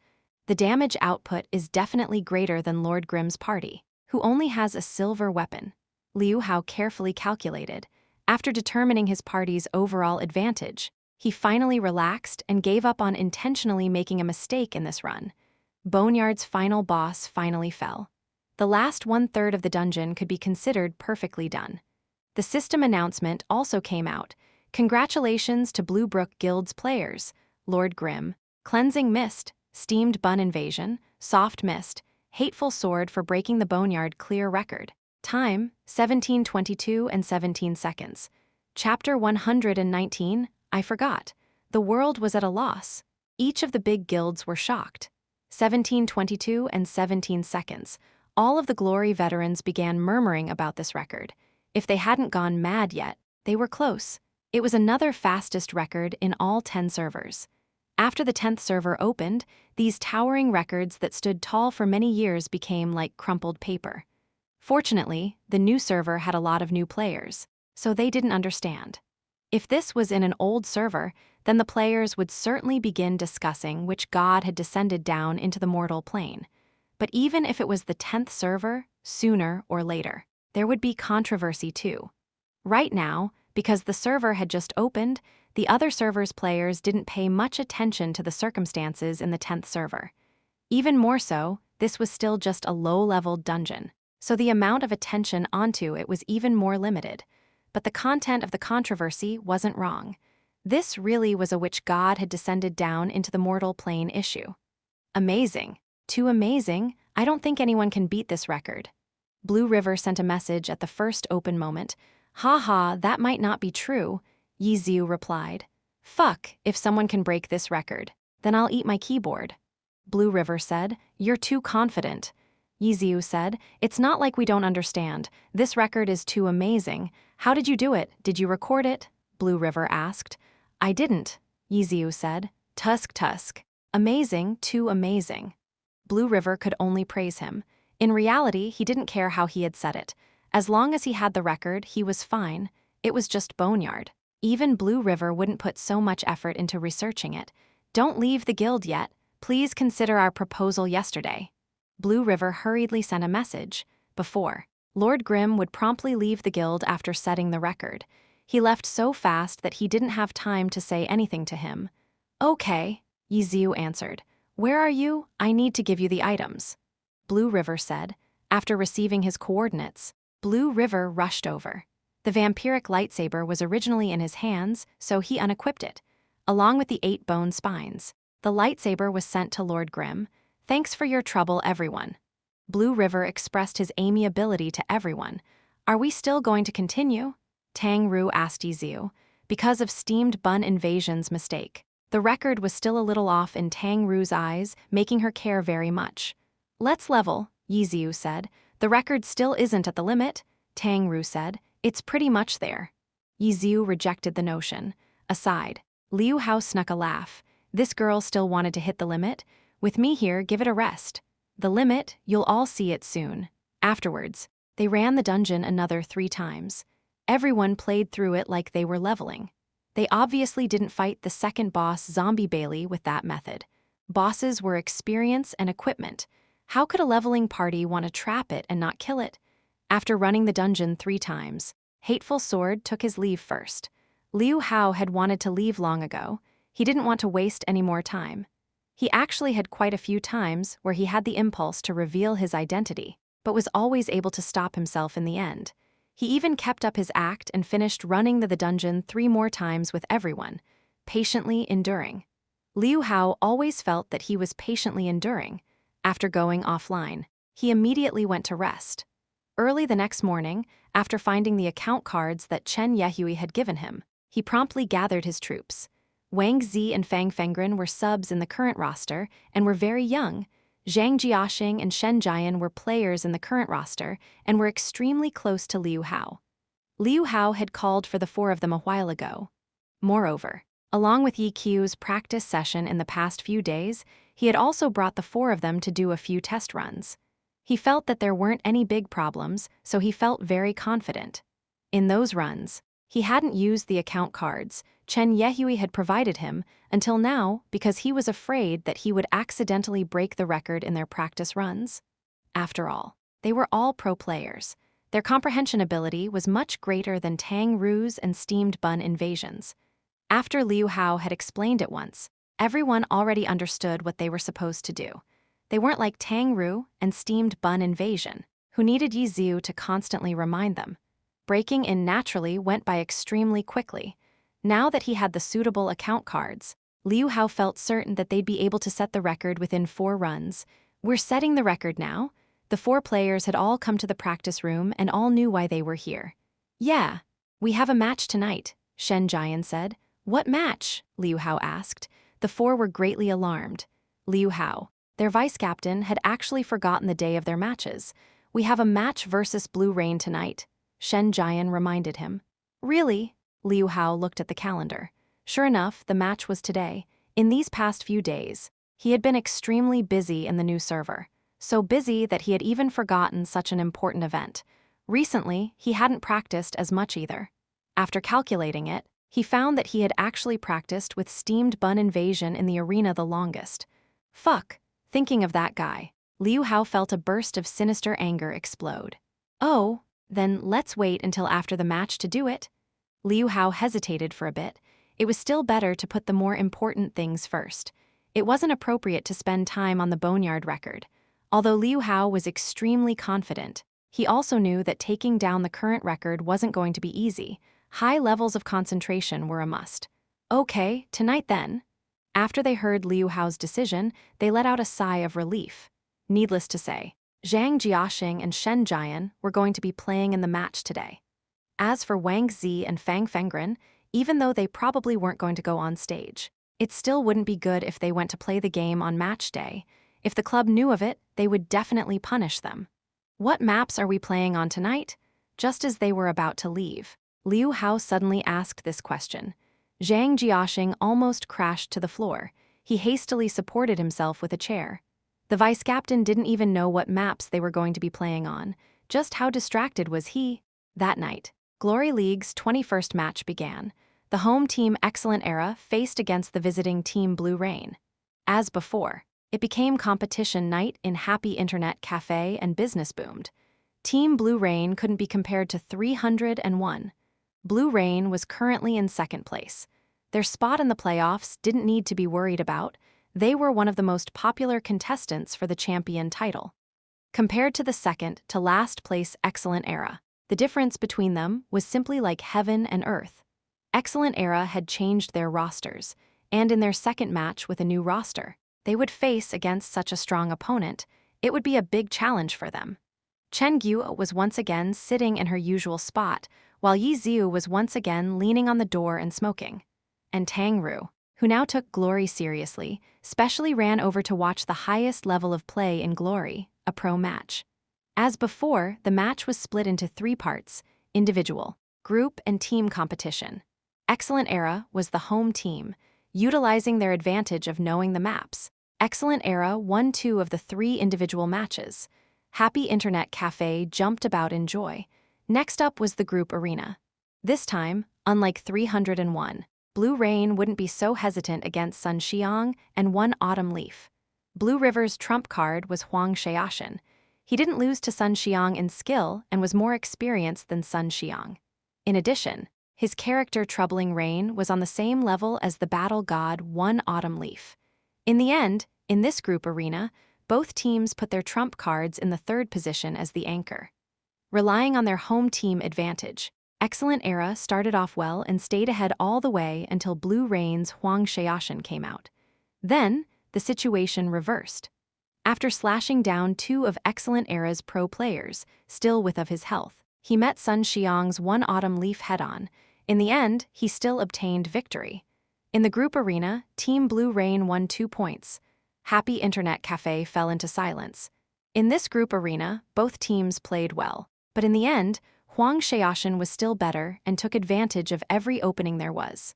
The damage output is definitely greater than Lord Grimm's party, who only has a silver weapon. Liu Hao carefully calculated. After determining his party's overall advantage, he finally relaxed and gave up on intentionally making a mistake in this run. Boneyard's final boss finally fell. The last 1/3 of the dungeon could be considered perfectly done. The system announcement also came out. Congratulations to Blue Brook Guild's players, Lord Grimm, Cleansing Mist, Steamed Bun Invasion, Soft Mist, Hateful Sword for breaking the Boneyard clear record. Time, 17:22 and 17 seconds. Chapter 119, I forgot. The world was at a loss. Each of the big guilds were shocked. 17:22 and 17 seconds. All of the Glory veterans began murmuring about this record. If they hadn't gone mad yet, they were close. It was another fastest record in all 10 servers. After the 10th server opened, these towering records that stood tall for many years became like crumpled paper. Fortunately, the new server had a lot of new players, so they didn't understand. If this was in an old server, then the players would certainly begin discussing which god had descended down into the mortal plane. But even if it was the 10th server, sooner or later, there would be controversy too. Right now, because the server had just opened, the other server's players didn't pay much attention to the circumstances in the 10th server. Even more so, this was still just a low-level dungeon, so the amount of attention onto it was even more limited. But the content of the controversy wasn't wrong. This really was a which god had descended down into the mortal plane issue. Amazing. Too amazing, I don't think anyone can beat this record. Blue River sent a message at the first open moment. Haha, that might not be true, Yiziu replied. Fuck, if someone can break this record, then I'll eat my keyboard. Blue River said, you're too confident. Yiziu said, it's not like we don't understand. This record is too amazing. How did you do it? Did you record it? Blue River asked. I didn't, Yiziu said. Tusk. Amazing, too amazing. Blue River could only praise him. In reality, he didn't care how he had said it. As long as he had the record, he was fine. It was just Boneyard. Even Blue River wouldn't put so much effort into researching it. Don't leave the guild yet. Please consider our proposal yesterday. Blue River hurriedly sent a message. Before, Lord Grimm would promptly leave the guild after setting the record. He left so fast that he didn't have time to say anything to him. Okay, Yiziu answered. Where are you? I need to give you the items. Blue River said. After receiving his coordinates, Blue River rushed over. The vampiric lightsaber was originally in his hands, so he unequipped it. Along with the 8 bone spines, the lightsaber was sent to Lord Grimm. Thanks for your trouble, everyone. Blue River expressed his amiability to everyone. Are we still going to continue? Tang Ru asked Yizu, because of steamed bun invasion's mistake. The record was still a little off in Tang Ru's eyes, making her care very much. Let's level, Yizu said. The record still isn't at the limit, Tang Ru said. It's pretty much there. Yizu rejected the notion. Aside, Liu Hao snuck a laugh. This girl still wanted to hit the limit. With me here, give it a rest. The limit, you'll all see it soon. Afterwards, they ran the dungeon another 3 times. Everyone played through it like they were leveling. They obviously didn't fight the second boss, Zombie Bailey, with that method. Bosses were experience and equipment. How could a leveling party want to trap it and not kill it? After running the dungeon 3 times, Hateful Sword took his leave first. Liu Hao had wanted to leave long ago. He didn't want to waste any more time. He actually had quite a few times where he had the impulse to reveal his identity, but was always able to stop himself in the end. He even kept up his act and finished running the dungeon 3 more times with everyone, patiently enduring. Liu Hao always felt that he was patiently enduring. After going offline, he immediately went to rest. Early the next morning, after finding the account cards that Chen Yehui had given him, he promptly gathered his troops. Wang Zi and Fang Fengren were subs in the current roster and were very young. Zhang Jiaxing and Shen Jian were players in the current roster and were extremely close to Liu Hao. Liu Hao had called for the 4 of them a while ago. Moreover, along with Yi Qiu's practice session in the past few days, he had also brought the 4 of them to do a few test runs. He felt that there weren't any big problems, so he felt very confident. In those runs, he hadn't used the account cards Chen Yehui had provided him until now because he was afraid that he would accidentally break the record in their practice runs. After all, they were all pro players. Their comprehension ability was much greater than Tang Ru's and Steamed Bun Invasion's. After Liu Hao had explained it once, everyone already understood what they were supposed to do. They weren't like Tang Ru and Steamed Bun Invasion, who needed Yizu to constantly remind them. Breaking in naturally went by extremely quickly. Now that he had the suitable account cards, Liu Hao felt certain that they'd be able to set the record within 4 runs. We're setting the record now. The 4 players had all come to the practice room and all knew why they were here. Yeah, we have a match tonight, Shen Jian said. What match? Liu Hao asked. The 4 were greatly alarmed. Liu Hao, their vice captain, had actually forgotten the day of their matches. We have a match versus Blue Rain tonight, Shen Jian reminded him. Really? Liu Hao looked at the calendar. Sure enough, the match was today. In these past few days, he had been extremely busy in the new server. So busy that he had even forgotten such an important event. Recently, he hadn't practiced as much either. After calculating it, he found that he had actually practiced with Steamed Bun Invasion in the arena the longest. Fuck. Thinking of that guy, Liu Hao felt a burst of sinister anger explode. Oh, then let's wait until after the match to do it. Liu Hao hesitated for a bit. It was still better to put the more important things first. It wasn't appropriate to spend time on the Boneyard record. Although Liu Hao was extremely confident, he also knew that taking down the current record wasn't going to be easy. High levels of concentration were a must. Okay, tonight then. After they heard Liu Hao's decision, they let out a sigh of relief. Needless to say, Zhang Jiaxing and Shen Jian were going to be playing in the match today. As for Wang Zi and Fang Fengren, even though they probably weren't going to go on stage, it still wouldn't be good if they went to play the game on match day. If the club knew of it, they would definitely punish them. What maps are we playing on tonight? Just as they were about to leave, Liu Hao suddenly asked this question. Zhang Jiaxing almost crashed to the floor. He hastily supported himself with a chair. The vice captain didn't even know what maps they were going to be playing on. Just how distracted was he? That night, Glory League's 21st match began. The home team Excellent Era faced against the visiting team Blue Rain. As before, it became competition night in Happy Internet Cafe and business boomed. Team Blue Rain couldn't be compared to 301. Blue Rain was currently in 2nd place. Their spot in the playoffs didn't need to be worried about. They were one of the most popular contestants for the champion title. Compared to the 2nd to last place Excellent Era, the difference between them was simply like heaven and earth. Excellent Era had changed their rosters, and in their 2nd match with a new roster, they would face against such a strong opponent. It would be a big challenge for them. Chen Guo was once again sitting in her usual spot, while Yi Ziu was once again leaning on the door and smoking. And Tang Ru, who now took Glory seriously, specially ran over to watch the highest level of play in Glory, a pro match. As before, the match was split into 3 parts: individual, group, and team competition. Excellent Era was the home team, utilizing their advantage of knowing the maps. Excellent Era won 2 of the 3 individual matches. Happy Internet Cafe jumped about in joy. Next up was the group arena. This time, unlike 301, Blue Rain wouldn't be so hesitant against Sun Xiang and won Autumn Leaf. Blue River's trump card was Huang Xiaoshan. He didn't lose to Sun Xiang in skill and was more experienced than Sun Xiang. In addition, his character Troubling Rain was on the same level as the battle god One Autumn Leaf. In the end, in this group arena, both teams put their trump cards in the 3rd position as the anchor. Relying on their home team advantage, Excellent Era started off well and stayed ahead all the way until Blue Rain's Huang Xiaoshan came out. Then, the situation reversed. After slashing down 2 of Excellent Era's pro players, still with of his health, he met Sun Xiang's One Autumn Leaf head-on. In the end, he still obtained victory. In the group arena, Team Blue Rain won 2 points. Happy Internet Cafe fell into silence. In this group arena, both teams played well, but in the end, Huang Xiaoshan was still better and took advantage of every opening there was.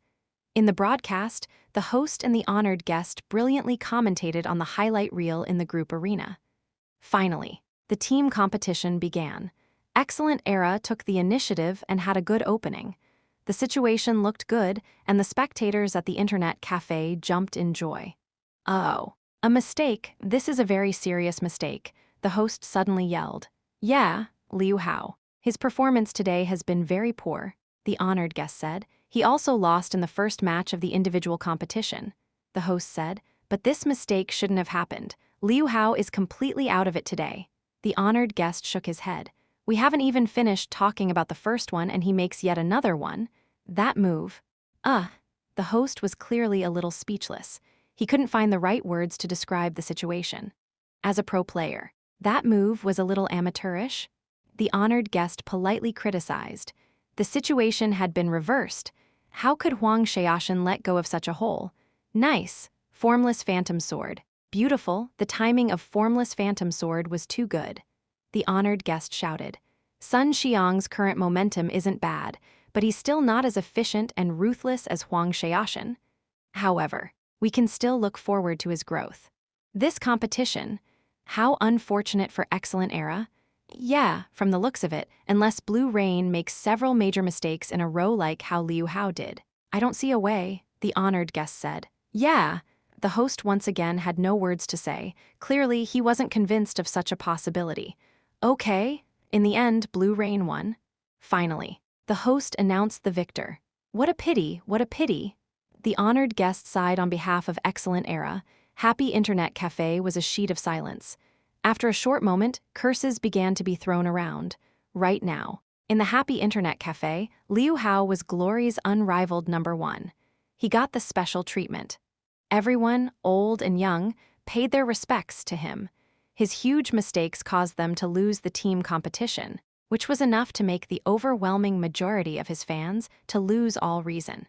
In the broadcast, the host and the honored guest brilliantly commentated on the highlight reel in the group arena. Finally, the team competition began. Excellent Era took the initiative and had a good opening. The situation looked good, and the spectators at the Internet Cafe jumped in joy. "Oh, a mistake. This is a very serious mistake," the host suddenly yelled. "Yeah, Liu Hao. His performance today has been very poor," the honored guest said. "He also lost in the first match of the individual competition," the host said. "But this mistake shouldn't have happened. Liu Hao is completely out of it today." The honored guest shook his head. "We haven't even finished talking about the first one and he makes yet another one. That move." The host was clearly a little speechless. He couldn't find the right words to describe the situation. As a pro player, that move was a little amateurish, the honored guest politely criticized. The situation had been reversed. How could Huang Xiaoshan let go of such a hole? Nice. Formless Phantom Sword. Beautiful. The timing of Formless Phantom Sword was too good. The honored guest shouted. Sun Xiang's current momentum isn't bad, but he's still not as efficient and ruthless as Huang Xiaoshan. However, we can still look forward to his growth. This competition, how unfortunate for Excellent Era. Yeah, from the looks of it, unless Blue Rain makes several major mistakes in a row like how Liu Hao did. I don't see a way, the honored guest said. Yeah, the host once again had no words to say. Clearly, he wasn't convinced of such a possibility. Okay, in the end, Blue Rain won. Finally, the host announced the victor. What a pity, what a pity. The honored guest sighed on behalf of Excellent Era. Happy Internet Cafe was a sheet of silence. After a short moment, curses began to be thrown around. Right now, in the Happy Internet Cafe, Liu Hao was Glory's unrivaled #1. He got the special treatment. Everyone, old and young, paid their respects to him. His huge mistakes caused them to lose the team competition, which was enough to make the overwhelming majority of his fans to lose all reason.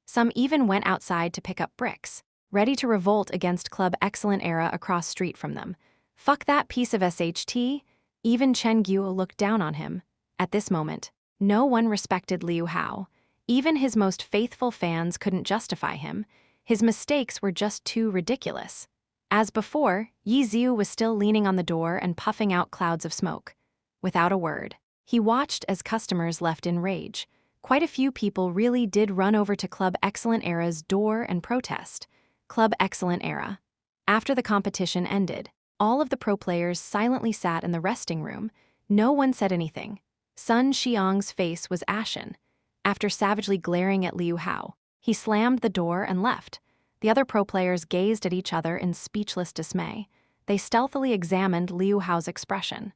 Some even went outside to pick up bricks, ready to revolt against Club Excellent Era across street from them. Fuck that piece of SHT. Even Chen Guo looked down on him. At this moment, no one respected Liu Hao. Even his most faithful fans couldn't justify him. His mistakes were just too ridiculous. As before, Yi Ziu was still leaning on the door and puffing out clouds of smoke. Without a word, he watched as customers left in rage. Quite a few people really did run over to Club Excellent Era's door and protest. Club Excellent Era. After the competition ended, all of the pro players silently sat in the resting room. No one said anything. Sun Xiang's face was ashen. After savagely glaring at Liu Hao, he slammed the door and left. The other pro players gazed at each other in speechless dismay. They stealthily examined Liu Hao's expression.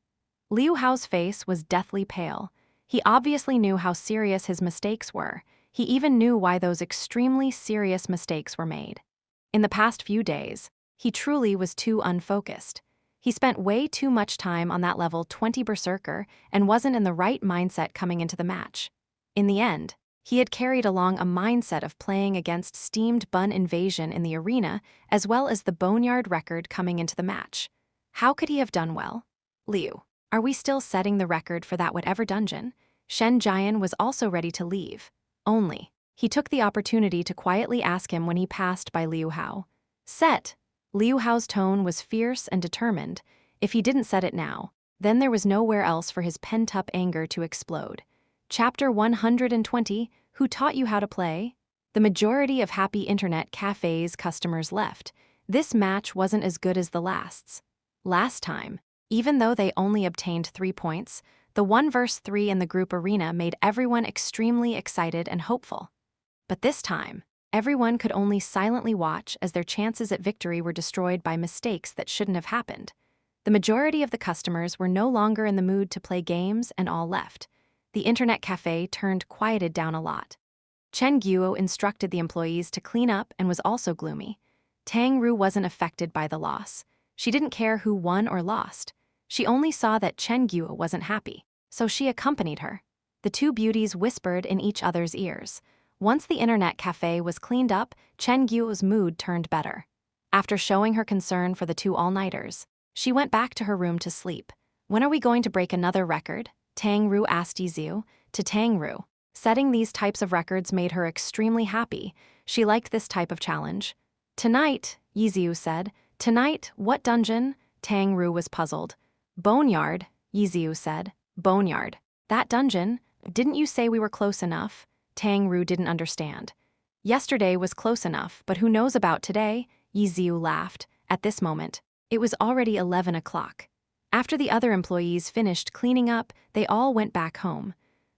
Liu Hao's face was deathly pale. He obviously knew how serious his mistakes were. He even knew why those extremely serious mistakes were made. In the past few days, he truly was too unfocused. He spent way too much time on that level 20 berserker and wasn't in the right mindset coming into the match. In the end, he had carried along a mindset of playing against steamed bun invasion in the arena as well as the boneyard record coming into the match. How could he have done well? Liu, are we still setting the record for that whatever dungeon? Shen Jian was also ready to leave. Only, he took the opportunity to quietly ask him when he passed by Liu Hao. Set! Liu Hao's tone was fierce and determined. If he didn't set it now, then there was nowhere else for his pent-up anger to explode. Chapter 120, Who Taught You How to Play? The majority of Happy Internet Cafe's customers left. This match wasn't as good as the last's. Last time, even though they only obtained 3 points, the 1 vs 3 in the group arena made everyone extremely excited and hopeful. But this time, everyone could only silently watch as their chances at victory were destroyed by mistakes that shouldn't have happened. The majority of the customers were no longer in the mood to play games and all left. The internet cafe turned quieted down a lot. Chen Guo instructed the employees to clean up and was also gloomy. Tang Ru wasn't affected by the loss. She didn't care who won or lost. She only saw that Chen Guo wasn't happy, so she accompanied her. The two beauties whispered in each other's ears. Once the internet cafe was cleaned up, Chen Guo's mood turned better. After showing her concern for the 2 all-nighters, she went back to her room to sleep. When are we going to break another record? Tang Ru asked Yizu. To Tang Ru, setting these types of records made her extremely happy. She liked this type of challenge. Tonight, Yizu said. Tonight, what dungeon? Tang Ru was puzzled. Boneyard, Yizu said. Boneyard. That dungeon? Didn't you say we were close enough? Tang Ru didn't understand. Yesterday was close enough, but who knows about today? Yizu laughed. At this moment, it was already 11 o'clock. After the other employees finished cleaning up, they all went back home.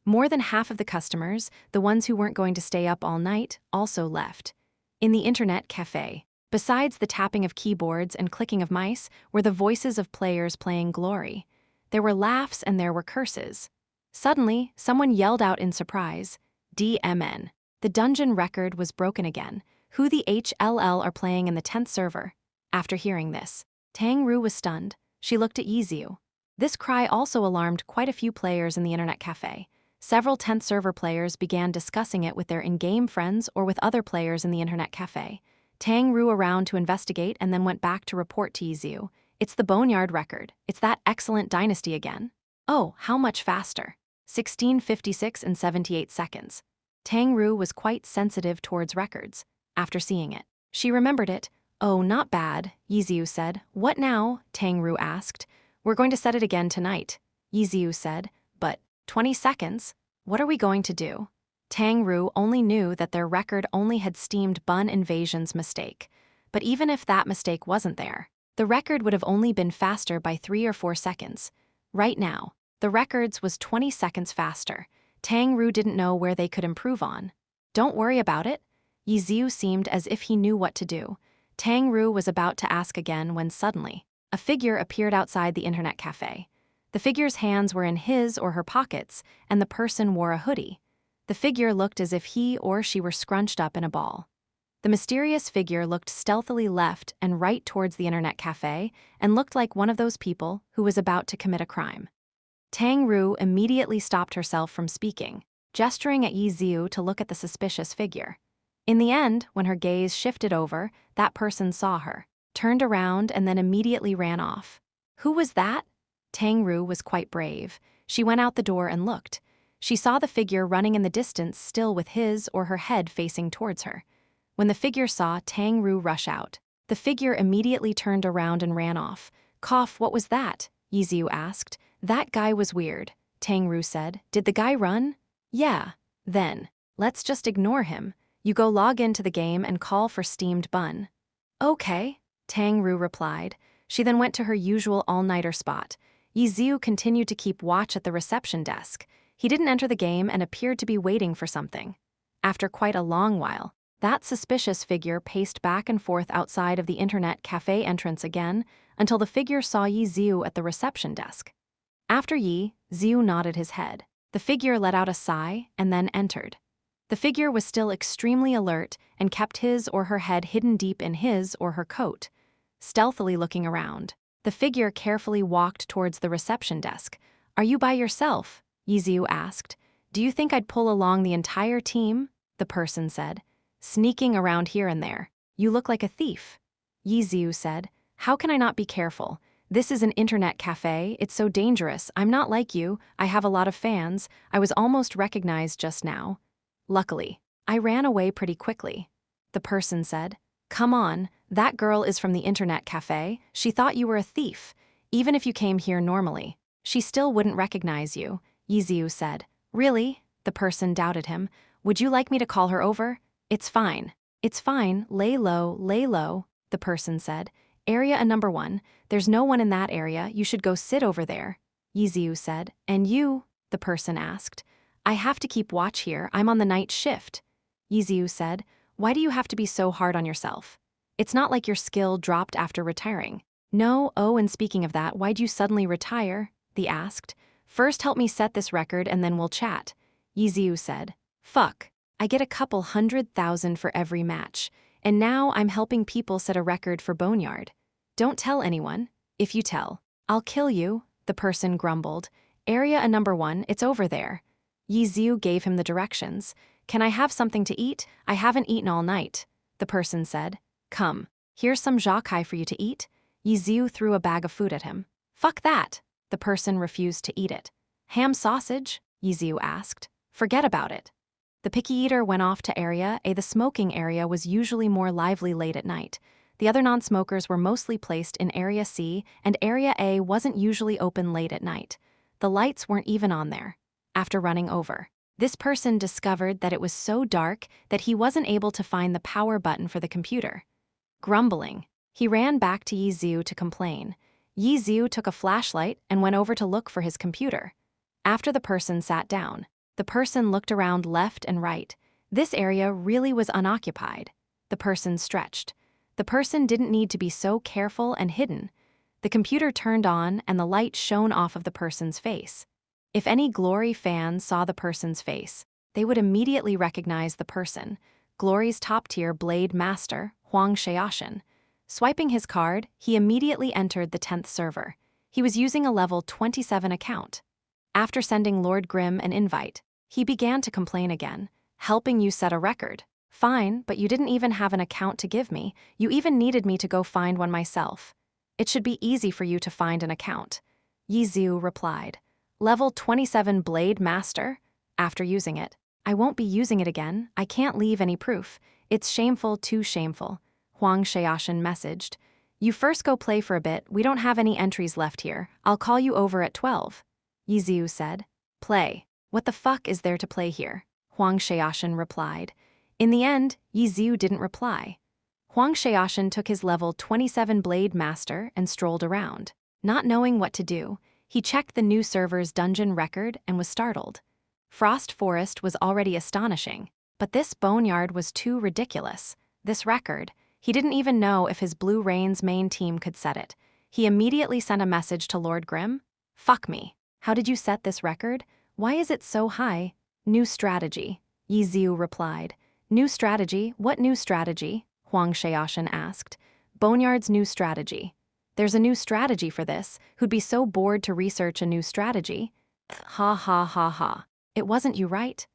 More than half of the customers, the ones who weren't going to stay up all night, also left. In the internet cafe, besides the tapping of keyboards and clicking of mice, were the voices of players playing Glory. There were laughs and there were curses. Suddenly, someone yelled out in surprise, DMN. The dungeon record was broken again. Who the HLL are playing in the 10th server? After hearing this, Tang Ru was stunned. She looked at Yizu. This cry also alarmed quite a few players in the internet cafe. Several 10th server players began discussing it with their in-game friends or with other players in the internet cafe. Tang Ru around to investigate and then went back to report to Yizu. It's the Boneyard record. It's that excellent dynasty again. Oh, how much faster? 16:56 and 78 seconds. Tang Ru was quite sensitive towards records. After seeing it, she remembered it. Oh, not bad, Yizu said. What now? Tang Ru asked. We're going to set it again tonight, Yizu said. But 20 seconds? What are we going to do? Tang Ru only knew that their record only had steamed Bun Invasion's mistake. But even if that mistake wasn't there, the record would have only been faster by 3 or 4 seconds. Right now, the records was 20 seconds faster. Tang Ru didn't know where they could improve on. Don't worry about it. Yizu seemed as if he knew what to do. Tang Ru was about to ask again when suddenly, a figure appeared outside the internet cafe. The figure's hands were in his or her pockets, and the person wore a hoodie. The figure looked as if he or she were scrunched up in a ball. The mysterious figure looked stealthily left and right towards the internet cafe and looked like one of those people who was about to commit a crime. Tang Ru immediately stopped herself from speaking, gesturing at Yizu to look at the suspicious figure. In the end, when her gaze shifted over, that person saw her, turned around and then immediately ran off. Who was that? Tang Ru was quite brave. She went out the door and looked. She saw the figure running in the distance still with his or her head facing towards her. When the figure saw Tang Ru rush out, the figure immediately turned around and ran off. Cough, what was that? Yizu asked. That guy was weird, Tang Ru said. Did the guy run? Yeah. Then, let's just ignore him. You go log into the game and call for steamed bun. Okay, Tang Ru replied. She then went to her usual all-nighter spot. Yizu continued to keep watch at the reception desk. He didn't enter the game and appeared to be waiting for something. After quite a long while, that suspicious figure paced back and forth outside of the internet cafe entrance again until the figure saw Yizu at the reception desk. After Yizu nodded his head, the figure let out a sigh and then entered. The figure was still extremely alert and kept his or her head hidden deep in his or her coat, stealthily looking around. The figure carefully walked towards the reception desk. Are you by yourself? Yiziu asked. Do you think I'd pull along the entire team? The person said. Sneaking around here and there. You look like a thief. Yiziu said. How can I not be careful? This is an internet cafe, it's so dangerous. I'm not like you, I have a lot of fans. I was almost recognized just now. Luckily, I ran away pretty quickly. The person said. Come on, that girl is from the internet cafe. She thought you were a thief. Even if you came here normally, she still wouldn't recognize you, Yiziu said. Really? The person doubted him. Would you like me to call her over? It's fine. It's fine, lay low, the person said. Area number 1, there's no one in that area, you should go sit over there, Yiziu said. And you? The person asked. I have to keep watch here, I'm on the night shift. Yiziu said. Why do you have to be so hard on yourself? It's not like your skill dropped after retiring. No, oh, and speaking of that, why'd you suddenly retire? They asked. First help me set this record and then we'll chat, Yiziu said. Fuck, I get a couple 100,000 for every match, and now I'm helping people set a record for Boneyard. Don't tell anyone. If you tell, I'll kill you, the person grumbled. Area number 1, it's over there. Yiziu gave him the directions. Can I have something to eat? I haven't eaten all night, the person said. Come, here's some zhakai for you to eat. Yiziu threw a bag of food at him. Fuck that, the person refused to eat it. Ham sausage? Yiziu asked. Forget about it. The picky eater went off to Area A. The smoking area was usually more lively late at night. The other non-smokers were mostly placed in Area C, and Area A wasn't usually open late at night. The lights weren't even on there. After running over, this person discovered that it was so dark that he wasn't able to find the power button for the computer. Grumbling, he ran back to Yiziu to complain. Yiziu took a flashlight and went over to look for his computer. After the person sat down, the person looked around left and right. This area really was unoccupied. The person stretched. The person didn't need to be so careful and hidden. The computer turned on and the light shone off of the person's face. If any Glory fans saw the person's face, they would immediately recognize the person, Glory's top-tier Blade Master, Huang Xiaoshan. Swiping his card, he immediately entered the 10th server. He was using a level 27 account. After sending Lord Grimm an invite, he began to complain again. Helping you set a record. Fine, but you didn't even have an account to give me. You even needed me to go find one myself. It should be easy for you to find an account. Yiziu replied. Level 27 Blade Master? After using it. I won't be using it again. I can't leave any proof. It's shameful, too shameful. Huang Xiaoshan messaged. You first go play for a bit. We don't have any entries left here. I'll call you over at 12. Yiziu said. Play. What the fuck is there to play here? Huang Xiaoshan replied. In the end, Yiziu didn't reply. Huang Xiaoshan took his level 27 Blade Master and strolled around. Not knowing what to do, he checked the new server's dungeon record and was startled. Frost Forest was already astonishing, but this Boneyard was too ridiculous. This record, he didn't even know if his Blue Rain's main team could set it. He immediately sent a message to Lord Grimm. Fuck me. How did you set this record? Why is it so high? New strategy, Yiziu replied. New strategy? What new strategy? Huang Xiaoshan asked. Boneyard's new strategy. There's a new strategy for this. Who'd be so bored to research a new strategy? Ha ha ha ha. It wasn't you, right?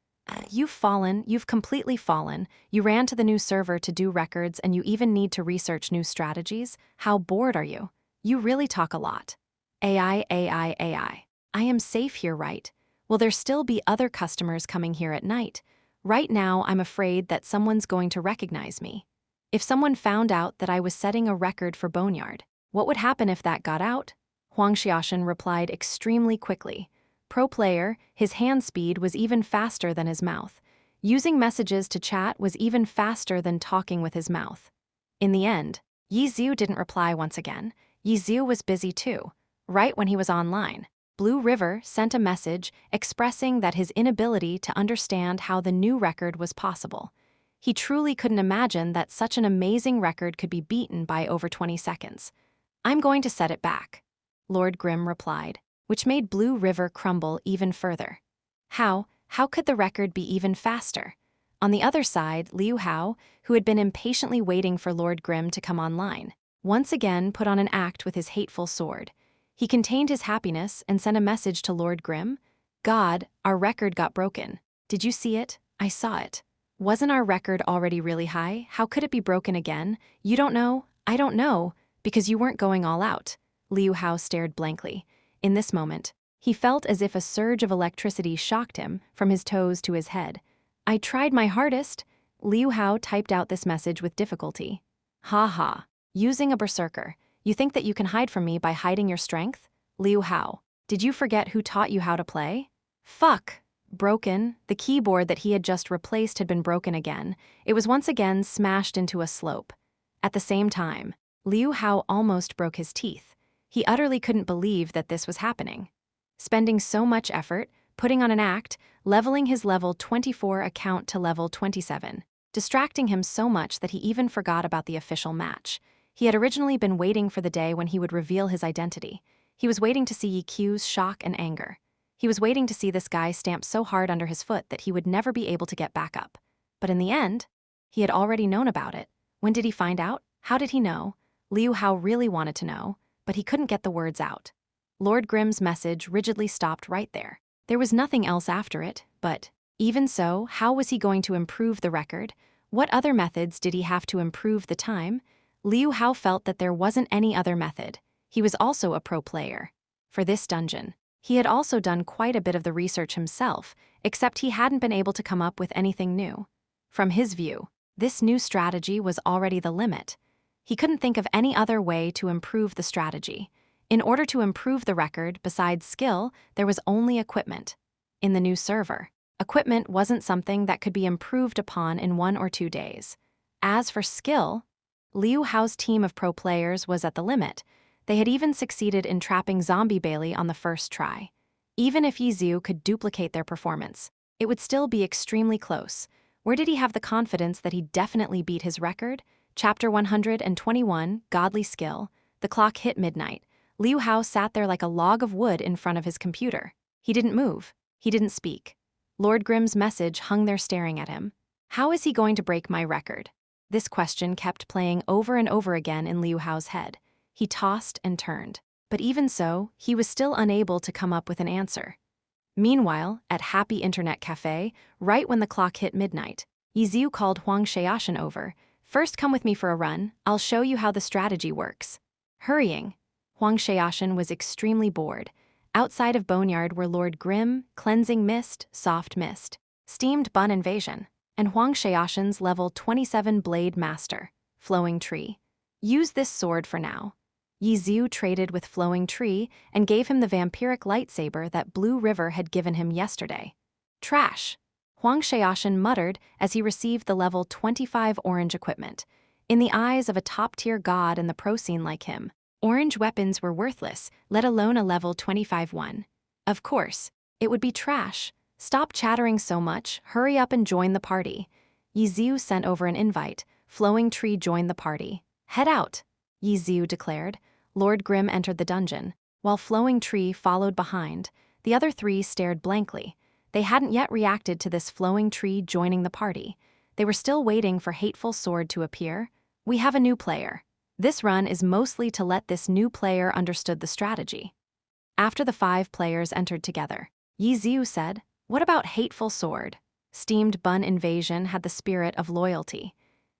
You've fallen, you've completely fallen. You ran to the new server to do records and you even need to research new strategies? How bored are you? You really talk a lot. AI. I am safe here, right? Will there still be other customers coming here at night? Right now, I'm afraid that someone's going to recognize me. If someone found out that I was setting a record for Boneyard, what would happen if that got out? Huang Xiaoshan replied extremely quickly. Pro player, his hand speed was even faster than his mouth. Using messages to chat was even faster than talking with his mouth. In the end, Yiziu didn't reply once again. Yiziu was busy too. Right when he was online, Blue River sent a message expressing that his inability to understand how the new record was possible. He truly couldn't imagine that such an amazing record could be beaten by over 20 seconds. I'm going to set it back, Lord Grimm replied, which made Blue River crumble even further. How could the record be even faster? On the other side, Liu Hao, who had been impatiently waiting for Lord Grimm to come online, once again put on an act with his hateful sword. He contained his happiness and sent a message to Lord Grimm. God, our record got broken. Did you see it? I saw it. Wasn't our record already really high? How could it be broken again? You don't know? I don't know. Because you weren't going all out. Liu Hao stared blankly. In this moment, he felt as if a surge of electricity shocked him from his toes to his head. I tried my hardest. Liu Hao typed out this message with difficulty. Ha ha. Using a berserker. You think that you can hide from me by hiding your strength? Liu Hao, did you forget who taught you how to play? Fuck. Broken. The keyboard that he had just replaced had been broken again. It was once again smashed into a slope. At the same time, Liu Hao almost broke his teeth. He utterly couldn't believe that this was happening. Spending so much effort, putting on an act, leveling his level 24 account to level 27, distracting him so much that he even forgot about the official match. He had originally been waiting for the day when he would reveal his identity. He was waiting to see Yi Qiu's shock and anger. He was waiting to see this guy stamp so hard under his foot that he would never be able to get back up. But in the end, he had already known about it. When did he find out? How did he know? Liu Hao really wanted to know, but he couldn't get the words out. Lord Grimm's message rigidly stopped right there. There was nothing else after it, but even so, how was he going to improve the record? What other methods did he have to improve the time? Liu Hao felt that there wasn't any other method. He was also a pro player. For this dungeon, he had also done quite a bit of the research himself, except he hadn't been able to come up with anything new. From his view, this new strategy was already the limit. He couldn't think of any other way to improve the strategy. In order to improve the record, besides skill, there was only equipment. In the new server, equipment wasn't something that could be improved upon in 1 or 2 days. As for skill, Liu Hao's team of pro players was at the limit. They had even succeeded in trapping Zombie Bailey on the first try. Even if Yi Qiu could duplicate their performance, it would still be extremely close. Where did he have the confidence that he definitely beat his record? Chapter 121, Godly Skill. The clock hit midnight. Liu Hao sat there like a log of wood in front of his computer. He didn't move. He didn't speak. Lord Grimm's message hung there staring at him. How is he going to break my record? This question kept playing over and over again in Liu Hao's head. He tossed and turned. But even so, he was still unable to come up with an answer. Meanwhile, at Happy Internet Cafe, right when the clock hit midnight, Yi Qiu called Huang Xiaoshan over. First, come with me for a run. I'll show you how the strategy works. Hurrying. Huang Xiaoshan was extremely bored. Outside of Boneyard were Lord Grimm, Cleansing Mist, Soft Mist, Steamed Bun Invasion, and Huang Xiaoshan's level 27 Blade Master, Flowing Tree. Use this sword for now. Yi Qiu traded with Flowing Tree and gave him the vampiric lightsaber that Blue River had given him yesterday. Trash. Huang Xiaoshan muttered as he received the level 25 orange equipment. In the eyes of a top-tier god in the pro scene like him, orange weapons were worthless, let alone a level 25 one. Of course, it would be trash. Stop chattering so much, hurry up and join the party. Yi Qiu sent over an invite. Flowing Tree joined the party. Head out, Yi Qiu declared. Lord Grimm entered the dungeon, while Flowing Tree followed behind. The other three stared blankly. They hadn't yet reacted to this Flowing Tree joining the party. They were still waiting for Hateful Sword to appear. We have a new player. This run is mostly to let this new player understood the strategy. After the 5 players entered together, Yi Qiu said, "What about Hateful Sword?" Steamed Bun Invasion had the spirit of loyalty.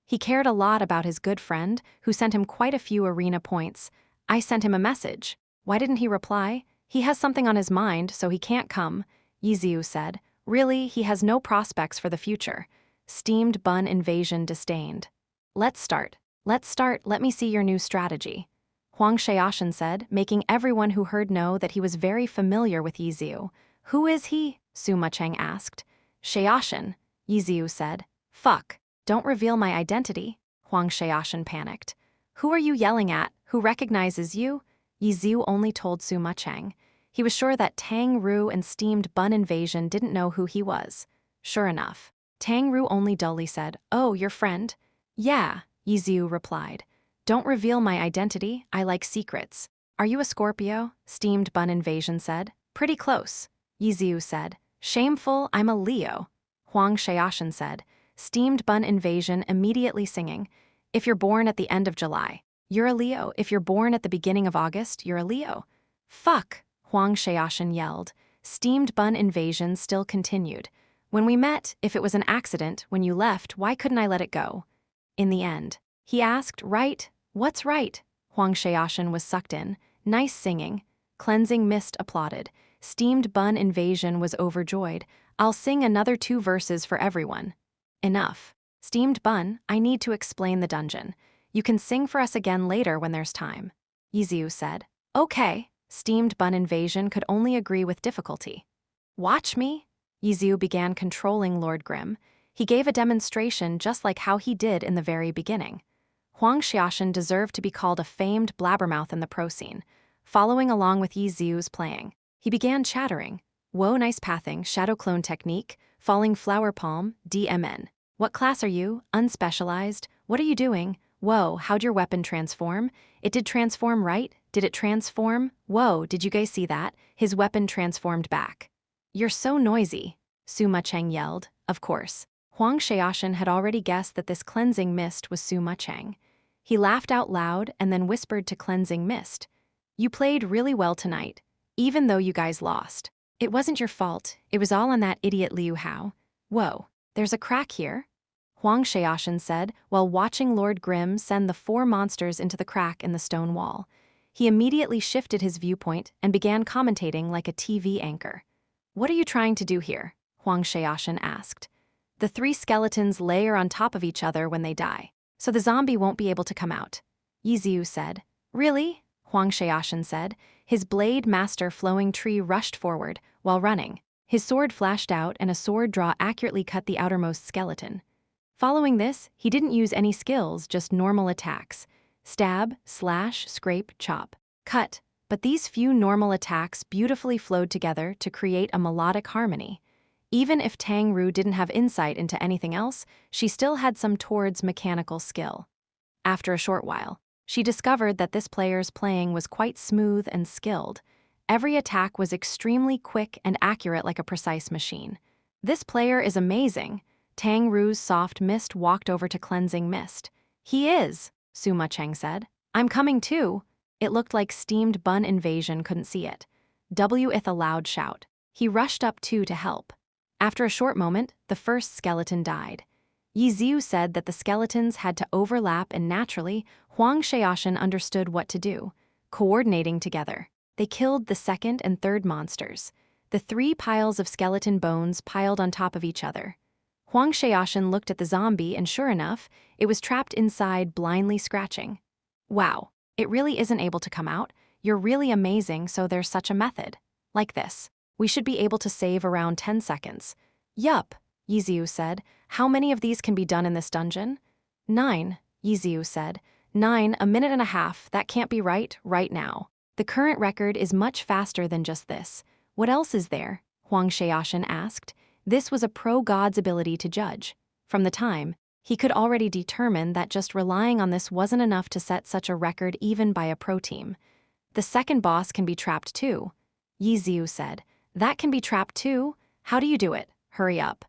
He cared a lot about his good friend, who sent him quite a few arena points. I sent him a message. Why didn't he reply? He has something on his mind, so he can't come, Yi Qiu said. Really, he has no prospects for the future. Steamed Bun Invasion disdained. Let's start. Let me see your new strategy. Huang Xiaoshan said, making everyone who heard know that he was very familiar with Yi Qiu. Who is he? Suma Cheng asked. Xiaoshan, Yi Qiu said. Fuck. Don't reveal my identity, Huang Xiaoshan panicked. Who are you yelling at? Who recognizes you? Yi Qiu only told Suma Cheng. He was sure that Tang Ru and Steamed Bun Invasion didn't know who he was. Sure enough, Tang Ru only dully said, "Oh, your friend?" "Yeah," Yi Qiu replied. "Don't reveal my identity, I like secrets." "Are you a Scorpio?" Steamed Bun Invasion said. "Pretty close," Yi Qiu said. "Shameful, I'm a Leo," Huang Xiaoshan said. Steamed Bun Invasion immediately singing, "If you're born at the end of July, You're a Leo. If you're born at the beginning of August, you're a Leo. Fuck, Huang Xiaoshan yelled. Steamed bun invasion still continued. When we met, if it was an accident, when you left, why couldn't I let it go? In the end, he asked, right? What's right? Huang Xiaoshan was sucked in. Nice singing. Cleansing Mist applauded. Steamed bun invasion was overjoyed. I'll sing another 2 verses for everyone. Enough. Steamed bun, I need to explain the dungeon. You can sing for us again later when there's time. Yiziu said. Okay. Steamed bun invasion could only agree with difficulty. Watch me. Yiziu began controlling Lord Grimm. He gave a demonstration just like how he did in the very beginning. Huang Xiaoshan deserved to be called a famed blabbermouth in the pro scene. Following along with Yiziu's playing, he began chattering. Whoa, nice pathing, shadow clone technique, falling flower palm, DMN. What class are you? Unspecialized? What are you doing? Whoa, how'd your weapon transform? It did transform, right? Did it transform? Whoa, did you guys see that? His weapon transformed back. You're so noisy, Suma Cheng yelled. Of course. Huang Xiaoshan had already guessed that this cleansing mist was Suma Cheng. He laughed out loud and then whispered to cleansing mist. You played really well tonight, even though you guys lost. It wasn't your fault, it was all on that idiot Liu Hao. Whoa, there's a crack here? Huang Xiaoshan said while watching Lord Grimm send the 4 monsters into the crack in the stone wall. He immediately shifted his viewpoint and began commentating like a TV anchor. What are you trying to do here? Huang Xiaoshan asked. The 3 skeletons layer on top of each other when they die, so the zombie won't be able to come out. Yiziu said. Really? Huang Xiaoshan said. His blade master flowing tree rushed forward while running. His sword flashed out and a sword draw accurately cut the outermost skeleton. Following this, he didn't use any skills, just normal attacks. Stab, slash, scrape, chop, cut. But these few normal attacks beautifully flowed together to create a melodic harmony. Even if Tang Ru didn't have insight into anything else, she still had some towards mechanical skill. After a short while, she discovered that this player's playing was quite smooth and skilled. Every attack was extremely quick and accurate like a precise machine. This player is amazing. Tang Ru's soft mist walked over to cleansing mist. He is, Suma Cheng said. I'm coming too. It looked like steamed bun invasion couldn't see it. With a loud shout. He rushed up too to help. After a short moment, the first skeleton died. Yiziu said that the skeletons had to overlap and naturally, Huang Xiaoshan understood what to do. Coordinating together, they killed the second and third monsters. The 3 piles of skeleton bones piled on top of each other. Huang Xiaoshan looked at the zombie and sure enough, it was trapped inside blindly scratching. Wow, it really isn't able to come out. You're really amazing, so there's such a method. Like this. We should be able to save around 10 seconds. Yup, Yiziu said. How many of these can be done in this dungeon? 9, Yiziu said. 9, a minute and a half, that can't be right now. The current record is much faster than just this. What else is there? Huang Xiaoshan asked. This was a pro-god's ability to judge. From the time, he could already determine that just relying on this wasn't enough to set such a record even by a pro team. The second boss can be trapped too, Yiziu said. That can be trapped too? How do you do it? Hurry up,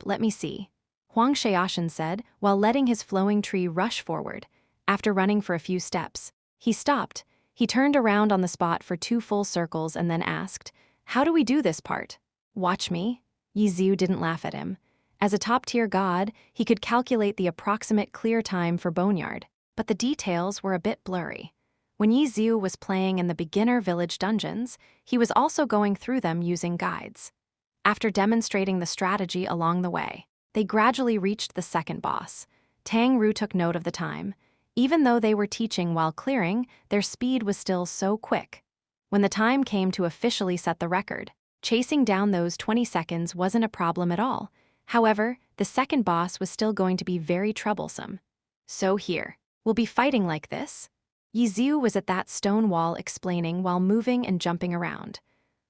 let me see. Huang Xiaoshan said while letting his flowing tree rush forward. After running for a few steps, he stopped. He turned around on the spot for 2 full circles and then asked, how do we do this part? Watch me. Yiziu didn't laugh at him. As a top-tier god, he could calculate the approximate clear time for Boneyard, but the details were a bit blurry. When Yiziu was playing in the beginner village dungeons, he was also going through them using guides. After demonstrating the strategy along the way, they gradually reached the second boss. Tang Ru took note of the time. Even though they were teaching while clearing, their speed was still so quick. When the time came to officially set the record, chasing down those 20 seconds wasn't a problem at all. However, the second boss was still going to be very troublesome. So here, we'll be fighting like this? Yiziu was at that stone wall explaining while moving and jumping around.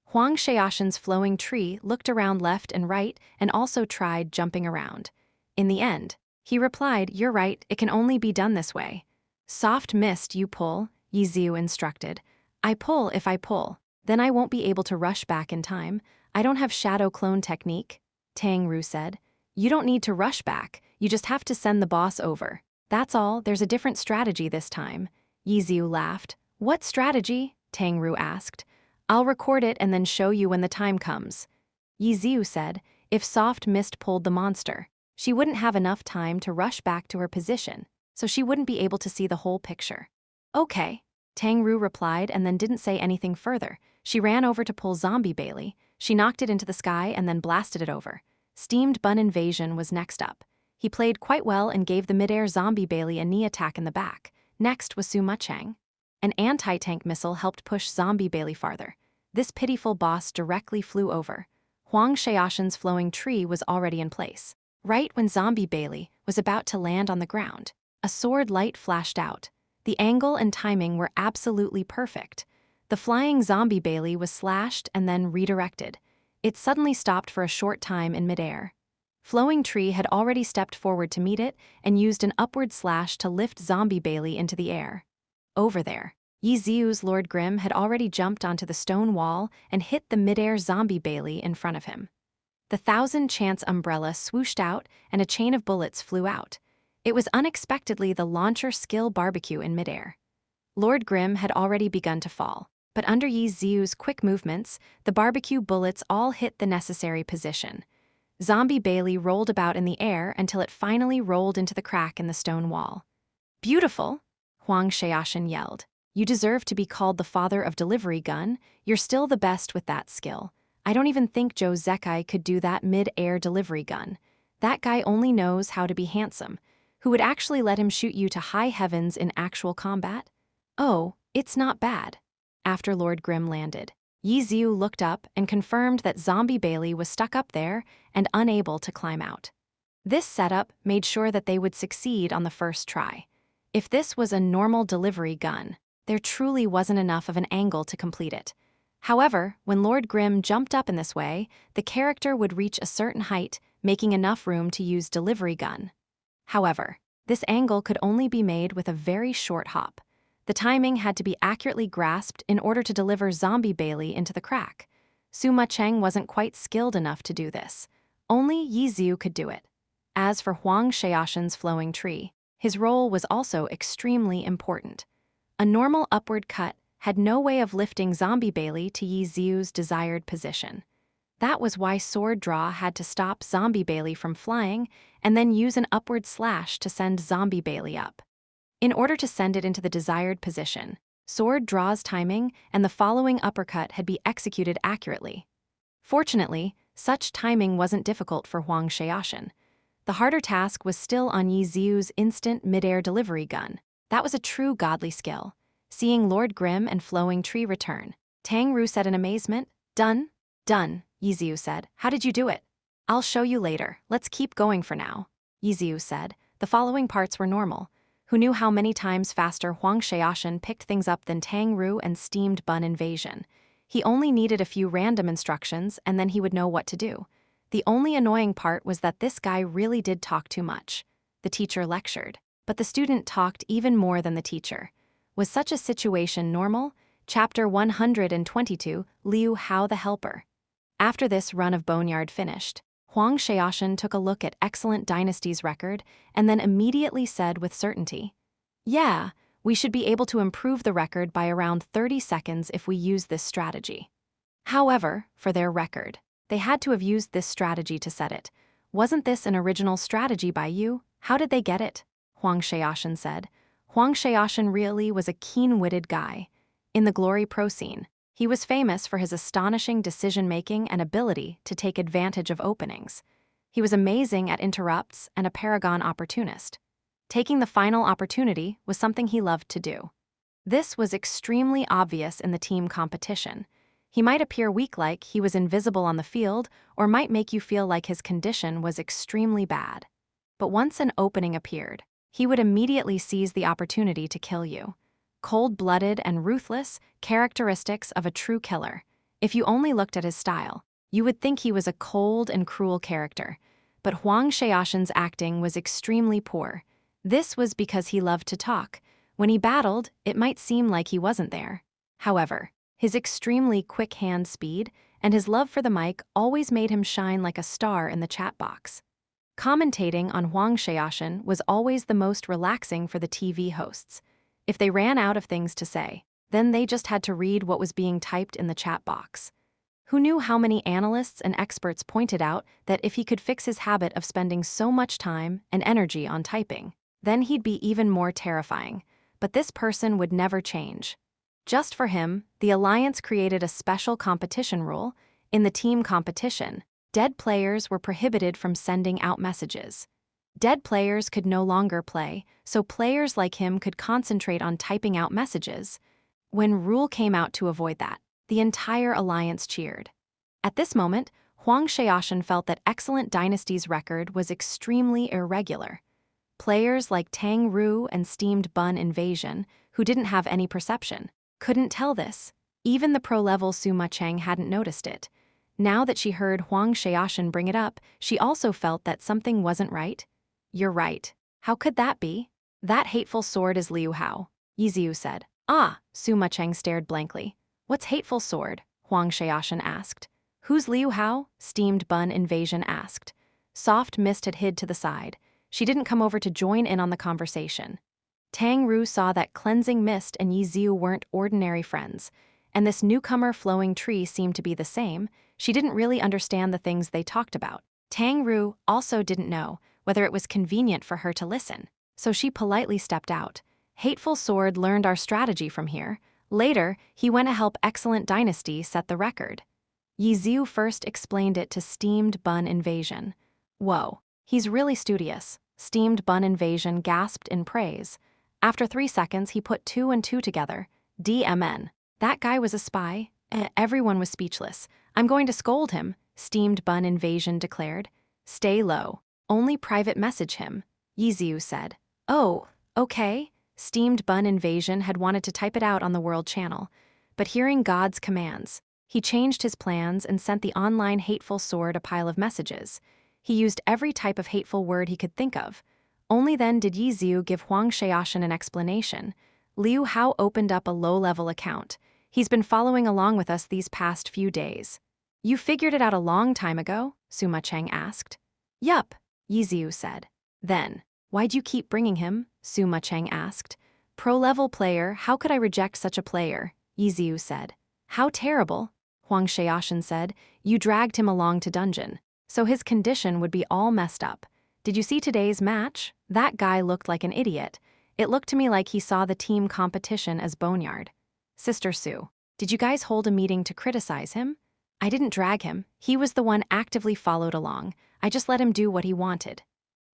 Huang Xiaoshan's flowing tree looked around left and right and also tried jumping around. In the end, he replied, you're right, it can only be done this way. Soft mist you pull, Yiziu instructed. I pull if I pull. Then I won't be able to rush back in time. I don't have shadow clone technique, Tang Ru said. You don't need to rush back, you just have to send the boss over. That's all, there's a different strategy this time. Yiziu laughed. What strategy? Tang Ru asked. I'll record it and then show you when the time comes. Yiziu said, if soft mist pulled the monster, she wouldn't have enough time to rush back to her position, so she wouldn't be able to see the whole picture. Okay, Tang Ru replied and then didn't say anything further. She ran over to pull Zombie Bailey. She knocked it into the sky and then blasted it over. Steamed Bun Invasion was next up. He played quite well and gave the midair Zombie Bailey a knee attack in the back. Next was Su Muchang. An anti-tank missile helped push Zombie Bailey farther. This pitiful boss directly flew over. Huang Xiaoshen's flowing tree was already in place. Right when Zombie Bailey was about to land on the ground, a sword light flashed out. The angle and timing were absolutely perfect. The flying Zombie Bailey was slashed and then redirected. It suddenly stopped for a short time in midair. Flowing Tree had already stepped forward to meet it and used an upward slash to lift Zombie Bailey into the air. Over there, Yiziu's Lord Grimm had already jumped onto the stone wall and hit the midair Zombie Bailey in front of him. The 1000-chance umbrella swooshed out and a chain of bullets flew out. It was unexpectedly the launcher skill barbecue in midair. Lord Grimm had already begun to fall, but under Yiziu's quick movements, the barbecue bullets all hit the necessary position. Zombie Bailey rolled about in the air until it finally rolled into the crack in the stone wall. Beautiful, Huang Xiaoshen yelled. You deserve to be called the father of delivery gun. You're still the best with that skill. I don't even think Zhou Zekai could do that mid-air delivery gun. That guy only knows how to be handsome. Who would actually let him shoot you to high heavens in actual combat? Oh, it's not bad. After Lord Grimm landed, Yiziu looked up and confirmed that Zombie Bailey was stuck up there and unable to climb out. This setup made sure that they would succeed on the first try. If this was a normal delivery gun, there truly wasn't enough of an angle to complete it. However, when Lord Grimm jumped up in this way, the character would reach a certain height, making enough room to use delivery gun. However, this angle could only be made with a very short hop. The timing had to be accurately grasped in order to deliver Zombie Bailey into the crack. Su Mucheng wasn't quite skilled enough to do this. Only Yiziu could do it. As for Huang Xiaoshen's flowing tree, his role was also extremely important. A normal upward cut had no way of lifting Zombie Bailey to Yiziu's desired position. That was why Sword Draw had to stop Zombie Bailey from flying and then use an upward slash to send Zombie Bailey up. In order to send it into the desired position, Sword Draw's timing and the following uppercut had be executed accurately. Fortunately, such timing wasn't difficult for Huang Xiaoshen. The harder task was still on Yiziu's instant mid-air delivery gun. That was a true godly skill. Seeing Lord Grimm and Flowing Tree return, Tang Ru said in amazement, Done? Done, Yiziu said. How did you do it? I'll show you later. Let's keep going for now, Yiziu said. The following parts were normal. Who knew how many times faster Huang Xiaoshen picked things up than Tang Ru and Steamed Bun Invasion. He only needed a few random instructions and then he would know what to do. The only annoying part was that this guy really did talk too much. The teacher lectured, but the student talked even more than the teacher. Was such a situation normal? Chapter 122, Liu Hao the Helper. After this run of Boneyard finished, Huang Xiaoshen took a look at Excellent Dynasty's record and then immediately said with certainty, Yeah, we should be able to improve the record by around 30 seconds if we use this strategy. However, for their record, they had to have used this strategy to set it. Wasn't this an original strategy by you? How did they get it? Huang Xiaoshen said. Huang Xiaoshen really was a keen-witted guy. In the Glory Pro scene, he was famous for his astonishing decision-making and ability to take advantage of openings. He was amazing at interrupts and a paragon opportunist. Taking the final opportunity was something he loved to do. This was extremely obvious in the team competition. He might appear weak like he was invisible on the field or might make you feel like his condition was extremely bad. But once an opening appeared, he would immediately seize the opportunity to kill you. Cold-blooded and ruthless, characteristics of a true killer. If you only looked at his style, you would think he was a cold and cruel character. But Huang Xiaoshen's acting was extremely poor. This was because he loved to talk. When he battled, it might seem like he wasn't there. However, his extremely quick hand speed and his love for the mic always made him shine like a star in the chat box. Commentating on Huang Xiaoshan was always the most relaxing for the TV hosts. If they ran out of things to say, then they just had to read what was being typed in the chat box. Who knew how many analysts and experts pointed out that if he could fix his habit of spending so much time and energy on typing, then he'd be even more terrifying. But this person would never change. Just for him, the Alliance created a special competition rule. In the team competition, dead players were prohibited from sending out messages. Dead players could no longer play, so players like him could concentrate on typing out messages. When rule came out to avoid that, the entire Alliance cheered. At this moment, Huang Xiaoshan felt that Excellent Dynasty's record was extremely irregular. Players like Tang Ru and Steamed Bun Invasion, who didn't have any perception, couldn't tell this. Even the pro-level Suma Cheng hadn't noticed it. Now that she heard Huang Xiaoshan bring it up, she also felt that something wasn't right. You're right. How could that be? That hateful sword is Liu Hao, Yiziu said. Ah, Suma Cheng stared blankly. What's hateful sword? Huang Xiaoshan asked. Who's Liu Hao? Steamed Bun Invasion asked. Soft mist had hid to the side. She didn't come over to join in on the conversation. Tang Ru saw that cleansing mist and Yiziu weren't ordinary friends, and this newcomer flowing tree seemed to be the same. She didn't really understand the things they talked about. Tang Ru also didn't know whether it was convenient for her to listen, so she politely stepped out. Hateful Sword learned our strategy from here. Later, he went to help Excellent Dynasty set the record. Yiziu first explained it to Steamed Bun Invasion. Whoa, he's really studious. Steamed Bun Invasion gasped in praise. After 3 seconds, he put 2 and 2 together. DMN. That guy was a spy. Everyone was speechless. I'm going to scold him, Steamed Bun Invasion declared. Stay low. Only private message him, Yiziu said. Oh, okay. Steamed Bun Invasion had wanted to type it out on the World Channel, but hearing God's commands, he changed his plans and sent the online Hateful Sword a pile of messages. He used every type of hateful word he could think of. Only then did Yiziu give Huang Xiaoshan an explanation. Liu Hao opened up a low-level account. He's been following along with us these past few days. You figured it out a long time ago? Suma Cheng asked. Yup, Yiziu said. Then, why'd you keep bringing him? Suma Cheng asked. Pro-level player, how could I reject such a player? Yiziu said. How terrible, Huang Xiaoshan said. You dragged him along to dungeon, so his condition would be all messed up. Did you see today's match? That guy looked like an idiot. It looked to me like he saw the team competition as boneyard. Sister Sue, did you guys hold a meeting to criticize him? I didn't drag him. He was the one actively followed along. I just let him do what he wanted.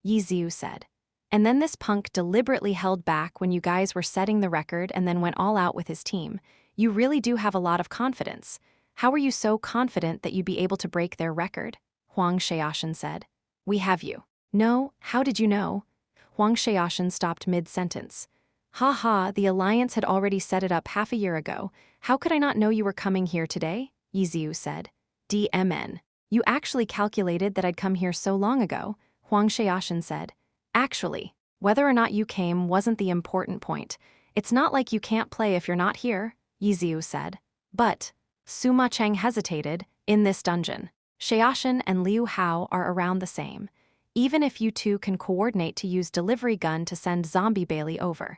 Yiziu said. And then this punk deliberately held back when you guys were setting the record and then went all out with his team. You really do have a lot of confidence. How were you so confident that you'd be able to break their record? Huang Xiaoshan said. We have you. No, how did you know? Huang Xiaoshan stopped mid-sentence. Ha ha, the Alliance had already set it up half a year ago. How could I not know you were coming here today? Yiziu said. DMN. You actually calculated that I'd come here so long ago, Huang Xiaoshan said. Actually, whether or not you came wasn't the important point. It's not like you can't play if you're not here, Yiziu said. But, Suma Cheng hesitated, in this dungeon, Xiaoshan and Liu Hao are around the same. Even if you two can coordinate to use delivery gun to send Zombie Bailey over,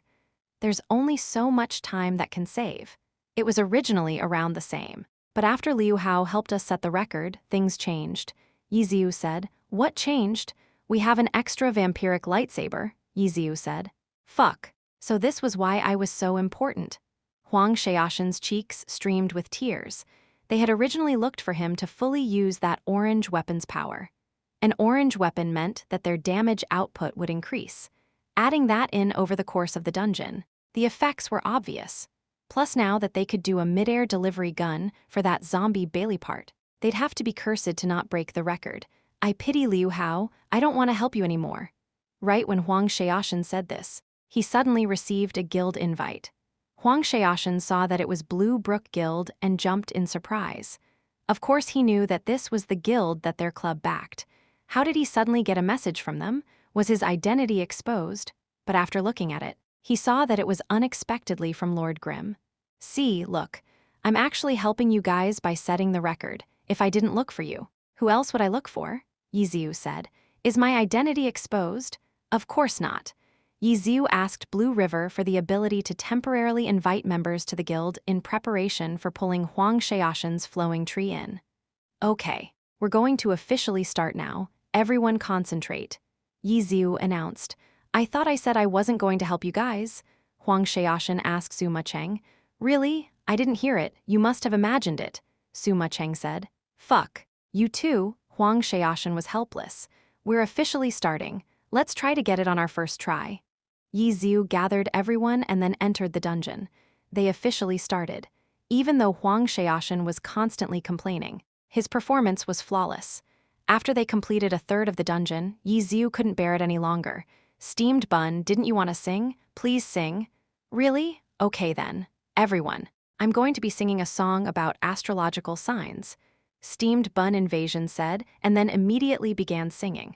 there's only so much time that can save. It was originally around the same, but after Liu Hao helped us set the record, things changed. Yiziu said. What changed? We have an extra vampiric lightsaber, Yiziu said. Fuck. So this was why I was so important. Huang Xiaoshan's cheeks streamed with tears. They had originally looked for him to fully use that orange weapon's power. An orange weapon meant that their damage output would increase. Adding that in over the course of the dungeon, the effects were obvious. Plus now that they could do a mid-air delivery gun for that Zombie Bailey part, they'd have to be cursed to not break the record. I pity Liu Hao, I don't want to help you anymore. Right when Huang Xiaoshan said this, he suddenly received a guild invite. Huang Xiaoshan saw that it was Blue Brook Guild and jumped in surprise. Of course he knew that this was the guild that their club backed. How did he suddenly get a message from them? Was his identity exposed? But after looking at it, he saw that it was unexpectedly from Lord Grimm. See, look, I'm actually helping you guys by setting the record. If I didn't look for you, who else would I look for? Yiziu said. Is my identity exposed? Of course not. Yi Ziu asked Blue River for the ability to temporarily invite members to the guild in preparation for pulling Huang Xiaoshen's flowing tree in. Okay, we're going to officially start now. Everyone concentrate. Yi Ziu announced. I thought I said I wasn't going to help you guys. Huang Xiaoshen asked Suma Cheng. Really? I didn't hear it. You must have imagined it, Suma Cheng said. Fuck. You too. Huang Xiaoshen was helpless. We're officially starting. Let's try to get it on our first try. Yi Ziu gathered everyone and then entered the dungeon. They officially started. Even though Huang Xiaoshen was constantly complaining, his performance was flawless. After they completed a third of the dungeon, Yi Ziu couldn't bear it any longer. Steamed Bun, didn't you want to sing? Please sing. Really? Okay then. Everyone. I'm going to be singing a song about astrological signs. Steamed Bun Invasion said, and then immediately began singing.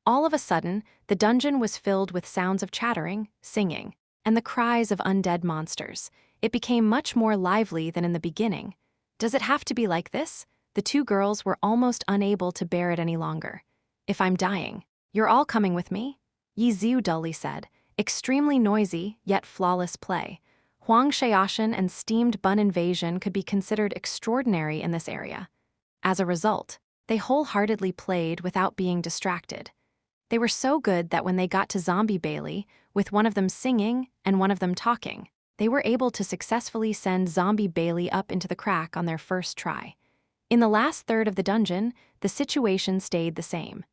All of a sudden, the dungeon was filled with sounds of chattering, singing, and the cries of undead monsters. It became much more lively than in the beginning. Does it have to be like this? The two girls were almost unable to bear it any longer. If I'm dying, you're all coming with me? Yi Ziu dully said. Extremely noisy, yet flawless play. Huang Xiaoshen and Steamed Bun Invasion could be considered extraordinary in this area. As a result, they wholeheartedly played without being distracted. They were so good that when they got to Zombie Bailey, with one of them singing and one of them talking, they were able to successfully send Zombie Bailey up into the crack on their first try. In the last third of the dungeon, the situation stayed the same.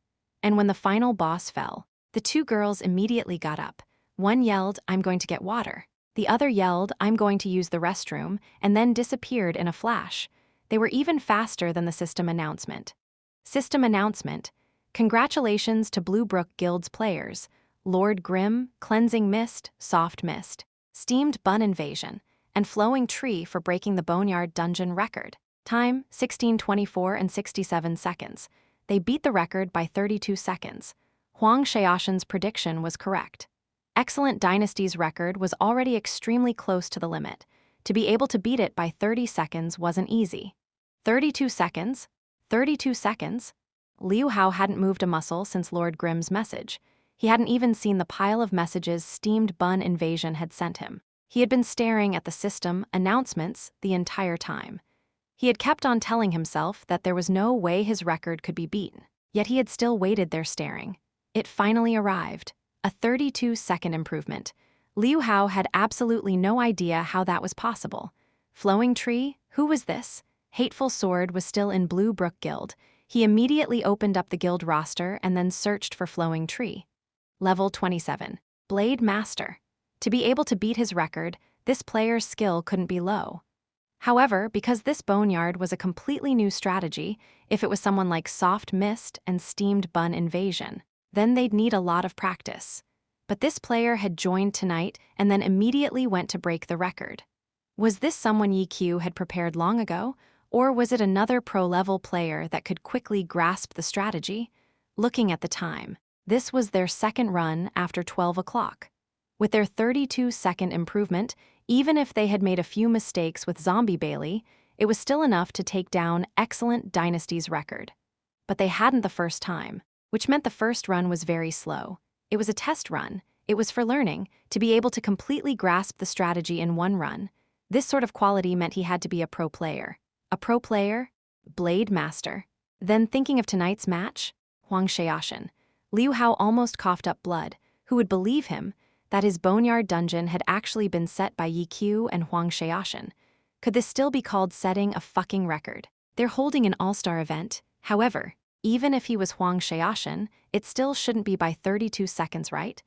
And when the final boss fell, the two girls immediately got up. One yelled, I'm going to get water. The other yelled, I'm going to use the restroom, and then disappeared in a flash. They were even faster than the system announcement. System announcement. Congratulations to Bluebrook Guild's players, Lord Grim, Cleansing Mist, Soft Mist, Steamed Bun Invasion, and Flowing Tree for breaking the Boneyard Dungeon record. Time, 16:24 and 67 seconds. They beat the record by 32 seconds. Huang Xiaoshen's prediction was correct. Excellent Dynasty's record was already extremely close to the limit. To be able to beat it by 30 seconds wasn't easy. 32 seconds? 32 seconds? Liu Hao hadn't moved a muscle since Lord Grimm's message. He hadn't even seen the pile of messages Steamed Bun Invasion had sent him. He had been staring at the system announcements the entire time. He had kept on telling himself that there was no way his record could be beaten, yet he had still waited there staring. It finally arrived. A 32-second improvement. Liu Hao had absolutely no idea how that was possible. Flowing Tree? Who was this? Hateful Sword was still in Bluebrook Guild. He immediately opened up the guild roster and then searched for Flowing Tree. Level 27. Blade Master. To be able to beat his record, this player's skill couldn't be low. However, because this Boneyard was a completely new strategy, if it was someone like Soft Mist and Steamed Bun Invasion, then they'd need a lot of practice. But this player had joined tonight and then immediately went to break the record. Was this someone YiQ had prepared long ago, or was it another pro-level player that could quickly grasp the strategy? Looking at the time, this was their second run after 12 o'clock. With their 32-second improvement, even if they had made a few mistakes with Zombie Bailey, it was still enough to take down Excellent Dynasty's record. But they hadn't the first time, which meant the first run was very slow. It was a test run. It was for learning, to be able to completely grasp the strategy in one run. This sort of quality meant he had to be a pro player. A pro player? Blade Master. Then thinking of tonight's match? Huang Xiaoshen. Liu Hao almost coughed up blood. Who would believe him? That his Boneyard dungeon had actually been set by YiQ and Huang Xiaoshen. Could this still be called setting a fucking record? They're holding an all-star event. However, even if he was Huang Xiaoshen, it still shouldn't be by 32 seconds, right?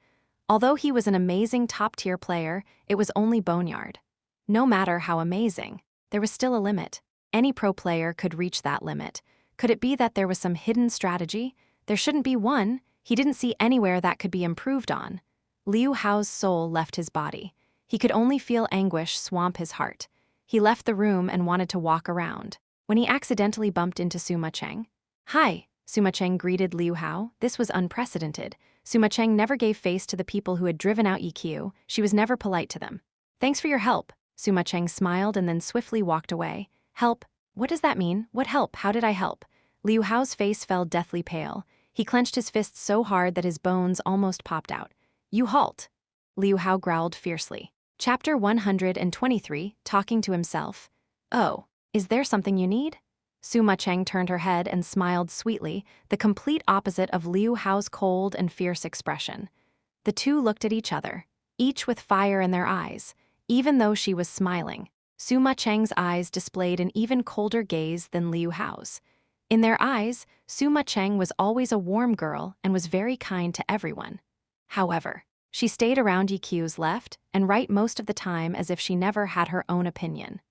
Although he was an amazing top-tier player, it was only Boneyard. No matter how amazing, there was still a limit. Any pro player could reach that limit. Could it be that there was some hidden strategy? There shouldn't be one. He didn't see anywhere that could be improved on. Liu Hao's soul left his body. He could only feel anguish swamp his heart. He left the room and wanted to walk around, when he accidentally bumped into Suma Cheng. Hi, Suma Cheng greeted Liu Hao. This was unprecedented. Suma Cheng never gave face to the people who had driven out YiQ. She was never polite to them. Thanks for your help. Suma Cheng smiled and then swiftly walked away. Help? What does that mean? What help? How did I help? Liu Hao's face fell deathly pale. He clenched his fists so hard that his bones almost popped out. "You halt!" Liu Hao growled fiercely. Chapter 123, Talking to Himself. "Oh, is there something you need?" Suma Cheng turned her head and smiled sweetly, the complete opposite of Liu Hao's cold and fierce expression. The two looked at each other, each with fire in their eyes. Even though she was smiling, Suma Cheng's eyes displayed an even colder gaze than Liu Hao's. In their eyes, Suma Cheng was always a warm girl and was very kind to everyone. However, she stayed around Yiqiu's left and right most of the time as if she never had her own opinion.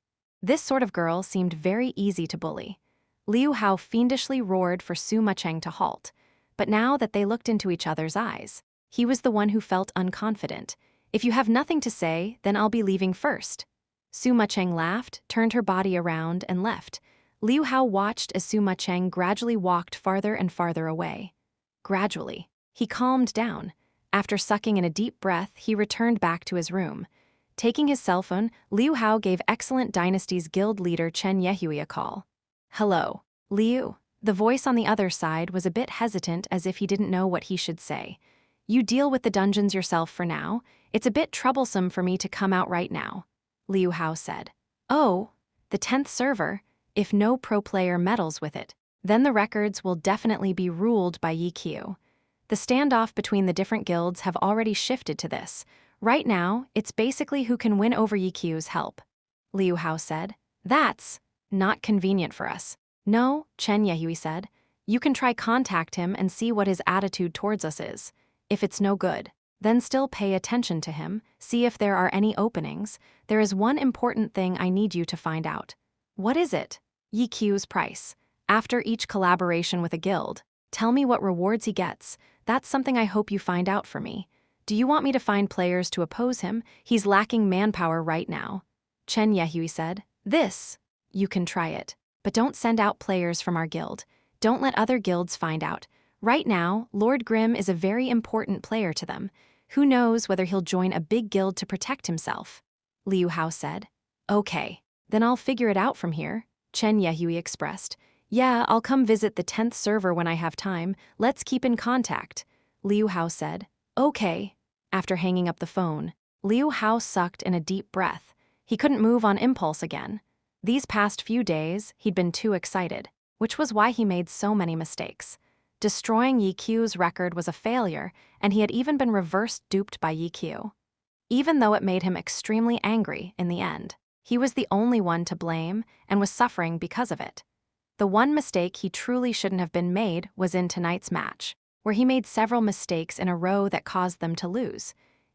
This sort of girl seemed very easy to bully. Liu Hao fiendishly roared for Suma Cheng to halt, but now that they looked into each other's eyes, he was the one who felt unconfident. "If you have nothing to say, then I'll be leaving first." Suma Cheng laughed, turned her body around, and left. Liu Hao watched as Suma Cheng gradually walked farther and farther away. Gradually, he calmed down. After sucking in a deep breath, he returned back to his room. Taking his cell phone, Liu Hao gave Excellent Dynasty's guild leader Chen Yehui a call. "Hello, Liu." The voice on the other side was a bit hesitant, as if he didn't know what he should say. "You deal with the dungeons yourself for now. It's a bit troublesome for me to come out right now," Liu Hao said. "Oh, the 10th server. If no pro player meddles with it, then the records will definitely be ruled by Yiqiu. The standoff between the different guilds have already shifted to this. Right now, it's basically who can win over Yiqiu's help," Liu Hao said. "That's not convenient for us." "No," Chen Yehui said. "You can try contact him and see what his attitude towards us is. If it's no good, then still pay attention to him, see if there are any openings. There is one important thing I need you to find out." "What is it?" "Yiqiu's price. After each collaboration with a guild, tell me what rewards he gets. That's something I hope you find out for me. Do you want me to find players to oppose him? He's lacking manpower right now," Chen Yehui said. "This, you can try it. But don't send out players from our guild. Don't let other guilds find out. Right now, Lord Grimm is a very important player to them. Who knows whether he'll join a big guild to protect himself," Liu Hao said. "Okay, then I'll figure it out from here," Chen Yehui expressed. "Yeah, I'll come visit the 10th server when I have time. Let's keep in contact," Liu Hao said. "Okay." After hanging up the phone, Liu Hao sucked in a deep breath. He couldn't move on impulse again. These past few days, he'd been too excited, which was why he made so many mistakes. Destroying Yiqiu's record was a failure, and he had even been reverse duped by Yiqiu. Even though it made him extremely angry in the end, he was the only one to blame and was suffering because of it. The one mistake he truly shouldn't have been made was in tonight's match, where he made several mistakes in a row that caused them to lose.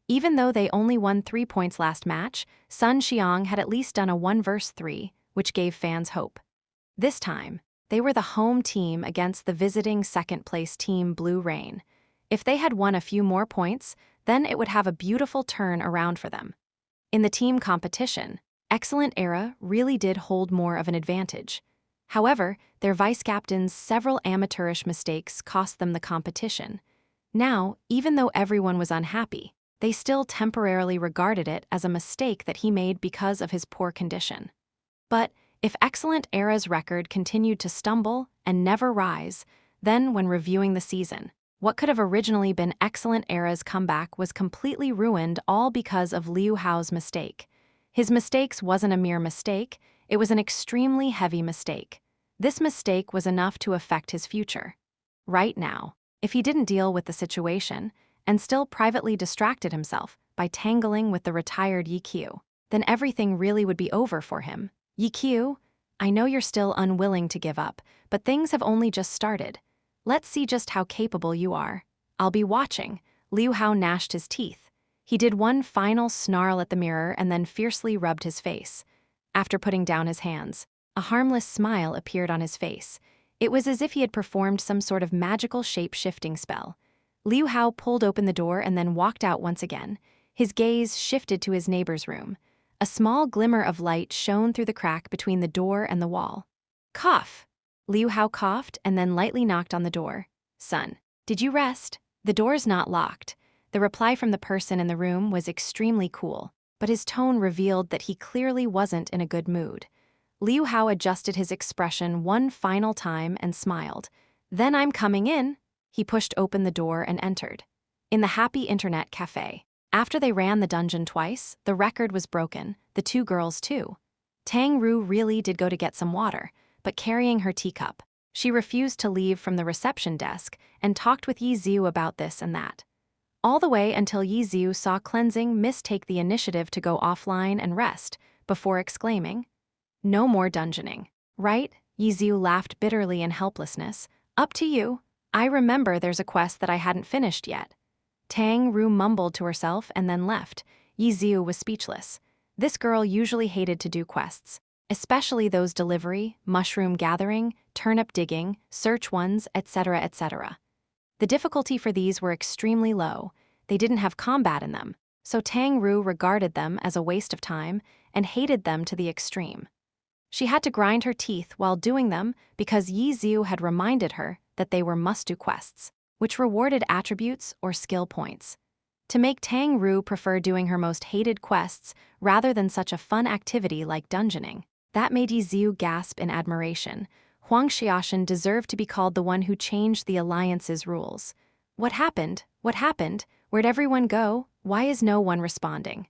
Even though they only won 3 points last match, Sun Xiang had at least done a 1 vs 3, which gave fans hope. This time, they were the home team against the visiting second-place team Blue Rain. If they had won a few more points, then it would have a beautiful turn around for them. In the team competition, Excellent Era really did hold more of an advantage. However, their vice-captain's several amateurish mistakes cost them the competition. Now, even though everyone was unhappy, they still temporarily regarded it as a mistake that he made because of his poor condition. But if Excellent Era's record continued to stumble and never rise, then when reviewing the season, what could have originally been Excellent Era's comeback was completely ruined, all because of Liu Hao's mistake. His mistakes wasn't a mere mistake, it was an extremely heavy mistake. This mistake was enough to affect his future. Right now, if he didn't deal with the situation, and still privately distracted himself by tangling with the retired Yiqiu, then everything really would be over for him. "Yiqiu, I know you're still unwilling to give up, but things have only just started. Let's see just how capable you are. I'll be watching." Liu Hao gnashed his teeth. He did one final snarl at the mirror and then fiercely rubbed his face. After putting down his hands, a harmless smile appeared on his face. It was as if he had performed some sort of magical shape-shifting spell. Liu Hao pulled open the door and then walked out once again. His gaze shifted to his neighbor's room. A small glimmer of light shone through the crack between the door and the wall. "Cough!" Liu Hao coughed and then lightly knocked on the door. "Son, did you rest?" "The door's not locked." The reply from the person in the room was extremely cool, but his tone revealed that he clearly wasn't in a good mood. Liu Hao adjusted his expression one final time and smiled. "Then I'm coming in." He pushed open the door and entered. In the happy internet cafe. After they ran the dungeon twice, the record was broken, the two girls too. Tang Ru really did go to get some water, but carrying her teacup. She refused to leave from the reception desk and talked with Yi Xiu about this and that. All the way until Yi Xiu saw Cleansing Mist take the initiative to go offline and rest, before exclaiming, "No more dungeoning." Right? Yi Xiu laughed bitterly in helplessness. "Up to you. I remember there's a quest that I hadn't finished yet." Tang Ru mumbled to herself and then left. Yi Xiu was speechless. This girl usually hated to do quests, especially those delivery, mushroom gathering, turnip digging, search ones, etc., etc. The difficulty for these were extremely low. They didn't have combat in them, so Tang Ru regarded them as a waste of time and hated them to the extreme. She had to grind her teeth while doing them because Yi Xiu had reminded her that they were must-do quests, which rewarded attributes or skill points. To make Tang Ru prefer doing her most hated quests rather than such a fun activity like dungeoning, that made Yi Xiu gasp in admiration. Huang Xiaoshan deserved to be called the one who changed the alliance's rules. What happened? What happened? Where'd everyone go? Why is no one responding?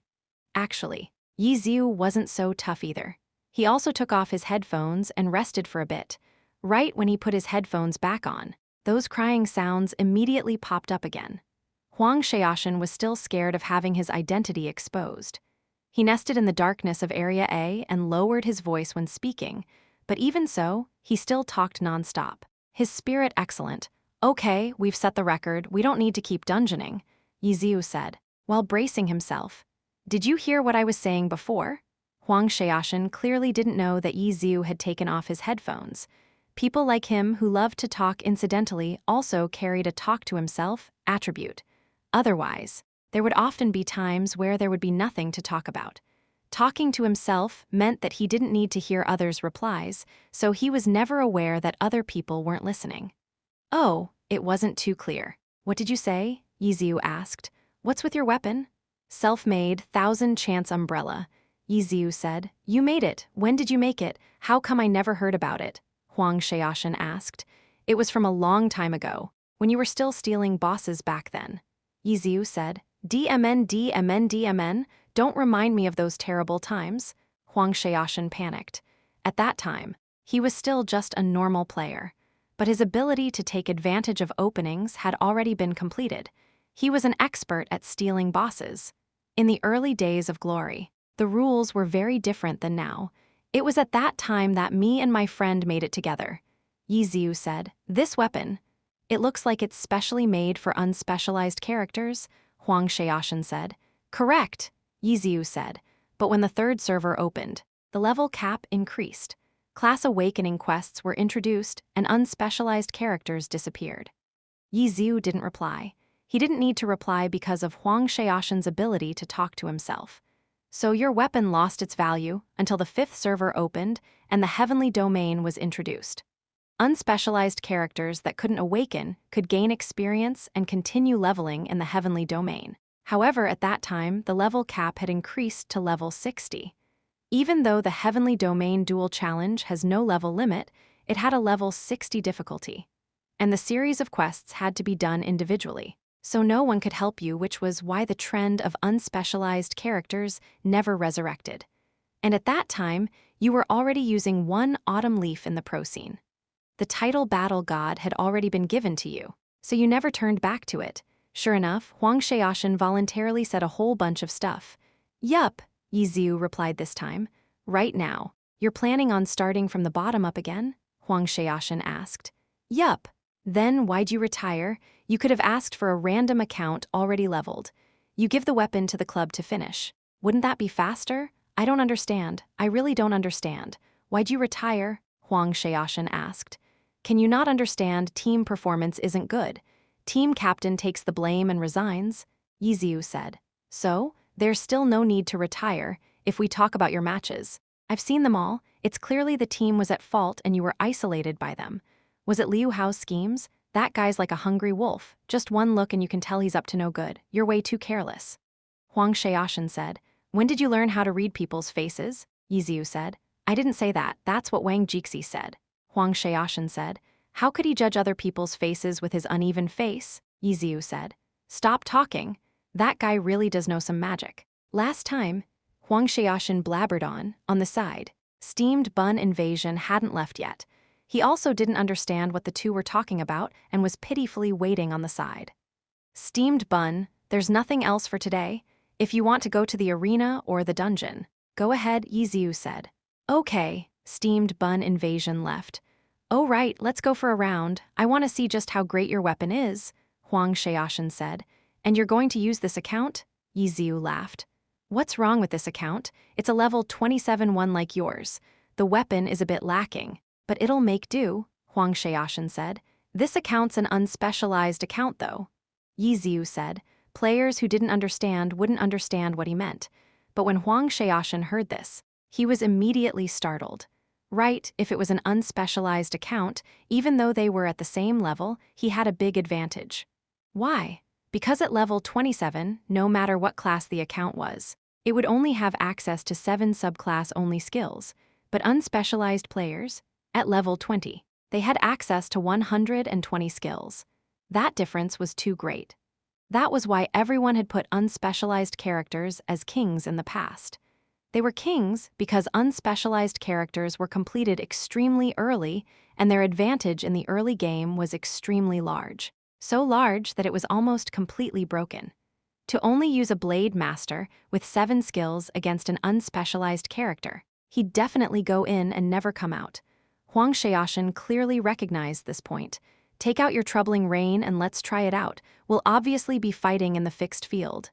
Actually, Yi Xiu wasn't so tough either. He also took off his headphones and rested for a bit. Right when he put his headphones back on, those crying sounds immediately popped up again. Huang Xiaoshan was still scared of having his identity exposed. He nested in the darkness of Area A and lowered his voice when speaking, but even so, he still talked nonstop. His spirit excellent. "Okay, we've set the record, we don't need to keep dungeoning," Yi Xiu said, while bracing himself. "Did you hear what I was saying before?" Huang Xiaoshan clearly didn't know that Yi Xiu had taken off his headphones. People like him who loved to talk incidentally also carried a talk-to-himself attribute. Otherwise, there would often be times where there would be nothing to talk about. Talking to himself meant that he didn't need to hear others' replies, so he was never aware that other people weren't listening. "Oh, it wasn't too clear. What did you say?" Yi Xiu asked. "What's with your weapon?" "Self-made, 1,000-chance umbrella," Yi Xiu said. "You made it. When did you make it? How come I never heard about it?" Huang Xiaoshan asked. "It was from a long time ago, when you were still stealing bosses back then." Yi Xiu said. DMN, don't remind me of those terrible times." Huang Xiaoshan panicked. At that time, he was still just a normal player, but his ability to take advantage of openings had already been completed. He was an expert at stealing bosses. In the early days of Glory, the rules were very different than now. It was at that time that me and my friend made it together. Yi Xiu said, "This weapon, it looks like it's specially made for unspecialized characters," Huang Xiaoshan said. "Correct," Yi Xiu said, but when the third server opened, the level cap increased. Class Awakening quests were introduced and unspecialized characters disappeared. Yi Xiu didn't reply. He didn't need to reply because of Huang Xiaoshan's ability to talk to himself. "So your weapon lost its value until the fifth server opened and the Heavenly Domain was introduced. Unspecialized characters that couldn't awaken could gain experience and continue leveling in the Heavenly Domain. However, at that time, the level cap had increased to level 60. Even though the Heavenly Domain Dual Challenge has no level limit, it had a level 60 difficulty. And the series of quests had to be done individually, so no one could help you, which was why the trend of unspecialized characters never resurrected. And at that time, you were already using one autumn leaf in the pro scene. The title Battle God had already been given to you, so you never turned back to it. Sure enough, Huang Xiaoshan voluntarily said a whole bunch of stuff. "Yup," Yi Xiu replied this time. "Right now, you're planning on starting from the bottom up again?" Huang Xiaoshan asked. "Yup. Then why'd you retire? You could have asked for a random account already leveled. You give the weapon to the club to finish. Wouldn't that be faster? I don't understand. I really don't understand. Why'd you retire?" Huang Xiaoshan asked. "Can you not understand team performance isn't good? Team captain takes the blame and resigns," Yi Xiu said. "So, there's still no need to retire if we talk about your matches. I've seen them all. It's clearly the team was at fault and you were isolated by them. Was it Liu Hao's schemes? That guy's like a hungry wolf. Just one look and you can tell he's up to no good. You're way too careless." Huang Xiaoshan said. "When did you learn how to read people's faces?" Yi Xiu said. "I didn't say that. That's what Wang Jixi said." Huang Xiaoshan said. How could he judge other people's faces with his uneven face? Yiziu said. Stop talking. That guy really does know some magic. Last time, Huang Xiaoshan blabbered on the side. Steamed bun invasion hadn't left yet. He also didn't understand what the two were talking about and was pitifully waiting on the side. Steamed bun, there's nothing else for today. If you want to go to the arena or the dungeon, go ahead, Yiziu said. Okay, steamed bun invasion left. Oh right, let's go for a round. I want to see just how great your weapon is, Huang Xiaoshan said. And you're going to use this account? Yiziu laughed. What's wrong with this account? It's a level 27 one like yours. The weapon is a bit lacking, but it'll make do, Huang Xiaoshan said. This account's an unspecialized account though. Yiziu said. Players who didn't understand wouldn't understand what he meant. But when Huang Xiaoshan heard this, he was immediately startled. Right, if it was an unspecialized account, even though they were at the same level, he had a big advantage. Why? Because at level 27, no matter what class the account was, it would only have access to 7 subclass-only skills, but unspecialized players, at level 20, they had access to 120 skills. That difference was too great. That was why everyone had put unspecialized characters as kings in the past. They were kings because unspecialized characters were completed extremely early, and their advantage in the early game was extremely large. So large that it was almost completely broken. To only use a blade master with 7 skills against an unspecialized character, he'd definitely go in and never come out. Huang Xiaoshan clearly recognized this point. Take out your troubling rain and let's try it out. We'll obviously be fighting in the fixed field.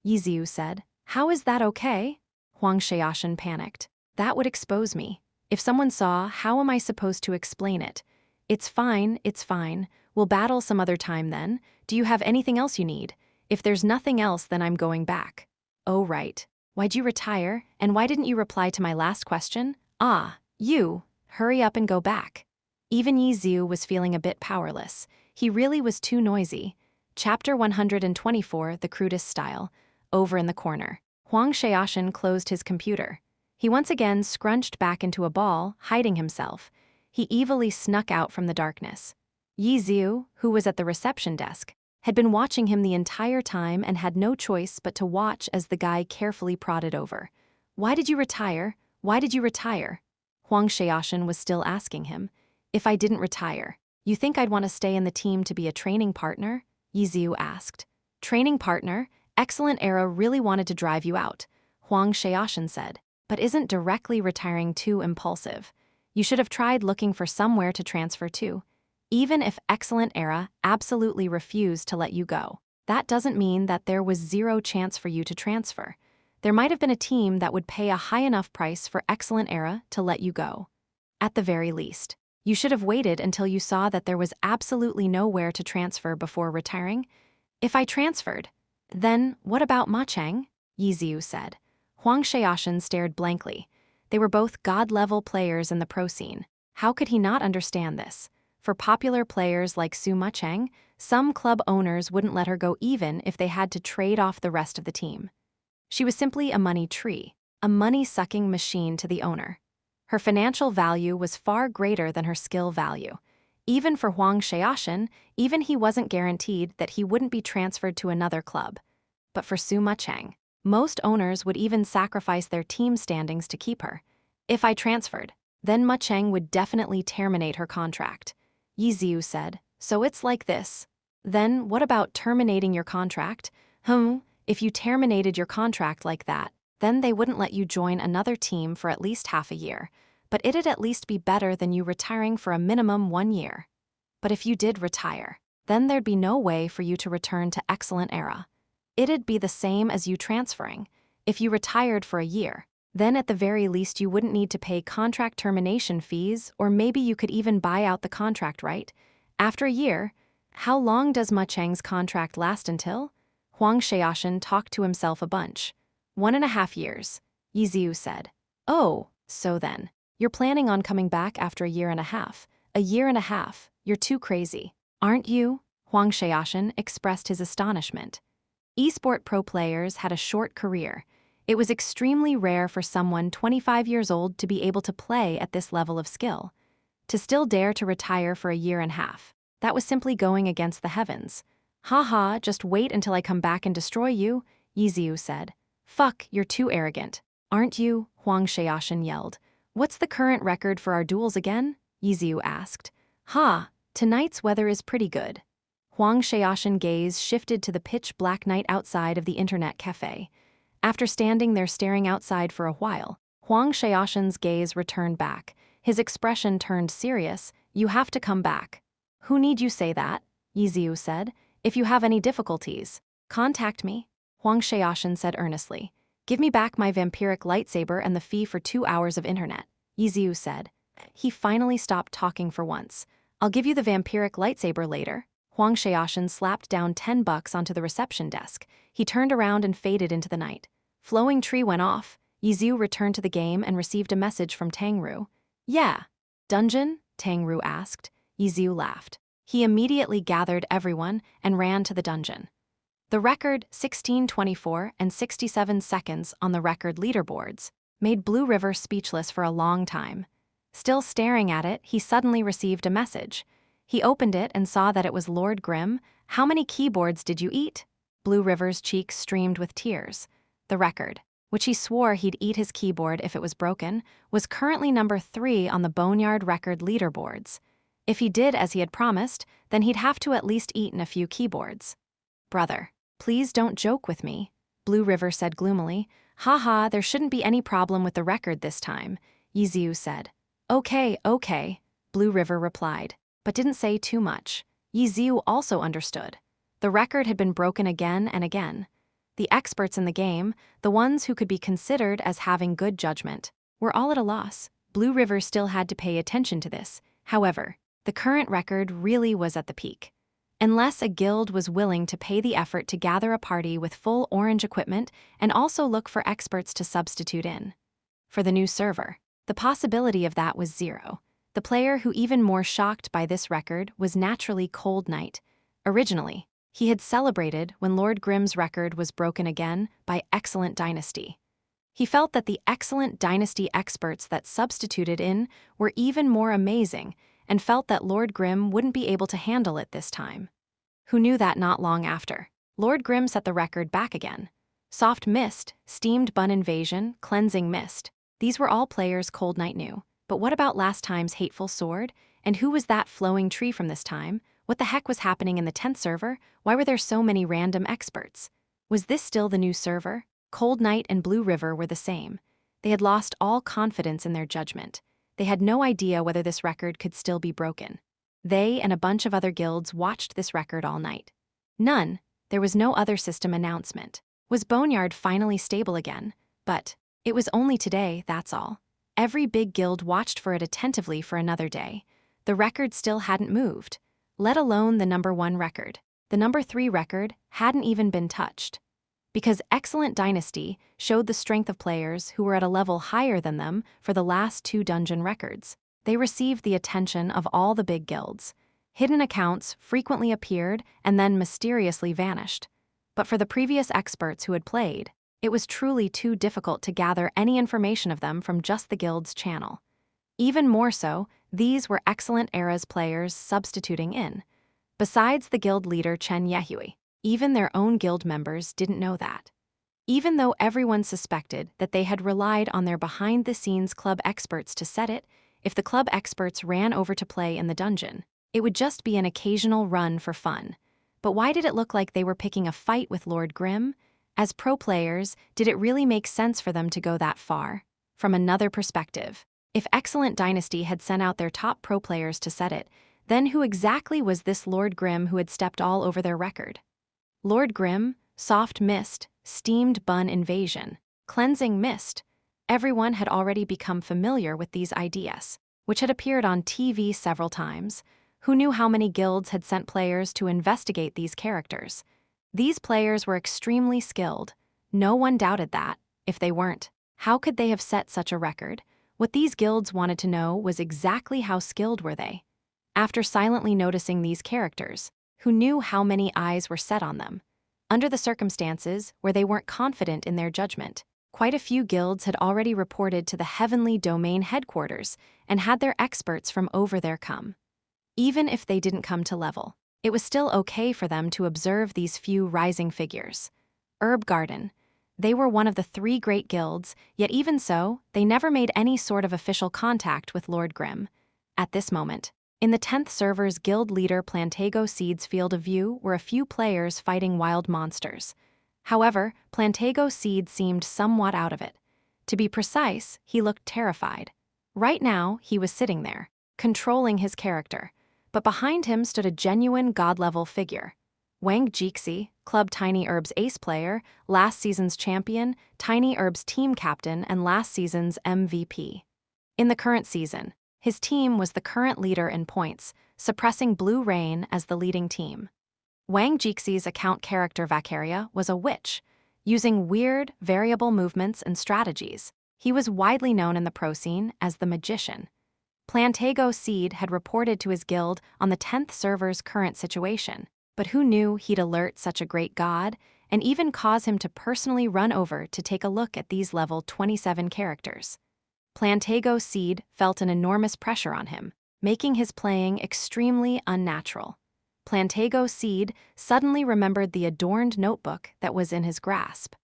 Yiziu said. How is that okay? Huang Xiaoshan panicked. That would expose me. If someone saw, how am I supposed to explain it? It's fine, it's fine. We'll battle some other time then. Do you have anything else you need? If there's nothing else, then I'm going back. Oh right. Why'd you retire? And why didn't you reply to my last question? Ah, you. Hurry up and go back. Even Yiziu was feeling a bit powerless. He really was too noisy. Chapter 124, The Crudest Style. Over in the corner, Huang Xiaoshan closed his computer. He once again scrunched back into a ball, hiding himself. He evilly snuck out from the darkness. Yiziu, who was at the reception desk, had been watching him the entire time and had no choice but to watch as the guy carefully prodded over. Why did you retire? Why did you retire? Huang Xiaoshan was still asking him. If I didn't retire, you think I'd want to stay in the team to be a training partner? Yiziu asked. Training partner? Excellent Era really wanted to drive you out, Huang Xiaoshan said. But isn't directly retiring too impulsive? You should have tried looking for somewhere to transfer to. Even if Excellent Era absolutely refused to let you go, that doesn't mean that there was zero chance for you to transfer. There might have been a team that would pay a high enough price for Excellent Era to let you go. At the very least, you should have waited until you saw that there was absolutely nowhere to transfer before retiring. If I transferred, then what about Ma Cheng? Yiziu said. Huang Xiaoshan stared blankly. They were both god-level players in the pro scene. How could he not understand this? For popular players like Su Ma Cheng, some club owners wouldn't let her go even if they had to trade off the rest of the team. She was simply a money tree, a money-sucking machine to the owner. Her financial value was far greater than her skill value. Even for Huang Xiaoshan, even he wasn't guaranteed that he wouldn't be transferred to another club. But for Su Ma Cheng, most owners would even sacrifice their team standings to keep her. If I transferred, then Ma Cheng would definitely terminate her contract. Yiziu said, so it's like this. Then what about terminating your contract? If you terminated your contract like that, then they wouldn't let you join another team for at least half a year. But it'd at least be better than you retiring for a minimum 1 year. But if you did retire, then there'd be no way for you to return to Excellent Era. It'd be the same as you transferring. If you retired for a year, then at the very least you wouldn't need to pay contract termination fees, or maybe you could even buy out the contract, right? After a year, how long does Ma Cheng's contract last until? Huang Xiaoshan talked to himself a bunch. 1.5 years, Yiziu said. Oh, so then, you're planning on coming back after a year and a half. A year and a half, you're too crazy, aren't you? Huang Xiaoshan expressed his astonishment. Esport pro players had a short career. It was extremely rare for someone 25 years old to be able to play at this level of skill. To still dare to retire for a year and a half. That was simply going against the heavens. "Ha, just wait until I come back and destroy you," Yiziu said. "Fuck, you're too arrogant. Aren't you?" Huang Xiaoshan yelled. "What's the current record for our duels again?" Yiziu asked. Tonight's weather is pretty good." Huang Xiaoshan's gaze shifted to the pitch-black night outside of the internet cafe. After standing there staring outside for a while, Huang Xiaoshan's gaze returned back. His expression turned serious. "You have to come back." "Who need you say that?" Yiziu said. "If you have any difficulties, contact me," Huang Xiaoshan said earnestly. "Give me back my vampiric lightsaber and the fee for 2 hours of internet," Yiziu said. He finally stopped talking for once. "I'll give you the vampiric lightsaber later." Huang Xiaoshan slapped down $10 onto the reception desk. He turned around and faded into the night. Flowing Tree went off. Yiziu returned to the game and received a message from Tangru. "Yeah. Dungeon?" Tangru asked. Yiziu laughed. He immediately gathered everyone and ran to the dungeon. The record 16:24 and 67 seconds on the record leaderboards made Blue River speechless for a long time. Still staring at it, he suddenly received a message. He opened it and saw that it was Lord Grimm. "How many keyboards did you eat?" Blue River's cheeks streamed with tears. The record, which he swore he'd eat his keyboard if it was broken, was currently number 3 on the Boneyard record leaderboards. If he did as he had promised, then he'd have to at least eaten a few keyboards. "Brother, please don't joke with me," Blue River said gloomily. There shouldn't be any problem with the record this time," Yiziu said. Okay, Blue River replied, but didn't say too much. Yiziu also understood. The record had been broken again and again. The experts in the game, the ones who could be considered as having good judgment, were all at a loss. Blue River still had to pay attention to this. However, the current record really was at the peak. Unless a guild was willing to pay the effort to gather a party with full orange equipment and also look for experts to substitute in. For the new server, the possibility of that was zero. The player who even more shocked by this record was naturally Cold Knight. Originally, he had celebrated when Lord Grimm's record was broken again by Excellent Dynasty. He felt that the Excellent Dynasty experts that substituted in were even more amazing and felt that Lord Grimm wouldn't be able to handle it this time. Who knew that not long after, Lord Grimm set the record back again. Soft Mist, Steamed Bun Invasion, Cleansing Mist. These were all players Cold Knight knew. But what about last time's Hateful Sword? And who was that Flowing Tree from this time? What the heck was happening in the 10th server? Why were there so many random experts? Was this still the new server? Cold Knight and Blue River were the same. They had lost all confidence in their judgment. They had no idea whether this record could still be broken. They and a bunch of other guilds watched this record all night. None. There was no other system announcement. Was Boneyard finally stable again? But it was only today, that's all. Every big guild watched for it attentively for another day. The record still hadn't moved, let alone the number 1 record. The number 3 record hadn't even been touched. Because Excellent Dynasty showed the strength of players who were at a level higher than them for the last 2 dungeon records. They received the attention of all the big guilds. Hidden accounts frequently appeared and then mysteriously vanished. But for the previous experts who had played, it was truly too difficult to gather any information of them from just the guild's channel. Even more so, these were Excellent Era's players substituting in. Besides the guild leader Chen Yehui, even their own guild members didn't know that. Even though everyone suspected that they had relied on their behind-the-scenes club experts to set it, if the club experts ran over to play in the dungeon, it would just be an occasional run for fun. But why did it look like they were picking a fight with Lord Grimm? As pro players, did it really make sense for them to go that far? From another perspective, if Excellent Dynasty had sent out their top pro players to set it, then who exactly was this Lord Grimm who had stepped all over their record? Lord Grimm, Soft Mist, Steamed Bun Invasion, Cleansing Mist. Everyone had already become familiar with these ideas, which had appeared on TV several times. Who knew how many guilds had sent players to investigate these characters? These players were extremely skilled. No one doubted that. If they weren't, how could they have set such a record? What these guilds wanted to know was exactly how skilled were they. After silently noticing these characters, who knew how many eyes were set on them? Under the circumstances where they weren't confident in their judgment, Quite a few guilds had already reported to the heavenly domain headquarters and had their experts from over there come. Even if they didn't come to level, it was still okay for them to observe these few rising figures. Herb Garden. They were one of the 3 great guilds, yet even so, they never made any sort of official contact with Lord Grimm. At this moment, in the 10th server's guild leader Plantago Seed's field of view were a few players fighting wild monsters. However, Plantago Seed seemed somewhat out of it. To be precise, he looked terrified. Right now, he was sitting there, controlling his character, but behind him stood a genuine god-level figure. Wang Jixi, Club Tiny Herb's ace player, last season's champion, Tiny Herb's team captain, and last season's MVP. In the current season, his team was the current leader in points, suppressing Blue Rain as the leading team. Wang Jixi's account character Vacaria was a witch. Using weird, variable movements and strategies, he was widely known in the pro scene as the Magician. Plantago Seed had reported to his guild on the 10th server's current situation, but who knew he'd alert such a great god and even cause him to personally run over to take a look at these level 27 characters. Plantago Seed felt an enormous pressure on him, making his playing extremely unnatural. Plantago Seed suddenly remembered the adorned notebook that was in his grasp.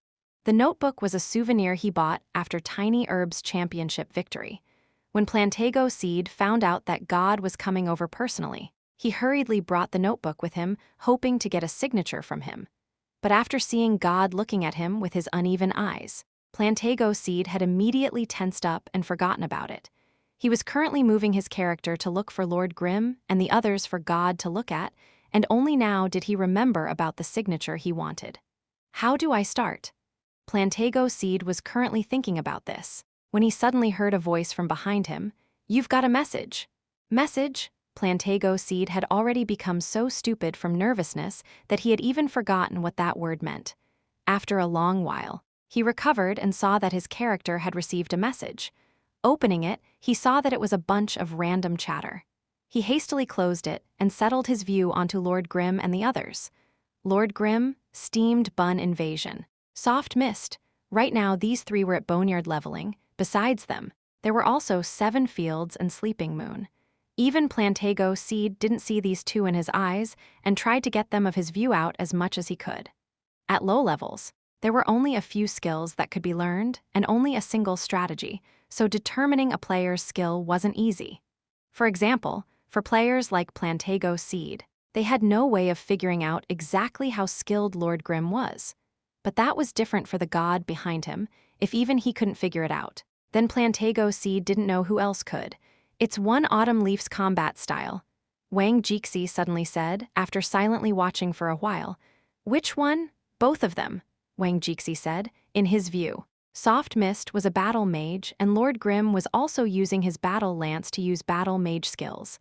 The notebook was a souvenir he bought after Tiny Herb's championship victory. When Plantago Seed found out that God was coming over personally, he hurriedly brought the notebook with him, hoping to get a signature from him. But after seeing God looking at him with his uneven eyes, Plantago Seed had immediately tensed up and forgotten about it. He was currently moving his character to look for Lord Grimm and the others for God to look at, and only now did he remember about the signature he wanted. How do I start? Plantago Seed was currently thinking about this, when he suddenly heard a voice from behind him. "You've got a message." Message? Plantago Seed had already become so stupid from nervousness that he had even forgotten what that word meant. After a long while, he recovered and saw that his character had received a message. Opening it, he saw that it was a bunch of random chatter. He hastily closed it and settled his view onto Lord Grimm and the others. Lord Grimm, steamed bun invasion. Soft mist. Right now, these 3 were at boneyard leveling. Besides them, there were also 7 fields and sleeping moon. Even Plantago Seed didn't see these 2 in his eyes and tried to get them of his view out as much as he could. At low levels, there were only a few skills that could be learned and only a single strategy, so determining a player's skill wasn't easy. For example, for players like Plantago Seed, they had no way of figuring out exactly how skilled Lord Grimm was. But that was different for the god behind him. If even he couldn't figure it out, then Plantago Seed didn't know who else could. "It's one Autumn Leaf's combat style," Wang Jixi suddenly said, after silently watching for a while. "Which one?" "Both of them," Wang Jixi said. In his view, Soft Mist was a battle mage, and Lord Grimm was also using his battle lance to use battle mage skills.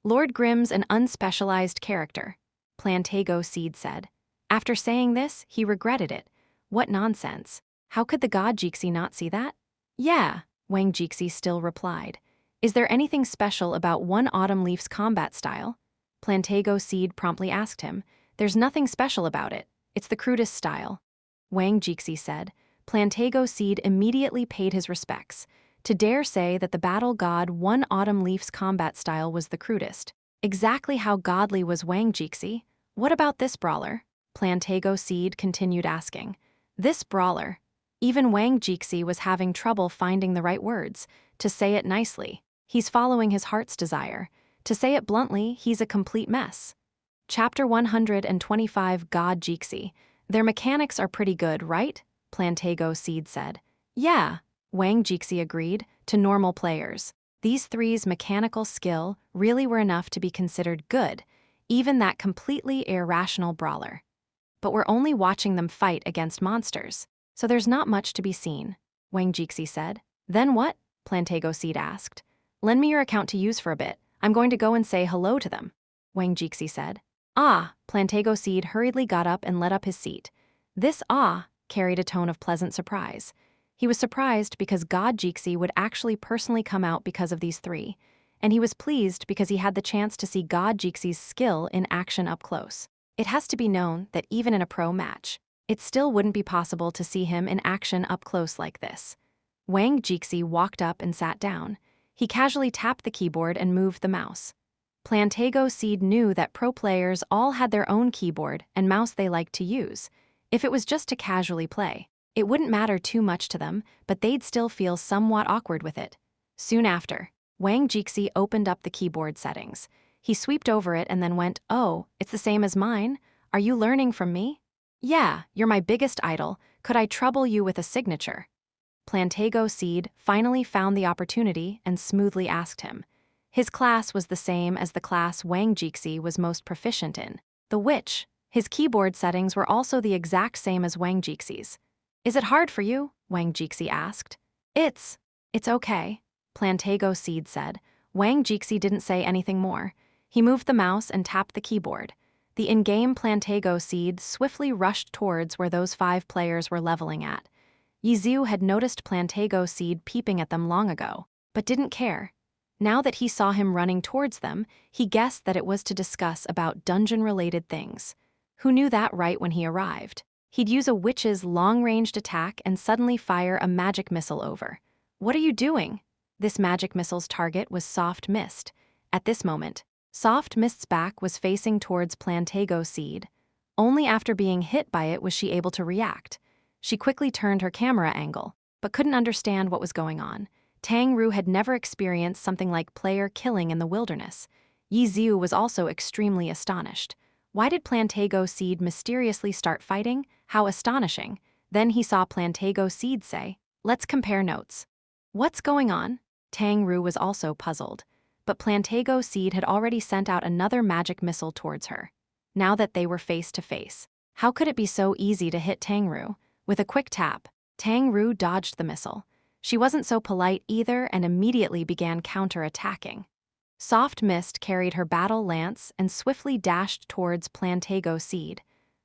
"Lord Grimm's an unspecialized character," Plantago Seed said. After saying this, he regretted it. What nonsense. How could the god Jixi not see that? "Yeah," Wang Jixi still replied. "Is there anything special about one Autumn Leaf's combat style?" Plantago Seed promptly asked him. "There's nothing special about it. It's the crudest style," Wang Jixi said. Plantago Seed immediately paid his respects. To dare say that the battle god One Autumn Leaf's combat style was the crudest. Exactly how godly was Wang Jixi? "What about this brawler?" Plantago Seed continued asking. "This brawler." Even Wang Jixi was having trouble finding the right words. To say it nicely, he's following his heart's desire. To say it bluntly, he's a complete mess. Chapter 125 God Jixi. "Their mechanics are pretty good, right?" Plantago Seed said. "Yeah," Wang Jixi agreed. To normal players, these 3's mechanical skill really were enough to be considered good, even that completely irrational brawler. But we're only watching them fight against monsters, so there's not much to be seen, Wang Jixi said. "Then what?" Plantago Seed asked. "Lend me your account to use for a bit. I'm going to go and say hello to them," Wang Jixi said. "Ah," Plantago Seed hurriedly got up and led up his seat. This "ah" carried a tone of pleasant surprise. He was surprised because God Jixi would actually personally come out because of these 3, and he was pleased because he had the chance to see God Jixi's skill in action up close. It has to be known that even in a pro match, it still wouldn't be possible to see him in action up close like this. Wang Jixi walked up and sat down. He casually tapped the keyboard and moved the mouse. Plantago Seed knew that pro players all had their own keyboard and mouse they liked to use. If it was just to casually play, it wouldn't matter too much to them, but they'd still feel somewhat awkward with it. Soon after, Wang Jixi opened up the keyboard settings. He sweeped over it and then went, "Oh, it's the same as mine? Are you learning from me?" "Yeah, you're my biggest idol. Could I trouble you with a signature?" Plantago Seed finally found the opportunity and smoothly asked him. His class was the same as the class Wang Jixi was most proficient in, the Witch. His keyboard settings were also the exact same as Wang Jixi's. "Is it hard for you?" Wang Jixi asked. It's okay," Plantago Seed said. Wang Jixi didn't say anything more. He moved the mouse and tapped the keyboard. The in-game Plantago Seed swiftly rushed towards where those 5 players were leveling at. Yizu had noticed Plantago Seed peeping at them long ago, but didn't care. Now that he saw him running towards them, he guessed that it was to discuss about dungeon-related things. Who knew that right when he arrived? He'd use a witch's long-ranged attack and suddenly fire a magic missile over. "What are you doing?" This magic missile's target was Soft Mist. At this moment, Soft Mist's back was facing towards Plantago Seed. Only after being hit by it was she able to react. She quickly turned her camera angle, but couldn't understand what was going on. Tang Ru had never experienced something like player killing in the wilderness. Yizu was also extremely astonished. Why did Plantago Seed mysteriously start fighting? How astonishing. Then he saw Plantago Seed say, "Let's compare notes." "What's going on?" Tang Ru was also puzzled. But Plantago Seed had already sent out another magic missile towards her. Now that they were face to face, how could it be so easy to hit Tang Ru? With a quick tap, Tang Ru dodged the missile. She wasn't so polite either and immediately began counter-attacking. Soft Mist carried her battle lance and swiftly dashed towards Plantago Seed.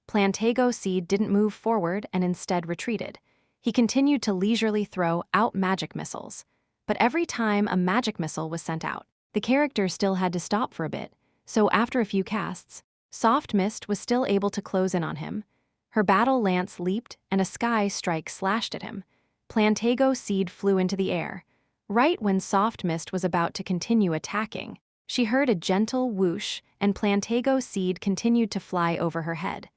Plantago Seed didn't move forward and instead retreated. He continued to leisurely throw out magic missiles. But every time a magic missile was sent out, the character still had to stop for a bit, so after a few casts, Soft Mist was still able to close in on him. Her battle lance leaped and a sky strike slashed at him. Plantago Seed flew into the air. Right when Soft Mist was about to continue attacking, she heard a gentle whoosh and Plantago Seed continued to fly over her head.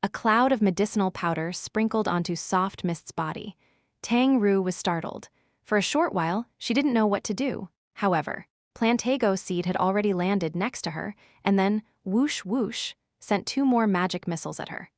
A cloud of medicinal powder sprinkled onto Soft Mist's body. Tang Ru was startled. For a short while, she didn't know what to do. However, Plantago Seed had already landed next to her, and then, whoosh whoosh, sent 2 more magic missiles at her.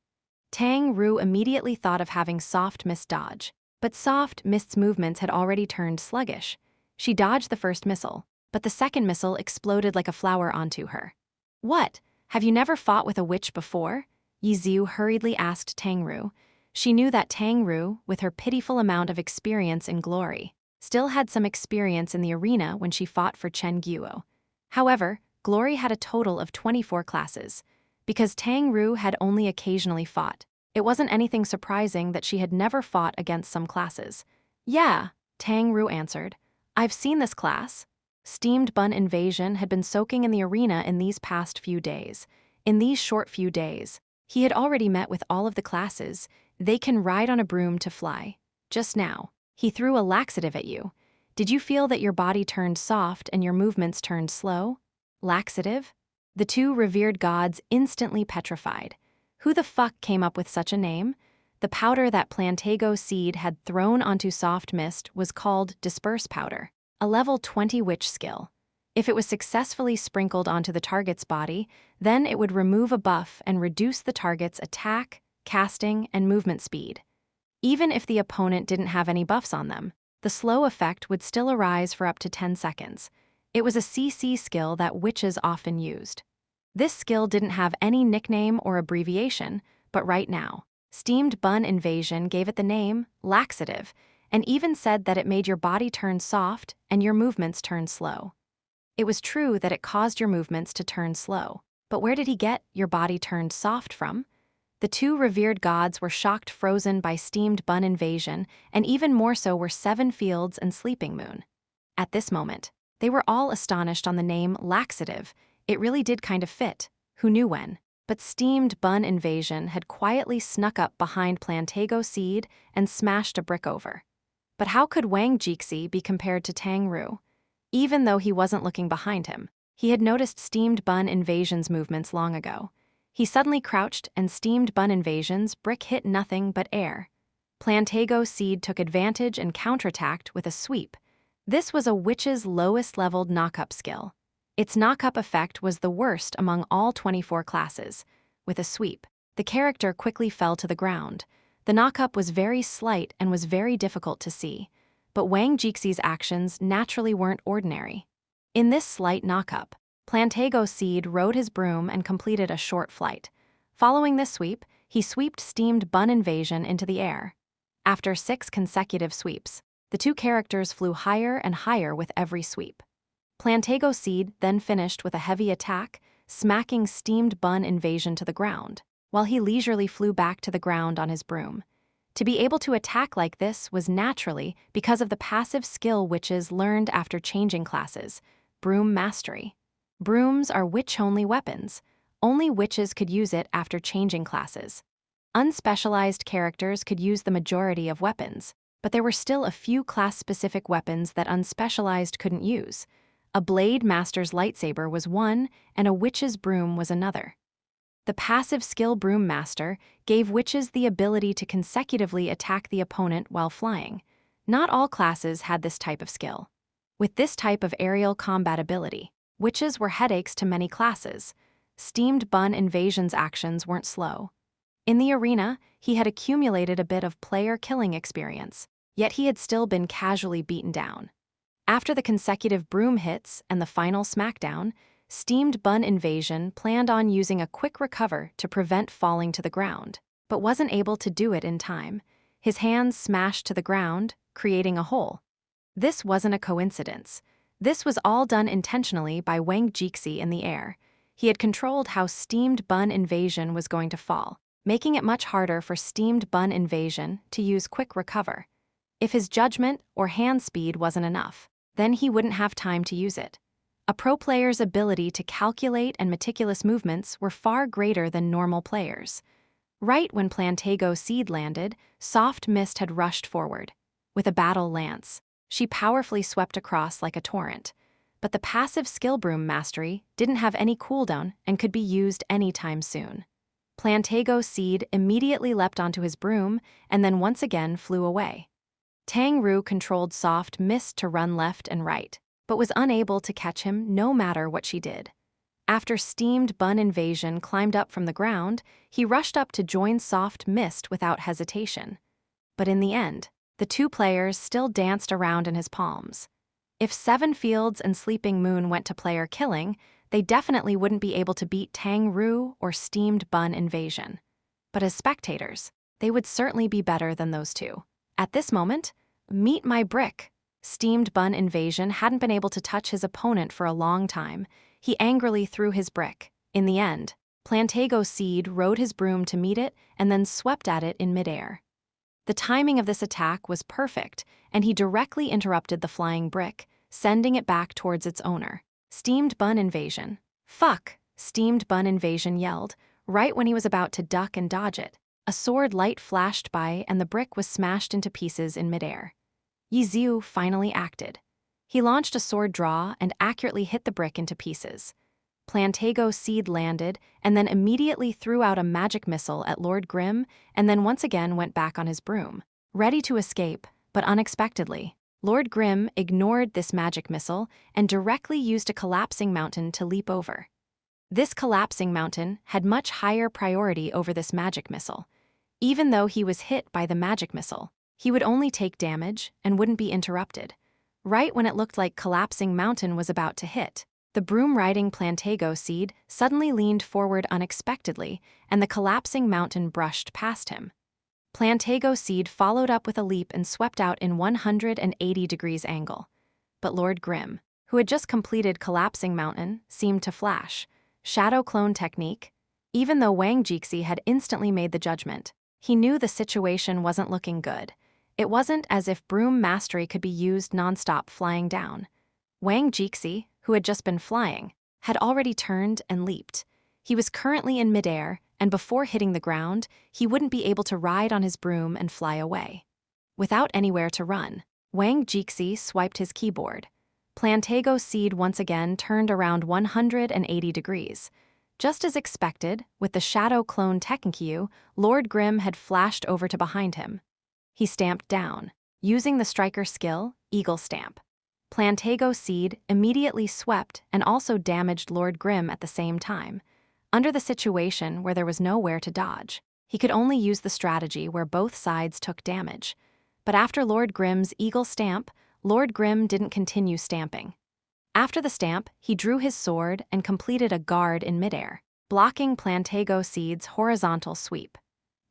Tang Ru immediately thought of having Soft Mist dodge, but Soft Mist's movements had already turned sluggish. She dodged the first missile, but the second missile exploded like a flower onto her. "What? Have you never fought with a witch before?" Yizu hurriedly asked Tang Ru. She knew that Tang Ru, with her pitiful amount of experience in Glory, still had some experience in the arena when she fought for Chen Guo. However, Glory had a total of 24 classes. Because Tang Ru had only occasionally fought, it wasn't anything surprising that she had never fought against some classes. "Yeah," Tang Ru answered. "I've seen this class." Steamed Bun Invasion had been soaking in the arena in these past few days. In these short few days, he had already met with all of the classes. They can ride on a broom to fly. Just now, he threw a laxative at you. Did you feel that your body turned soft and your movements turned slow? Laxative? The 2 revered gods instantly petrified. Who the fuck came up with such a name? The powder that Plantago Seed had thrown onto Soft Mist was called Disperse Powder, a level 20 witch skill. If it was successfully sprinkled onto the target's body, then it would remove a buff and reduce the target's attack, casting, and movement speed. Even if the opponent didn't have any buffs on them, the slow effect would still arise for up to 10 seconds. It was a CC skill that witches often used. This skill didn't have any nickname or abbreviation, but right now, Steamed Bun Invasion gave it the name Laxative, and even said that it made your body turn soft and your movements turn slow. It was true that it caused your movements to turn slow, but where did he get your body turned soft from? The 2 revered gods were shocked frozen by Steamed Bun Invasion, and even more so were Seven Fields and Sleeping Moon. At this moment, they were all astonished on the name Laxative. It really did kind of fit. Who knew when? but steamed bun invasion had quietly snuck up behind Plantago Seed and smashed a brick over. But how could Wang Jixi be compared to Tang Ru? Even though he wasn't looking behind him, he had noticed steamed bun invasion's movements long ago. He suddenly crouched, and steamed bun invasion's brick hit nothing but air. Plantago Seed took advantage and counterattacked with a sweep. This was a witch's lowest-leveled knock-up skill. Its knock-up effect was the worst among all 24 classes. With a sweep, the character quickly fell to the ground. The knock-up was very slight and was very difficult to see, but Wang Jixi's actions naturally weren't ordinary. In this slight knock-up, Plantago Seed rode his broom and completed a short flight. Following this sweep, he sweeped steamed bun invasion into the air. After 6 consecutive sweeps, the two characters flew higher and higher with every sweep. Plantago Seed then finished with a heavy attack, smacking steamed bun invasion to the ground, while he leisurely flew back to the ground on his broom. To be able to attack like this was naturally because of the passive skill witches learned after changing classes, broom mastery. Brooms are witch-only weapons. Only witches could use it after changing classes. Unspecialized characters could use the majority of weapons, but there were still a few class-specific weapons that unspecialized couldn't use. A blade master's lightsaber was one, and a witch's broom was another. The passive skill Broom Master gave witches the ability to consecutively attack the opponent while flying. Not all classes had this type of skill. With this type of aerial combat ability, witches were headaches to many classes. Steamed bun invasion's actions weren't slow. In the arena, he had accumulated a bit of player killing experience, yet he had still been casually beaten down. After the consecutive broom hits and the final smackdown, steamed bun invasion planned on using a quick recover to prevent falling to the ground, but wasn't able to do it in time. His hands smashed to the ground, creating a hole. This wasn't a coincidence. This was all done intentionally by Wang Jixi in the air. He had controlled how steamed bun invasion was going to fall, making it much harder for steamed bun invasion to use quick recover. If his judgment or hand speed wasn't enough, then he wouldn't have time to use it. A pro player's ability to calculate and meticulous movements were far greater than normal players. Right when Plantago Seed landed, Soft Mist had rushed forward. With a battle lance, she powerfully swept across like a torrent. But the passive skill Broom Mastery didn't have any cooldown and could be used anytime soon. Plantago Seed immediately leapt onto his broom and then once again flew away. Tang Ru controlled Soft Mist to run left and right, but was unable to catch him no matter what she did. After steamed bun invasion climbed up from the ground, he rushed up to join Soft Mist without hesitation. But in the end, the two players still danced around in his palms. If Seven Fields and Sleeping Moon went to player killing, they definitely wouldn't be able to beat Tang Ru or steamed bun invasion. But as spectators, they would certainly be better than those two. At this moment, meet my brick. Steamed bun invasion hadn't been able to touch his opponent for a long time. He angrily threw his brick. In the end, Plantago Seed rode his broom to meet it and then swept at it in midair. The timing of this attack was perfect, and he directly interrupted the flying brick, sending it back towards its owner. Steamed bun invasion. Fuck! Steamed bun invasion yelled, right when he was about to duck and dodge it. A sword light flashed by and the brick was smashed into pieces in midair. Yi Ziu finally acted. He launched a sword draw and accurately hit the brick into pieces. Plantago Seed landed and then immediately threw out a magic missile at Lord Grimm and then once again went back on his broom, ready to escape, but unexpectedly, Lord Grimm ignored this magic missile and directly used a collapsing mountain to leap over. This collapsing mountain had much higher priority over this magic missile. Even though he was hit by the magic missile, he would only take damage and wouldn't be interrupted. Right when it looked like collapsing mountain was about to hit, the broom-riding Plantago Seed suddenly leaned forward unexpectedly, and the collapsing mountain brushed past him. Plantago Seed followed up with a leap and swept out in 180 degrees angle. But Lord Grimm, who had just completed collapsing mountain, seemed to flash. Shadow clone technique. Even though Wang Jixi had instantly made the judgment, he knew the situation wasn't looking good. It wasn't as if broom mastery could be used non-stop flying down. Wang Jixi, who had just been flying, had already turned and leaped. He was currently in midair, and before hitting the ground, he wouldn't be able to ride on his broom and fly away. Without anywhere to run, Wang Jixi swiped his keyboard. Plantago Seed once again turned around 180 degrees. Just as expected, with the shadow clone Tekkenkyu, Lord Grimm had flashed over to behind him. He stamped down, using the striker skill, Eagle Stamp. Plantago Seed immediately swept and also damaged Lord Grimm at the same time. Under the situation where there was nowhere to dodge, he could only use the strategy where both sides took damage. But after Lord Grimm's Eagle Stamp, Lord Grimm didn't continue stamping. After the stamp, he drew his sword and completed a guard in midair, blocking Plantago Seed's horizontal sweep.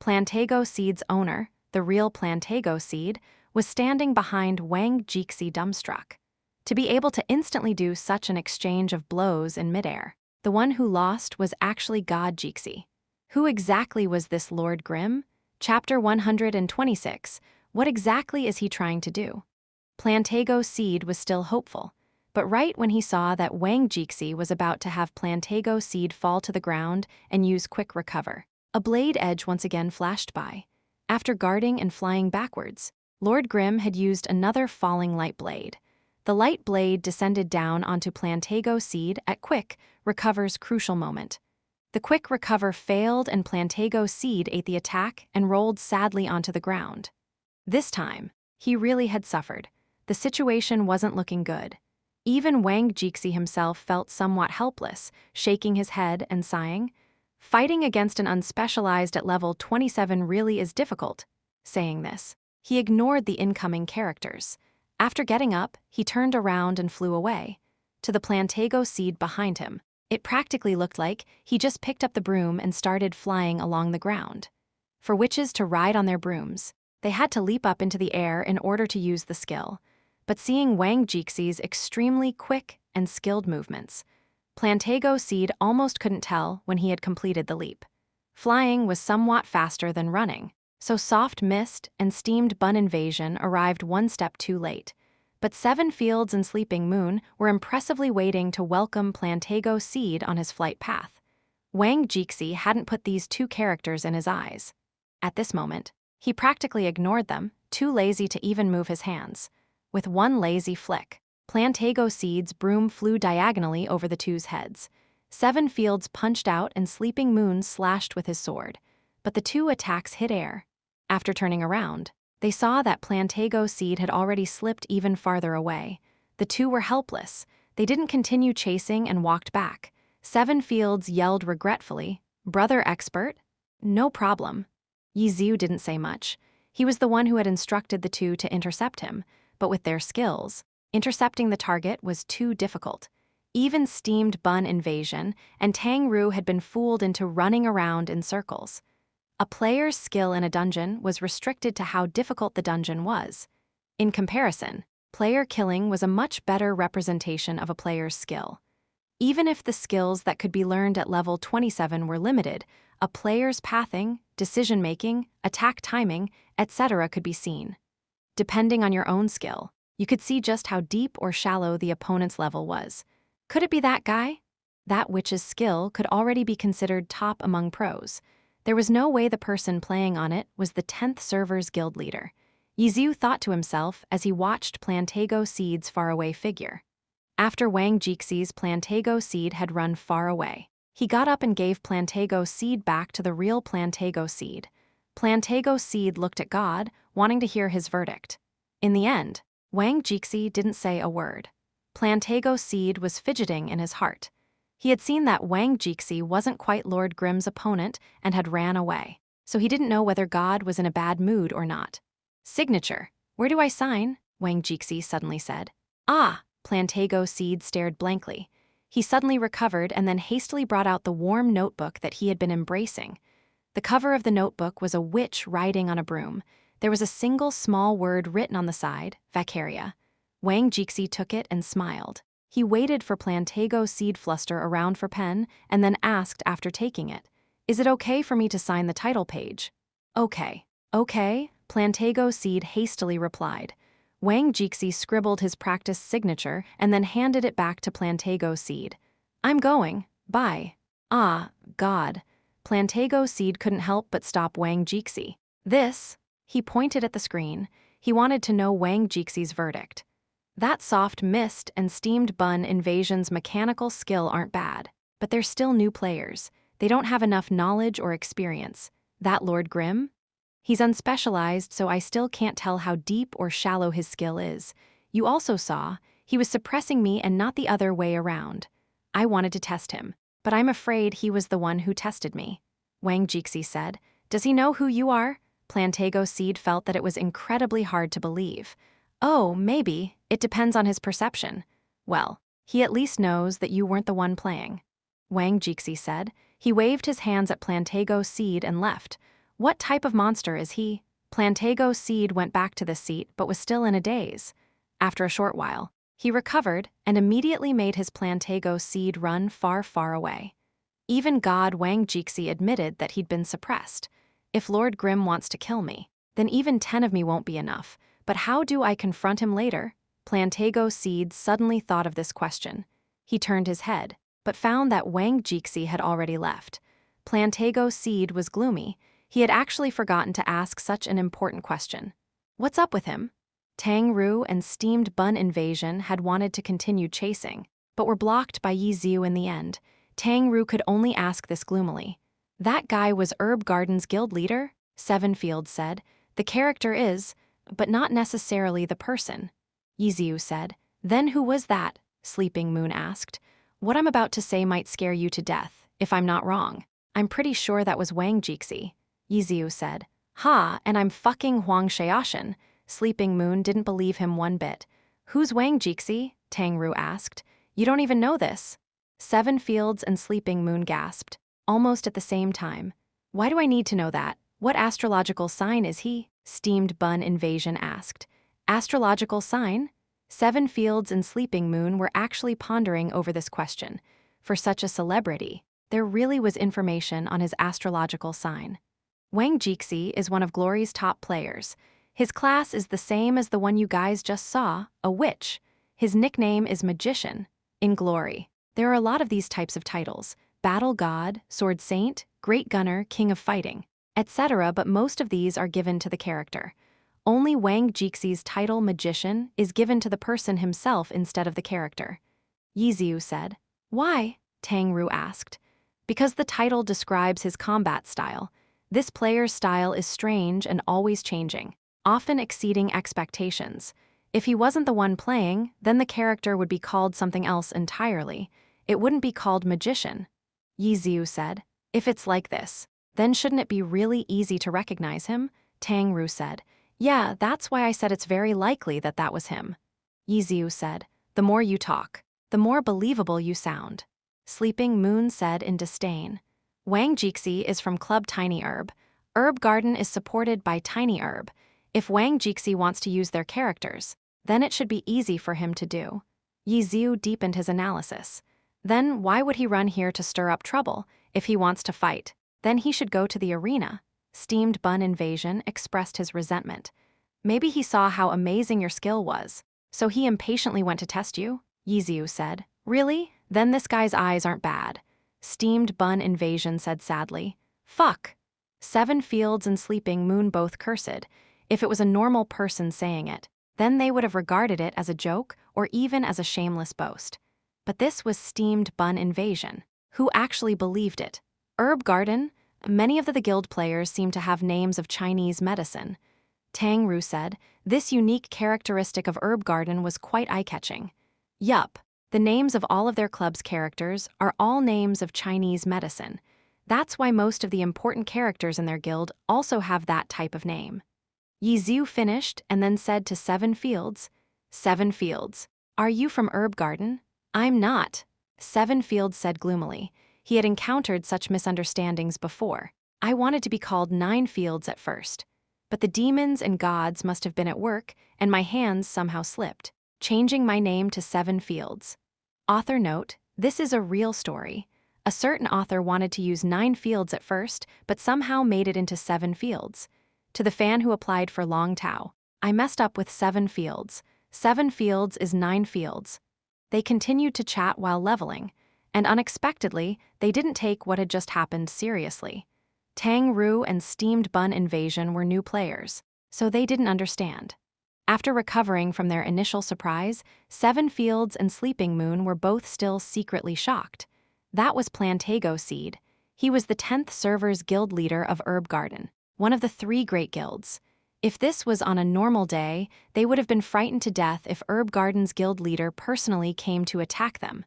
Plantago Seed's owner, the real Plantago Seed, was standing behind Wang Jixi dumbstruck. To be able to instantly do such an exchange of blows in midair, the one who lost was actually God Jixi. Who exactly was this Lord Grimm? Chapter 126. What exactly is he trying to do? Plantago Seed was still hopeful, but right when he saw that Wang Jixi was about to have Plantago Seed fall to the ground and use quick recover, a blade edge once again flashed by. After guarding and flying backwards, Lord Grimm had used another falling light blade. The light blade descended down onto Plantago Seed at quick recover's crucial moment. The quick recover failed and Plantago Seed ate the attack and rolled sadly onto the ground. This time, he really had suffered. The situation wasn't looking good. Even Wang Jixi himself felt somewhat helpless, shaking his head and sighing. Fighting against an unspecialized at level 27 really is difficult. Saying this, he ignored the incoming characters. After getting up, he turned around and flew away. To the Plantago Seed behind him, it practically looked like he just picked up the broom and started flying along the ground. For witches to ride on their brooms, they had to leap up into the air in order to use the skill. But seeing Wang Jixi's extremely quick and skilled movements, Plantago Seed almost couldn't tell when he had completed the leap. Flying was somewhat faster than running, so Soft Mist and Steamed Bun Invasion arrived one step too late. But Seven Fields and Sleeping Moon were impressively waiting to welcome Plantago Seed on his flight path. Wang Jixi hadn't put these two characters in his eyes. At this moment, he practically ignored them, too lazy to even move his hands. With one lazy flick, Plantago Seed's broom flew diagonally over the two's heads. Seven Fields punched out and Sleeping Moon slashed with his sword, but the two attacks hit air. After turning around, they saw that Plantago Seed had already slipped even farther away. The two were helpless. They didn't continue chasing and walked back. Seven Fields yelled regretfully, "Brother expert?" "No problem." Yiziu didn't say much. He was the one who had instructed the two to intercept him, but with their skills, intercepting the target was too difficult. Even Steamed Bun Invasion and Tang Ru had been fooled into running around in circles. A player's skill in a dungeon was restricted to how difficult the dungeon was. In comparison, player killing was a much better representation of a player's skill. Even if the skills that could be learned at level 27 were limited, a player's pathing, decision-making, attack timing, etc. could be seen. Depending on your own skill, you could see just how deep or shallow the opponent's level was. Could it be that guy? That witch's skill could already be considered top among pros. There was no way the person playing on it was the 10th server's guild leader. Yiziu thought to himself as he watched Plantago Seed's faraway figure. After Wang Jixi's Plantago Seed had run far away, he got up and gave Plantago Seed back to the real Plantago Seed. Plantago Seed looked at God, wanting to hear his verdict. In the end, Wang Jixi didn't say a word. Plantago Seed was fidgeting in his heart. He had seen that Wang Jixi wasn't quite Lord Grimm's opponent and had ran away, so he didn't know whether God was in a bad mood or not. "Signature. Where do I sign?" Wang Jixi suddenly said. "Ah!" Plantago Seed stared blankly. He suddenly recovered and then hastily brought out the warm notebook that he had been embracing. The cover of the notebook was a witch riding on a broom. There was a single small word written on the side, Vacaria. Wang Jixi took it and smiled. He waited for Plantago Seed fluster around for pen and then asked after taking it, "Is it okay for me to sign the title page?" "Okay." "Okay," Plantago Seed hastily replied. Wang Jixi scribbled his practiced signature and then handed it back to Plantago Seed. "I'm going. Bye." Ah, God. Plantago Seed couldn't help but stop Wang Jixi. This, he pointed at the screen. He wanted to know Wang Jixi's verdict. That soft mist and steamed bun invasion's mechanical skill aren't bad, but they're still new players. They don't have enough knowledge or experience. That Lord Grimm? He's unspecialized, so I still can't tell how deep or shallow his skill is. You also saw, he was suppressing me and not the other way around. I wanted to test him, but I'm afraid he was the one who tested me. Wang Jixi said. Does he know who you are? Plantago Seed felt that it was incredibly hard to believe. Oh, maybe. It depends on his perception. Well, he at least knows that you weren't the one playing. Wang Jixi said. He waved his hands at Plantago Seed and left. What type of monster is he? Plantago Seed went back to the seat but was still in a daze. After a short while, he recovered and immediately made his Plantago Seed run far, far away. Even God Wang Jixi admitted that he'd been suppressed. If Lord Grimm wants to kill me, then even 10 of me won't be enough. But how do I confront him later? Plantago Seed suddenly thought of this question. He turned his head, but found that Wang Jixi had already left. Plantago Seed was gloomy. He had actually forgotten to ask such an important question. What's up with him? Tang Ru and Steamed Bun Invasion had wanted to continue chasing, but were blocked by Yi Xiu in the end. Tang Ru could only ask this gloomily. That guy was Herb Garden's guild leader? Seven Fields said. The character is, but not necessarily the person. Yi Xiu said. Then who was that? Sleeping Moon asked. What I'm about to say might scare you to death, if I'm not wrong. I'm pretty sure that was Wang Jixi. Yi Xiu said. Ha, and I'm fucking Huang Xiaoshan. Sleeping Moon didn't believe him one bit. Who's Wang Jixi? Tang Ru asked. You don't even know this. Seven Fields and Sleeping Moon gasped, almost at the same time. Why do I need to know that? What astrological sign is he? Steamed Bun Invasion asked. Astrological sign? Seven Fields and Sleeping Moon were actually pondering over this question. For such a celebrity, there really was information on his astrological sign. Wang Jixi is one of Glory's top players. His class is the same as the one you guys just saw, a witch. His nickname is Magician. In Glory, there are a lot of these types of titles: Battle God, Sword Saint, Great Gunner, King of Fighting, etc., but most of these are given to the character. Only Wang Jixi's title Magician is given to the person himself instead of the character. Yi Xiu said. Why? Tang Ru asked. Because the title describes his combat style. This player's style is strange and always changing, often exceeding expectations. If he wasn't the one playing, then the character would be called something else entirely. It wouldn't be called Magician. Yi Xiu said. If it's like this, then shouldn't it be really easy to recognize him? Tang Ru said. Yeah, that's why I said it's very likely that that was him. Yi Xiu said. The more you talk, the more believable you sound. Sleeping Moon said in disdain. Wang Jixi is from Club Tiny Herb. Herb Garden is supported by Tiny Herb. If Wang Jixi wants to use their characters, then it should be easy for him to do. Yi Xiu deepened his analysis. Then why would he run here to stir up trouble? If he wants to fight, then he should go to the arena. Steamed Bun Invasion expressed his resentment. Maybe he saw how amazing your skill was, so he impatiently went to test you? Yi Xiu said. Really? Then this guy's eyes aren't bad. Steamed Bun Invasion said sadly. Fuck. Seven Fields and Sleeping Moon both cursed. If it was a normal person saying it, then they would have regarded it as a joke or even as a shameless boast. But this was Steamed Bun Invasion. Who actually believed it? Herb Garden? Many of the guild players seem to have names of Chinese medicine. Tang Ru said. This unique characteristic of Herb Garden was quite eye-catching. Yup. The names of all of their club's characters are all names of Chinese medicine. That's why most of the important characters in their guild also have that type of name. Yi Xiu finished and then said to Seven Fields, Seven Fields, are you from Herb Garden? I'm not. Seven Fields said gloomily. He had encountered such misunderstandings before. I wanted to be called Nine Fields at first. But the demons and gods must have been at work, and my hands somehow slipped, changing my name to Seven Fields. Author note, this is a real story. A certain author wanted to use 9 fields at first, but somehow made it into 7 fields. To the fan who applied for Long Tao, I messed up with 7 fields. 7 fields is 9 fields. They continued to chat while leveling. and unexpectedly, they didn't take what had just happened seriously. Tang Ru and Steamed Bun Invasion were new players, so they didn't understand. After recovering from their initial surprise, Seven Fields and Sleeping Moon were both still secretly shocked. That was Plantago Seed. He was the 10th server's guild leader of Herb Garden, one of the 3 great guilds. If this was on a normal day, they would have been frightened to death if Herb Garden's guild leader personally came to attack them.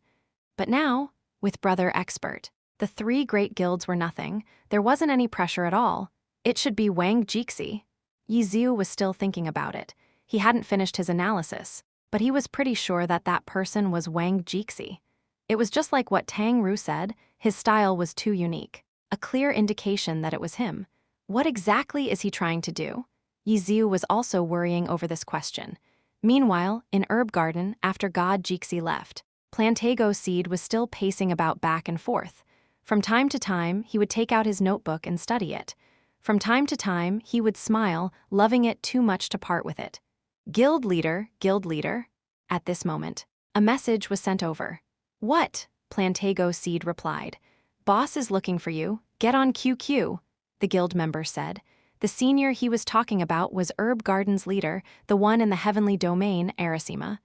But now, with Brother Expert, the 3 great guilds were nothing. There wasn't any pressure at all. It should be Wang Jixi. Yi Ziu was still thinking about it. He hadn't finished his analysis, but he was pretty sure that that person was Wang Jixi. It was just like what Tang Ru said, his style was too unique. A clear indication that it was him. What exactly is he trying to do? Yi Ziu was also worrying over this question. Meanwhile, in Herb Garden, after God Jixi left, Plantago Seed was still pacing about back and forth. From time to time, he would take out his notebook and study it. From time to time, he would smile, loving it too much to part with it. Guild leader, guild leader. At this moment, a message was sent over. What? Plantago Seed replied. Boss is looking for you. Get on QQ, the guild member said. The senior he was talking about was Herb Garden's leader, the one in the heavenly domain, Arasima.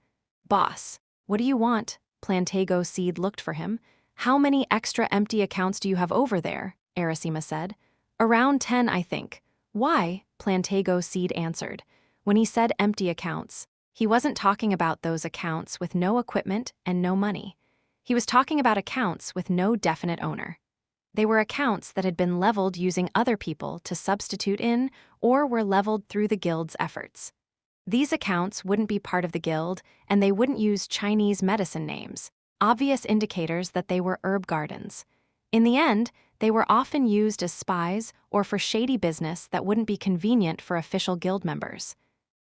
Boss, what do you want? Plantago Seed looked for him. How many extra empty accounts do you have over there? Arasima said. Around 10, I think. Why? Plantago Seed answered. When he said empty accounts, he wasn't talking about those accounts with no equipment and no money. He was talking about accounts with no definite owner. They were accounts that had been leveled using other people to substitute in or were leveled through the guild's efforts. These accounts wouldn't be part of the guild, and they wouldn't use Chinese medicine names, obvious indicators that they were herb gardens. In the end, they were often used as spies or for shady business that wouldn't be convenient for official guild members.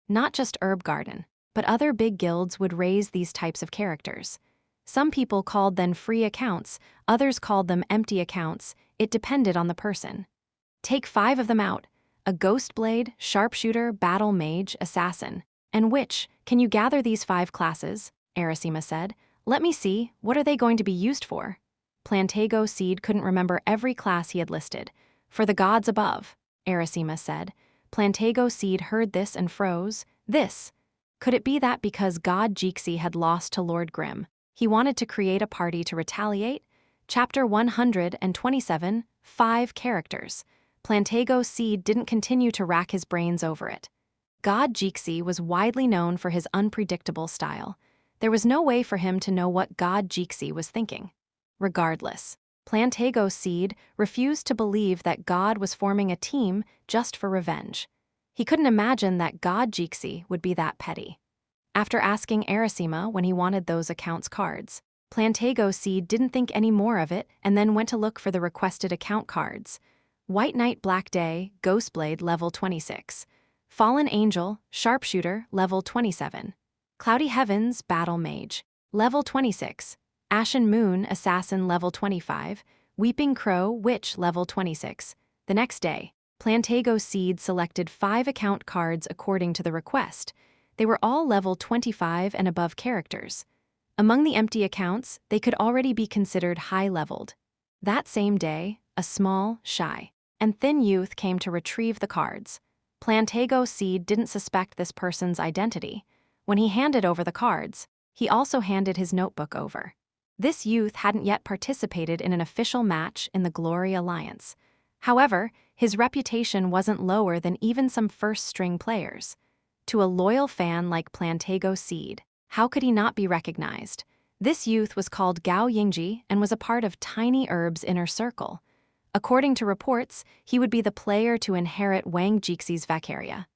Not just Herb Garden, but other big guilds would raise these types of characters. Some people called them free accounts, others called them empty accounts. It depended on the person. Take 5 of them out: a ghost blade, sharpshooter, battle mage, assassin. And witch. Can you gather these 5 classes? Arasima said. Let me see, what are they going to be used for? Plantago Seed couldn't remember every class he had listed. For the gods above, Arasima said. Plantago Seed heard this and froze. This. Could it be that because God Jixi had lost to Lord Grimm, he wanted to create a party to retaliate? Chapter 127, 5 characters. Plantago Seed didn't continue to rack his brains over it. God Jixi was widely known for his unpredictable style. There was no way for him to know what God Jixi was thinking. Regardless, Plantago Seed refused to believe that God was forming a team just for revenge. He couldn't imagine that God Jixi would be that petty. After asking Arasima when he wanted those accounts cards, Plantago Seed didn't think any more of it and then went to look for the requested account cards. White Knight Black Day, Ghostblade level 26. Fallen Angel, Sharpshooter level 27. Cloudy Heavens, Battle Mage level 26. Ashen Moon, Assassin level 25. Weeping Crow, Witch level 26. The next day, Plantago Seed selected 5 account cards according to the request. They were all level 25 and above characters. Among the empty accounts, they could already be considered high-leveled. That same day, a small, shy, and thin youth came to retrieve the cards. Plantago Seed didn't suspect this person's identity. When he handed over the cards, he also handed his notebook over. This youth hadn't yet participated in an official match in the Glory Alliance. However, his reputation wasn't lower than even some first-string players. To a loyal fan like Plantago Seed, how could he not be recognized? This youth was called Gao Yingji and was a part of Tiny Herb's inner circle. According to reports, he would be the player to inherit Wang Jixi's Vacaria.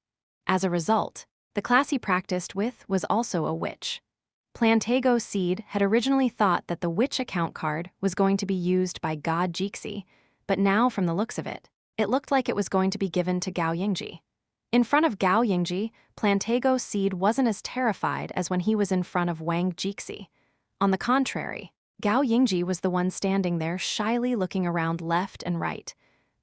As a result, the class he practiced with was also a witch. Plantago Seed had originally thought that the witch account card was going to be used by God Jixi, but now, from the looks of it, it looked like it was going to be given to Gao Yingji. In front of Gao Yingji, Plantago Seed wasn't as terrified as when he was in front of Wang Jixi. On the contrary, Gao Yingji was the one standing there shyly looking around left and right.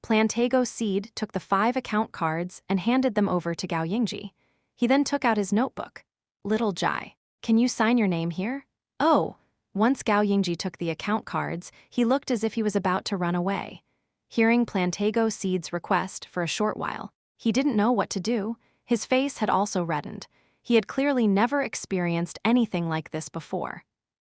Plantago Seed took the 5 account cards and handed them over to Gao Yingji. He then took out his notebook. Little Jai, can you sign your name here? Oh, Once Gao Yingji took the account cards, he looked as if he was about to run away. Hearing Plantago Seed's request for a short while, he didn't know what to do. His face had also reddened. He had clearly never experienced anything like this before.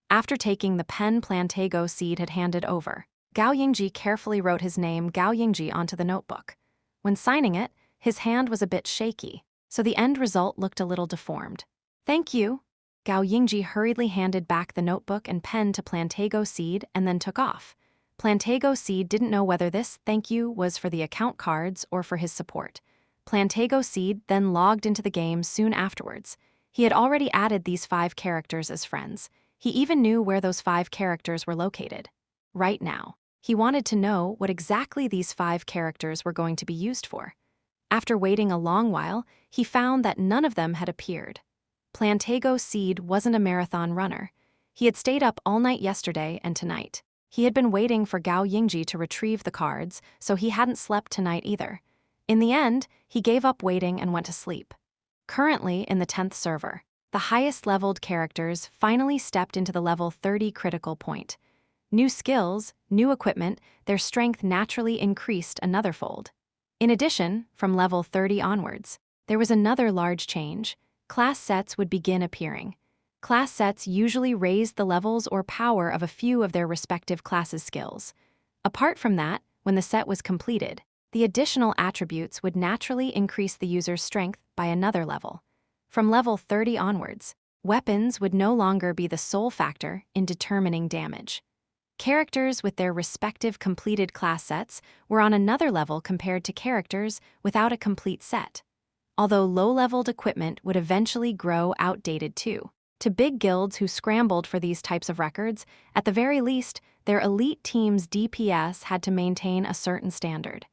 After taking the pen Plantago Seed had handed over, Gao Yingji carefully wrote his name Gao Yingji onto the notebook. When signing it, his hand was a bit shaky, so the end result looked a little deformed. "Thank you." Gao Yingji hurriedly handed back the notebook and pen to Plantago Seed and then took off. Plantago Seed didn't know whether this "thank you" was for the account cards or for his support. Plantago Seed then logged into the game soon afterwards. He had already added these 5 characters as friends. He even knew where those 5 characters were located. Right now, he wanted to know what exactly these 5 characters were going to be used for. After waiting a long while, he found that none of them had appeared. Plantago Seed wasn't a marathon runner. He had stayed up all night yesterday and tonight. He had been waiting for Gao Yingji to retrieve the cards, so he hadn't slept tonight either. In the end, he gave up waiting and went to sleep. Currently in the 10th server, the highest-leveled characters finally stepped into the level 30 critical point. New skills, new equipment, their strength naturally increased another fold. In addition, from level 30 onwards, there was another large change. Class sets would begin appearing. Class sets usually raised the levels or power of a few of their respective classes' skills. Apart from that, when the set was completed, the additional attributes would naturally increase the user's strength by another level. From level 30 onwards, weapons would no longer be the sole factor in determining damage. Characters with their respective completed class sets were on another level compared to characters without a complete set. Although low-leveled equipment would eventually grow outdated too. To big guilds who scrambled for these types of records, at the very least, their elite team's DPS had to maintain a certain standard.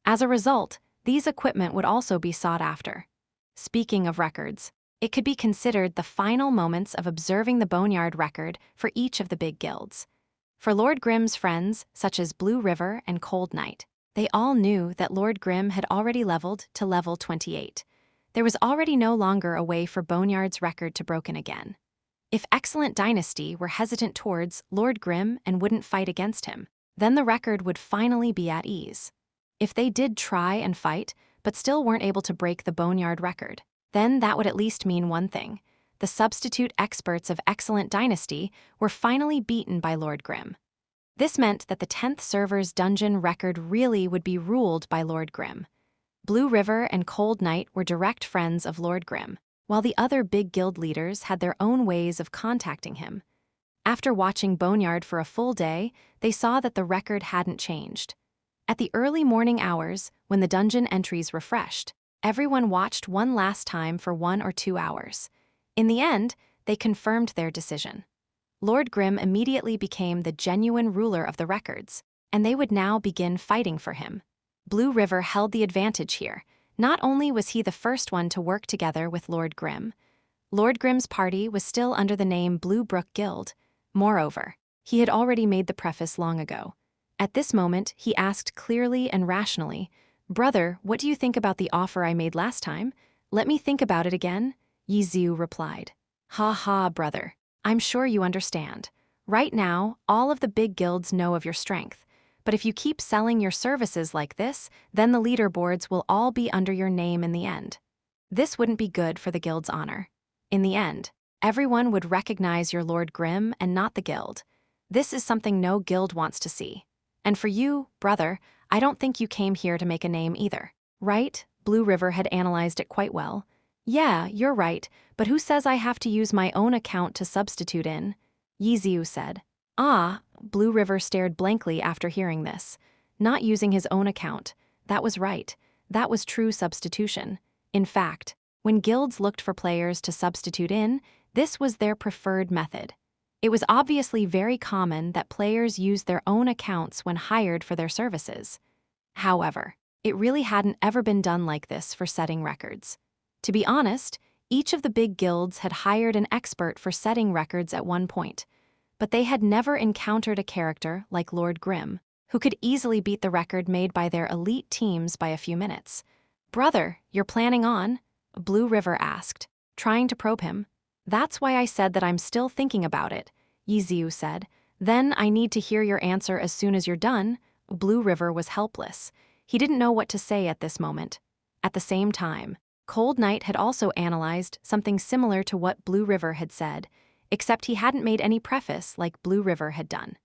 As a result, these equipment would also be sought after. Speaking of records, it could be considered the final moments of observing the Boneyard record for each of the big guilds. For Lord Grimm's friends, such as Blue River and Cold Night, they all knew that Lord Grimm had already leveled to level 28. There was already no longer a way for Boneyard's record to broken again. If Excellent Dynasty were hesitant towards Lord Grimm and wouldn't fight against him, then the record would finally be at ease. If they did try and fight, but still weren't able to break the Boneyard record, then that would at least mean one thing. The substitute experts of Excellent Dynasty were finally beaten by Lord Grimm. This meant that the 10th server's dungeon record really would be ruled by Lord Grimm. Blue River and Cold Night were direct friends of Lord Grimm, while the other big guild leaders had their own ways of contacting him. After watching Boneyard for a full day, they saw that the record hadn't changed. At the early morning hours, when the dungeon entries refreshed, everyone watched one last time for 1 or 2 hours. In the end, they confirmed their decision. Lord Grimm immediately became the genuine ruler of the records, and they would now begin fighting for him. Blue River held the advantage here. Not only was he the first one to work together with Lord Grimm, Lord Grimm's party was still under the name Blue Brook Guild. Moreover, he had already made the preface long ago. At this moment, he asked clearly and rationally, "Brother, what do you think about the offer I made last time? Let me think about it again." Yi Ziu replied, "Ha ha, brother. I'm sure you understand. Right now, all of the big guilds know of your strength. But if you keep selling your services like this, then the leaderboards will all be under your name in the end. This wouldn't be good for the guild's honor. In the end, everyone would recognize your Lord Grimm and not the guild. This is something no guild wants to see. And for you, brother, I don't think you came here to make a name either. Right?" Blue River had analyzed it quite well. "Yeah, you're right, but who says I have to use my own account to substitute in?" Yi Ziu said. "Ah," Blue River stared blankly after hearing this. Not using his own account. That was right. That was true substitution. In fact, when guilds looked for players to substitute in, this was their preferred method. It was obviously very common that players used their own accounts when hired for their services. However, it really hadn't ever been done like this for setting records. To be honest, each of the big guilds had hired an expert for setting records at one point, but they had never encountered a character like Lord Grimm, who could easily beat the record made by their elite teams by a few minutes. "Brother, you're planning on?" Blue River asked, trying to probe him. "That's why I said that I'm still thinking about it." Yi Ziu said. Then I need to hear your answer as soon as you're done. Blue River was helpless. He didn't know what to say at this moment. At the same time, Cold Night had also analyzed something similar to what Blue River had said, except he hadn't made any preface like Blue River had done.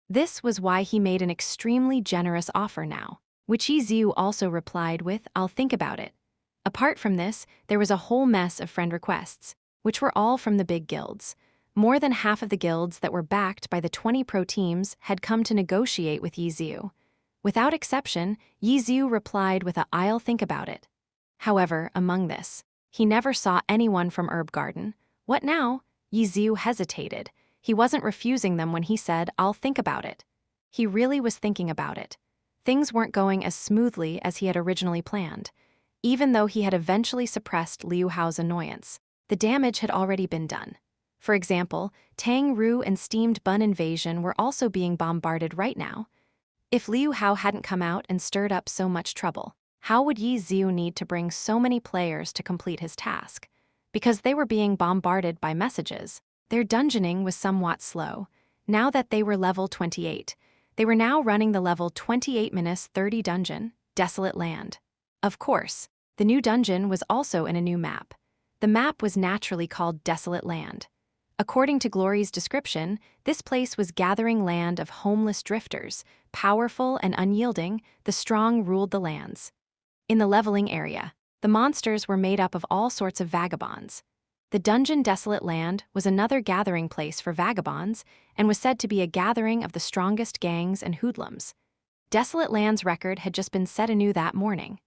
This was why he made an extremely generous offer now, which Yi Ziu also replied with, "I'll think about it." Apart from this, there was a whole mess of friend requests, which were all from the big guilds. More than half of the guilds that were backed by the 20 pro teams had come to negotiate with Yi Ziu. Without exception, Yi Ziu replied with a "I'll think about it." However, among this, he never saw anyone from Herb Garden. What now? Yi Ziu hesitated. He wasn't refusing them when he said, "I'll think about it." He really was thinking about it. Things weren't going as smoothly as he had originally planned. Even though he had eventually suppressed Liu Hao's annoyance, the damage had already been done. For example, Tang Ru and Steamed Bun Invasion were also being bombarded right now. If Liu Hao hadn't come out and stirred up so much trouble, how would Yi Ziu need to bring so many players to complete his task? Because they were being bombarded by messages, their dungeoning was somewhat slow. Now that they were level 28, they were now running the level 28-30 dungeon, Desolate Land. Of course, the new dungeon was also in a new map. The map was naturally called Desolate Land. According to Glory's description, this place was gathering land of homeless drifters, powerful and unyielding, the strong ruled the lands. In the leveling area, the monsters were made up of all sorts of vagabonds. The dungeon Desolate Land was another gathering place for vagabonds and was said to be a gathering of the strongest gangs and hoodlums. Desolate Land's record had just been set anew that morning.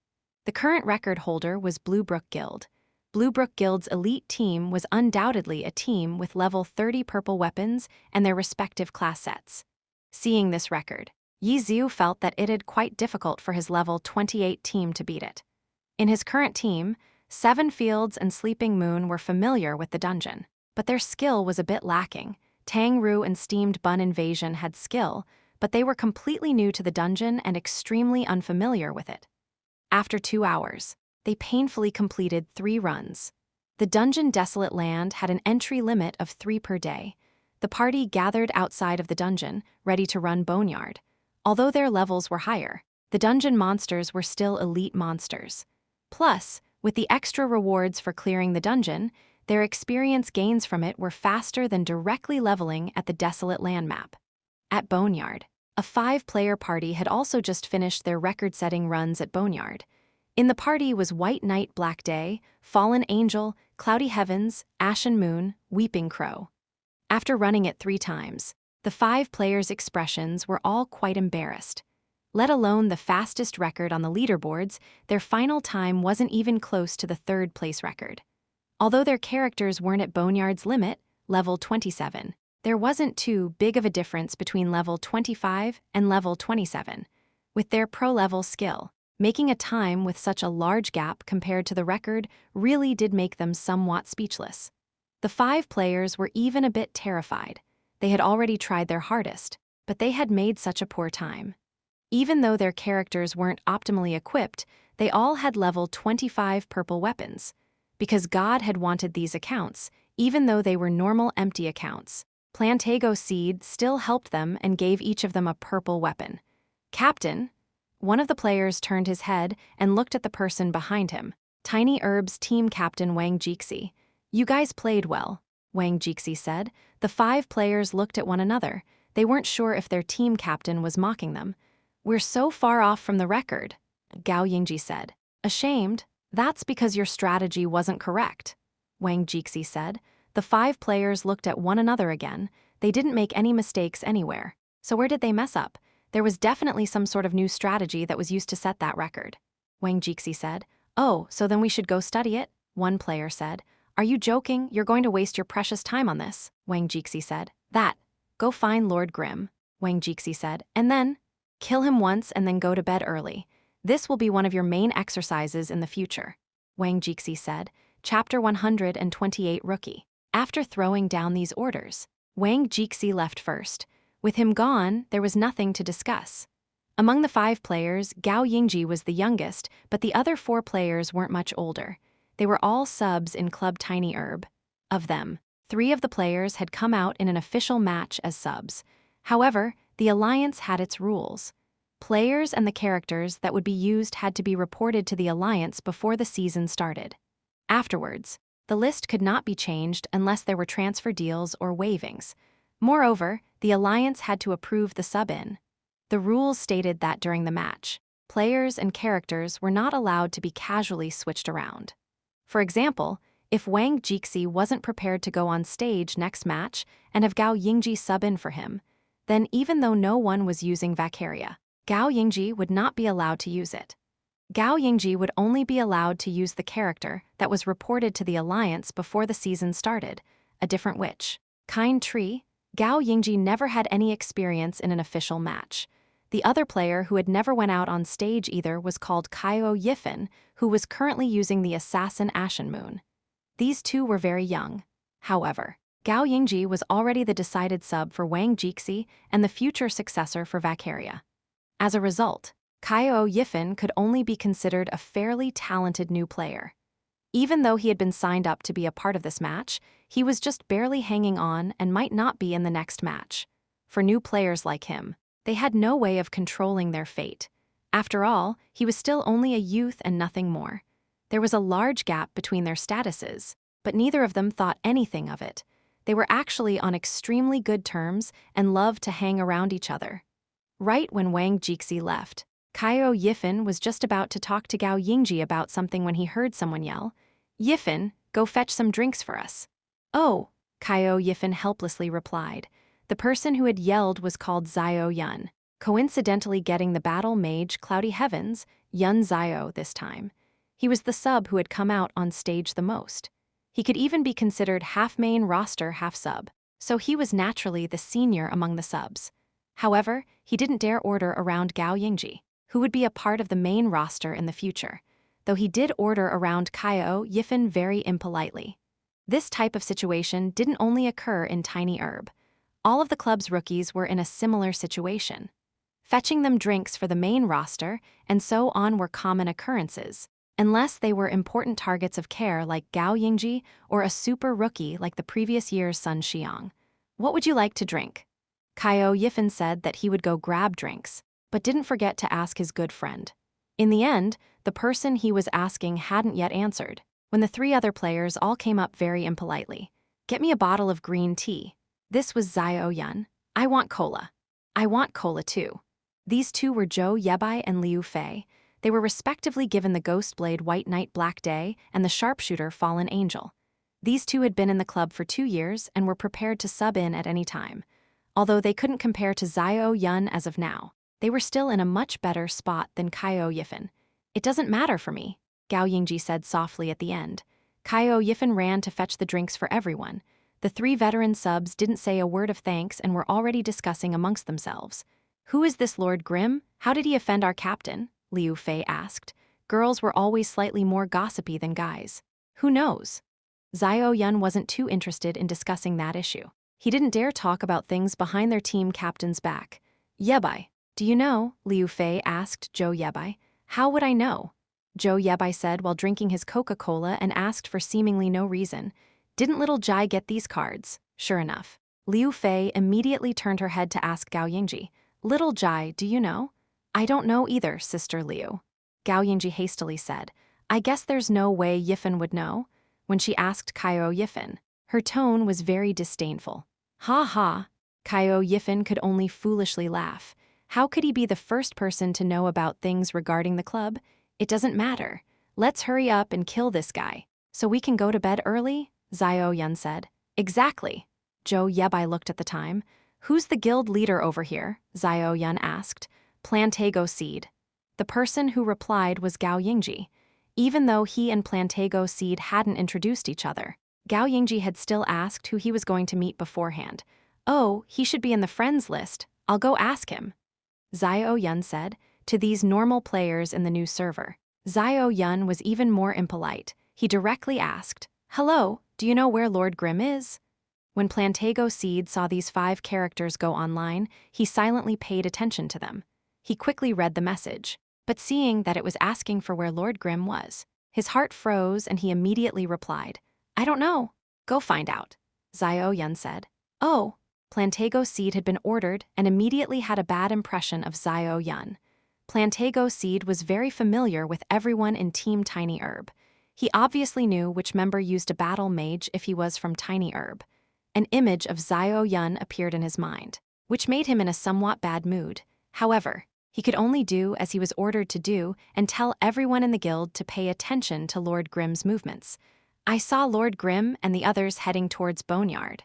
The current record holder was Bluebrook Guild. Bluebrook Guild's elite team was undoubtedly a team with level 30 purple weapons and their respective class sets. Seeing this record, Yi Ziu felt that it had quite difficult for his level 28 team to beat it. In his current team, Seven Fields and Sleeping Moon were familiar with the dungeon, but their skill was a bit lacking. Tang Ru and Steamed Bun Invasion had skill, but they were completely new to the dungeon and extremely unfamiliar with it. After 2 hours, they painfully completed 3 runs. The dungeon Desolate Land had an entry limit of 3 per day. The party gathered outside of the dungeon, ready to run Boneyard. Although their levels were higher, the dungeon monsters were still elite monsters. Plus, with the extra rewards for clearing the dungeon, their experience gains from it were faster than directly leveling at the Desolate Land map. At Boneyard, a 5-player party had also just finished their record-setting runs at Boneyard. In the party was White Knight Black Day, Fallen Angel, Cloudy Heavens, Ashen Moon, Weeping Crow. After running it 3 times, the 5 players' expressions were all quite embarrassed. Let alone the fastest record on the leaderboards, their final time wasn't even close to the 3rd-place record. Although their characters weren't at Boneyard's limit, level 27, there wasn't too big of a difference between level 25 and level 27. With their pro-level skill, making a time with such a large gap compared to the record really did make them somewhat speechless. The 5 players were even a bit terrified. They had already tried their hardest, but they had made such a poor time. Even though their characters weren't optimally equipped, they all had level 25 purple weapons. Because God had wanted these accounts, even though they were normal empty accounts, Plantago Seed still helped them and gave each of them a purple weapon. Captain, one of the players turned his head and looked at the person behind him, Tiny Herb's team captain Wang Jixi. "You guys played well," Wang Jixi said. The 5 players looked at one another. They weren't sure if their team captain was mocking them. "We're so far off from the record," Gao Yingji said. "Ashamed? That's because your strategy wasn't correct," Wang Jixi said. The 5 players looked at one another again. They didn't make any mistakes anywhere. So where did they mess up? There was definitely some sort of new strategy that was used to set that record. Wang Jixi said. "Oh, so then we should go study it?" One player said. "Are you joking? You're going to waste your precious time on this," Wang Jixi said. Go find Lord Grimm," Wang Jixi said, "and then kill him once and then go to bed early. This will be one of your main exercises in the future," Wang Jixi said. Chapter 128 Rookie. After throwing down these orders, Wang Jixi left first. With him gone, there was nothing to discuss. Among the 5 players, Gao Yingji was the youngest, but the other 4 players weren't much older. They were all subs in Club Tiny Herb. Of them, 3 of the players had come out in an official match as subs. However, the alliance had its rules. Players and the characters that would be used had to be reported to the alliance before the season started. Afterwards, the list could not be changed unless there were transfer deals or waivings. Moreover, the alliance had to approve the sub-in. The rules stated that during the match, players and characters were not allowed to be casually switched around. For example, if Wang Jixi wasn't prepared to go on stage next match and have Gao Yingji sub in for him, then even though no one was using Vacaria, Gao Yingji would not be allowed to use it. Gao Yingji would only be allowed to use the character that was reported to the alliance before the season started, a different witch. Kind Tree, Gao Yingji never had any experience in an official match. The other player who had never went out on stage either was called Kaio Yifan, who was currently using the assassin Ashen Moon. These two were very young. However, Gao Yingji was already the decided sub for Wang Jixi and the future successor for Vacaria. As a result, Kaio Yifan could only be considered a fairly talented new player. Even though he had been signed up to be a part of this match, he was just barely hanging on and might not be in the next match. For new players like him, they had no way of controlling their fate. After all, he was still only a youth and nothing more. There was a large gap between their statuses, but neither of them thought anything of it. They were actually on extremely good terms and loved to hang around each other. Right when Wang Jixi left, Kaio Yifan was just about to talk to Gao Yingji about something when he heard someone yell, "Yifan, go fetch some drinks for us." "Oh," Kaio Yifan helplessly replied. The person who had yelled was called Xiao Yun, coincidentally getting the battle mage Cloudy Heavens, Yun Xiao this time. He was the sub who had come out on stage the most. He could even be considered half main roster, half sub, so he was naturally the senior among the subs. However, he didn't dare order around Gao Yingji, who would be a part of the main roster in the future, though he did order around Kaio Yifan very impolitely. This type of situation didn't only occur in Tiny Herb. All of the club's rookies were in a similar situation. Fetching them drinks for the main roster and so on were common occurrences, unless they were important targets of care like Gao Yingji or a super rookie like the previous year's Sun Xiang. "What would you like to drink?" Kaio Yifan said that he would go grab drinks, but didn't forget to ask his good friend. In the end, the person he was asking hadn't yet answered, when the 3 other players all came up very impolitely. "Get me a bottle of green tea." This was Xiao Yun. "I want cola." "I want cola too." These two were Zhou Yebai and Liu Fei. They were respectively given the Ghostblade White Knight Black Day and the Sharpshooter Fallen Angel. These two had been in the club for 2 years and were prepared to sub in at any time. Although they couldn't compare to Xiao Yun as of now, they were still in a much better spot than Kaio Yifan. "It doesn't matter for me," Gao Yingji said softly at the end. Kaio Yifan ran to fetch the drinks for everyone. The 3 veteran subs didn't say a word of thanks and were already discussing amongst themselves. "Who is this Lord Grimm? How did he offend our captain?" Liu Fei asked. Girls were always slightly more gossipy than guys. "Who knows?" Xiao Yun wasn't too interested in discussing that issue. He didn't dare talk about things behind their team captain's back. "Yebai, do you know?" Liu Fei asked Zhou Yebai. "How would I know?" Zhou Yebai said while drinking his Coca-Cola and asked for seemingly no reason. "Didn't little Jai get these cards?" Sure enough, Liu Fei immediately turned her head to ask Gao Yingji, "Little Jai, do you know?" "I don't know either, Sister Liu." Gao Yingji hastily said, "I guess there's no way Yifan would know." When she asked Kaio Yifan, her tone was very disdainful. "Ha ha." Kaio Yifan could only foolishly laugh. How could he be the first person to know about things regarding the club? "It doesn't matter. Let's hurry up and kill this guy, so we can go to bed early," Xiao Yun said. "Exactly." Zhou Yebai looked at the time. "Who's the guild leader over here?" Xiao Yun asked. "Plantago Seed." The person who replied was Gao Yingji. Even though he and Plantago Seed hadn't introduced each other, Gao Yingji had still asked who he was going to meet beforehand. "Oh, he should be in the friends list. I'll go ask him," Xiao Yun said to these normal players in the new server. Xiao Yun was even more impolite. He directly asked, "Hello, do you know where Lord Grimm is?" When Plantago Seed saw these 5 characters go online, he silently paid attention to them. He quickly read the message, but seeing that it was asking for where Lord Grimm was, his heart froze and he immediately replied, "I don't know. Go find out." Xiao Yun said. Oh, Plantago Seed had been ordered and immediately had a bad impression of Xiao Yun. Plantago Seed was very familiar with everyone in Team Tiny Herb. He obviously knew which member used a battle mage if he was from Tiny Herb. An image of Xiao Yun appeared in his mind, which made him in a somewhat bad mood. However, he could only do as he was ordered to do and tell everyone in the guild to pay attention to Lord Grimm's movements. I saw Lord Grimm and the others heading towards Boneyard.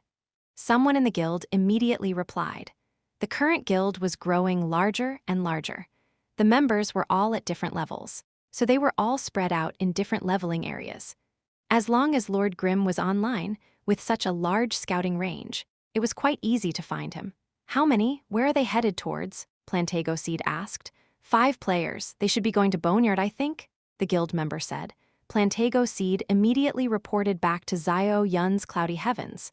Someone in the guild immediately replied. The current guild was growing larger and larger. The members were all at different levels, so they were all spread out in different leveling areas. As long as Lord Grimm was online, with such a large scouting range, it was quite easy to find him. How many? Where are they headed towards? Plantago Seed asked. 5 players. They should be going to Boneyard, I think, the guild member said. Plantago Seed immediately reported back to Xiao Yun's cloudy heavens.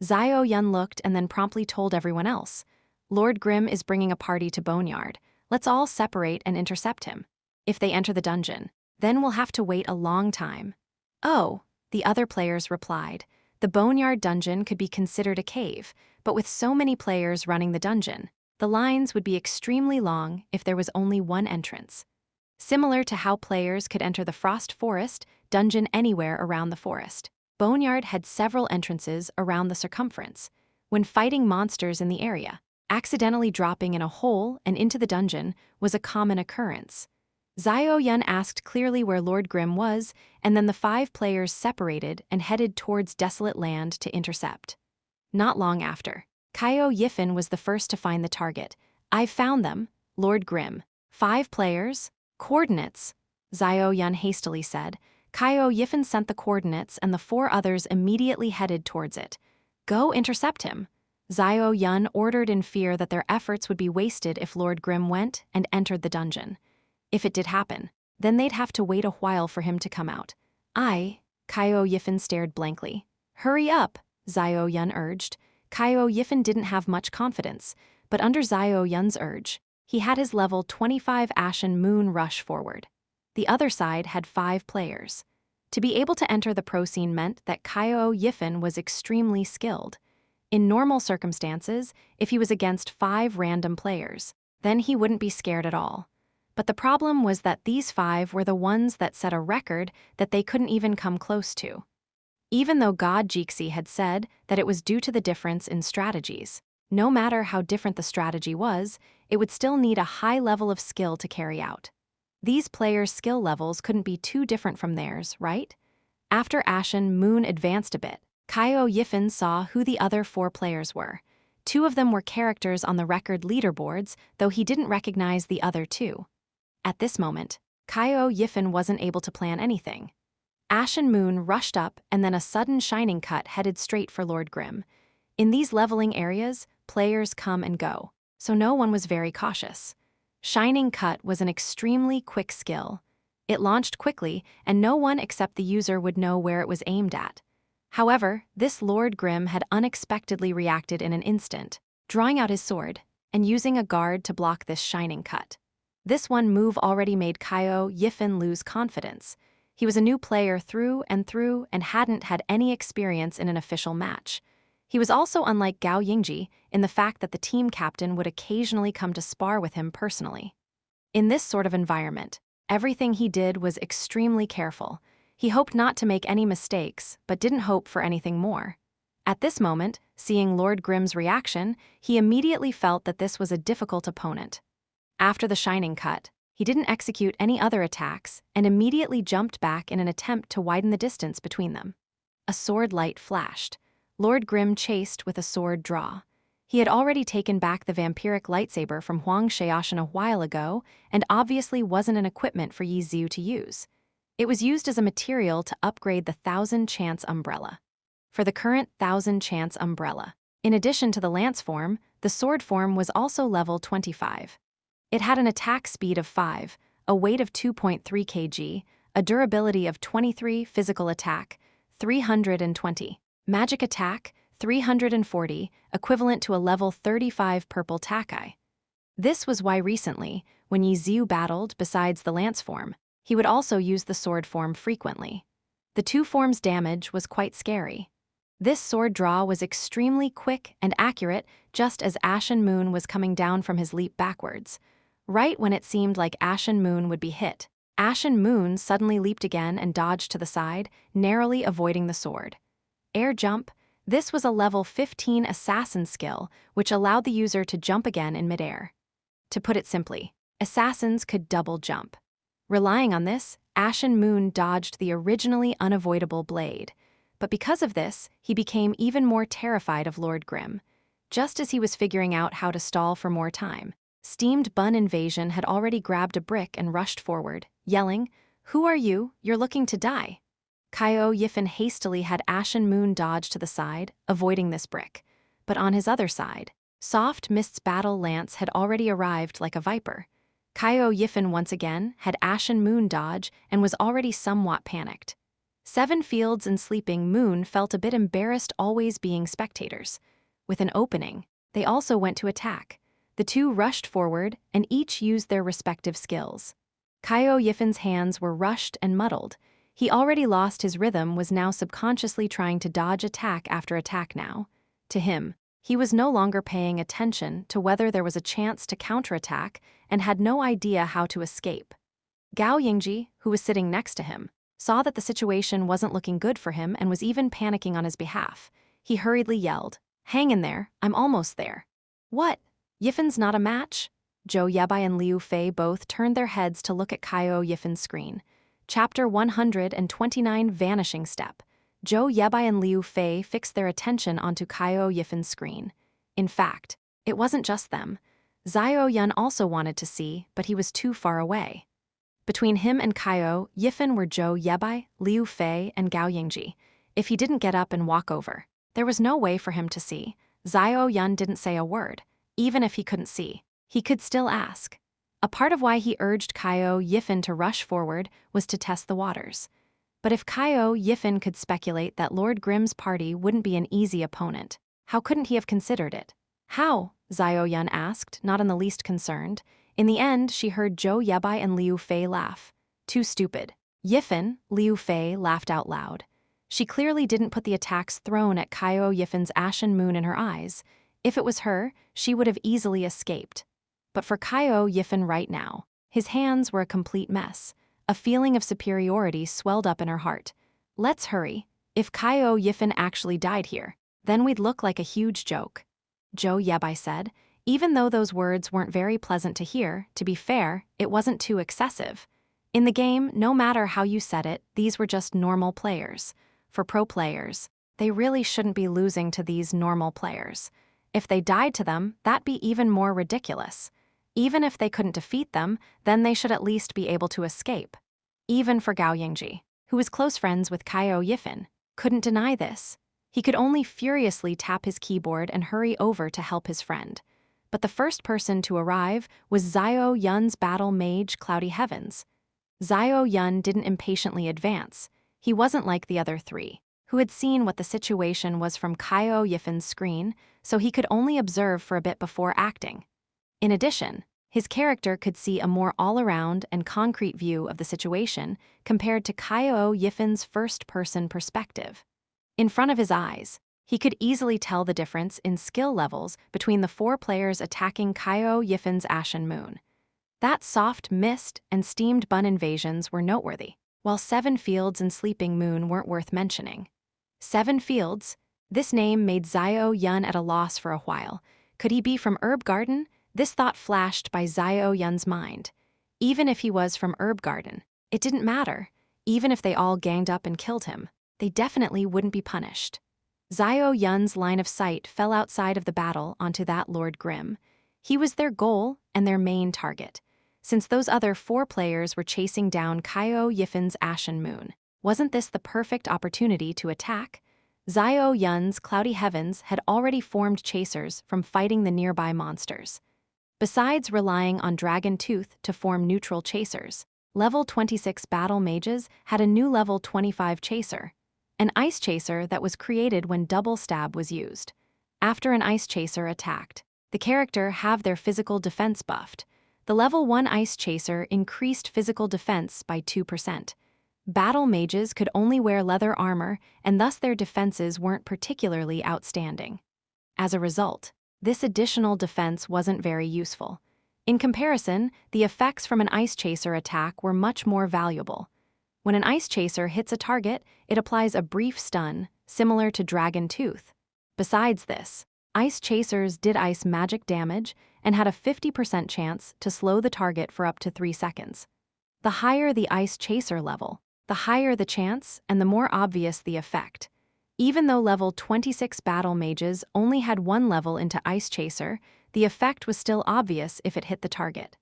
Xiao Yun looked and then promptly told everyone else. Lord Grimm is bringing a party to Boneyard. Let's all separate and intercept him. If they enter the dungeon, then we'll have to wait a long time. Oh, the other players replied. The Boneyard dungeon could be considered a cave, but with so many players running the dungeon, the lines would be extremely long if there was only one entrance. Similar to how players could enter the Frost Forest dungeon anywhere around the forest, Boneyard had several entrances around the circumference. When fighting monsters in the area, accidentally dropping in a hole and into the dungeon was a common occurrence. Xiao Yun asked clearly where Lord Grimm was, and then the 5 players separated and headed towards Desolate Land to intercept. Not long after, Kaio Yifan was the first to find the target. I've found them, Lord Grimm. 5 players? Coordinates, Xiao Yun hastily said. Kaio Yifan sent the coordinates and the 4 others immediately headed towards it. Go intercept him. Xiao Yun ordered in fear that their efforts would be wasted if Lord Grimm went and entered the dungeon. If it did happen, then they'd have to wait a while for him to come out. Kaio Yifan stared blankly. Hurry up, Xiao Yun urged. Kaio Yifan didn't have much confidence, but under Xiao Yun's urge, he had his level 25 Ashen Moon rush forward. The other side had 5 players. To be able to enter the pro scene meant that Kaio Yifan was extremely skilled. In normal circumstances, if he was against 5 random players, then he wouldn't be scared at all. But the problem was that these 5 were the ones that set a record that they couldn't even come close to. Even though God Jixi had said that it was due to the difference in strategies, no matter how different the strategy was, it would still need a high level of skill to carry out. These players' skill levels couldn't be too different from theirs, right? After Ashen Moon advanced a bit, Kaio Yifan saw who the other 4 players were. 2 of them were characters on the record leaderboards, though he didn't recognize the other 2. At this moment, Kaio Yifan wasn't able to plan anything. Ashen Moon rushed up and then a sudden shining cut headed straight for Lord Grimm. In these leveling areas, players come and go, so no one was very cautious. Shining Cut was an extremely quick skill. It launched quickly, and no one except the user would know where it was aimed at. However, this Lord Grimm had unexpectedly reacted in an instant, drawing out his sword and using a guard to block this Shining Cut. This one move already made Kaio Yifan lose confidence. He was a new player through and hadn't had any experience in an official match. He was also unlike Gao Yingji in the fact that the team captain would occasionally come to spar with him personally. In this sort of environment, everything he did was extremely careful. He hoped not to make any mistakes, but didn't hope for anything more. At this moment, seeing Lord Grimm's reaction, he immediately felt that this was a difficult opponent. After the Shining Cut, he didn't execute any other attacks and immediately jumped back in an attempt to widen the distance between them. A sword light flashed. Lord Grimm chased with a sword draw. He had already taken back the vampiric lightsaber from Huang Xiaoshan a while ago and obviously wasn't an equipment for Yi Xiu to use. It was used as a material to upgrade the 1000 Chance umbrella. For the current 1000 Chance umbrella, in addition to the lance form, the sword form was also level 25. It had an attack speed of 5, a weight of 2.3 kg, a durability of 23, physical attack, 320. Magic attack, 340, equivalent to a level 35 purple Takai. This was why recently, when Yi Xiu battled besides the lance form, he would also use the sword form frequently. The 2 forms' damage was quite scary. This sword draw was extremely quick and accurate, just as Ashen Moon was coming down from his leap backwards. Right when it seemed like Ashen Moon would be hit, Ashen Moon suddenly leaped again and dodged to the side, narrowly avoiding the sword. Air jump. This was a level 15 assassin skill, which allowed the user to jump again in midair. To put it simply, assassins could double jump. Relying on this, Ashen Moon dodged the originally unavoidable blade. But because of this, he became even more terrified of Lord Grimm. Just as he was figuring out how to stall for more time, Steamed Bun Invasion had already grabbed a brick and rushed forward, yelling, "Who are you? You're looking to die." Kyo Yifen hastily had Ashen Moon dodge to the side, avoiding this brick. But on his other side, Soft Mist's battle lance had already arrived like a viper. Kyo Yifen once again had Ashen Moon dodge and was already somewhat panicked. Seven Fields and Sleeping Moon felt a bit embarrassed always being spectators. With an opening, they also went to attack. The two rushed forward and each used their respective skills. Kyo Yifen's hands were rushed and muddled. He already lost his rhythm, was now subconsciously trying to dodge attack after attack now. To him, he was no longer paying attention to whether there was a chance to counterattack and had no idea how to escape. Gao Yingji, who was sitting next to him, saw that the situation wasn't looking good for him and was even panicking on his behalf. He hurriedly yelled, "Hang in there, I'm almost there." "What? Yifen's not a match?" Zhou Yebai and Liu Fei both turned their heads to look at Kyo Yifen's screen. Chapter 129 Vanishing Step. Zhou Yebai and Liu Fei fixed their attention onto Kyo Yifen's screen. In fact, it wasn't just them. Xiao Yun also wanted to see, but he was too far away. Between him and Kyo Yifen were Zhou Yebai, Liu Fei, and Gao Yingji. If he didn't get up and walk over, there was no way for him to see. Xiao Yun didn't say a word. Even if he couldn't see, he could still ask. A part of why he urged Kyo Yifen to rush forward was to test the waters. But if Kyo Yifen could speculate that Lord Grimm's party wouldn't be an easy opponent, how couldn't he have considered it? "How?" Xiao Yun asked, not in the least concerned. In the end, she heard Zhou Yebai and Liu Fei laugh. "Too stupid." Yifen, Liu Fei laughed out loud. She clearly didn't put the attacks thrown at Kyo Yifen's Ashen Moon in her eyes. If it was her, she would have easily escaped. But for Kyo Yifen right now, his hands were a complete mess. A feeling of superiority swelled up in her heart. "Let's hurry. If Kyo Yifen actually died here, then we'd look like a huge joke." Zhou Yebai said. Even though those words weren't very pleasant to hear, to be fair, it wasn't too excessive. In the game, no matter how you said it, these were just normal players. For pro players, they really shouldn't be losing to these normal players. If they died to them, that'd be even more ridiculous. Even if they couldn't defeat them, then they should at least be able to escape. Even for Gao Yingji, who was close friends with Kyo Yifen, couldn't deny this. He could only furiously tap his keyboard and hurry over to help his friend. But the first person to arrive was Xiao Yun's battle mage Cloudy Heavens. Xiao Yun didn't impatiently advance. He wasn't like the other three, who had seen what the situation was from Kyo Yifen's screen, so he could only observe for a bit before acting. In addition, his character could see a more all-around and concrete view of the situation compared to Kyo Yifen's first-person perspective. In front of his eyes, he could easily tell the difference in skill levels between the four players attacking Kyo Yifen's Ashen Moon. That Soft Mist and Steamed Bun invasions were noteworthy, while Seven Fields and Sleeping Moon weren't worth mentioning. Seven Fields? This name made Xiao Yun at a loss for a while. Could he be from Herb Garden? This thought flashed by Xiao Yun's mind. Even if he was from Herb Garden, it didn't matter. Even if they all ganged up and killed him, they definitely wouldn't be punished. Xiao Yun's line of sight fell outside of the battle onto that Lord Grimm. He was their goal and their main target. Since those other four players were chasing down Kyo Yifen's Ashen Moon, wasn't this the perfect opportunity to attack? Xiao Yun's Cloudy Heavens had already formed chasers from fighting the nearby monsters. Besides relying on Dragon Tooth to form neutral chasers, level 26 battle mages had a new level 25 chaser, an ice chaser that was created when double stab was used. After an ice chaser attacked, the character have their physical defense buffed. The level 1 ice chaser increased physical defense by 2%. Battle mages could only wear leather armor, and thus their defenses weren't particularly outstanding. As a result, this additional defense wasn't very useful. In comparison, the effects from an Ice Chaser attack were much more valuable. When an Ice Chaser hits a target, it applies a brief stun, similar to Dragon Tooth. Besides this, Ice Chasers did ice magic damage and had a 50% chance to slow the target for up to 3 seconds. The higher the Ice Chaser level, the higher the chance and the more obvious the effect. Even though level 26 battle mages only had 1 level into Ice Chaser, the effect was still obvious if it hit the target.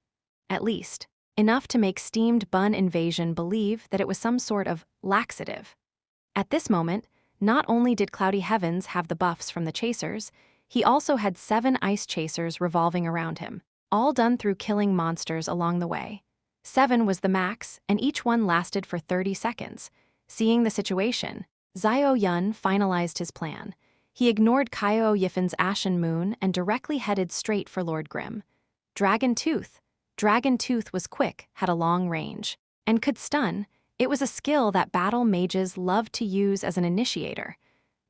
At least, enough to make Steamed Bun Invasion believe that it was some sort of laxative. At this moment, not only did Cloudy Heavens have the buffs from the Chasers, he also had 7 Ice Chasers revolving around him, all done through killing monsters along the way. 7 was the max, and each one lasted for 30 seconds. Seeing the situation, Xiao Yun finalized his plan. He ignored Kaio Yifen's Ashen Moon and directly headed straight for Lord Grimm. Dragon Tooth. Dragon Tooth was quick, had a long range, and could stun. It was a skill that battle mages loved to use as an initiator.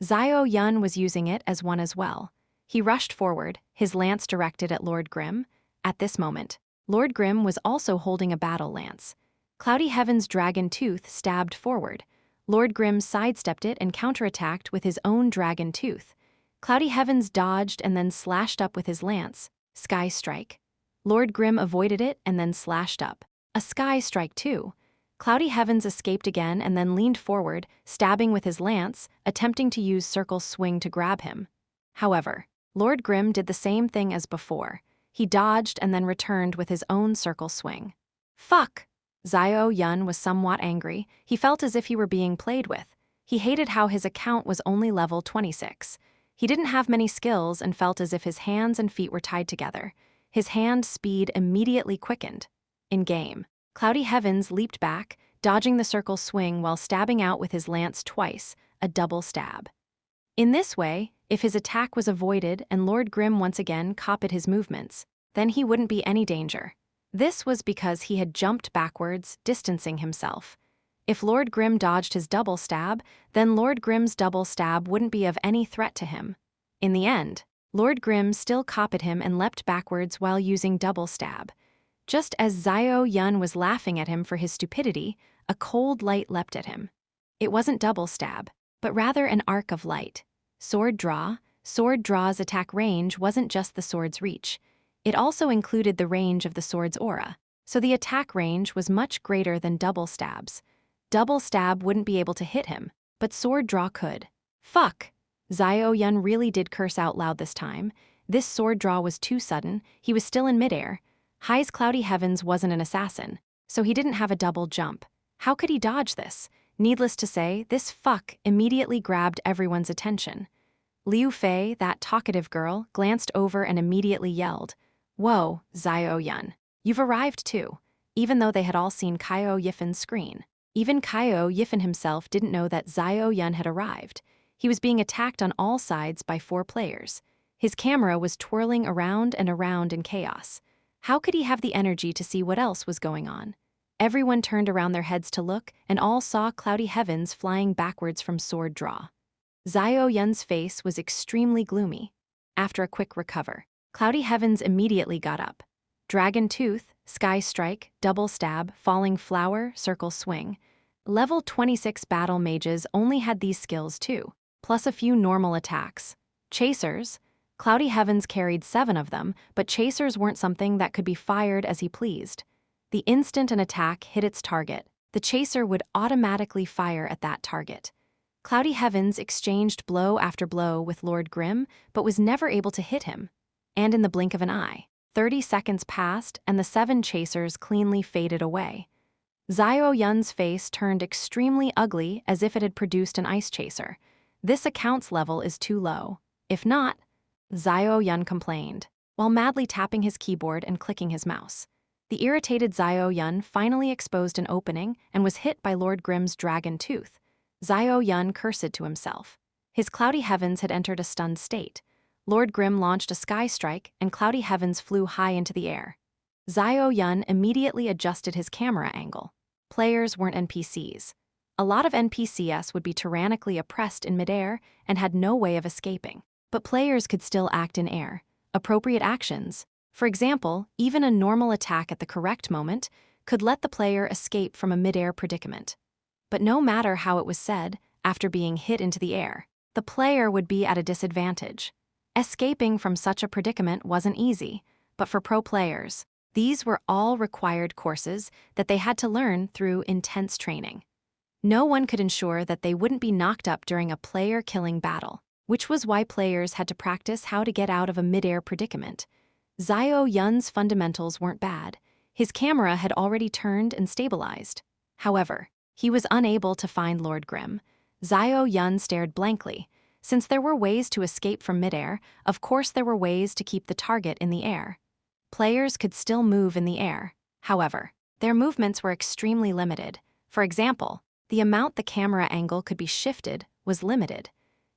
Xiao Yun was using it as one as well. He rushed forward, his lance directed at Lord Grimm. At this moment, Lord Grimm was also holding a battle lance. Cloudy Heaven's Dragon Tooth stabbed forward. Lord Grimm sidestepped it and counterattacked with his own Dragon Tooth. Cloudy Heavens dodged and then slashed up with his lance, Sky Strike. Lord Grimm avoided it and then slashed up, a Sky Strike too. Cloudy Heavens escaped again and then leaned forward, stabbing with his lance, attempting to use Circle Swing to grab him. However, Lord Grimm did the same thing as before. He dodged and then returned with his own Circle Swing. Fuck! Xiao Yun was somewhat angry. He felt as if he were being played with. He hated how his account was only level 26. He didn't have many skills and felt as if his hands and feet were tied together. His hand speed immediately quickened. In-game, Cloudy Heavens leaped back, dodging the Circle Swing while stabbing out with his lance twice, a double stab. In this way, if his attack was avoided and Lord Grimm once again copied his movements, then he wouldn't be any danger. This was because he had jumped backwards, distancing himself. If Lord Grimm dodged his double stab, then Lord Grimm's double stab wouldn't be of any threat to him. In the end, Lord Grimm still copied him and leapt backwards while using double stab. Just as Xiao Yun was laughing at him for his stupidity, a cold light leapt at him. It wasn't double stab, but rather an arc of light. Sword Draw. Sword Draw's attack range wasn't just the sword's reach. It also included the range of the sword's aura, so the attack range was much greater than double stab's. Double stab wouldn't be able to hit him, but Sword Draw could. Fuck! Xiao Yun really did curse out loud this time. This Sword Draw was too sudden. He was still in midair. High's Cloudy Heavens wasn't an assassin, so he didn't have a double jump. How could he dodge this? Needless to say, this fuck immediately grabbed everyone's attention. Liu Fei, that talkative girl, glanced over and immediately yelled, "Whoa, Xiao Yun, you've arrived too," even though they had all seen Kaio Yifen's screen. Even Kaio Yifen himself didn't know that Xiao Yun had arrived. He was being attacked on all sides by 4 players. His camera was twirling around and around in chaos. How could he have the energy to see what else was going on? Everyone turned around their heads to look, and all saw Cloudy Heavens flying backwards from Sword Draw. Xiao Yun's face was extremely gloomy. After a quick recover, Cloudy Heavens immediately got up. Dragon Tooth, Sky Strike, Double Stab, Falling Flower, Circle Swing. Level 26 battle mages only had these skills too, plus a few normal attacks. Chasers. Cloudy Heavens carried 7 of them, but chasers weren't something that could be fired as he pleased. The instant an attack hit its target, the chaser would automatically fire at that target. Cloudy Heavens exchanged blow after blow with Lord Grimm, but was never able to hit him. And in the blink of an eye, 30 seconds passed and the 7 chasers cleanly faded away. Xiao Yun's face turned extremely ugly as if it had produced an ice chaser. This account's level is too low. If not, Xiao Yun complained, while madly tapping his keyboard and clicking his mouse. The irritated Xiao Yun finally exposed an opening and was hit by Lord Grimm's Dragon Tooth. Xiao Yun cursed to himself. His Cloudy Heavens had entered a stunned state. Lord Grimm launched a Sky Strike and Cloudy Heavens flew high into the air. Xiao Yun immediately adjusted his camera angle. Players weren't NPCs. a lot of NPCs would be tyrannically oppressed in midair and had no way of escaping. But players could still act in air. Appropriate actions, for example, even a normal attack at the correct moment, could let the player escape from a midair predicament. But no matter how it was said, after being hit into the air, the player would be at a disadvantage. Escaping from such a predicament wasn't easy, but for pro players, these were all required courses that they had to learn through intense training. No one could ensure that they wouldn't be knocked up during a player-killing battle, which was why players had to practice how to get out of a midair predicament. Xiao Yun's fundamentals weren't bad. His camera had already turned and stabilized. However, he was unable to find Lord Grimm. Xiao Yun stared blankly. Since there were ways to escape from midair, of course there were ways to keep the target in the air. Players could still move in the air. However, their movements were extremely limited. For example, the amount the camera angle could be shifted was limited.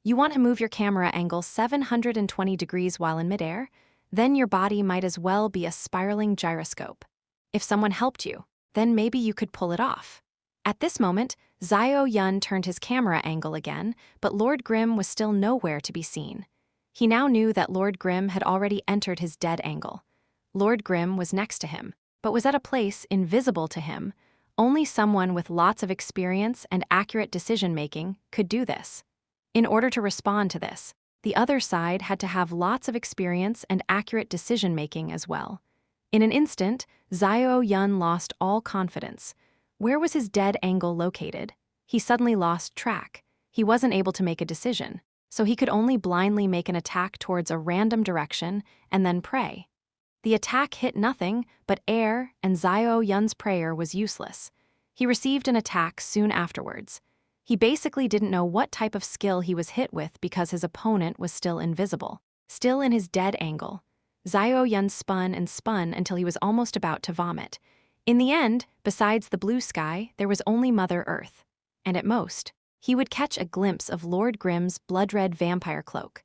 You want to move your camera angle 720 degrees while in midair? Then your body might as well be a spiraling gyroscope. If someone helped you, then maybe you could pull it off. At this moment, Xiao Yun turned his camera angle again, but Lord Grimm was still nowhere to be seen. He now knew that Lord Grimm had already entered his dead angle. Lord Grimm was next to him, but was at a place invisible to him. Only someone with lots of experience and accurate decision-making could do this. In order to respond to this, the other side had to have lots of experience and accurate decision-making as well. In an instant, Xiao Yun lost all confidence. Where was his dead angle located? He suddenly lost track. He wasn't able to make a decision, so he could only blindly make an attack towards a random direction and then pray. The attack hit nothing but air, and Xiao Yun's prayer was useless. He received an attack soon afterwards. He basically didn't know what type of skill he was hit with because his opponent was still invisible, still in his dead angle. Xiao Yun spun and spun until he was almost about to vomit. In the end, besides the blue sky, there was only Mother Earth. And at most, he would catch a glimpse of Lord Grimm's blood-red vampire cloak.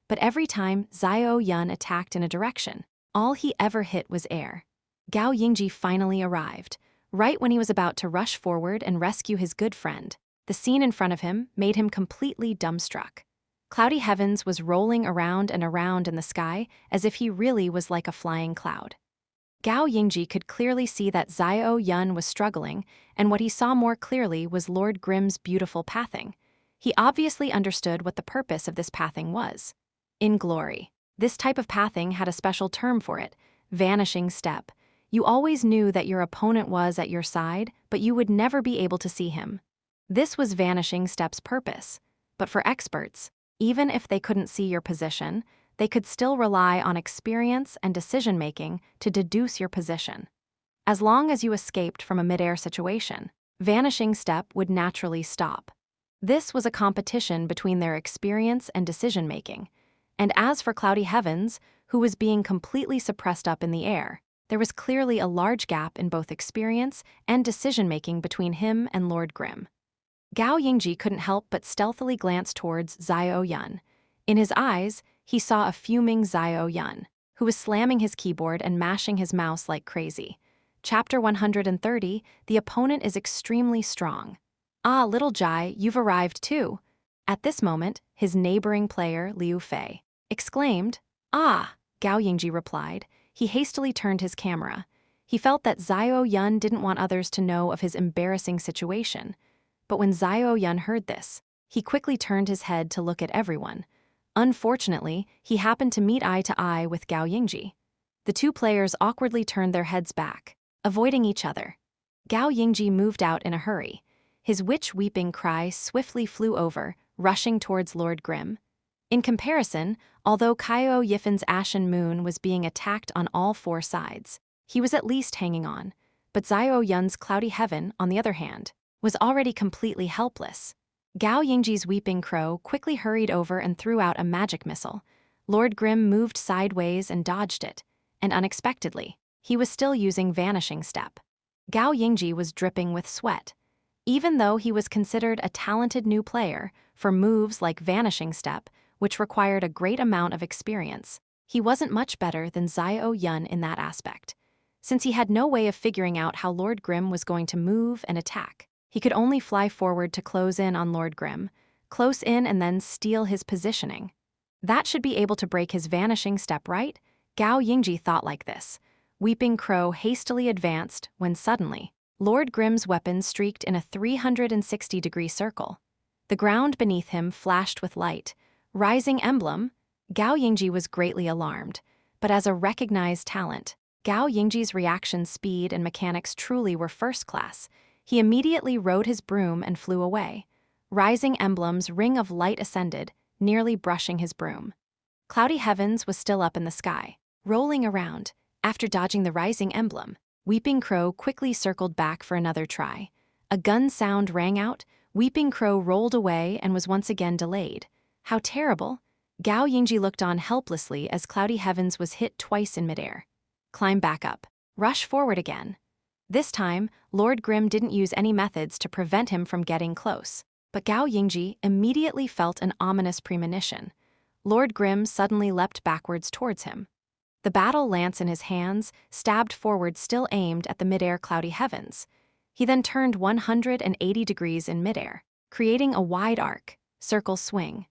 But every time Xiao Yun attacked in a direction, all he ever hit was air. Gao Yingji finally arrived, right when he was about to rush forward and rescue his good friend. The scene in front of him made him completely dumbstruck. Cloudy Heavens was rolling around and around in the sky as if he really was like a flying cloud. Gao Yingji could clearly see that Xiao Yun was struggling, and what he saw more clearly was Lord Grimm's beautiful pathing. He obviously understood what the purpose of this pathing was. In glory, this type of pathing had a special term for it, vanishing step. You always knew that your opponent was at your side, but you would never be able to see him. This was vanishing step's purpose. But for experts, even if they couldn't see your position, they could still rely on experience and decision-making to deduce your position. As long as you escaped from a midair situation, vanishing step would naturally stop. This was a competition between their experience and decision-making. And as for Cloudy Heavens, who was being completely suppressed up in the air, there was clearly a large gap in both experience and decision-making between him and Lord Grimm. Gao Yingji couldn't help but stealthily glance towards Xiao Yun. In his eyes, he saw a fuming Xiao Yun, who was slamming his keyboard and mashing his mouse like crazy. Chapter 130, The Opponent is Extremely Strong. Ah, little Jai, you've arrived too. At this moment, his neighboring player, Liu Fei, exclaimed. Ah, Gao Yingji replied. He hastily turned his camera. He felt that Xiao Yun didn't want others to know of his embarrassing situation. But when Xiao Yun heard this, he quickly turned his head to look at everyone. Unfortunately, he happened to meet eye to eye with Gao Yingji. The two players awkwardly turned their heads back, avoiding each other. Gao Yingji moved out in a hurry. His witch-weeping cry swiftly flew over, rushing towards Lord Grimm. In comparison, although Kaio Yifen's Ashen Moon was being attacked on all four sides, he was at least hanging on. But Xiao Yun's Cloudy Heaven, on the other hand, was already completely helpless. Gao Yingji's Weeping Crow quickly hurried over and threw out a magic missile. Lord Grimm moved sideways and dodged it, and unexpectedly, he was still using Vanishing Step. Gao Yingji was dripping with sweat. Even though he was considered a talented new player for moves like Vanishing Step, which required a great amount of experience, he wasn't much better than Xiao Yun in that aspect. Since he had no way of figuring out how Lord Grimm was going to move and attack, He could only fly forward to close in on Lord Grimm, close in and then steal his positioning. That should be able to break his vanishing step, right? Gao Yingji thought like this. Weeping Crow hastily advanced when suddenly, Lord Grimm's weapon streaked in a 360-degree circle. The ground beneath him flashed with light. Rising emblem, Gao Yingji was greatly alarmed, but as a recognized talent, Gao Yingji's reaction speed and mechanics truly were first class. He immediately rode his broom and flew away. Rising emblem's ring of light ascended, nearly brushing his broom. Cloudy Heavens was still up in the sky, rolling around. After dodging the rising emblem, Weeping Crow quickly circled back for another try. A gun sound rang out, Weeping Crow rolled away and was once again delayed. How terrible! Gao Yingji looked on helplessly as Cloudy Heavens was hit twice in midair. Climb back up. Rush forward again. This time, Lord Grimm didn't use any methods to prevent him from getting close. But Gao Yingji immediately felt an ominous premonition. Lord Grimm suddenly leapt backwards towards him. The battle lance in his hands stabbed forward, still aimed at the midair Cloudy Heavens. He then turned 180 degrees in midair, creating a wide arc, circle swing.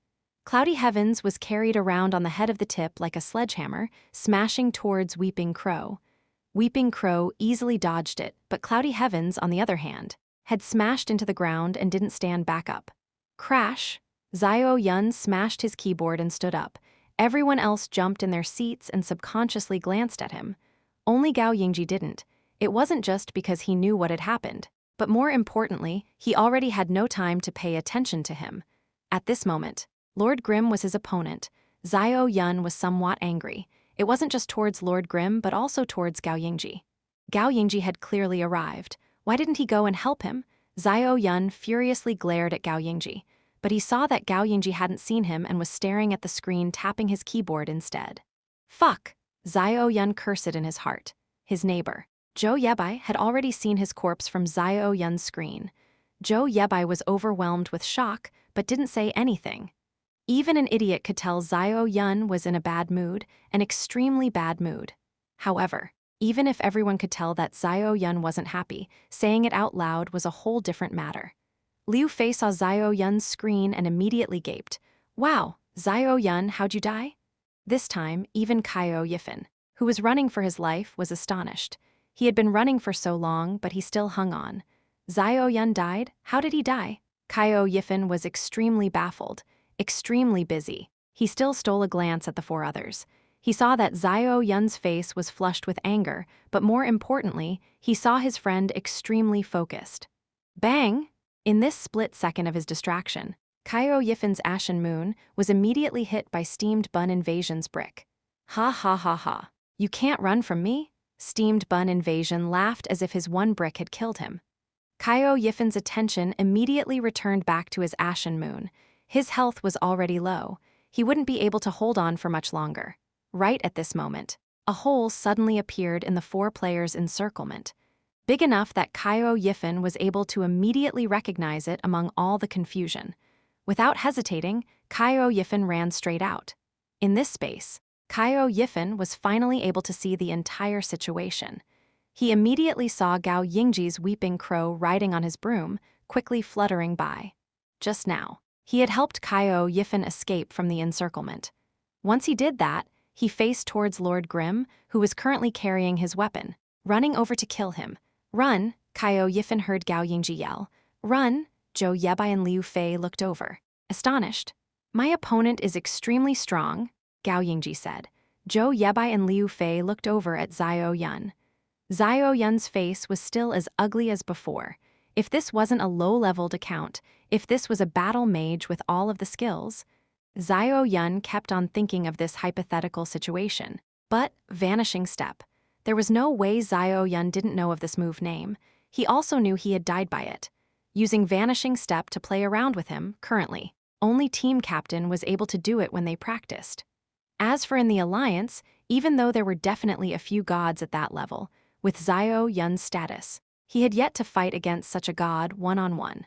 Cloudy Heavens was carried around on the head of the tip like a sledgehammer, smashing towards Weeping Crow. Weeping Crow easily dodged it, but Cloudy Heavens, on the other hand, had smashed into the ground and didn't stand back up. Crash! Xiao Yun smashed his keyboard and stood up. Everyone else jumped in their seats and subconsciously glanced at him. Only Gao Yingji didn't. It wasn't just because he knew what had happened, but more importantly, he already had no time to pay attention to him. At this moment, Lord Grimm was his opponent. Xiao Yun was somewhat angry. It wasn't just towards Lord Grimm, but also towards Gao Yingji. Gao Yingji had clearly arrived. Why didn't he go and help him? Xiao Yun furiously glared at Gao Yingji, but he saw that Gao Yingji hadn't seen him and was staring at the screen, tapping his keyboard instead. Fuck! Xiao Yun cursed in his heart. His neighbor, Zhou Yebai, had already seen his corpse from Xiao Yun's screen. Zhou Yebai was overwhelmed with shock, but didn't say anything. Even an idiot could tell Xiao Yun was in a bad mood, an extremely bad mood. However, even if everyone could tell that Xiao Yun wasn't happy, saying it out loud was a whole different matter. Liu Fei saw Xiao Yun's screen and immediately gaped. Wow, Xiao Yun, how'd you die? This time, even Kaio Yifan, who was running for his life, was astonished. He had been running for so long, but he still hung on. Xiao Yun died? How did he die? Kaio Yifan was extremely baffled, extremely busy. He still stole a glance at the four others. He saw that Xiao Yun's face was flushed with anger, but more importantly, he saw his friend extremely focused. Bang! In this split second of his distraction, Kaio Yifan's Ashen Moon was immediately hit by Steamed Bun Invasion's brick. Ha ha ha ha. You can't run from me? Steamed Bun Invasion laughed as if his one brick had killed him. Kaio Yifan's attention immediately returned back to his Ashen Moon. His health was already low. He wouldn't be able to hold on for much longer. Right at this moment, a hole suddenly appeared in the four players' encirclement, big enough that Kaio Yifan was able to immediately recognize it among all the confusion. Without hesitating, Kaio Yifan ran straight out. In this space, Kaio Yifan was finally able to see the entire situation. He immediately saw Gao Yingji's Weeping Crow riding on his broom, quickly fluttering by. Just now, he had helped Kaio Yifan escape from the encirclement. Once he did that, he faced towards Lord Grimm, who was currently carrying his weapon, running over to kill him. Run! Kaio Yifan heard Gao Yingji yell. Run! Zhou Yebai and Liu Fei looked over, astonished. My opponent is extremely strong, Gao Yingji said. Zhou Yebai and Liu Fei looked over at Xiao Yun. Xiao Yun's face was still as ugly as before. If this wasn't a low-leveled account, if this was a battle mage with all of the skills, Xiao Yun kept on thinking of this hypothetical situation. But, Vanishing Step. There was no way Xiao Yun didn't know of this move name. He also knew he had died by it. Using Vanishing Step to play around with him, currently, only team captain was able to do it when they practiced. As for in the Alliance, even though there were definitely a few gods at that level, with Xiao Yun's status, he had yet to fight against such a god one-on-one.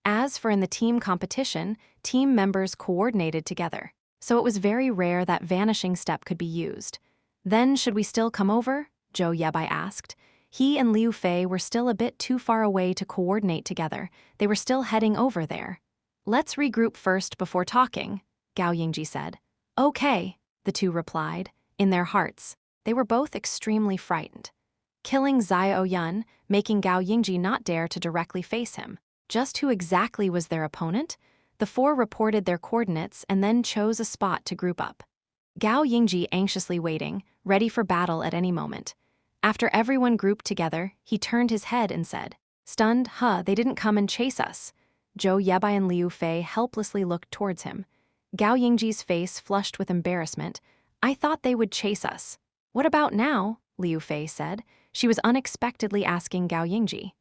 As for in the team competition, team members coordinated together, so it was very rare that Vanishing Step could be used. Then should we still come over? Zhou Yebai asked. He and Liu Fei were still a bit too far away to coordinate together. They were still heading over there. Let's regroup first before talking, Gao Yingji said. Okay, the two replied. In their hearts, they were both extremely frightened. Killing Xiao Yun, making Gao Yingji not dare to directly face him. Just who exactly was their opponent? The four reported their coordinates and then chose a spot to group up. Gao Yingji anxiously waiting, ready for battle at any moment. After everyone grouped together, he turned his head and said, Stunned, they didn't come and chase us. Zhou Yebai and Liu Fei helplessly looked towards him. Gao Yingji's face flushed with embarrassment. I thought they would chase us. What about now? Liu Fei said. She was unexpectedly asking Gao Yingji.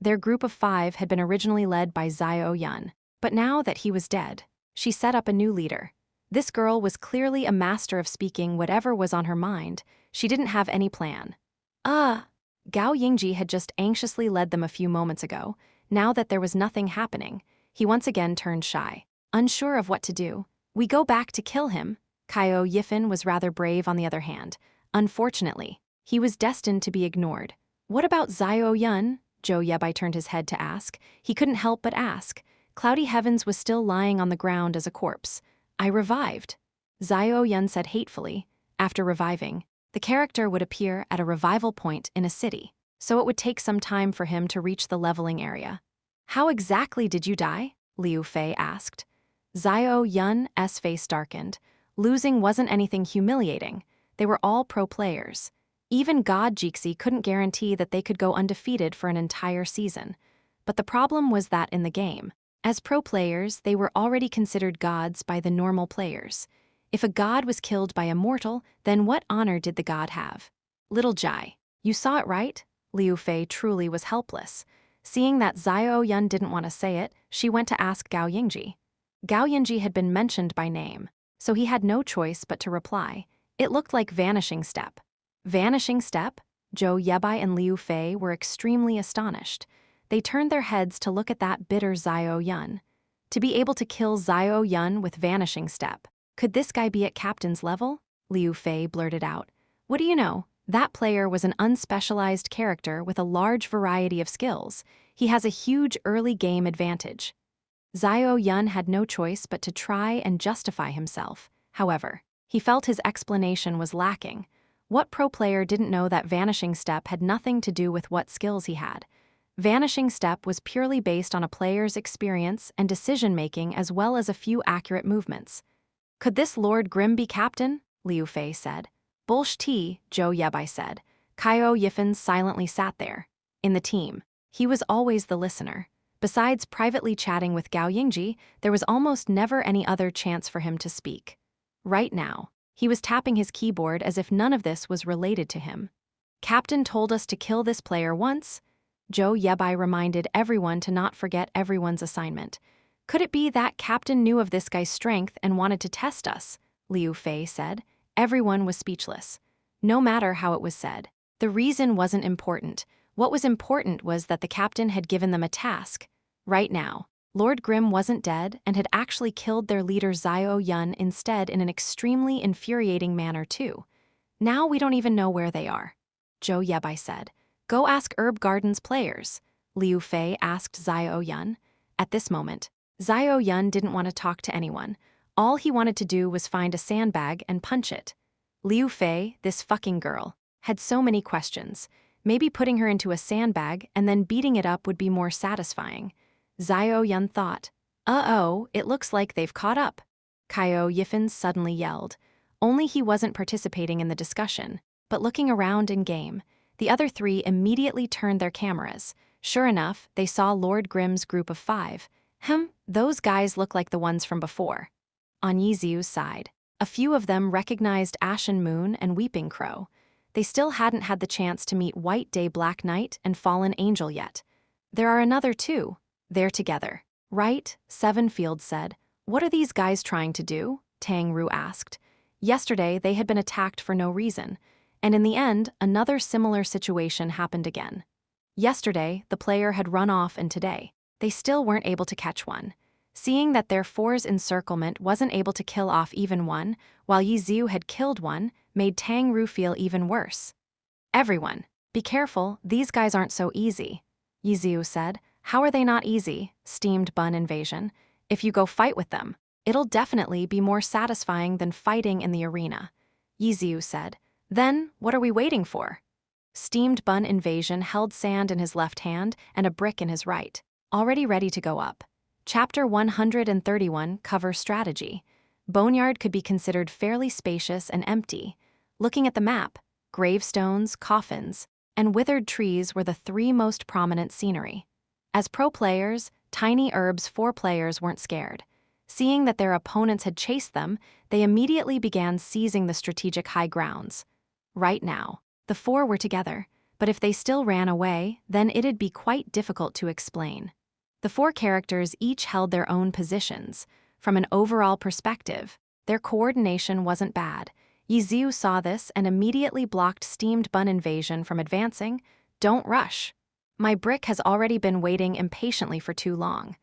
Their group of 5 had been originally led by Xiao Yun, but now that he was dead, she set up a new leader. This girl was clearly a master of speaking whatever was on her mind. She didn't have any plan. Gao Yingji had just anxiously led them a few moments ago. Now that there was nothing happening, he once again turned shy, unsure of what to do. We go back to kill him. Kaio Yifan was rather brave on the other hand. Unfortunately, he was destined to be ignored. What about Xiao Yun? Zhou Yebai turned his head to ask. He couldn't help but ask. Cloudy Heavens was still lying on the ground as a corpse. I revived. Xiao Yun said hatefully. After reviving, the character would appear at a revival point in a city, so it would take some time for him to reach the leveling area. How exactly did you die? Liu Fei asked. Xiao Yun's face darkened. Losing wasn't anything humiliating. They were all pro players. Even God Jixi couldn't guarantee that they could go undefeated for an entire season. But the problem was that in the game, as pro players, they were already considered gods by the normal players. If a god was killed by a mortal, then what honor did the god have? Little Jai, you saw it right? Liu Fei truly was helpless. Seeing that Xiao Yun didn't want to say it, she went to ask Gao Yingji. Gao Yingji had been mentioned by name, so he had no choice but to reply. It looked like Vanishing Step. Vanishing Step? Zhou Yebai and Liu Fei were extremely astonished. They turned their heads to look at that bitter Xiao Yun. To be able to kill Xiao Yun with Vanishing Step. Could this guy be at captain's level? Liu Fei blurted out. What do you know? That player was an unspecialized character with a large variety of skills. He has a huge early game advantage. Xiao Yun had no choice but to try and justify himself. However, he felt his explanation was lacking. What pro player didn't know that Vanishing Step had nothing to do with what skills he had? Vanishing Step was purely based on a player's experience and decision-making as well as a few accurate movements. Could this Lord Grimm be captain? Liu Fei said. Bullshit, Zhou Yebai said. Kaio Yifan silently sat there. In the team, he was always the listener. Besides privately chatting with Gao Yingji, there was almost never any other chance for him to speak. Right now, he was tapping his keyboard as if none of this was related to him. Captain told us to kill this player once. Zhou Yebai reminded everyone to not forget everyone's assignment. Could it be that Captain knew of this guy's strength and wanted to test us? Liu Fei said. Everyone was speechless. No matter how it was said, the reason wasn't important. What was important was that the captain had given them a task. Right now, Lord Grimm wasn't dead and had actually killed their leader Xiao Yun instead in an extremely infuriating manner too. Now we don't even know where they are. Zhou Yebai said. Go ask Herb Garden's players. Liu Fei asked Xiao Yun. At this moment, Xiao Yun didn't want to talk to anyone. All he wanted to do was find a sandbag and punch it. Liu Fei, this fucking girl, had so many questions. Maybe putting her into a sandbag and then beating it up would be more satisfying. Xiao Yun thought. Uh-oh, it looks like they've caught up. Kaio Yifan suddenly yelled. Only he wasn't participating in the discussion, but looking around in game. The other 3 immediately turned their cameras. Sure enough, they saw Lord Grimm's group of 5. Those guys look like the ones from before. On Yizu's side, a few of them recognized Ashen Moon and Weeping Crow. They still hadn't had the chance to meet White Day Black Knight and Fallen Angel yet. There are another 2. They're together. Right? Sevenfield said. What are these guys trying to do? Tang Ru asked. Yesterday, they had been attacked for no reason. And in the end, another similar situation happened again. Yesterday, the player had run off and today, they still weren't able to catch one. Seeing that their 4's encirclement wasn't able to kill off even one, while Yizu had killed one, made Tang Ru feel even worse. Everyone, Be careful, these guys aren't so easy. Yiziu said. How are they not easy? Steamed bun invasion. If you go fight with them, it'll definitely be more satisfying than fighting in the arena. Yiziu said. Then, what are we waiting for? Steamed bun invasion held sand in his left hand and a brick in his right, already ready to go up. Chapter 131, Cover Strategy. Boneyard could be considered fairly spacious and empty. Looking at the map, gravestones, coffins, and withered trees were the three most prominent scenery. As pro players, Tiny Herb's 4 players weren't scared. Seeing that their opponents had chased them, they immediately began seizing the strategic high grounds. Right now, the 4 were together, but if they still ran away, then it'd be quite difficult to explain. The 4 characters each held their own positions. From an overall perspective, their coordination wasn't bad. Yiziu saw this and immediately blocked Steamed Bun Invasion from advancing. Don't rush. My brick has already been waiting impatiently for too long.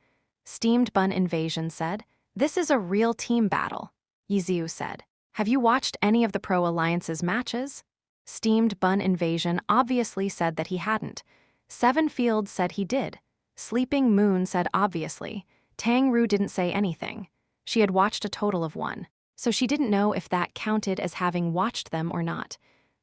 Steamed Bun Invasion said. This is a real team battle. Yiziu said. Have you watched any of the Pro Alliance's matches? Steamed Bun Invasion obviously said that he hadn't. Seven Fields said he did. Sleeping Moon said obviously. Tang Ru didn't say anything. She had watched a total of 1, so she didn't know if that counted as having watched them or not.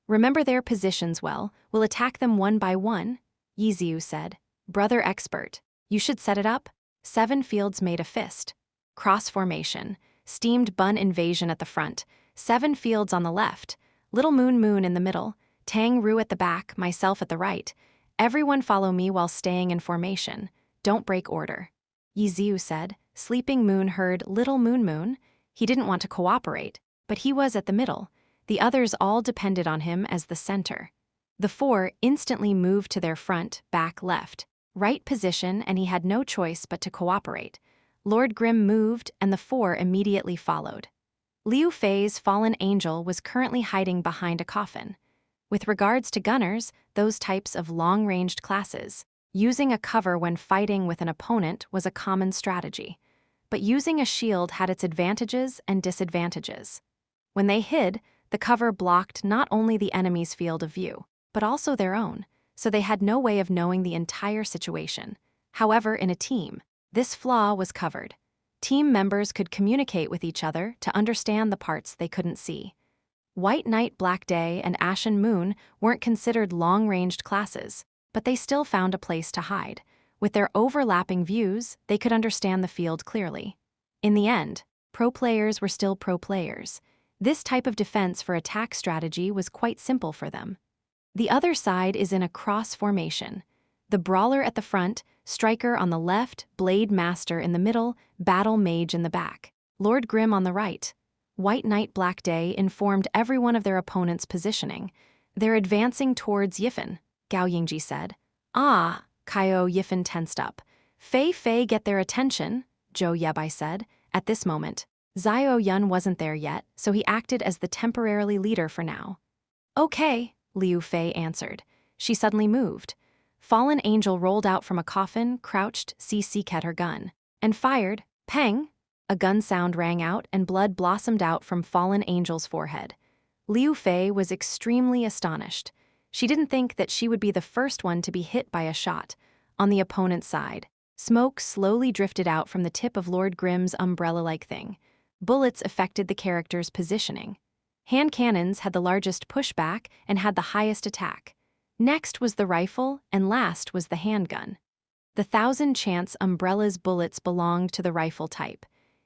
Remember their positions well, we'll attack them one by one, Yiziu said. Brother expert, you should set it up. Seven Fields made a fist. Cross formation, Steamed Bun Invasion at the front, Seven Fields on the left, Little Moon in the middle, Tang Ru at the back, myself at the right. Everyone follow me while staying in formation. Don't break order. Yiziu said. Sleeping Moon heard Little Moon. He didn't want to cooperate, but he was at the middle. The others all depended on him as the center. The 4 instantly moved to their front, back, left, right position, and he had no choice but to cooperate. Lord Grimm moved, and the 4 immediately followed. Liu Fei's fallen angel was currently hiding behind a coffin. With regards to gunners, those types of long-ranged classes, using a cover when fighting with an opponent was a common strategy. But using a shield had its advantages and disadvantages. When they hid, the cover blocked not only the enemy's field of view, but also their own, so they had no way of knowing the entire situation. However, in a team, this flaw was covered. Team members could communicate with each other to understand the parts they couldn't see. White Night, Black Day, and Ashen Moon weren't considered long-ranged classes, but they still found a place to hide. With their overlapping views, they could understand the field clearly. In the end, pro players were still pro players. This type of defense for attack strategy was quite simple for them. The other side is in a cross formation. The brawler at the front, striker on the left, blade master in the middle, battle mage in the back, Lord Grimm on the right. White Night, Black Day informed everyone of their opponent's positioning. They're advancing towards Yifen, Gao Yingji said. Ah, Kaio Yifen tensed up. Fei get their attention, Zhou Yebai said. At this moment, Zhao Yun wasn't there yet, so he acted as the temporarily leader for now. Okay, Liu Fei answered. She suddenly moved. Fallen Angel rolled out from a coffin, crouched, seeked her gun, and fired. Peng! A gun sound rang out and blood blossomed out from Fallen Angel's forehead. Liu Fei was extremely astonished. She didn't think that she would be the first one to be hit by a shot. On the opponent's side, smoke slowly drifted out from the tip of Lord Grimm's umbrella-like thing. Bullets affected the character's positioning. Hand cannons had the largest pushback and had the highest attack. Next was the rifle, and last was the handgun. The 1000-chance umbrella's bullets belonged to the rifle type.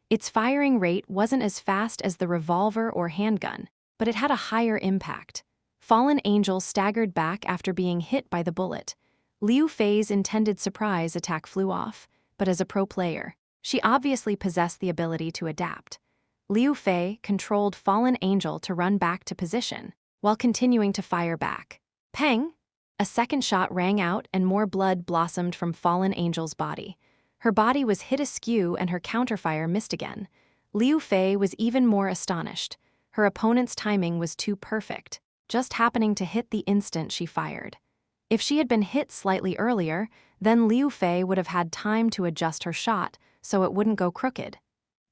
Its firing rate wasn't as fast as the revolver or handgun, but it had a higher impact. Fallen Angel staggered back after being hit by the bullet. Liu Fei's intended surprise attack flew off, but as a pro player, she obviously possessed the ability to adapt. Liu Fei controlled Fallen Angel to run back to position, while continuing to fire back. Peng! A second shot rang out and more blood blossomed from Fallen Angel's body. Her body was hit askew and her counterfire missed again. Liu Fei was even more astonished. Her opponent's timing was too perfect, just happening to hit the instant she fired. If she had been hit slightly earlier, then Liu Fei would have had time to adjust her shot so it wouldn't go crooked.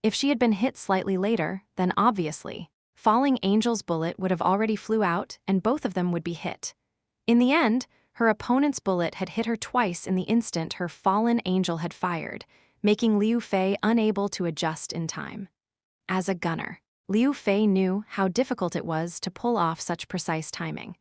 If she had been hit slightly later, then obviously, Falling Angel's bullet would have already flew out and both of them would be hit. In the end, her opponent's bullet had hit her twice in the instant her fallen angel had fired, making Liu Fei unable to adjust in time. As a gunner, Liu Fei knew how difficult it was to pull off such precise timing.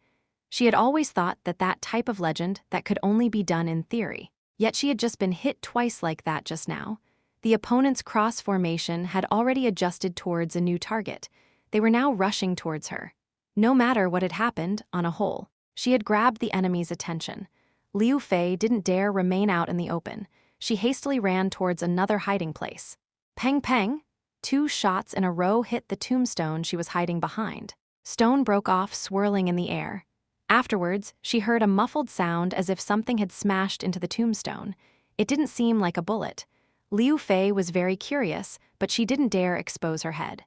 She had always thought that type of legend that could only be done in theory, yet she had just been hit twice like that just now. The opponent's cross formation had already adjusted towards a new target. They were now rushing towards her. No matter what had happened, on a whole, she had grabbed the enemy's attention. Liu Fei didn't dare remain out in the open. She hastily ran towards another hiding place. Peng peng! 2 shots in a row hit the tombstone she was hiding behind. Stone broke off, swirling in the air. Afterwards, she heard a muffled sound as if something had smashed into the tombstone. It didn't seem like a bullet. Liu Fei was very curious, but she didn't dare expose her head.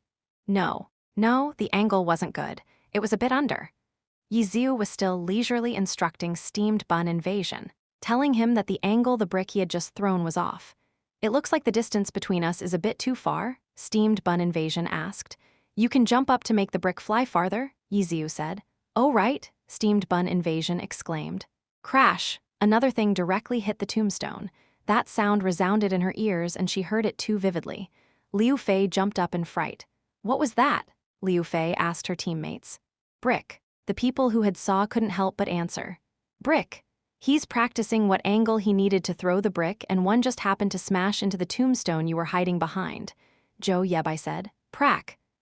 No, the angle wasn't good. It was a bit under. Yiziu was still leisurely instructing Steamed Bun Invasion, telling him that the angle the brick he had just thrown was off. "It looks like the distance between us is a bit too far," Steamed Bun Invasion asked. "You can jump up to make the brick fly farther," Yiziu said. "Oh right," Steamed Bun Invasion exclaimed. Crash! Another thing directly hit the tombstone. That sound resounded in her ears and she heard it too vividly. Liu Fei jumped up in fright. "What was that?" Liu Fei asked her teammates. "Brick." The people who had saw couldn't help but answer. "Brick. He's practicing what angle he needed to throw the brick, and one just happened to smash into the tombstone you were hiding behind," Zhou Yebai said.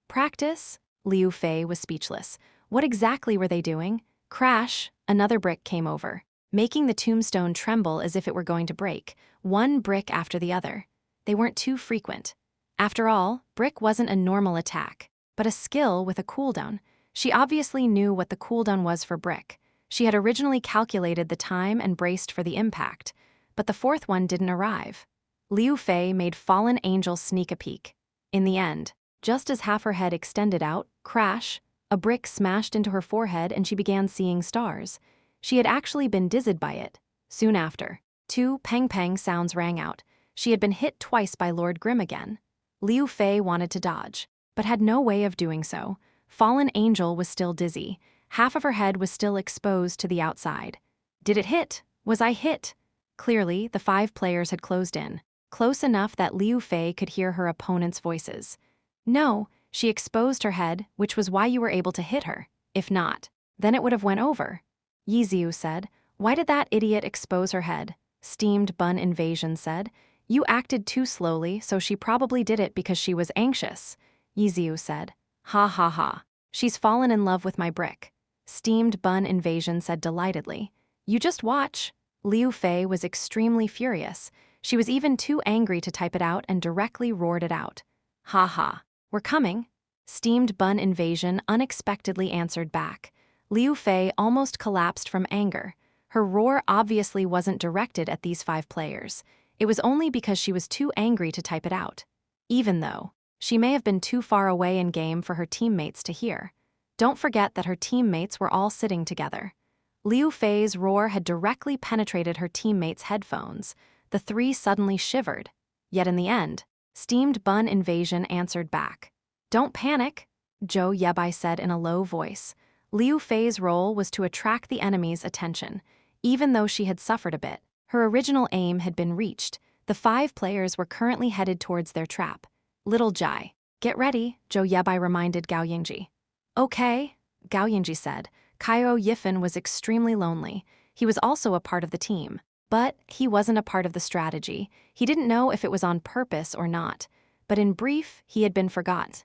Practice? Liu Fei was speechless. What exactly were they doing? Crash! Another brick came over, making the tombstone tremble as if it were going to break, one brick after the other. They weren't too frequent. After all, brick wasn't a normal attack, but a skill with a cooldown. She obviously knew what the cooldown was for brick. She had originally calculated the time and braced for the impact, but the fourth one didn't arrive. Liu Fei made Fallen Angel sneak a peek. In the end, just as half her head extended out, crash, a brick smashed into her forehead and she began seeing stars. She had actually been dizzied by it. Soon after, 2 peng-peng sounds rang out. She had been hit twice by Lord Grimm again. Liu Fei wanted to dodge, but had no way of doing so. Fallen Angel was still dizzy. Half of her head was still exposed to the outside. Did it hit? Was I hit? Clearly, the 5 players had closed in, close enough that Liu Fei could hear her opponent's voices. "No, she exposed her head, which was why you were able to hit her. If not, then it would have went over," Yiziu said. "Why did that idiot expose her head?" Steamed Bun Invasion said. "You acted too slowly, so she probably did it because she was anxious," Yiziu said. "Ha ha ha. She's fallen in love with my brick," Steamed Bun Invasion said delightedly. "You just watch." Liu Fei was extremely furious. She was even too angry to type it out and directly roared it out. "Ha ha. We're coming." Steamed Bun Invasion unexpectedly answered back. Liu Fei almost collapsed from anger. Her roar obviously wasn't directed at these 5 players. It was only because she was too angry to type it out. Even though she may have been too far away in game for her teammates to hear. Don't forget that her teammates were all sitting together. Liu Fei's roar had directly penetrated her teammates' headphones. The 3 suddenly shivered. Yet in the end, Steamed Bun Invasion answered back. "Don't panic," Zhou Yebai said in a low voice. Liu Fei's role was to attract the enemy's attention. Even though she had suffered a bit, her original aim had been reached. The 5 players were currently headed towards their trap. "Little Jai, get ready," Zhou Yebai reminded Gao Yingji. "Okay," Gao Yingji said. Caio Yifan was extremely lonely. He was also a part of the team, but he wasn't a part of the strategy. He didn't know if it was on purpose or not, but in brief, he had been forgot.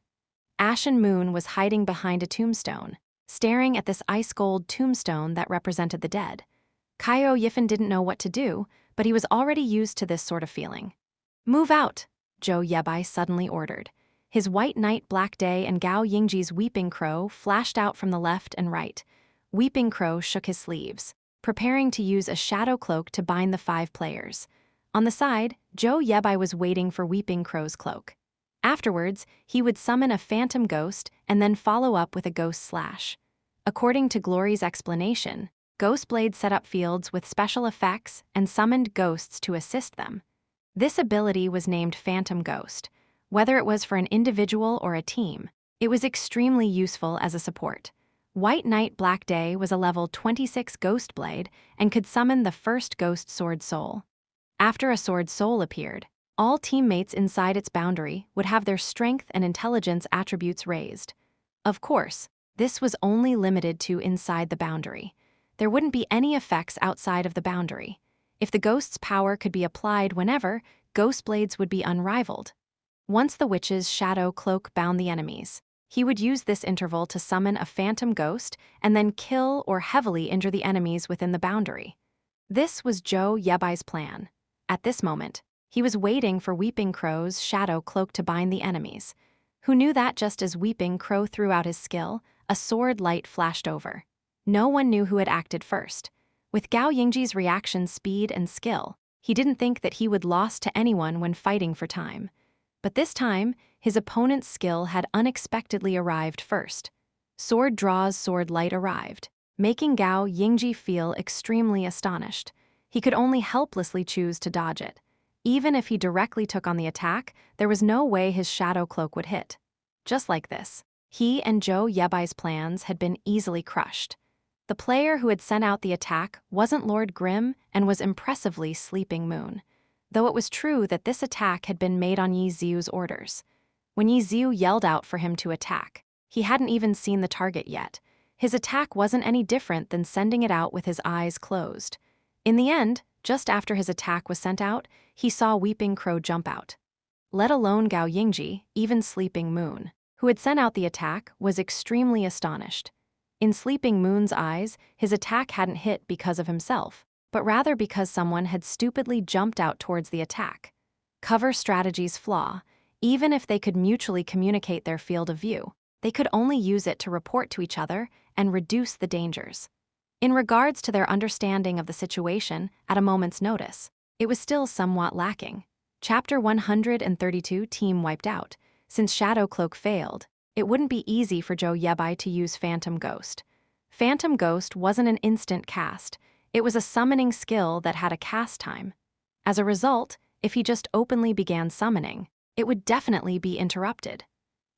Ashen Moon was hiding behind a tombstone, staring at this ice-gold tombstone that represented the dead. Caio Yifan didn't know what to do, but he was already used to this sort of feeling. "Move out," Zhou Yebai suddenly ordered. His White Knight Black Day and Gao Yingji's Weeping Crow flashed out from the left and right. Weeping Crow shook his sleeves, preparing to use a shadow cloak to bind the 5 players. On the side, Zhou Yebai was waiting for Weeping Crow's cloak. Afterwards, he would summon a phantom ghost and then follow up with a ghost slash. According to Glory's explanation, Ghostblade set up fields with special effects and summoned ghosts to assist them. This ability was named Phantom Ghost. Whether it was for an individual or a team, it was extremely useful as a support. White Knight Black Day was a level 26 Ghost Blade and could summon the first Ghost Sword Soul. After a Sword Soul appeared, all teammates inside its boundary would have their strength and intelligence attributes raised. Of course, this was only limited to inside the boundary. There wouldn't be any effects outside of the boundary. If the ghost's power could be applied whenever, Ghost Blades would be unrivaled. Once the witch's shadow cloak bound the enemies, he would use this interval to summon a phantom ghost and then kill or heavily injure the enemies within the boundary. This was Zhou Yebai's plan. At this moment, he was waiting for Weeping Crow's shadow cloak to bind the enemies. Who knew that just as Weeping Crow threw out his skill, a sword light flashed over. No one knew who had acted first. With Gao Yingji's reaction speed and skill, he didn't think that he would lose to anyone when fighting for time. But this time, his opponent's skill had unexpectedly arrived first. Sword Draw's sword light arrived, making Gao Yingji feel extremely astonished. He could only helplessly choose to dodge it. Even if he directly took on the attack, there was no way his shadow cloak would hit. Just like this, he and Zhou Yebai's plans had been easily crushed. The player who had sent out the attack wasn't Lord Grimm and was impressively Sleeping Moon, though it was true that this attack had been made on Yi Xiu's orders. When Yi Xiu yelled out for him to attack, he hadn't even seen the target yet. His attack wasn't any different than sending it out with his eyes closed. In the end, just after his attack was sent out, he saw Weeping Crow jump out. Let alone Gao Yingji, even Sleeping Moon, who had sent out the attack, was extremely astonished. In Sleeping Moon's eyes, his attack hadn't hit because of himself, but rather because someone had stupidly jumped out towards the attack. Cover strategies flaw. Even if they could mutually communicate their field of view, they could only use it to report to each other and reduce the dangers. In regards to their understanding of the situation at a moment's notice, it was still somewhat lacking. Chapter 132 Team Wiped Out. Since Shadow Cloak failed, it wouldn't be easy for Zhou Yebai to use Phantom Ghost. Phantom Ghost wasn't an instant cast, it was a summoning skill that had a cast time. As a result, if he just openly began summoning, it would definitely be interrupted.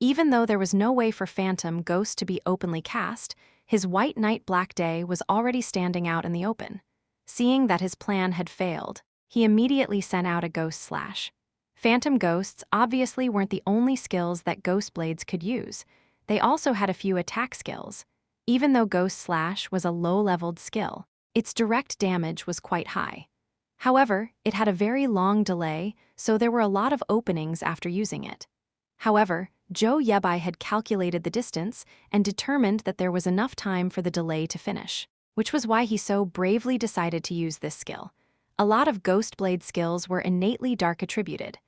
Even though there was no way for Phantom Ghost to be openly cast, his White Knight Black Day was already standing out in the open. Seeing that his plan had failed, he immediately sent out a Ghost Slash. Phantom Ghosts obviously weren't the only skills that Ghost Blades could use. They also had a few attack skills. Even though Ghost Slash was a low-leveled skill, its direct damage was quite high. However, it had a very long delay, so there were a lot of openings after using it. However, Zhou Yebai had calculated the distance and determined that there was enough time for the delay to finish, which was why he so bravely decided to use this skill. A lot of Ghost Blade skills were innately dark attributed.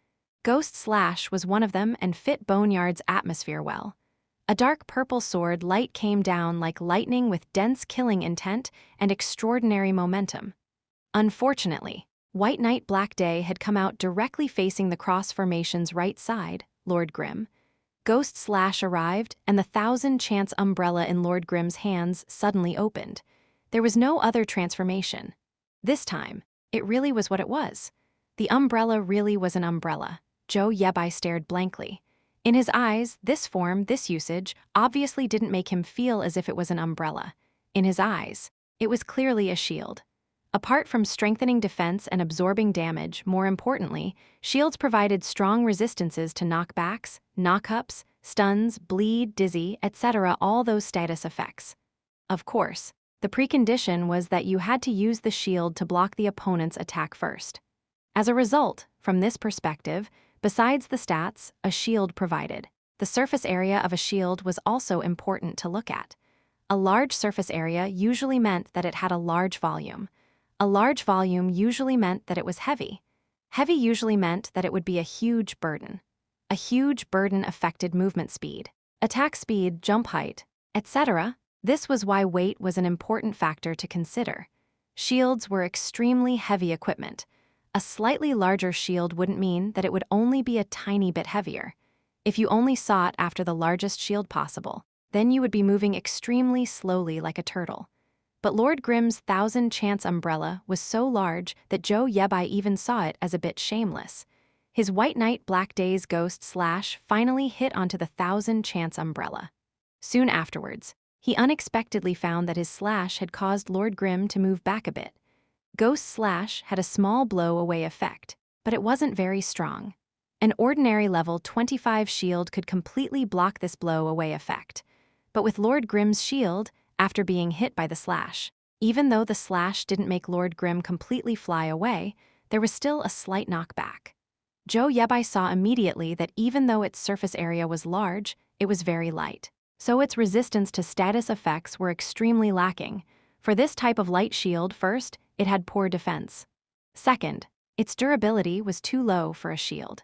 Ghost Slash was one of them and fit Boneyard's atmosphere well. A dark purple sword light came down like lightning with dense killing intent and extraordinary momentum. Unfortunately, White Knight Black Day had come out directly facing the cross formation's right side, Lord Grimm. Ghost Slash arrived, and the 1000-chance umbrella in Lord Grimm's hands suddenly opened. There was no other transformation. This time, it really was what it was. The umbrella really was an umbrella. Zhou Yebai stared blankly. In his eyes, this form, this usage, obviously didn't make him feel as if it was an umbrella. In his eyes, it was clearly a shield. Apart from strengthening defense and absorbing damage, more importantly, shields provided strong resistances to knockbacks, knockups, stuns, bleed, dizzy, etc., all those status effects. Of course, the precondition was that you had to use the shield to block the opponent's attack first. As a result, from this perspective, besides the stats, a shield provided. The surface area of a shield was also important to look at. A large surface area usually meant that it had a large volume. A large volume usually meant that it was heavy. Heavy usually meant that it would be a huge burden. A huge burden affected movement speed, attack speed, jump height, etc. This was why weight was an important factor to consider. Shields were extremely heavy equipment. A slightly larger shield wouldn't mean that it would only be a tiny bit heavier. If you only sought after the largest shield possible, then you would be moving extremely slowly like a turtle. But Lord Grimm's 1000-chance umbrella was so large that Zhou Yebai even saw it as a bit shameless. His White Knight Black Day's Ghost Slash finally hit onto the 1000-chance umbrella. Soon afterwards, He unexpectedly found that his slash had caused Lord Grim to move back a bit. Ghost's slash had a small blow-away effect, but it wasn't very strong. An ordinary level 25 shield could completely block this blow-away effect. But with Lord Grim's shield, after being hit by the slash, even though the slash didn't make Lord Grim completely fly away, there was still a slight knockback. Zhou Yebai saw immediately that even though its surface area was large, it was very light. So its resistance to status effects were extremely lacking. For this type of light shield, first, it had poor defense. Second, its durability was too low for a shield.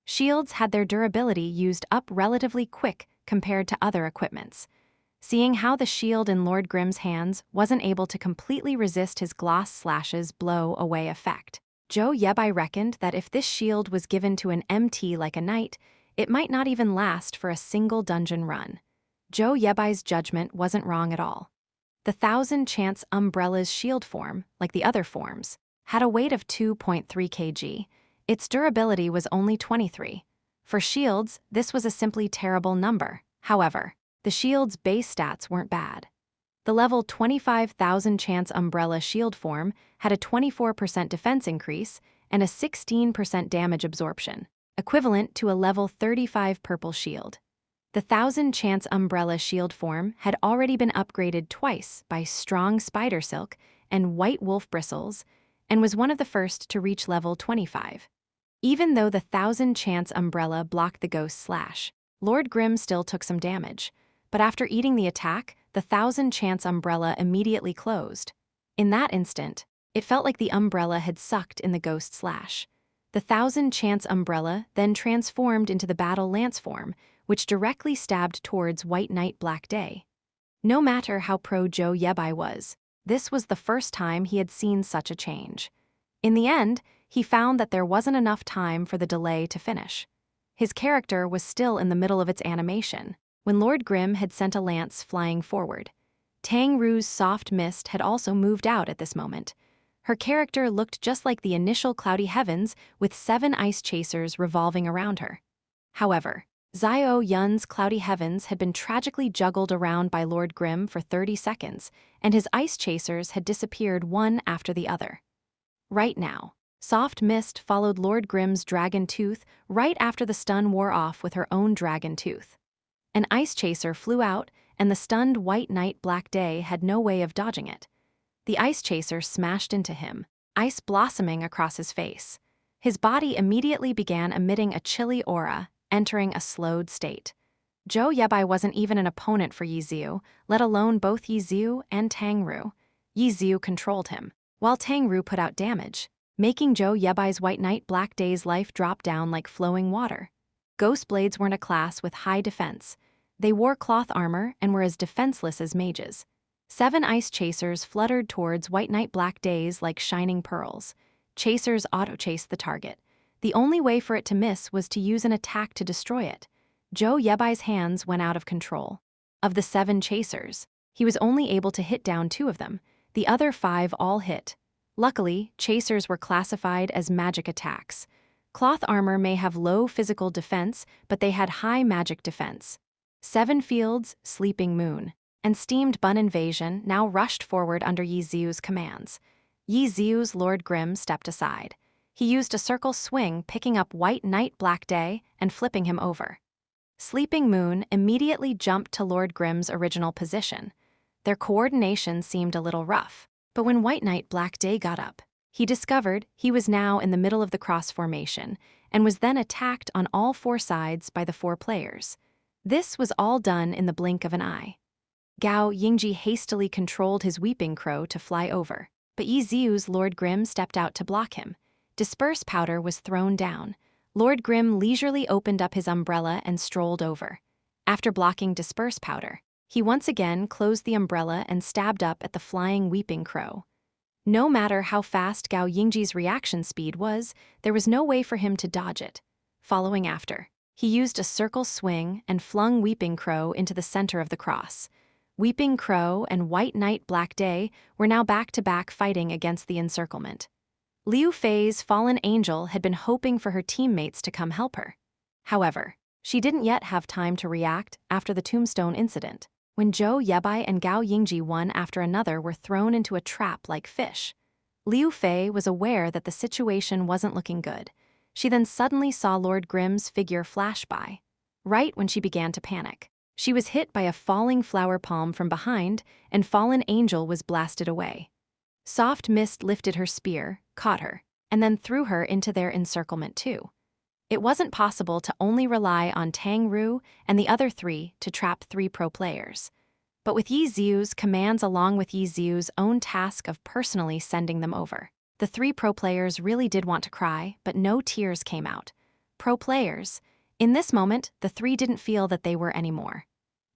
Shields had their durability used up relatively quick compared to other equipments. Seeing how the shield in Lord Grim's hands wasn't able to completely resist his gloss slash's blow-away effect, Zhou Yebai reckoned that if this shield was given to an MT like a knight, it might not even last for a single dungeon run. Zhou Yebai's judgment wasn't wrong at all. The 1000 Chance Umbrella's shield form, like the other forms, had a weight of 2.3 kg. Its durability was only 23. For shields, this was a simply terrible number. However, the shield's base stats weren't bad. The level 25,000 Chance Umbrella shield form had a 24% defense increase and a 16% damage absorption, equivalent to a level 35 purple shield. The 1000 Chance Umbrella shield form had already been upgraded twice by strong spider silk and white wolf bristles, and was one of the first to reach level 25. Even though the 1000 Chance Umbrella blocked the ghost slash, Lord Grim still took some damage, but after eating the attack, the 1000 Chance Umbrella immediately closed. In that instant, it felt like the umbrella had sucked in the ghost slash. The 1000 Chance Umbrella then transformed into the Battle Lance form, which directly stabbed towards White Knight Black Day. No matter how pro Zhou Yebai was, this was the first time he had seen such a change. In the end, he found that there wasn't enough time for the delay to finish. His character was still in the middle of its animation, when Lord Grim had sent a lance flying forward. Tang Ru's soft mist had also moved out at this moment. Her character looked just like the initial cloudy heavens with 7 ice chasers revolving around her. However, Xiao Yun's cloudy heavens had been tragically juggled around by Lord Grim for 30 seconds, and his ice chasers had disappeared one after the other. Right now, Soft Mist followed Lord Grim's dragon tooth right after the stun wore off with her own dragon tooth. An ice chaser flew out, and the stunned White Knight Black Day had no way of dodging it. The ice chaser smashed into him, ice blossoming across his face. His body immediately began emitting a chilly aura, entering a slowed state. Zhou Yebai wasn't even an opponent for Yi Xiu, let alone both Yi Xiu and Tang Ru. Yi Xiu controlled him, while Tang Ru put out damage, making Zhou Yebai's White Knight Black Day's life drop down like flowing water. Ghost Blades weren't a class with high defense. They wore cloth armor and were as defenseless as mages. 7 ice chasers fluttered towards White Knight Black Days like shining pearls. Chasers auto-chased the target. The only way for it to miss was to use an attack to destroy it. Zhou Yebai's hands went out of control. Of the 7 chasers, he was only able to hit down 2 of them. The other 5 all hit. Luckily, chasers were classified as magic attacks. Cloth armor may have low physical defense, but they had high magic defense. 7 Fields, Sleeping Moon, and Steamed Bun Invasion now rushed forward under Yi Xiu's commands. Yi Xiu's Lord Grim stepped aside. He used a circle swing, picking up White Knight Black Day and flipping him over. Sleeping Moon immediately jumped to Lord Grim's original position. Their coordination seemed a little rough, but when White Knight Black Day got up, he discovered he was now in the middle of the cross formation and was then attacked on all 4 sides by the 4 players. This was all done in the blink of an eye. Gao Yingji hastily controlled his Weeping Crow to fly over, but Yi Xiu's Lord Grim stepped out to block him. Disperse Powder was thrown down. Lord Grim leisurely opened up his umbrella and strolled over. After blocking Disperse Powder, he once again closed the umbrella and stabbed up at the flying Weeping Crow. No matter how fast Gao Yingji's reaction speed was, there was no way for him to dodge it. Following after, he used a circle swing and flung Weeping Crow into the center of the cross. Weeping Crow and White Knight Black Day were now back-to-back fighting against the encirclement. Liu Fei's fallen angel had been hoping for her teammates to come help her. However, she didn't yet have time to react after the tombstone incident. when Zhou Yebai and Gao Yingji one after another were thrown into a trap like fish. Liu Fei was aware that the situation wasn't looking good. She then suddenly saw Lord Grimm's figure flash by. Right when she began to panic, she was hit by a falling flower palm from behind, and Fallen Angel was blasted away. Soft Mist lifted her spear, caught her, and then threw her into their encirclement too. It wasn't possible to only rely on Tang Ru and the other three to trap 3 pro players. But with Yi Xiu's commands along with Yi Xiu's own task of personally sending them over, the 3 pro players really did want to cry, but no tears came out. Pro players. In this moment, the 3 didn't feel that they were anymore.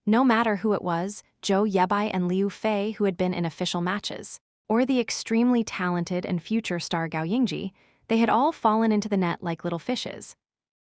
No matter who it was, Zhou Yebai and Liu Fei who had been in official matches, or the extremely talented and future star Gao Yingji, they had all fallen into the net like little fishes.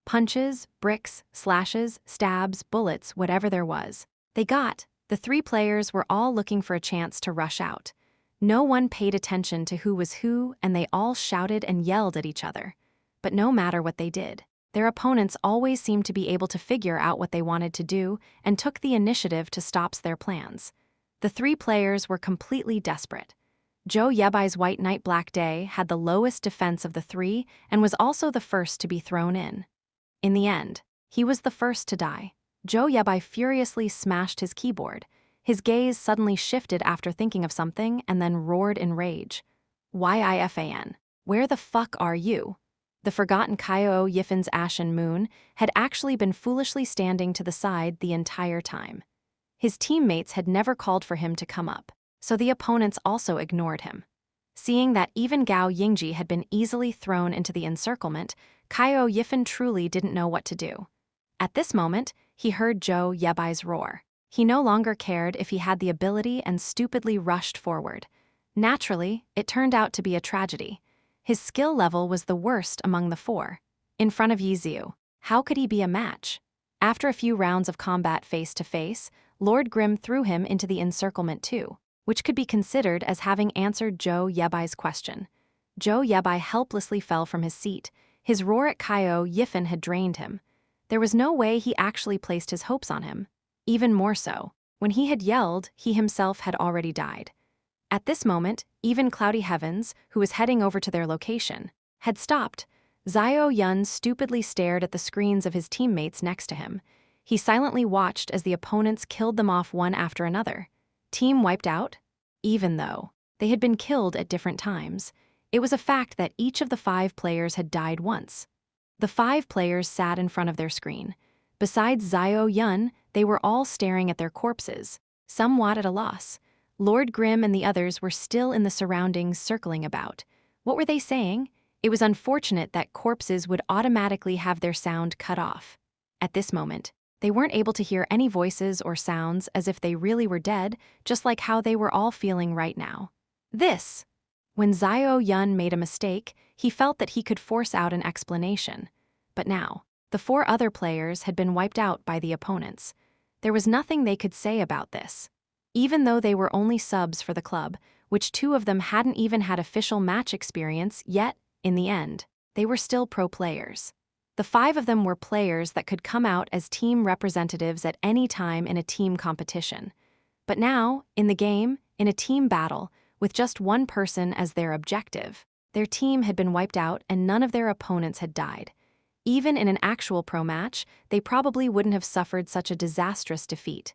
Punches, bricks, slashes, stabs, bullets, whatever there was, they got. The 3 players were all looking for a chance to rush out. No one paid attention to who was who, and they all shouted and yelled at each other. But no matter what they did, their opponents always seemed to be able to figure out what they wanted to do and took the initiative to stop their plans. The 3 players were completely desperate. Zhou Yebai's White Knight Black Day had the lowest defense of the 3 and was also the first to be thrown in. In the end, he was the first to die. Zhou Yebai furiously smashed his keyboard. His gaze suddenly shifted after thinking of something and then roared in rage. "Yifan, where the fuck are you?" The forgotten Kyo Yifin's Ashen Moon had actually been foolishly standing to the side the entire time. His teammates had never called for him to come up, so the opponents also ignored him. Seeing that even Gao Yingji had been easily thrown into the encirclement, Kyo Yifin truly didn't know what to do. At this moment, he heard Zhou Yebai's roar. He no longer cared if he had the ability and stupidly rushed forward. Naturally, it turned out to be a tragedy. His skill level was the worst among the 4. In front of Yi Xiu, how could he be a match? After a few rounds of combat face-to-face, Lord Grimm threw him into the encirclement too, which could be considered as having answered Zhou Yebai's question. Zhou Yebai helplessly fell from his seat. His roar at Kyo Yifin had drained him. There was no way he actually placed his hopes on him. Even more so, when he had yelled, he himself had already died. At this moment, even Cloudy Heavens, who was heading over to their location, had stopped. Xiao Yun stupidly stared at the screens of his teammates next to him. He silently watched as the opponents killed them off one after another. Team wiped out? Even though they had been killed at different times, it was a fact that each of the 5 players had died once. The 5 players sat in front of their screen. Besides Xiao Yun, they were all staring at their corpses, somewhat at a loss. Lord Grimm and the others were still in the surroundings circling about. What were they saying? It was unfortunate that corpses would automatically have their sound cut off. At this moment, they weren't able to hear any voices or sounds as if they really were dead, just like how they were all feeling right now. When Xiao Yun made a mistake, he felt that he could force out an explanation. But now, the 4 other players had been wiped out by the opponents. There was nothing they could say about this. Even though they were only subs for the club, which 2 of them hadn't even had official match experience yet, in the end, they were still pro players. The 5 of them were players that could come out as team representatives at any time in a team competition. But now, in the game, in a team battle, with just one person as their objective, their team had been wiped out and none of their opponents had died. Even in an actual pro match, they probably wouldn't have suffered such a disastrous defeat.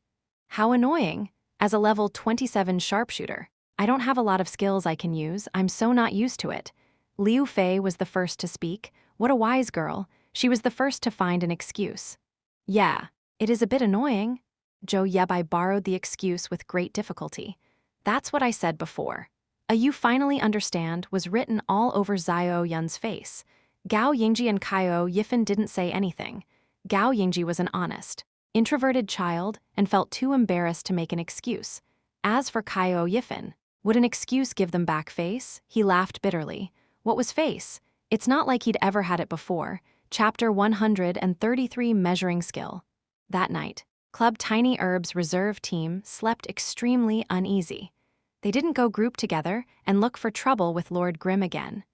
How annoying! As a level 27 sharpshooter, I don't have a lot of skills I can use, I'm so not used to it. Liu Fei was the first to speak. What a wise girl. She was the first to find an excuse. "Yeah, it is a bit annoying." Zhou Yebai borrowed the excuse with great difficulty. "That's what I said before." A "you finally understand" was written all over Xiao Yun's face. Gao Yingji and Kyo Yifin didn't say anything. Gao Yingji was an honest, introverted child and felt too embarrassed to make an excuse. As for Kyo Yifin, would an excuse give them back face? He laughed bitterly. What was face? It's not like he'd ever had it before. Chapter 133 Measuring Skill. That night, Club Tiny Herb's reserve team slept extremely uneasy. They didn't go group together and look for trouble with Lord Grimm again.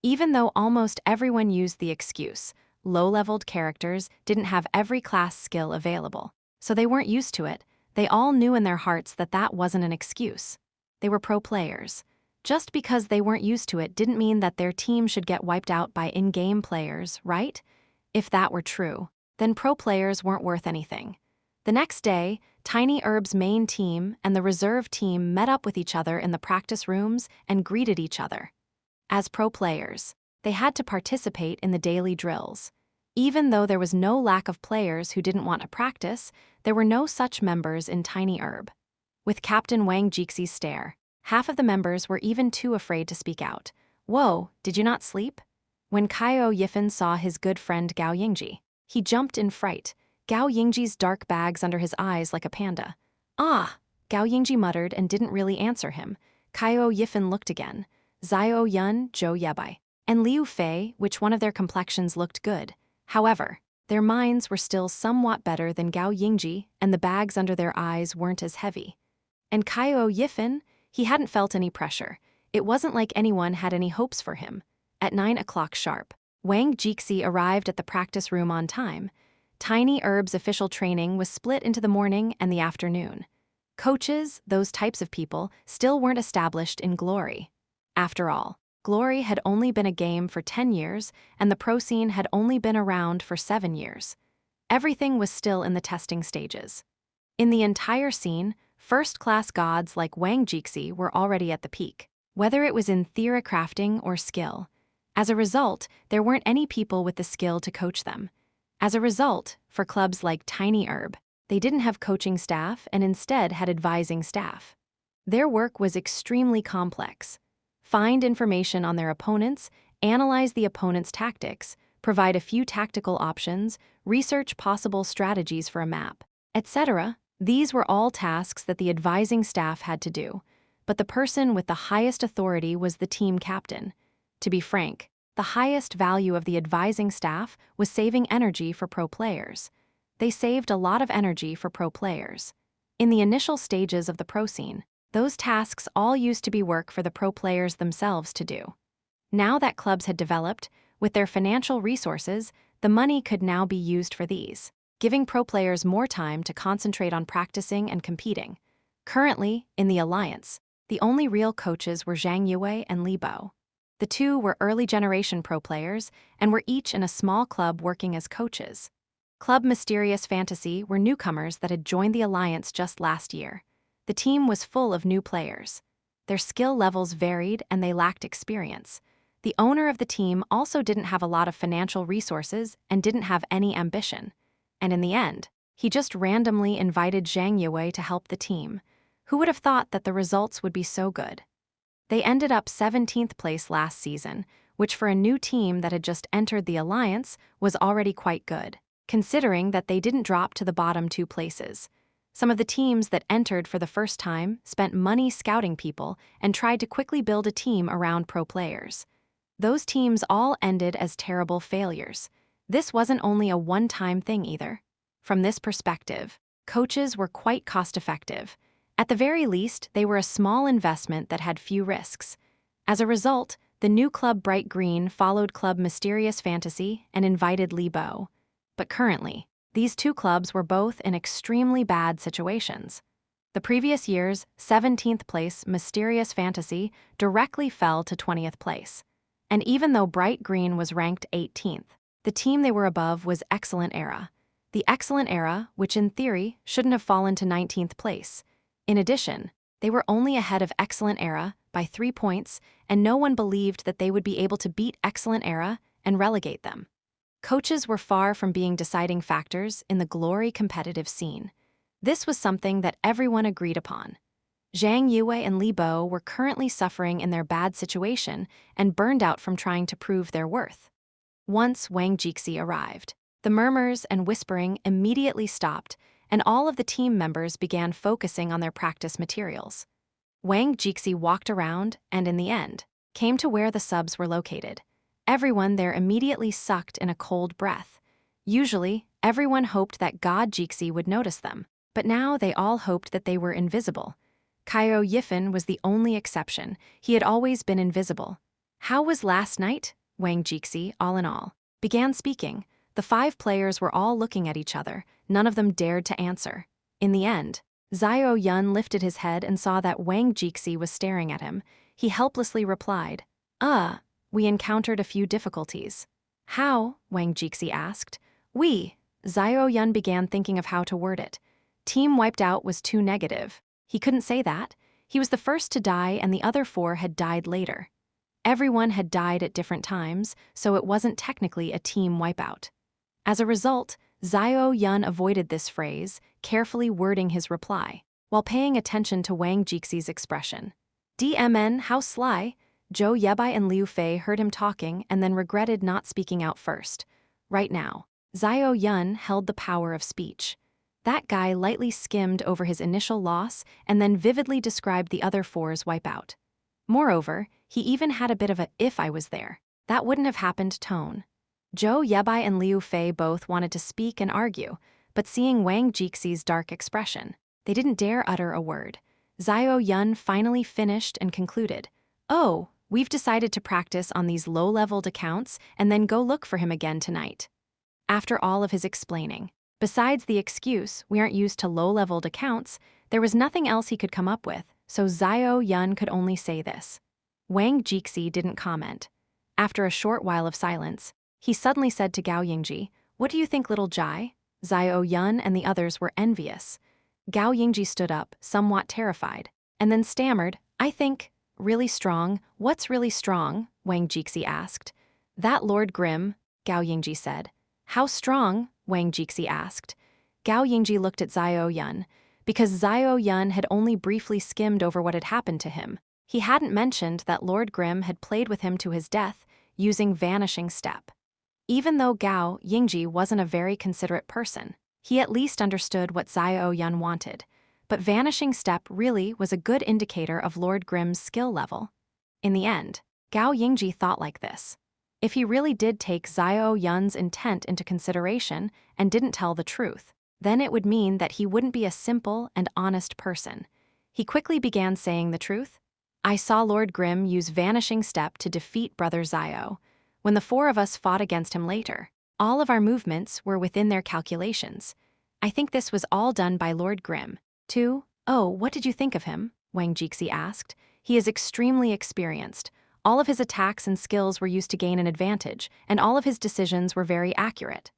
Even though almost everyone used the excuse, low-leveled characters didn't have every class skill available, so they weren't used to it. They all knew in their hearts that that wasn't an excuse. They were pro players. Just because they weren't used to it didn't mean that their team should get wiped out by in-game players, right? If that were true, then pro players weren't worth anything. The next day, Tiny Herb's main team and the reserve team met up with each other in the practice rooms and greeted each other. As pro players, they had to participate in the daily drills. Even though there was no lack of players who didn't want to practice, there were no such members in Tiny Herb. With Captain Wang Jixi's stare, half of the members were even too afraid to speak out. Whoa, did you not sleep? When Kaio Yifan saw his good friend Gao Yingji, he jumped in fright, Gao Yingji's dark bags under his eyes like a panda. Ah, Gao Yingji muttered and didn't really answer him. Kaio Yifan looked again. Zhao Yun, Zhou Yebai, and Liu Fei, which one of their complexions looked good. However, their minds were still somewhat better than Gao Yingji, and the bags under their eyes weren't as heavy. And Kaio Yifan, he hadn't felt any pressure. It wasn't like anyone had any hopes for him. At 9 o'clock sharp, Wang Jixi arrived at the practice room on time. Tiny Herb's official training was split into the morning and the afternoon. Coaches, those types of people, still weren't established in Glory. After all, Glory had only been a game for 10 years, and the pro scene had only been around for 7 years. Everything was still in the testing stages. In the entire scene, first-class gods like Wang Jixi were already at the peak, whether it was in theory crafting or skill. As a result, there weren't any people with the skill to coach them. As a result, for clubs like Tiny Herb, they didn't have coaching staff and instead had advising staff. Their work was extremely complex. Find information on their opponents, analyze the opponent's tactics, provide a few tactical options, research possible strategies for a map, etc. These were all tasks that the advising staff had to do, but the person with the highest authority was the team captain. To be frank, the highest value of the advising staff was saving energy for pro players. They saved a lot of energy for pro players. In the initial stages of the pro scene, those tasks all used to be work for the pro players themselves to do. Now that clubs had developed, with their financial resources, the money could now be used for these, giving pro players more time to concentrate on practicing and competing. Currently, in the Alliance, the only real coaches were Zhang Yue and Li Bo. The two were early-generation pro players and were each in a small club working as coaches. Club Mysterious Fantasy were newcomers that had joined the Alliance just last year. The team was full of new players. Their skill levels varied and they lacked experience. The owner of the team also didn't have a lot of financial resources and didn't have any ambition. And in the end, he just randomly invited Zhang Yue to help the team. Who would have thought that the results would be so good? They ended up 17th place last season, which for a new team that had just entered the Alliance was already quite good, considering that they didn't drop to the bottom 2 places. Some of the teams that entered for the first time spent money scouting people and tried to quickly build a team around pro players. Those teams all ended as terrible failures. This wasn't only a one-time thing either. From this perspective, coaches were quite cost-effective. At the very least, they were a small investment that had few risks. As a result, the new Club Bright Green followed Club Mysterious Fantasy and invited Li Bo. But currently, these two clubs were both in extremely bad situations. The previous year's 17th place Mysterious Fantasy directly fell to 20th place. And even though Bright Green was ranked 18th, the team they were above was Excellent Era. The Excellent Era, which in theory shouldn't have fallen to 19th place. In addition, they were only ahead of Excellent Era by 3 points, and no one believed that they would be able to beat Excellent Era and relegate them. Coaches were far from being deciding factors in the Glory competitive scene. This was something that everyone agreed upon. Zhang Yue and Li Bo were currently suffering in their bad situation and burned out from trying to prove their worth. Once Wang Jixi arrived, the murmurs and whispering immediately stopped, and all of the team members began focusing on their practice materials. Wang Jixi walked around and, in the end, came to where the subs were located. Everyone there immediately sucked in a cold breath. Usually, everyone hoped that God Jixi would notice them, but now they all hoped that they were invisible. Kaio Yifan was the only exception. He had always been invisible. How was last night? Wang Jixi, all in all, began speaking. The 5 players were all looking at each other. None of them dared to answer. In the end, Xiao Yun lifted his head and saw that Wang Jixi was staring at him. He helplessly replied, we encountered a few difficulties. How? Wang Jixi asked. Xiao Yun began thinking of how to word it. Team wiped out was too negative. He couldn't say that. He was the first to die and the other 4 had died later. Everyone had died at different times, so it wasn't technically a team wipeout. As a result, Xiao Yun avoided this phrase, carefully wording his reply, while paying attention to Wang Jixi's expression. DMN, how sly! Zhou Yebai and Liu Fei heard him talking and then regretted not speaking out first. Right now, Xiao Yun held the power of speech. That guy lightly skimmed over his initial loss and then vividly described the other 4's wipeout. Moreover, he even had a bit of a "if I was there, that wouldn't have happened" tone. Zhou Yebai and Liu Fei both wanted to speak and argue, but seeing Wang Jixi's dark expression, they didn't dare utter a word. Xiao Yun finally finished and concluded, we've decided to practice on these low-leveled accounts and then go look for him again tonight. After all of his explaining, besides the excuse we aren't used to low-leveled accounts, there was nothing else he could come up with, so Xiao Yun could only say this. Wang Jixi didn't comment. After a short while of silence, he suddenly said to Gao Yingji, "What do you think, little Jai?" Xiao Yun and the others were envious. Gao Yingji stood up, somewhat terrified, and then stammered, "I think, really strong." "What's really strong?" Wang Jixi asked. "That Lord Grimm," Gao Yingji said. "How strong?" Wang Jixi asked. Gao Yingji looked at Xiao Yun. Because Xiao Yun had only briefly skimmed over what had happened to him, he hadn't mentioned that Lord Grimm had played with him to his death, using Vanishing Step. Even though Gao Yingji wasn't a very considerate person, he at least understood what Xiao Yun wanted. But Vanishing Step really was a good indicator of Lord Grimm's skill level. In the end, Gao Yingji thought like this. If he really did take Xiao Yun's intent into consideration and didn't tell the truth, then it would mean that he wouldn't be a simple and honest person. He quickly began saying the truth. "I saw Lord Grimm use Vanishing Step to defeat Brother Xiao. When the 4 of us fought against him later, all of our movements were within their calculations. I think this was all done by Lord Grimm, too." "Oh, what did you think of him?" Wang Jixi asked. "He is extremely experienced. All of his attacks and skills were used to gain an advantage, and all of his decisions were very accurate."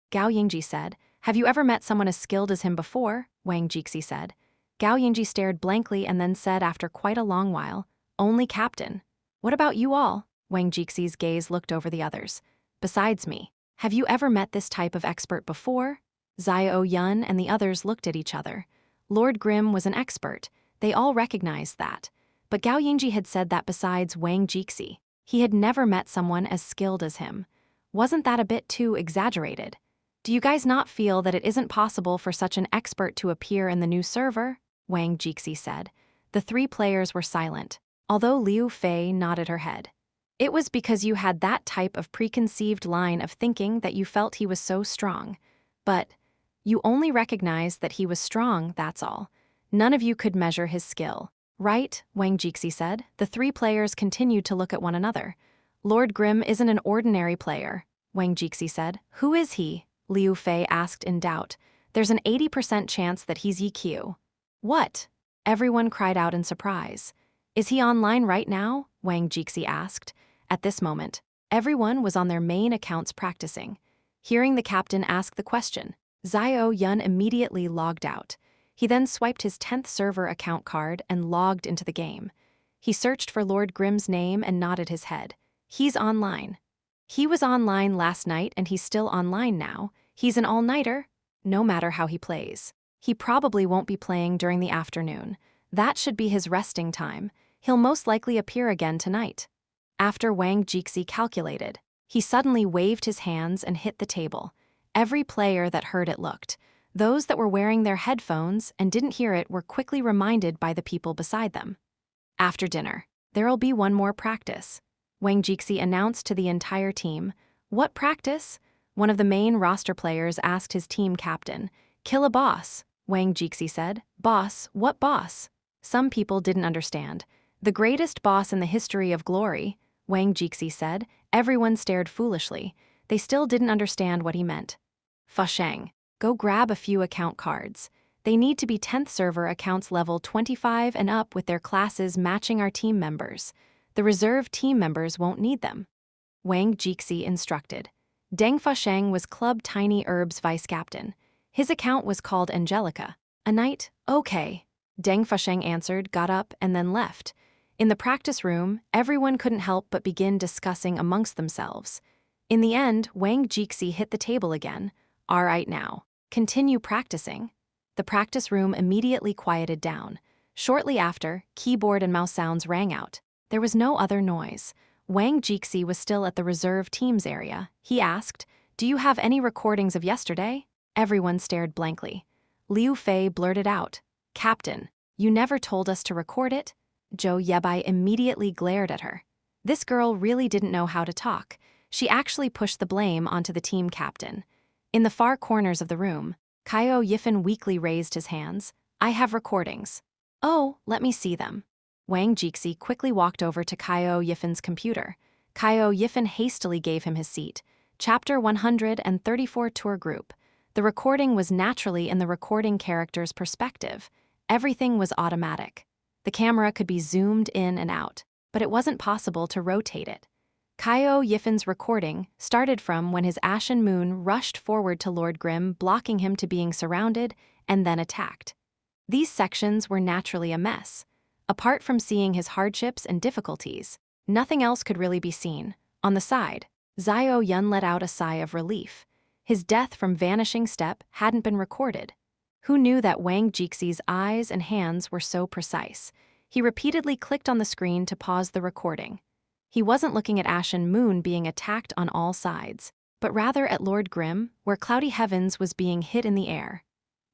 Gao Yingji said, "Have you ever met someone as skilled as him before?" Wang Jixi said. Gao Yingji stared blankly and then said after quite a long while, "Only Captain." "What about you all?" Wang Jixi's gaze looked over the others. "Besides me, have you ever met this type of expert before?" Xiao Yun and the others looked at each other. Lord Grimm was an expert. They all recognized that. But Gao Yingji had said that besides Wang Jixi, he had never met someone as skilled as him. Wasn't that a bit too exaggerated? "Do you guys not feel that it isn't possible for such an expert to appear in the new server?" Wang Jixi said. The 3 players were silent, although Liu Fei nodded her head. "It was because you had that type of preconceived line of thinking that you felt he was so strong. But you only recognized that he was strong, that's all. None of you could measure his skill." "Right," Wang Jixi said. The 3 players continued to look at one another. "Lord Grimm isn't an ordinary player," Wang Jixi said. "Who is he?" Liu Fei asked in doubt. "There's an 80% chance that he's EQ." "What?" Everyone cried out in surprise. "Is he online right now?" Wang Jixi asked. At this moment, everyone was on their main accounts practicing. Hearing the captain ask the question, Xiao Yun immediately logged out. He then swiped his 10th server account card and logged into the game. He searched for Lord Grimm's name and nodded his head. "He's online." "He was online last night and he's still online now. He's an all-nighter?" "No matter how he plays. He probably won't be playing during the afternoon. That should be his resting time. He'll most likely appear again tonight." After Wang Jixi calculated, he suddenly waved his hands and hit the table. Every player that heard it looked. Those that were wearing their headphones and didn't hear it were quickly reminded by the people beside them. "After dinner, there'll be one more practice," Wang Jixi announced to the entire team. "What practice?" One of the main roster players asked his team captain. "Kill a boss," Wang Jixi said. "Boss? What boss?" Some people didn't understand. "The greatest boss in the history of glory," Wang Jixi said. Everyone stared foolishly. They still didn't understand what he meant. "Fa Sheng, go grab a few account cards." They need to be 10th server accounts level 25 and up with their classes matching our team members. The reserve team members won't need them. Wang Jixi instructed. Deng Fusheng was Club Tiny Herb's vice captain. His account was called Angelica. A knight? Okay. Deng Fusheng answered, got up, and then left. In the practice room, everyone couldn't help but begin discussing amongst themselves. In the end, Wang Jixi hit the table again. All right now. Continue practicing. The practice room immediately quieted down. Shortly after, keyboard and mouse sounds rang out. There was no other noise. Wang Jixi was still at the reserve teams area. He asked, "Do you have any recordings of yesterday?" Everyone stared blankly. Liu Fei blurted out, "Captain, you never told us to record it?" Zhou Yebai immediately glared at her. This girl really didn't know how to talk. She actually pushed the blame onto the team captain. In the far corners of the room, Kaio Yifan weakly raised his hands. "I have recordings." "Oh, let me see them." Wang Jixi quickly walked over to Kaio Yifan's computer. Kaio Yifan hastily gave him his seat. Chapter 134 Tour Group. The recording was naturally in the recording character's perspective. Everything was automatic. The camera could be zoomed in and out, but it wasn't possible to rotate it. Kaio Yifan's recording started from when his ashen moon rushed forward to Lord Grimm, blocking him to being surrounded and then attacked. These sections were naturally a mess. Apart from seeing his hardships and difficulties, nothing else could really be seen. On the side, Zhao Yun let out a sigh of relief. His death from vanishing step hadn't been recorded. Who knew that Wang Jixi's eyes and hands were so precise? He repeatedly clicked on the screen to pause the recording. He wasn't looking at Ashen Moon being attacked on all sides, but rather at Lord Grimm, where Cloudy Heavens was being hit in the air.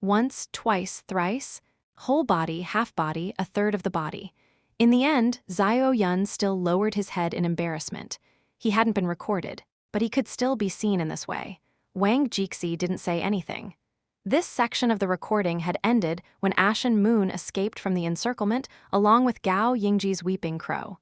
Once, twice, thrice, whole body, half body, a third of the body. In the end, Zhao Yun still lowered his head in embarrassment. He hadn't been recorded, but he could still be seen in this way. Wang Jixi didn't say anything. This section of the recording had ended when Ashen Moon escaped from the encirclement along with Gao Yingji's Weeping Crow.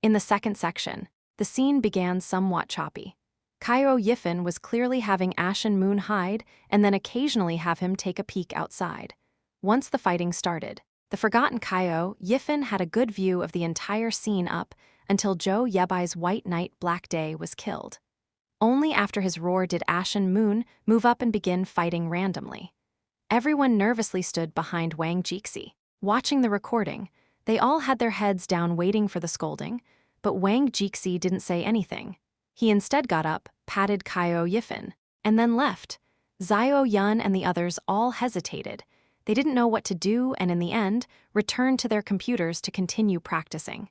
In the second section, the scene began somewhat choppy. Kaio Yifan was clearly having Ashen Moon hide and then occasionally have him take a peek outside. Once the fighting started, the forgotten Kaio Yifan had a good view of the entire scene up until Zhou Yebai's White Knight Black Day was killed. Only after his roar did Ashen Moon move up and begin fighting randomly. Everyone nervously stood behind Wang Jixi. Watching the recording, they all had their heads down waiting for the scolding, but Wang Jixi didn't say anything. He instead got up, patted Kaio Yifan, and then left. Zhao Yun and the others all hesitated. They didn't know what to do and in the end, returned to their computers to continue practicing.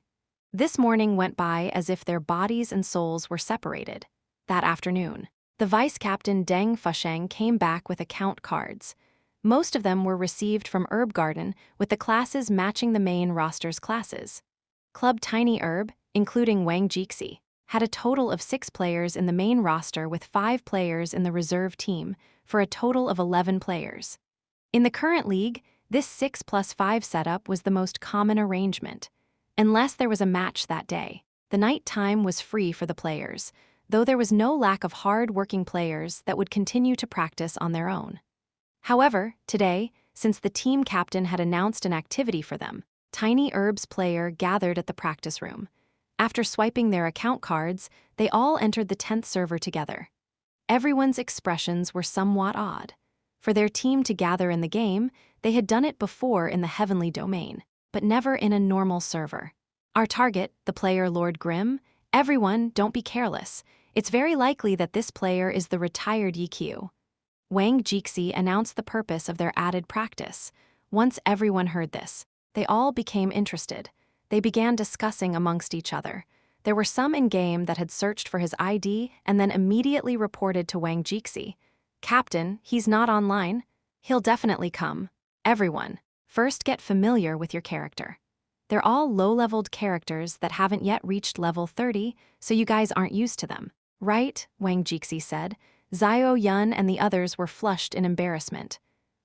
This morning went by as if their bodies and souls were separated. That afternoon, the vice captain Deng Fusheng came back with account cards. Most of them were received from Herb Garden with the classes matching the main roster's classes. Club Tiny Herb, including Wang Jixi, had a total of 6 players in the main roster with 5 players in the reserve team, for a total of 11 players. In the current league, this 6+5 setup was the most common arrangement. Unless there was a match that day, the night time was free for the players, though there was no lack of hard-working players that would continue to practice on their own. However, today, since the team captain had announced an activity for them, Tiny Herb's player gathered at the practice room. After swiping their account cards, they all entered the 10th server together. Everyone's expressions were somewhat odd. For their team to gather in the game, they had done it before in the Heavenly Domain, but never in a normal server. Our target, the player Lord Grimm, everyone, don't be careless. It's very likely that this player is the retired EQ. Wang Jixi announced the purpose of their added practice. Once everyone heard this, they all became interested. They began discussing amongst each other. There were some in-game that had searched for his ID and then immediately reported to Wang Jixi. "Captain, he's not online. He'll definitely come. Everyone, first get familiar with your character. They're all low-leveled characters that haven't yet reached level 30, so you guys aren't used to them." "Right," Wang Jixi said. Zhao Yun and the others were flushed in embarrassment.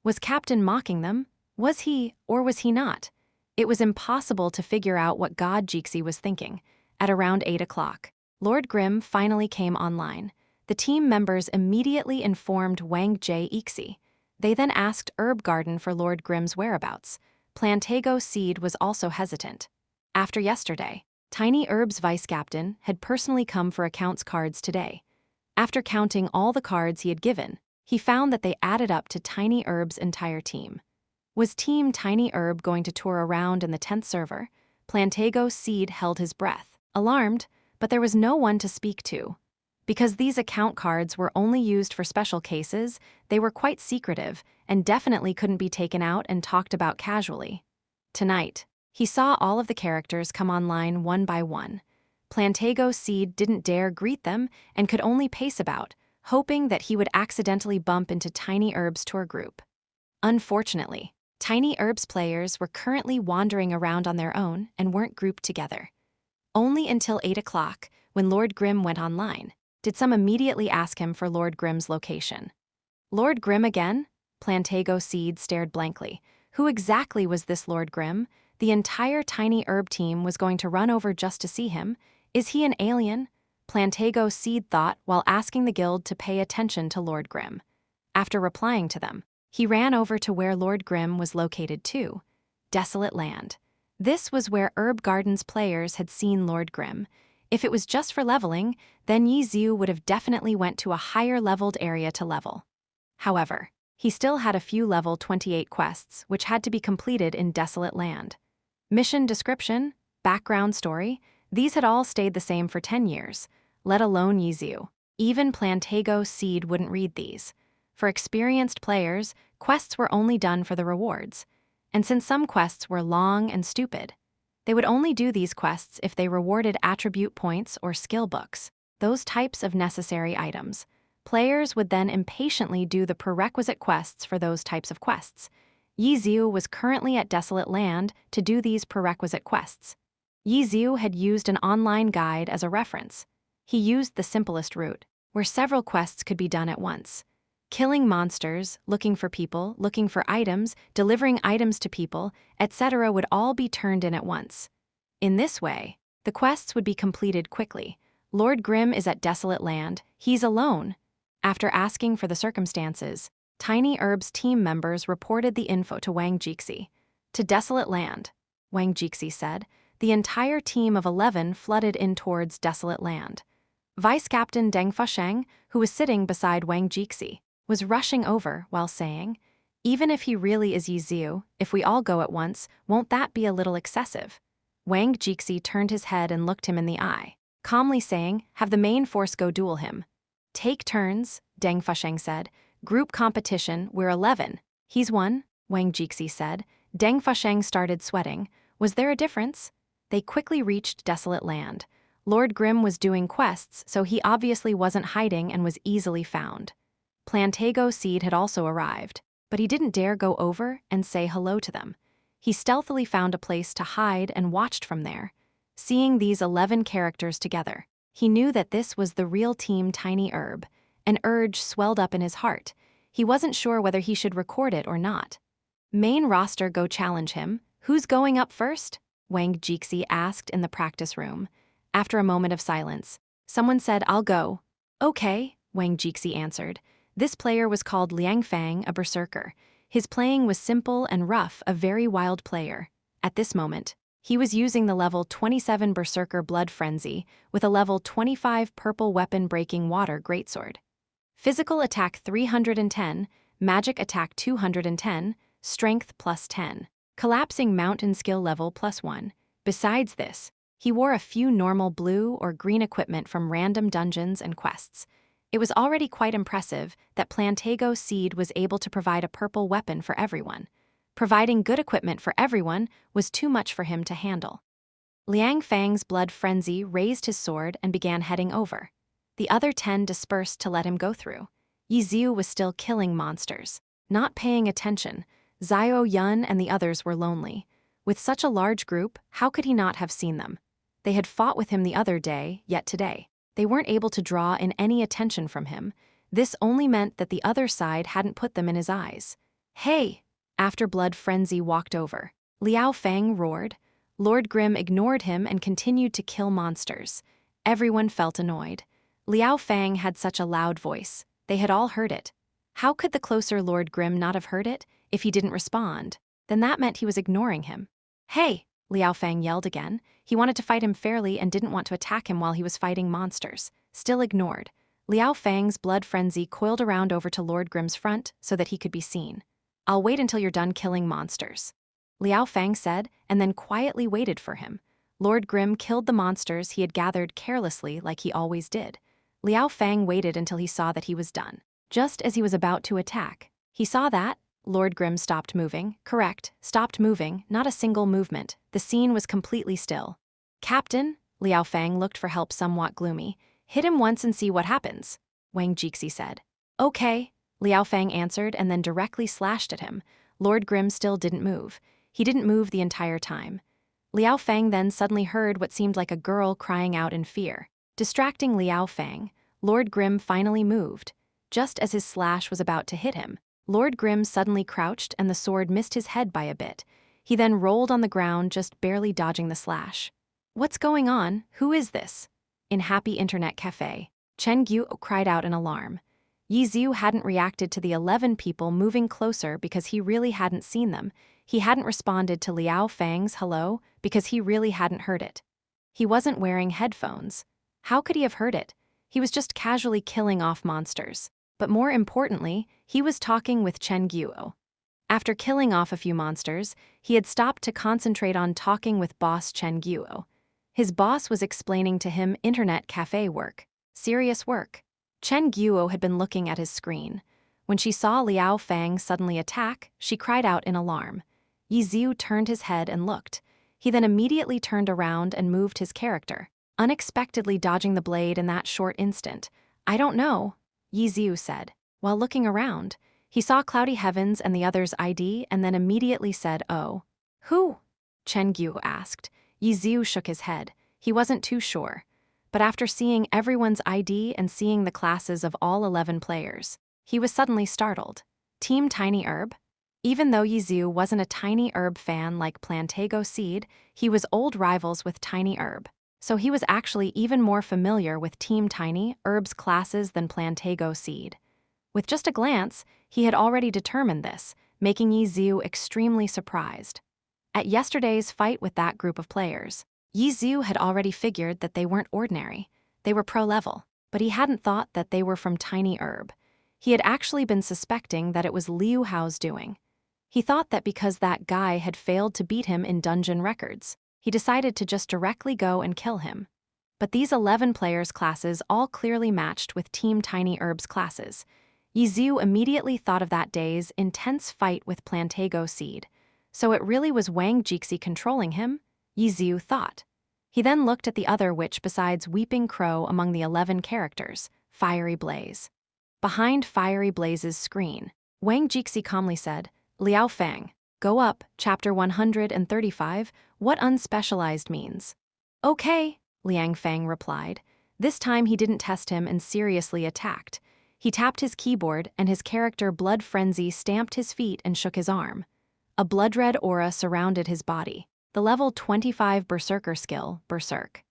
Was Captain mocking them? Was he, or was he not? It was impossible to figure out what God Jixi was thinking. At around 8 o'clock, Lord Grimm finally came online. The team members immediately informed Wang Jixi. They then asked Herb Garden for Lord Grimm's whereabouts. Plantago Seed was also hesitant. After yesterday, Tiny Herb's vice captain had personally come for accounts cards today. After counting all the cards he had given, he found that they added up to Tiny Herb's entire team. Was Team Tiny Herb going to tour around in the 10th server? Plantago Seed held his breath, alarmed, but there was no one to speak to. Because these account cards were only used for special cases, they were quite secretive and definitely couldn't be taken out and talked about casually. Tonight, he saw all of the characters come online one by one. Plantago Seed didn't dare greet them and could only pace about, hoping that he would accidentally bump into Tiny Herb's tour group. Unfortunately, Tiny Herb's players were currently wandering around on their own and weren't grouped together. Only until 8 o'clock, when Lord Grimm went online, did some immediately ask him for Lord Grimm's location. Lord Grimm again? Plantago Seed stared blankly. Who exactly was this Lord Grimm? The entire Tiny Herb team was going to run over just to see him. Is he an alien? Plantago Seed thought while asking the guild to pay attention to Lord Grimm. After replying to them, he ran over to where Lord Grimm was located too. Desolate Land. This was where Herb Garden's players had seen Lord Grimm. If it was just for leveling, then Yi Xiu would have definitely went to a higher leveled area to level. However, he still had a few level 28 quests which had to be completed in Desolate Land. Mission description, background story, these had all stayed the same for 10 years, let alone Yi Xiu. Even Plantago Seed wouldn't read these. For experienced players, quests were only done for the rewards. And since some quests were long and stupid, they would only do these quests if they rewarded attribute points or skill books, those types of necessary items. Players would then impatiently do the prerequisite quests for those types of quests. Yi Xiu was currently at Desolate Land to do these prerequisite quests. Yi Xiu had used an online guide as a reference. He used the simplest route, where several quests could be done at once. Killing monsters, looking for people, looking for items, delivering items to people, etc. would all be turned in at once. In this way, the quests would be completed quickly. Lord Grimm is at Desolate Land. He's alone. After asking for the circumstances, Tiny Herb's team members reported the info to Wang Jixi. To Desolate Land, Wang Jixi said. The entire team of 11 flooded in towards Desolate Land. Vice Captain Deng Fusheng, who was sitting beside Wang Jixi, was rushing over while saying, even if he really is Yi Xiu, if we all go at once, won't that be a little excessive? Wang Jixi turned his head and looked him in the eye, calmly saying, have the main force go duel him. Take turns, Deng Fusheng said. Group competition, we're 11. He's 1, Wang Jixi said. Deng Fusheng started sweating. Was there a difference? They quickly reached Desolate Land. Lord Grimm was doing quests, so he obviously wasn't hiding and was easily found. Plantago Seed had also arrived, but he didn't dare go over and say hello to them. He stealthily found a place to hide and watched from there. Seeing these 11 characters together, he knew that this was the real Team Tiny Herb. An urge swelled up in his heart. He wasn't sure whether he should record it or not. Main roster go challenge him. Who's going up first? Wang Jixi asked in the practice room. After a moment of silence, someone said, I'll go. Okay, Wang Jixi answered. This player was called Liang Fang, a berserker. His playing was simple and rough, a very wild player. At this moment, he was using the level 27 Berserker Blood Frenzy with a level 25 Purple Weapon Breaking Water Greatsword. Physical attack 310, magic attack 210, strength +10, collapsing mountain skill level +1. Besides this, he wore a few normal blue or green equipment from random dungeons and quests. It was already quite impressive that Plantago Seed was able to provide a purple weapon for everyone. Providing good equipment for everyone was too much for him to handle. Liang Fang's blood frenzy raised his sword and began heading over. The other 10 dispersed to let him go through. Yi Xiu was still killing monsters, not paying attention. Xiao Yun and the others were lonely. With such a large group, how could he not have seen them? They had fought with him the other day, yet today they weren't able to draw in any attention from him. This only meant that the other side hadn't put them in his eyes. Hey! After Blood Frenzy walked over, Liao Fang roared. Lord Grimm ignored him and continued to kill monsters. Everyone felt annoyed. Liao Fang had such a loud voice. They had all heard it. How could the closer Lord Grimm not have heard it if he didn't respond? Then that meant he was ignoring him. Hey! Liao Fang yelled again. He wanted to fight him fairly and didn't want to attack him while he was fighting monsters. Still ignored. Liao Fang's blood frenzy coiled around over to Lord Grimm's front so that he could be seen. I'll wait until you're done killing monsters, Liao Fang said, and then quietly waited for him. Lord Grimm killed the monsters he had gathered carelessly like he always did. Liao Fang waited until he saw that he was done. Just as he was about to attack, he saw that Lord Grimm stopped moving. Correct, stopped moving, not a single movement. The scene was completely still. Captain, Liao Fang looked for help somewhat gloomy. Hit him once and see what happens, Wang Jixi said. Okay, Liao Fang answered and then directly slashed at him. Lord Grimm still didn't move. He didn't move the entire time. Liao Fang then suddenly heard what seemed like a girl crying out in fear. Distracting Liao Fang, Lord Grimm finally moved. Just as his slash was about to hit him, Lord Grimm suddenly crouched and the sword missed his head by a bit. He then rolled on the ground, just barely dodging the slash. What's going on? Who is this? In Happy Internet Cafe, Chen Guo cried out in alarm. Yi Xiu hadn't reacted to the 11 people moving closer because he really hadn't seen them. He hadn't responded to Liao Fang's hello because he really hadn't heard it. He wasn't wearing headphones. How could he have heard it? He was just casually killing off monsters. But more importantly, he was talking with Chen Guo. After killing off a few monsters, he had stopped to concentrate on talking with boss Chen Guo. His boss was explaining to him internet cafe work. Serious work. Chen Guo had been looking at his screen. When she saw Liao Fang suddenly attack, she cried out in alarm. Yi Xiu turned his head and looked. He then immediately turned around and moved his character, unexpectedly dodging the blade in that short instant. I don't know, Yi Xiu said. While looking around, he saw Cloudy Heavens and the other's ID and then immediately said, "Oh." Who? Chen Guo asked. Yi Xiu shook his head. He wasn't too sure. But after seeing everyone's ID and seeing the classes of all 11 players, he was suddenly startled. Team Tiny Herb? Even though Yi Xiu wasn't a Tiny Herb fan like Plantago Seed, he was old rivals with Tiny Herb. So he was actually even more familiar with Team Tiny Herb's classes than Plantago Seed. With just a glance, he had already determined this, making Yi Xiu extremely surprised. At yesterday's fight with that group of players, Yi Xiu had already figured that they weren't ordinary. They were pro-level, but he hadn't thought that they were from Tiny Herb. He had actually been suspecting that it was Liu Hao's doing. He thought that because that guy had failed to beat him in dungeon records, he decided to just directly go and kill him. But these 11 players' classes all clearly matched with Team Tiny Herb's classes. Yi Xiu immediately thought of that day's intense fight with Plantago Seed. So it really was Wang Jixi controlling him? Yi Xiu thought. He then looked at the other witch besides Weeping Crow among the 11 characters, Fiery Blaze. Behind Fiery Blaze's screen, Wang Jixi calmly said, Liao Fang, go up, chapter 135, what unspecialized means. Okay, Liang Fang replied. This time he didn't test him and seriously attacked. He tapped his keyboard and his character Blood Frenzy stamped his feet and shook his arm. A blood-red aura surrounded his body. The level 25 Berserker skill, Berserk.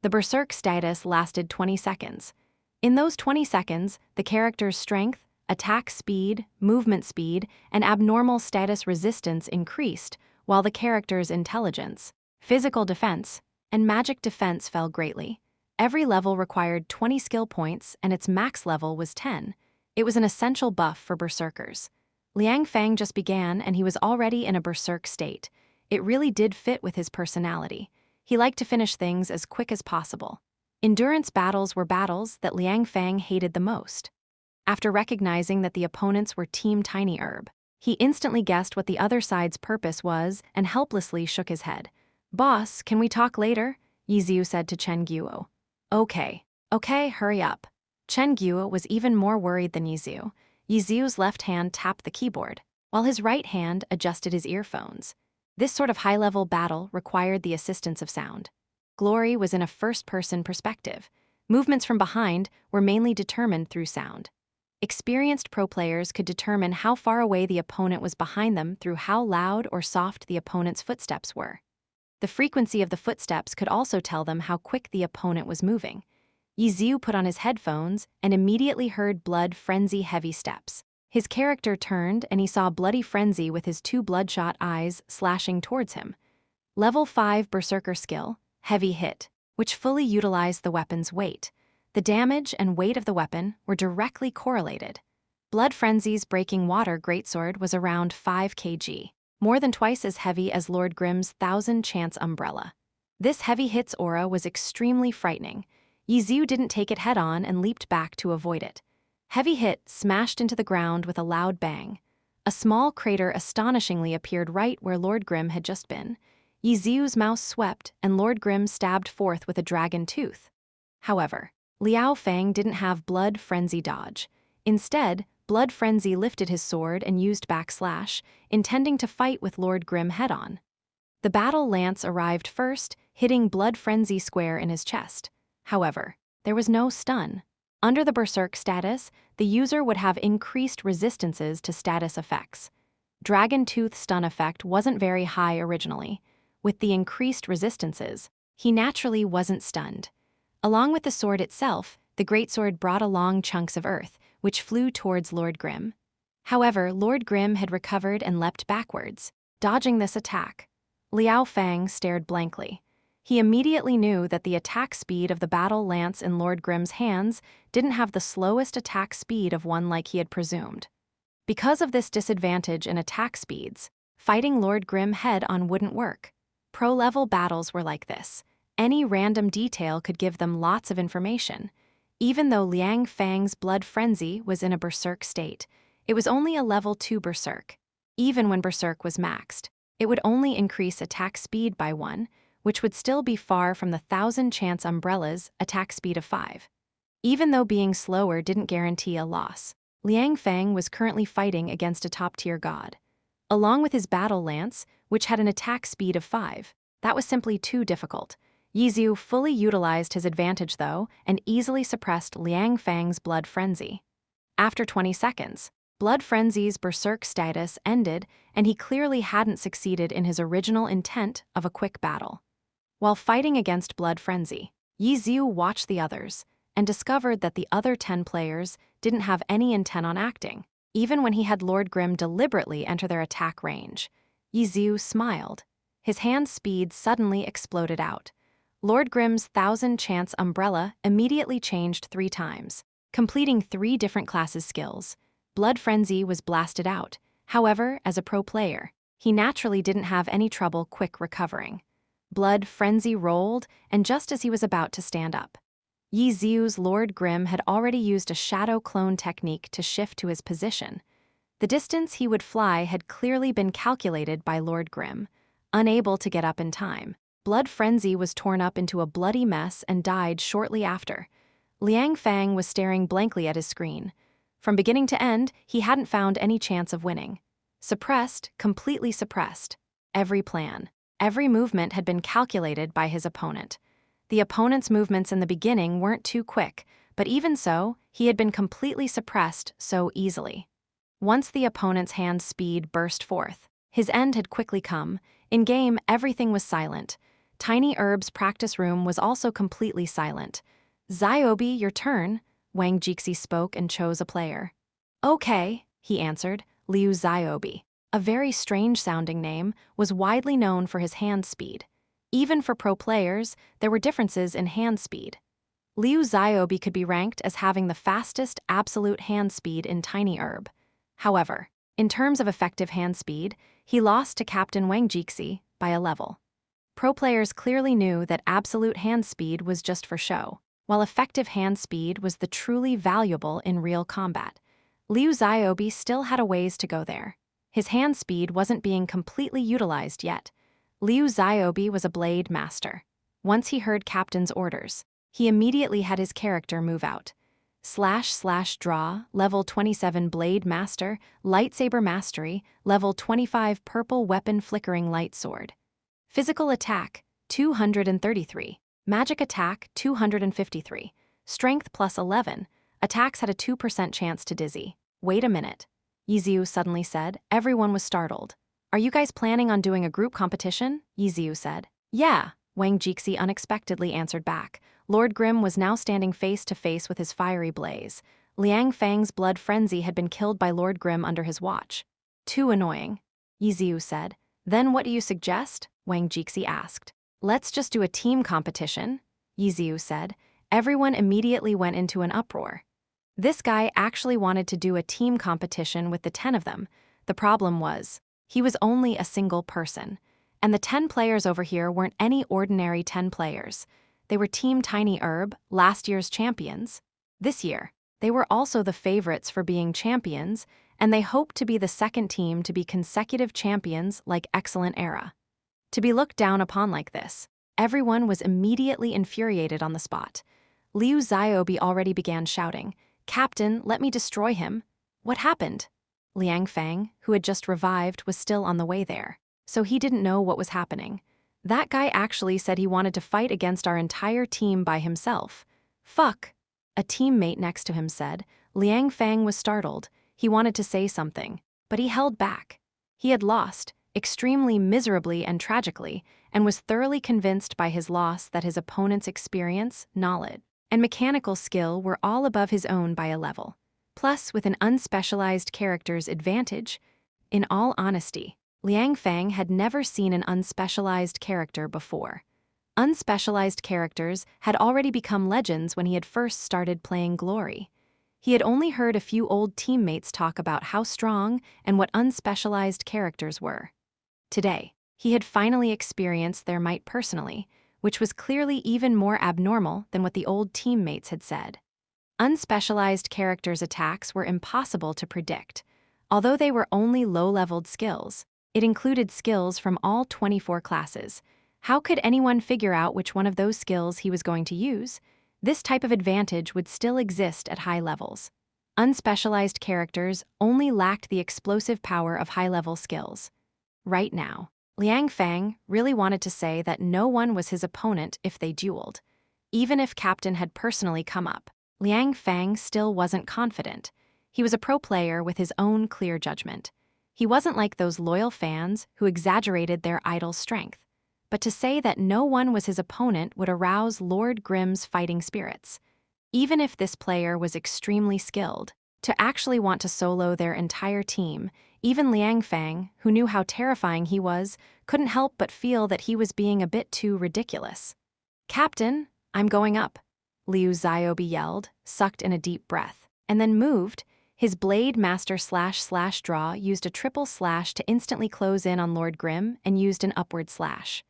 The Berserk status lasted 20 seconds. In those 20 seconds, the character's strength, attack speed, movement speed, and abnormal status resistance increased, while the character's intelligence, physical defense, and magic defense fell greatly. Every level required 20 skill points, and its max level was 10. It was an essential buff for Berserkers. Liang Fang just began, and he was already in a Berserk state. It really did fit with his personality. He liked to finish things as quick as possible. Endurance battles were battles that Liang Fang hated the most. After recognizing that the opponents were Team Tiny Herb, he instantly guessed what the other side's purpose was and helplessly shook his head. Boss, can we talk later? Yi Xiu said to Chen Guo. Okay, hurry up. Chen Guo was even more worried than Yi Xiu. Yi Xiu's left hand tapped the keyboard, while his right hand adjusted his earphones. This sort of high-level battle required the assistance of sound. Glory was in a first-person perspective. Movements from behind were mainly determined through sound. Experienced pro players could determine how far away the opponent was behind them through how loud or soft the opponent's footsteps were. The frequency of the footsteps could also tell them how quick the opponent was moving. Yi Xiu put on his headphones and immediately heard Blood Frenzy heavy steps. His character turned and he saw bloody frenzy with his two bloodshot eyes slashing towards him. Level 5 Berserker skill, heavy hit, which fully utilized the weapon's weight. The damage and weight of the weapon were directly correlated. Blood Frenzy's Breaking Water greatsword was around 5 kg, more than twice as heavy as Lord Grimm's 1000 Chance umbrella. This heavy hit's aura was extremely frightening. Yizu didn't take it head-on and leaped back to avoid it. Heavy Hit smashed into the ground with a loud bang. A small crater astonishingly appeared right where Lord Grimm had just been. Yizu's mouse swept, and Lord Grimm stabbed forth with a dragon tooth. However, Liao Fang didn't have Blood Frenzy dodge. Instead, Blood Frenzy lifted his sword and used backslash, intending to fight with Lord Grimm head-on. The battle lance arrived first, hitting Blood Frenzy square in his chest. However, there was no stun. Under the Berserk status, the user would have increased resistances to status effects. Dragon Tooth stun effect wasn't very high originally. With the increased resistances, he naturally wasn't stunned. Along with the sword itself, the greatsword brought along chunks of earth, which flew towards Lord Grimm. However, Lord Grimm had recovered and leapt backwards, dodging this attack. Liao Fang stared blankly. He immediately knew that the attack speed of the battle lance in Lord Grimm's hands didn't have the slowest attack speed of one like he had presumed. Because of this disadvantage in attack speeds, fighting Lord Grimm head-on wouldn't work. Pro-level battles were like this. Any random detail could give them lots of information. Even though Liang Fang's Blood Frenzy was in a Berserk state, it was only a level 2 Berserk. Even when Berserk was maxed, it would only increase attack speed by 1, which would still be far from the 1000 Chance umbrella's attack speed of 5. Even though being slower didn't guarantee a loss, Liang Fang was currently fighting against a top-tier god. Along with his battle lance, which had an attack speed of 5, that was simply too difficult. Yizu fully utilized his advantage though and easily suppressed Liang Fang's Blood Frenzy. After 20 seconds, Blood Frenzy's Berserk status ended and he clearly hadn't succeeded in his original intent of a quick battle. While fighting against Blood Frenzy, Yizu watched the others and discovered that the other 10 players didn't have any intent on acting, even when he had Lord Grimm deliberately enter their attack range. Yizu smiled. His hand speed suddenly exploded out. Lord Grimm's 1000 Chance umbrella immediately changed 3 times, completing 3 different classes skills. Blood Frenzy was blasted out. However, as a pro player, he naturally didn't have any trouble quick recovering. Blood Frenzy rolled, and just as he was about to stand up, Yizu's Lord Grimm had already used a shadow clone technique to shift to his position. The distance he would fly had clearly been calculated by Lord Grimm. Unable to get up in time, Blood Frenzy was torn up into a bloody mess and died shortly after. Liang Fang was staring blankly at his screen. From beginning to end, he hadn't found any chance of winning. Suppressed, completely suppressed. Every plan, every movement had been calculated by his opponent. The opponent's movements in the beginning weren't too quick, but even so, he had been completely suppressed so easily. Once the opponent's hand speed burst forth, his end had quickly come. In-game, everything was silent. Tiny Herb's practice room was also completely silent. "Ziobi, your turn," Wang Jixi spoke and chose a player. "Okay," he answered. Liu Ziobi, a very strange-sounding name, was widely known for his hand speed. Even for pro players, there were differences in hand speed. Liu Ziobi could be ranked as having the fastest absolute hand speed in Tiny Herb. However, in terms of effective hand speed, he lost to Captain Wang Jixi by a level. Pro players clearly knew that absolute hand speed was just for show, while effective hand speed was the truly valuable in real combat. Liu Ziobi still had a ways to go there. His hand speed wasn't being completely utilized yet. Liu Ziobi was a blade master. Once he heard Captain's orders, he immediately had his character move out. //draw, level 27 Blade Master, Lightsaber Mastery, level 25 Purple Weapon Flickering Light Sword. Physical Attack, 233. Magic Attack, 253. Strength plus 11. Attacks had a 2% chance to dizzy. "Wait a minute," Yizu suddenly said. Everyone was startled. "Are you guys planning on doing a group competition?" Yizu said. "Yeah," Wang Jixi unexpectedly answered back. Lord Grimm was now standing face to face with his fiery blaze. Liang Fang's blood frenzy had been killed by Lord Grimm under his watch. Too annoying, Yi Ziu said. Then what do you suggest? Wang Jixi asked. Let's just do a team competition, Yi Ziu said. Everyone immediately went into an uproar. This guy actually wanted to do a team competition with the 10 of them. The problem was, he was only a single person. And the 10 players over here weren't any ordinary 10 players. They were Team Tiny Herb, last year's champions. This year, they were also the favorites for being champions, and they hoped to be the second team to be consecutive champions like Excellent Era. To be looked down upon like this, everyone was immediately infuriated on the spot. Liu Xiaobi already began shouting, "Captain, let me destroy him." What happened? Liang Fang, who had just revived, was still on the way there, so he didn't know what was happening. That guy actually said he wanted to fight against our entire team by himself. Fuck, a teammate next to him said. Liang Fang was startled. He wanted to say something, but he held back. He had lost, extremely miserably and tragically, and was thoroughly convinced by his loss that his opponent's experience, knowledge, and mechanical skill were all above his own by a level. Plus, with an unspecialized character's advantage, in all honesty, Liang Fang had never seen an unspecialized character before. Unspecialized characters had already become legends when he had first started playing Glory. He had only heard a few old teammates talk about how strong and what unspecialized characters were. Today, he had finally experienced their might personally, which was clearly even more abnormal than what the old teammates had said. Unspecialized characters' attacks were impossible to predict. Although they were only low-leveled skills, it included skills from all 24 classes. How could anyone figure out which one of those skills he was going to use? This type of advantage would still exist at high levels. Unspecialized characters only lacked the explosive power of high-level skills. Right now, Liang Fang really wanted to say that no one was his opponent if they dueled. Even if Captain had personally come up, Liang Fang still wasn't confident. He was a pro player with his own clear judgment. He wasn't like those loyal fans who exaggerated their idol's strength. But to say that no one was his opponent would arouse Lord Grimm's fighting spirits. Even if this player was extremely skilled, to actually want to solo their entire team, even Liang Fang, who knew how terrifying he was, couldn't help but feel that he was being a bit too ridiculous. "Captain, I'm going up," Liu Xiaobi yelled, sucked in a deep breath, and then moved. His Blade Master / draw used a triple slash to instantly close in on Lord Grimm and used an upward slash.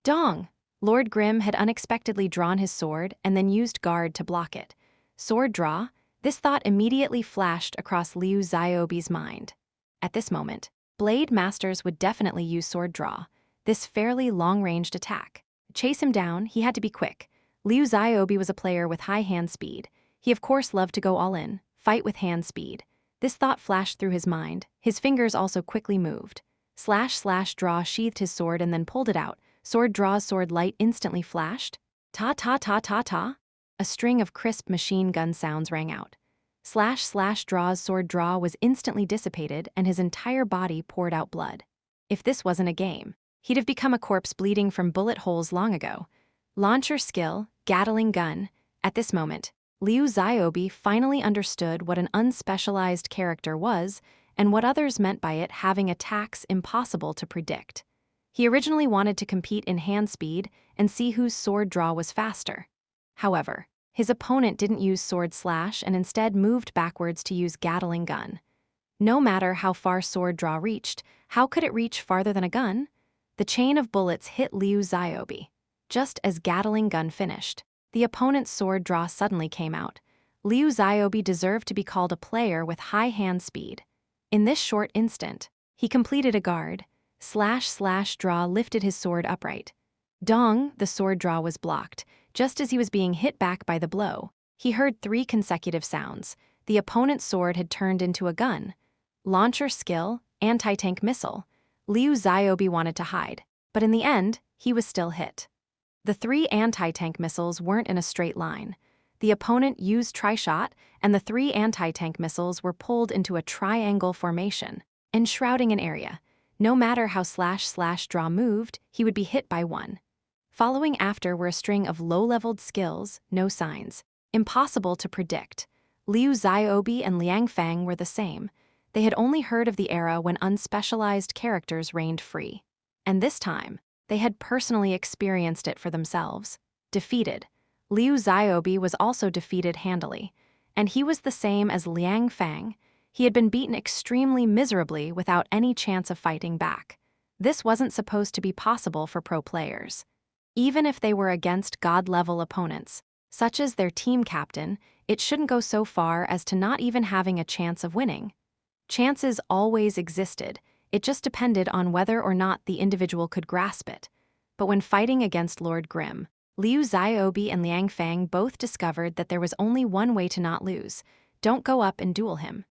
Dong! Lord Grimm had unexpectedly drawn his sword and then used guard to block it. Sword draw? This thought immediately flashed across Liu Xiaobi's mind. At this moment, Blade Masters would definitely use sword draw, this fairly long-ranged attack. To chase him down, he had to be quick. Liu Xiaobi was a player with high hand speed. He of course loved to go all in, fight with hand speed. This thought flashed through his mind. His fingers also quickly moved. / draw sheathed his sword and then pulled it out. Sword draw's sword light instantly flashed. Ta ta ta ta ta. A string of crisp machine gun sounds rang out. / draw's sword draw was instantly dissipated and his entire body poured out blood. If this wasn't a game, he'd have become a corpse bleeding from bullet holes long ago. Launcher skill, Gatling gun. At this moment, Liu Xiaobi finally understood what an unspecialized character was and what others meant by it having attacks impossible to predict. He originally wanted to compete in hand speed and see whose sword draw was faster. However, his opponent didn't use sword slash and instead moved backwards to use Gatling gun. No matter how far sword draw reached, how could it reach farther than a gun? The chain of bullets hit Liu Xiaobi. Just as Gatling gun finished, the opponent's sword draw suddenly came out. Liu Xiaobi deserved to be called a player with high hand speed. In this short instant, he completed a guard. / draw lifted his sword upright. Dong, the sword draw was blocked. Just as he was being hit back by the blow, he heard 3 consecutive sounds. The opponent's sword had turned into a gun. Launcher skill, anti-tank missile. Liu Xiaobi wanted to hide, but in the end, he was still hit. The 3 anti-tank missiles weren't in a straight line. The opponent used tri-shot, and the 3 anti-tank missiles were pulled into a triangle formation, enshrouding an area. No matter how / draw moved, he would be hit by one. Following after were a string of low-leveled skills, no signs. Impossible to predict. Liu Xiaobi and Liang Fang were the same. They had only heard of the era when unspecialized characters reigned free. And this time, they had personally experienced it for themselves. Defeated. Liu Xiaobi was also defeated handily. And he was the same as Liang Fang. He had been beaten extremely miserably without any chance of fighting back. This wasn't supposed to be possible for pro players. Even if they were against god-level opponents, such as their team captain, it shouldn't go so far as to not even having a chance of winning. Chances always existed, it just depended on whether or not the individual could grasp it. But when fighting against Lord Grimm, Liu Xiaobi and Liang Fang both discovered that there was only one way to not lose. Don't go up and duel him.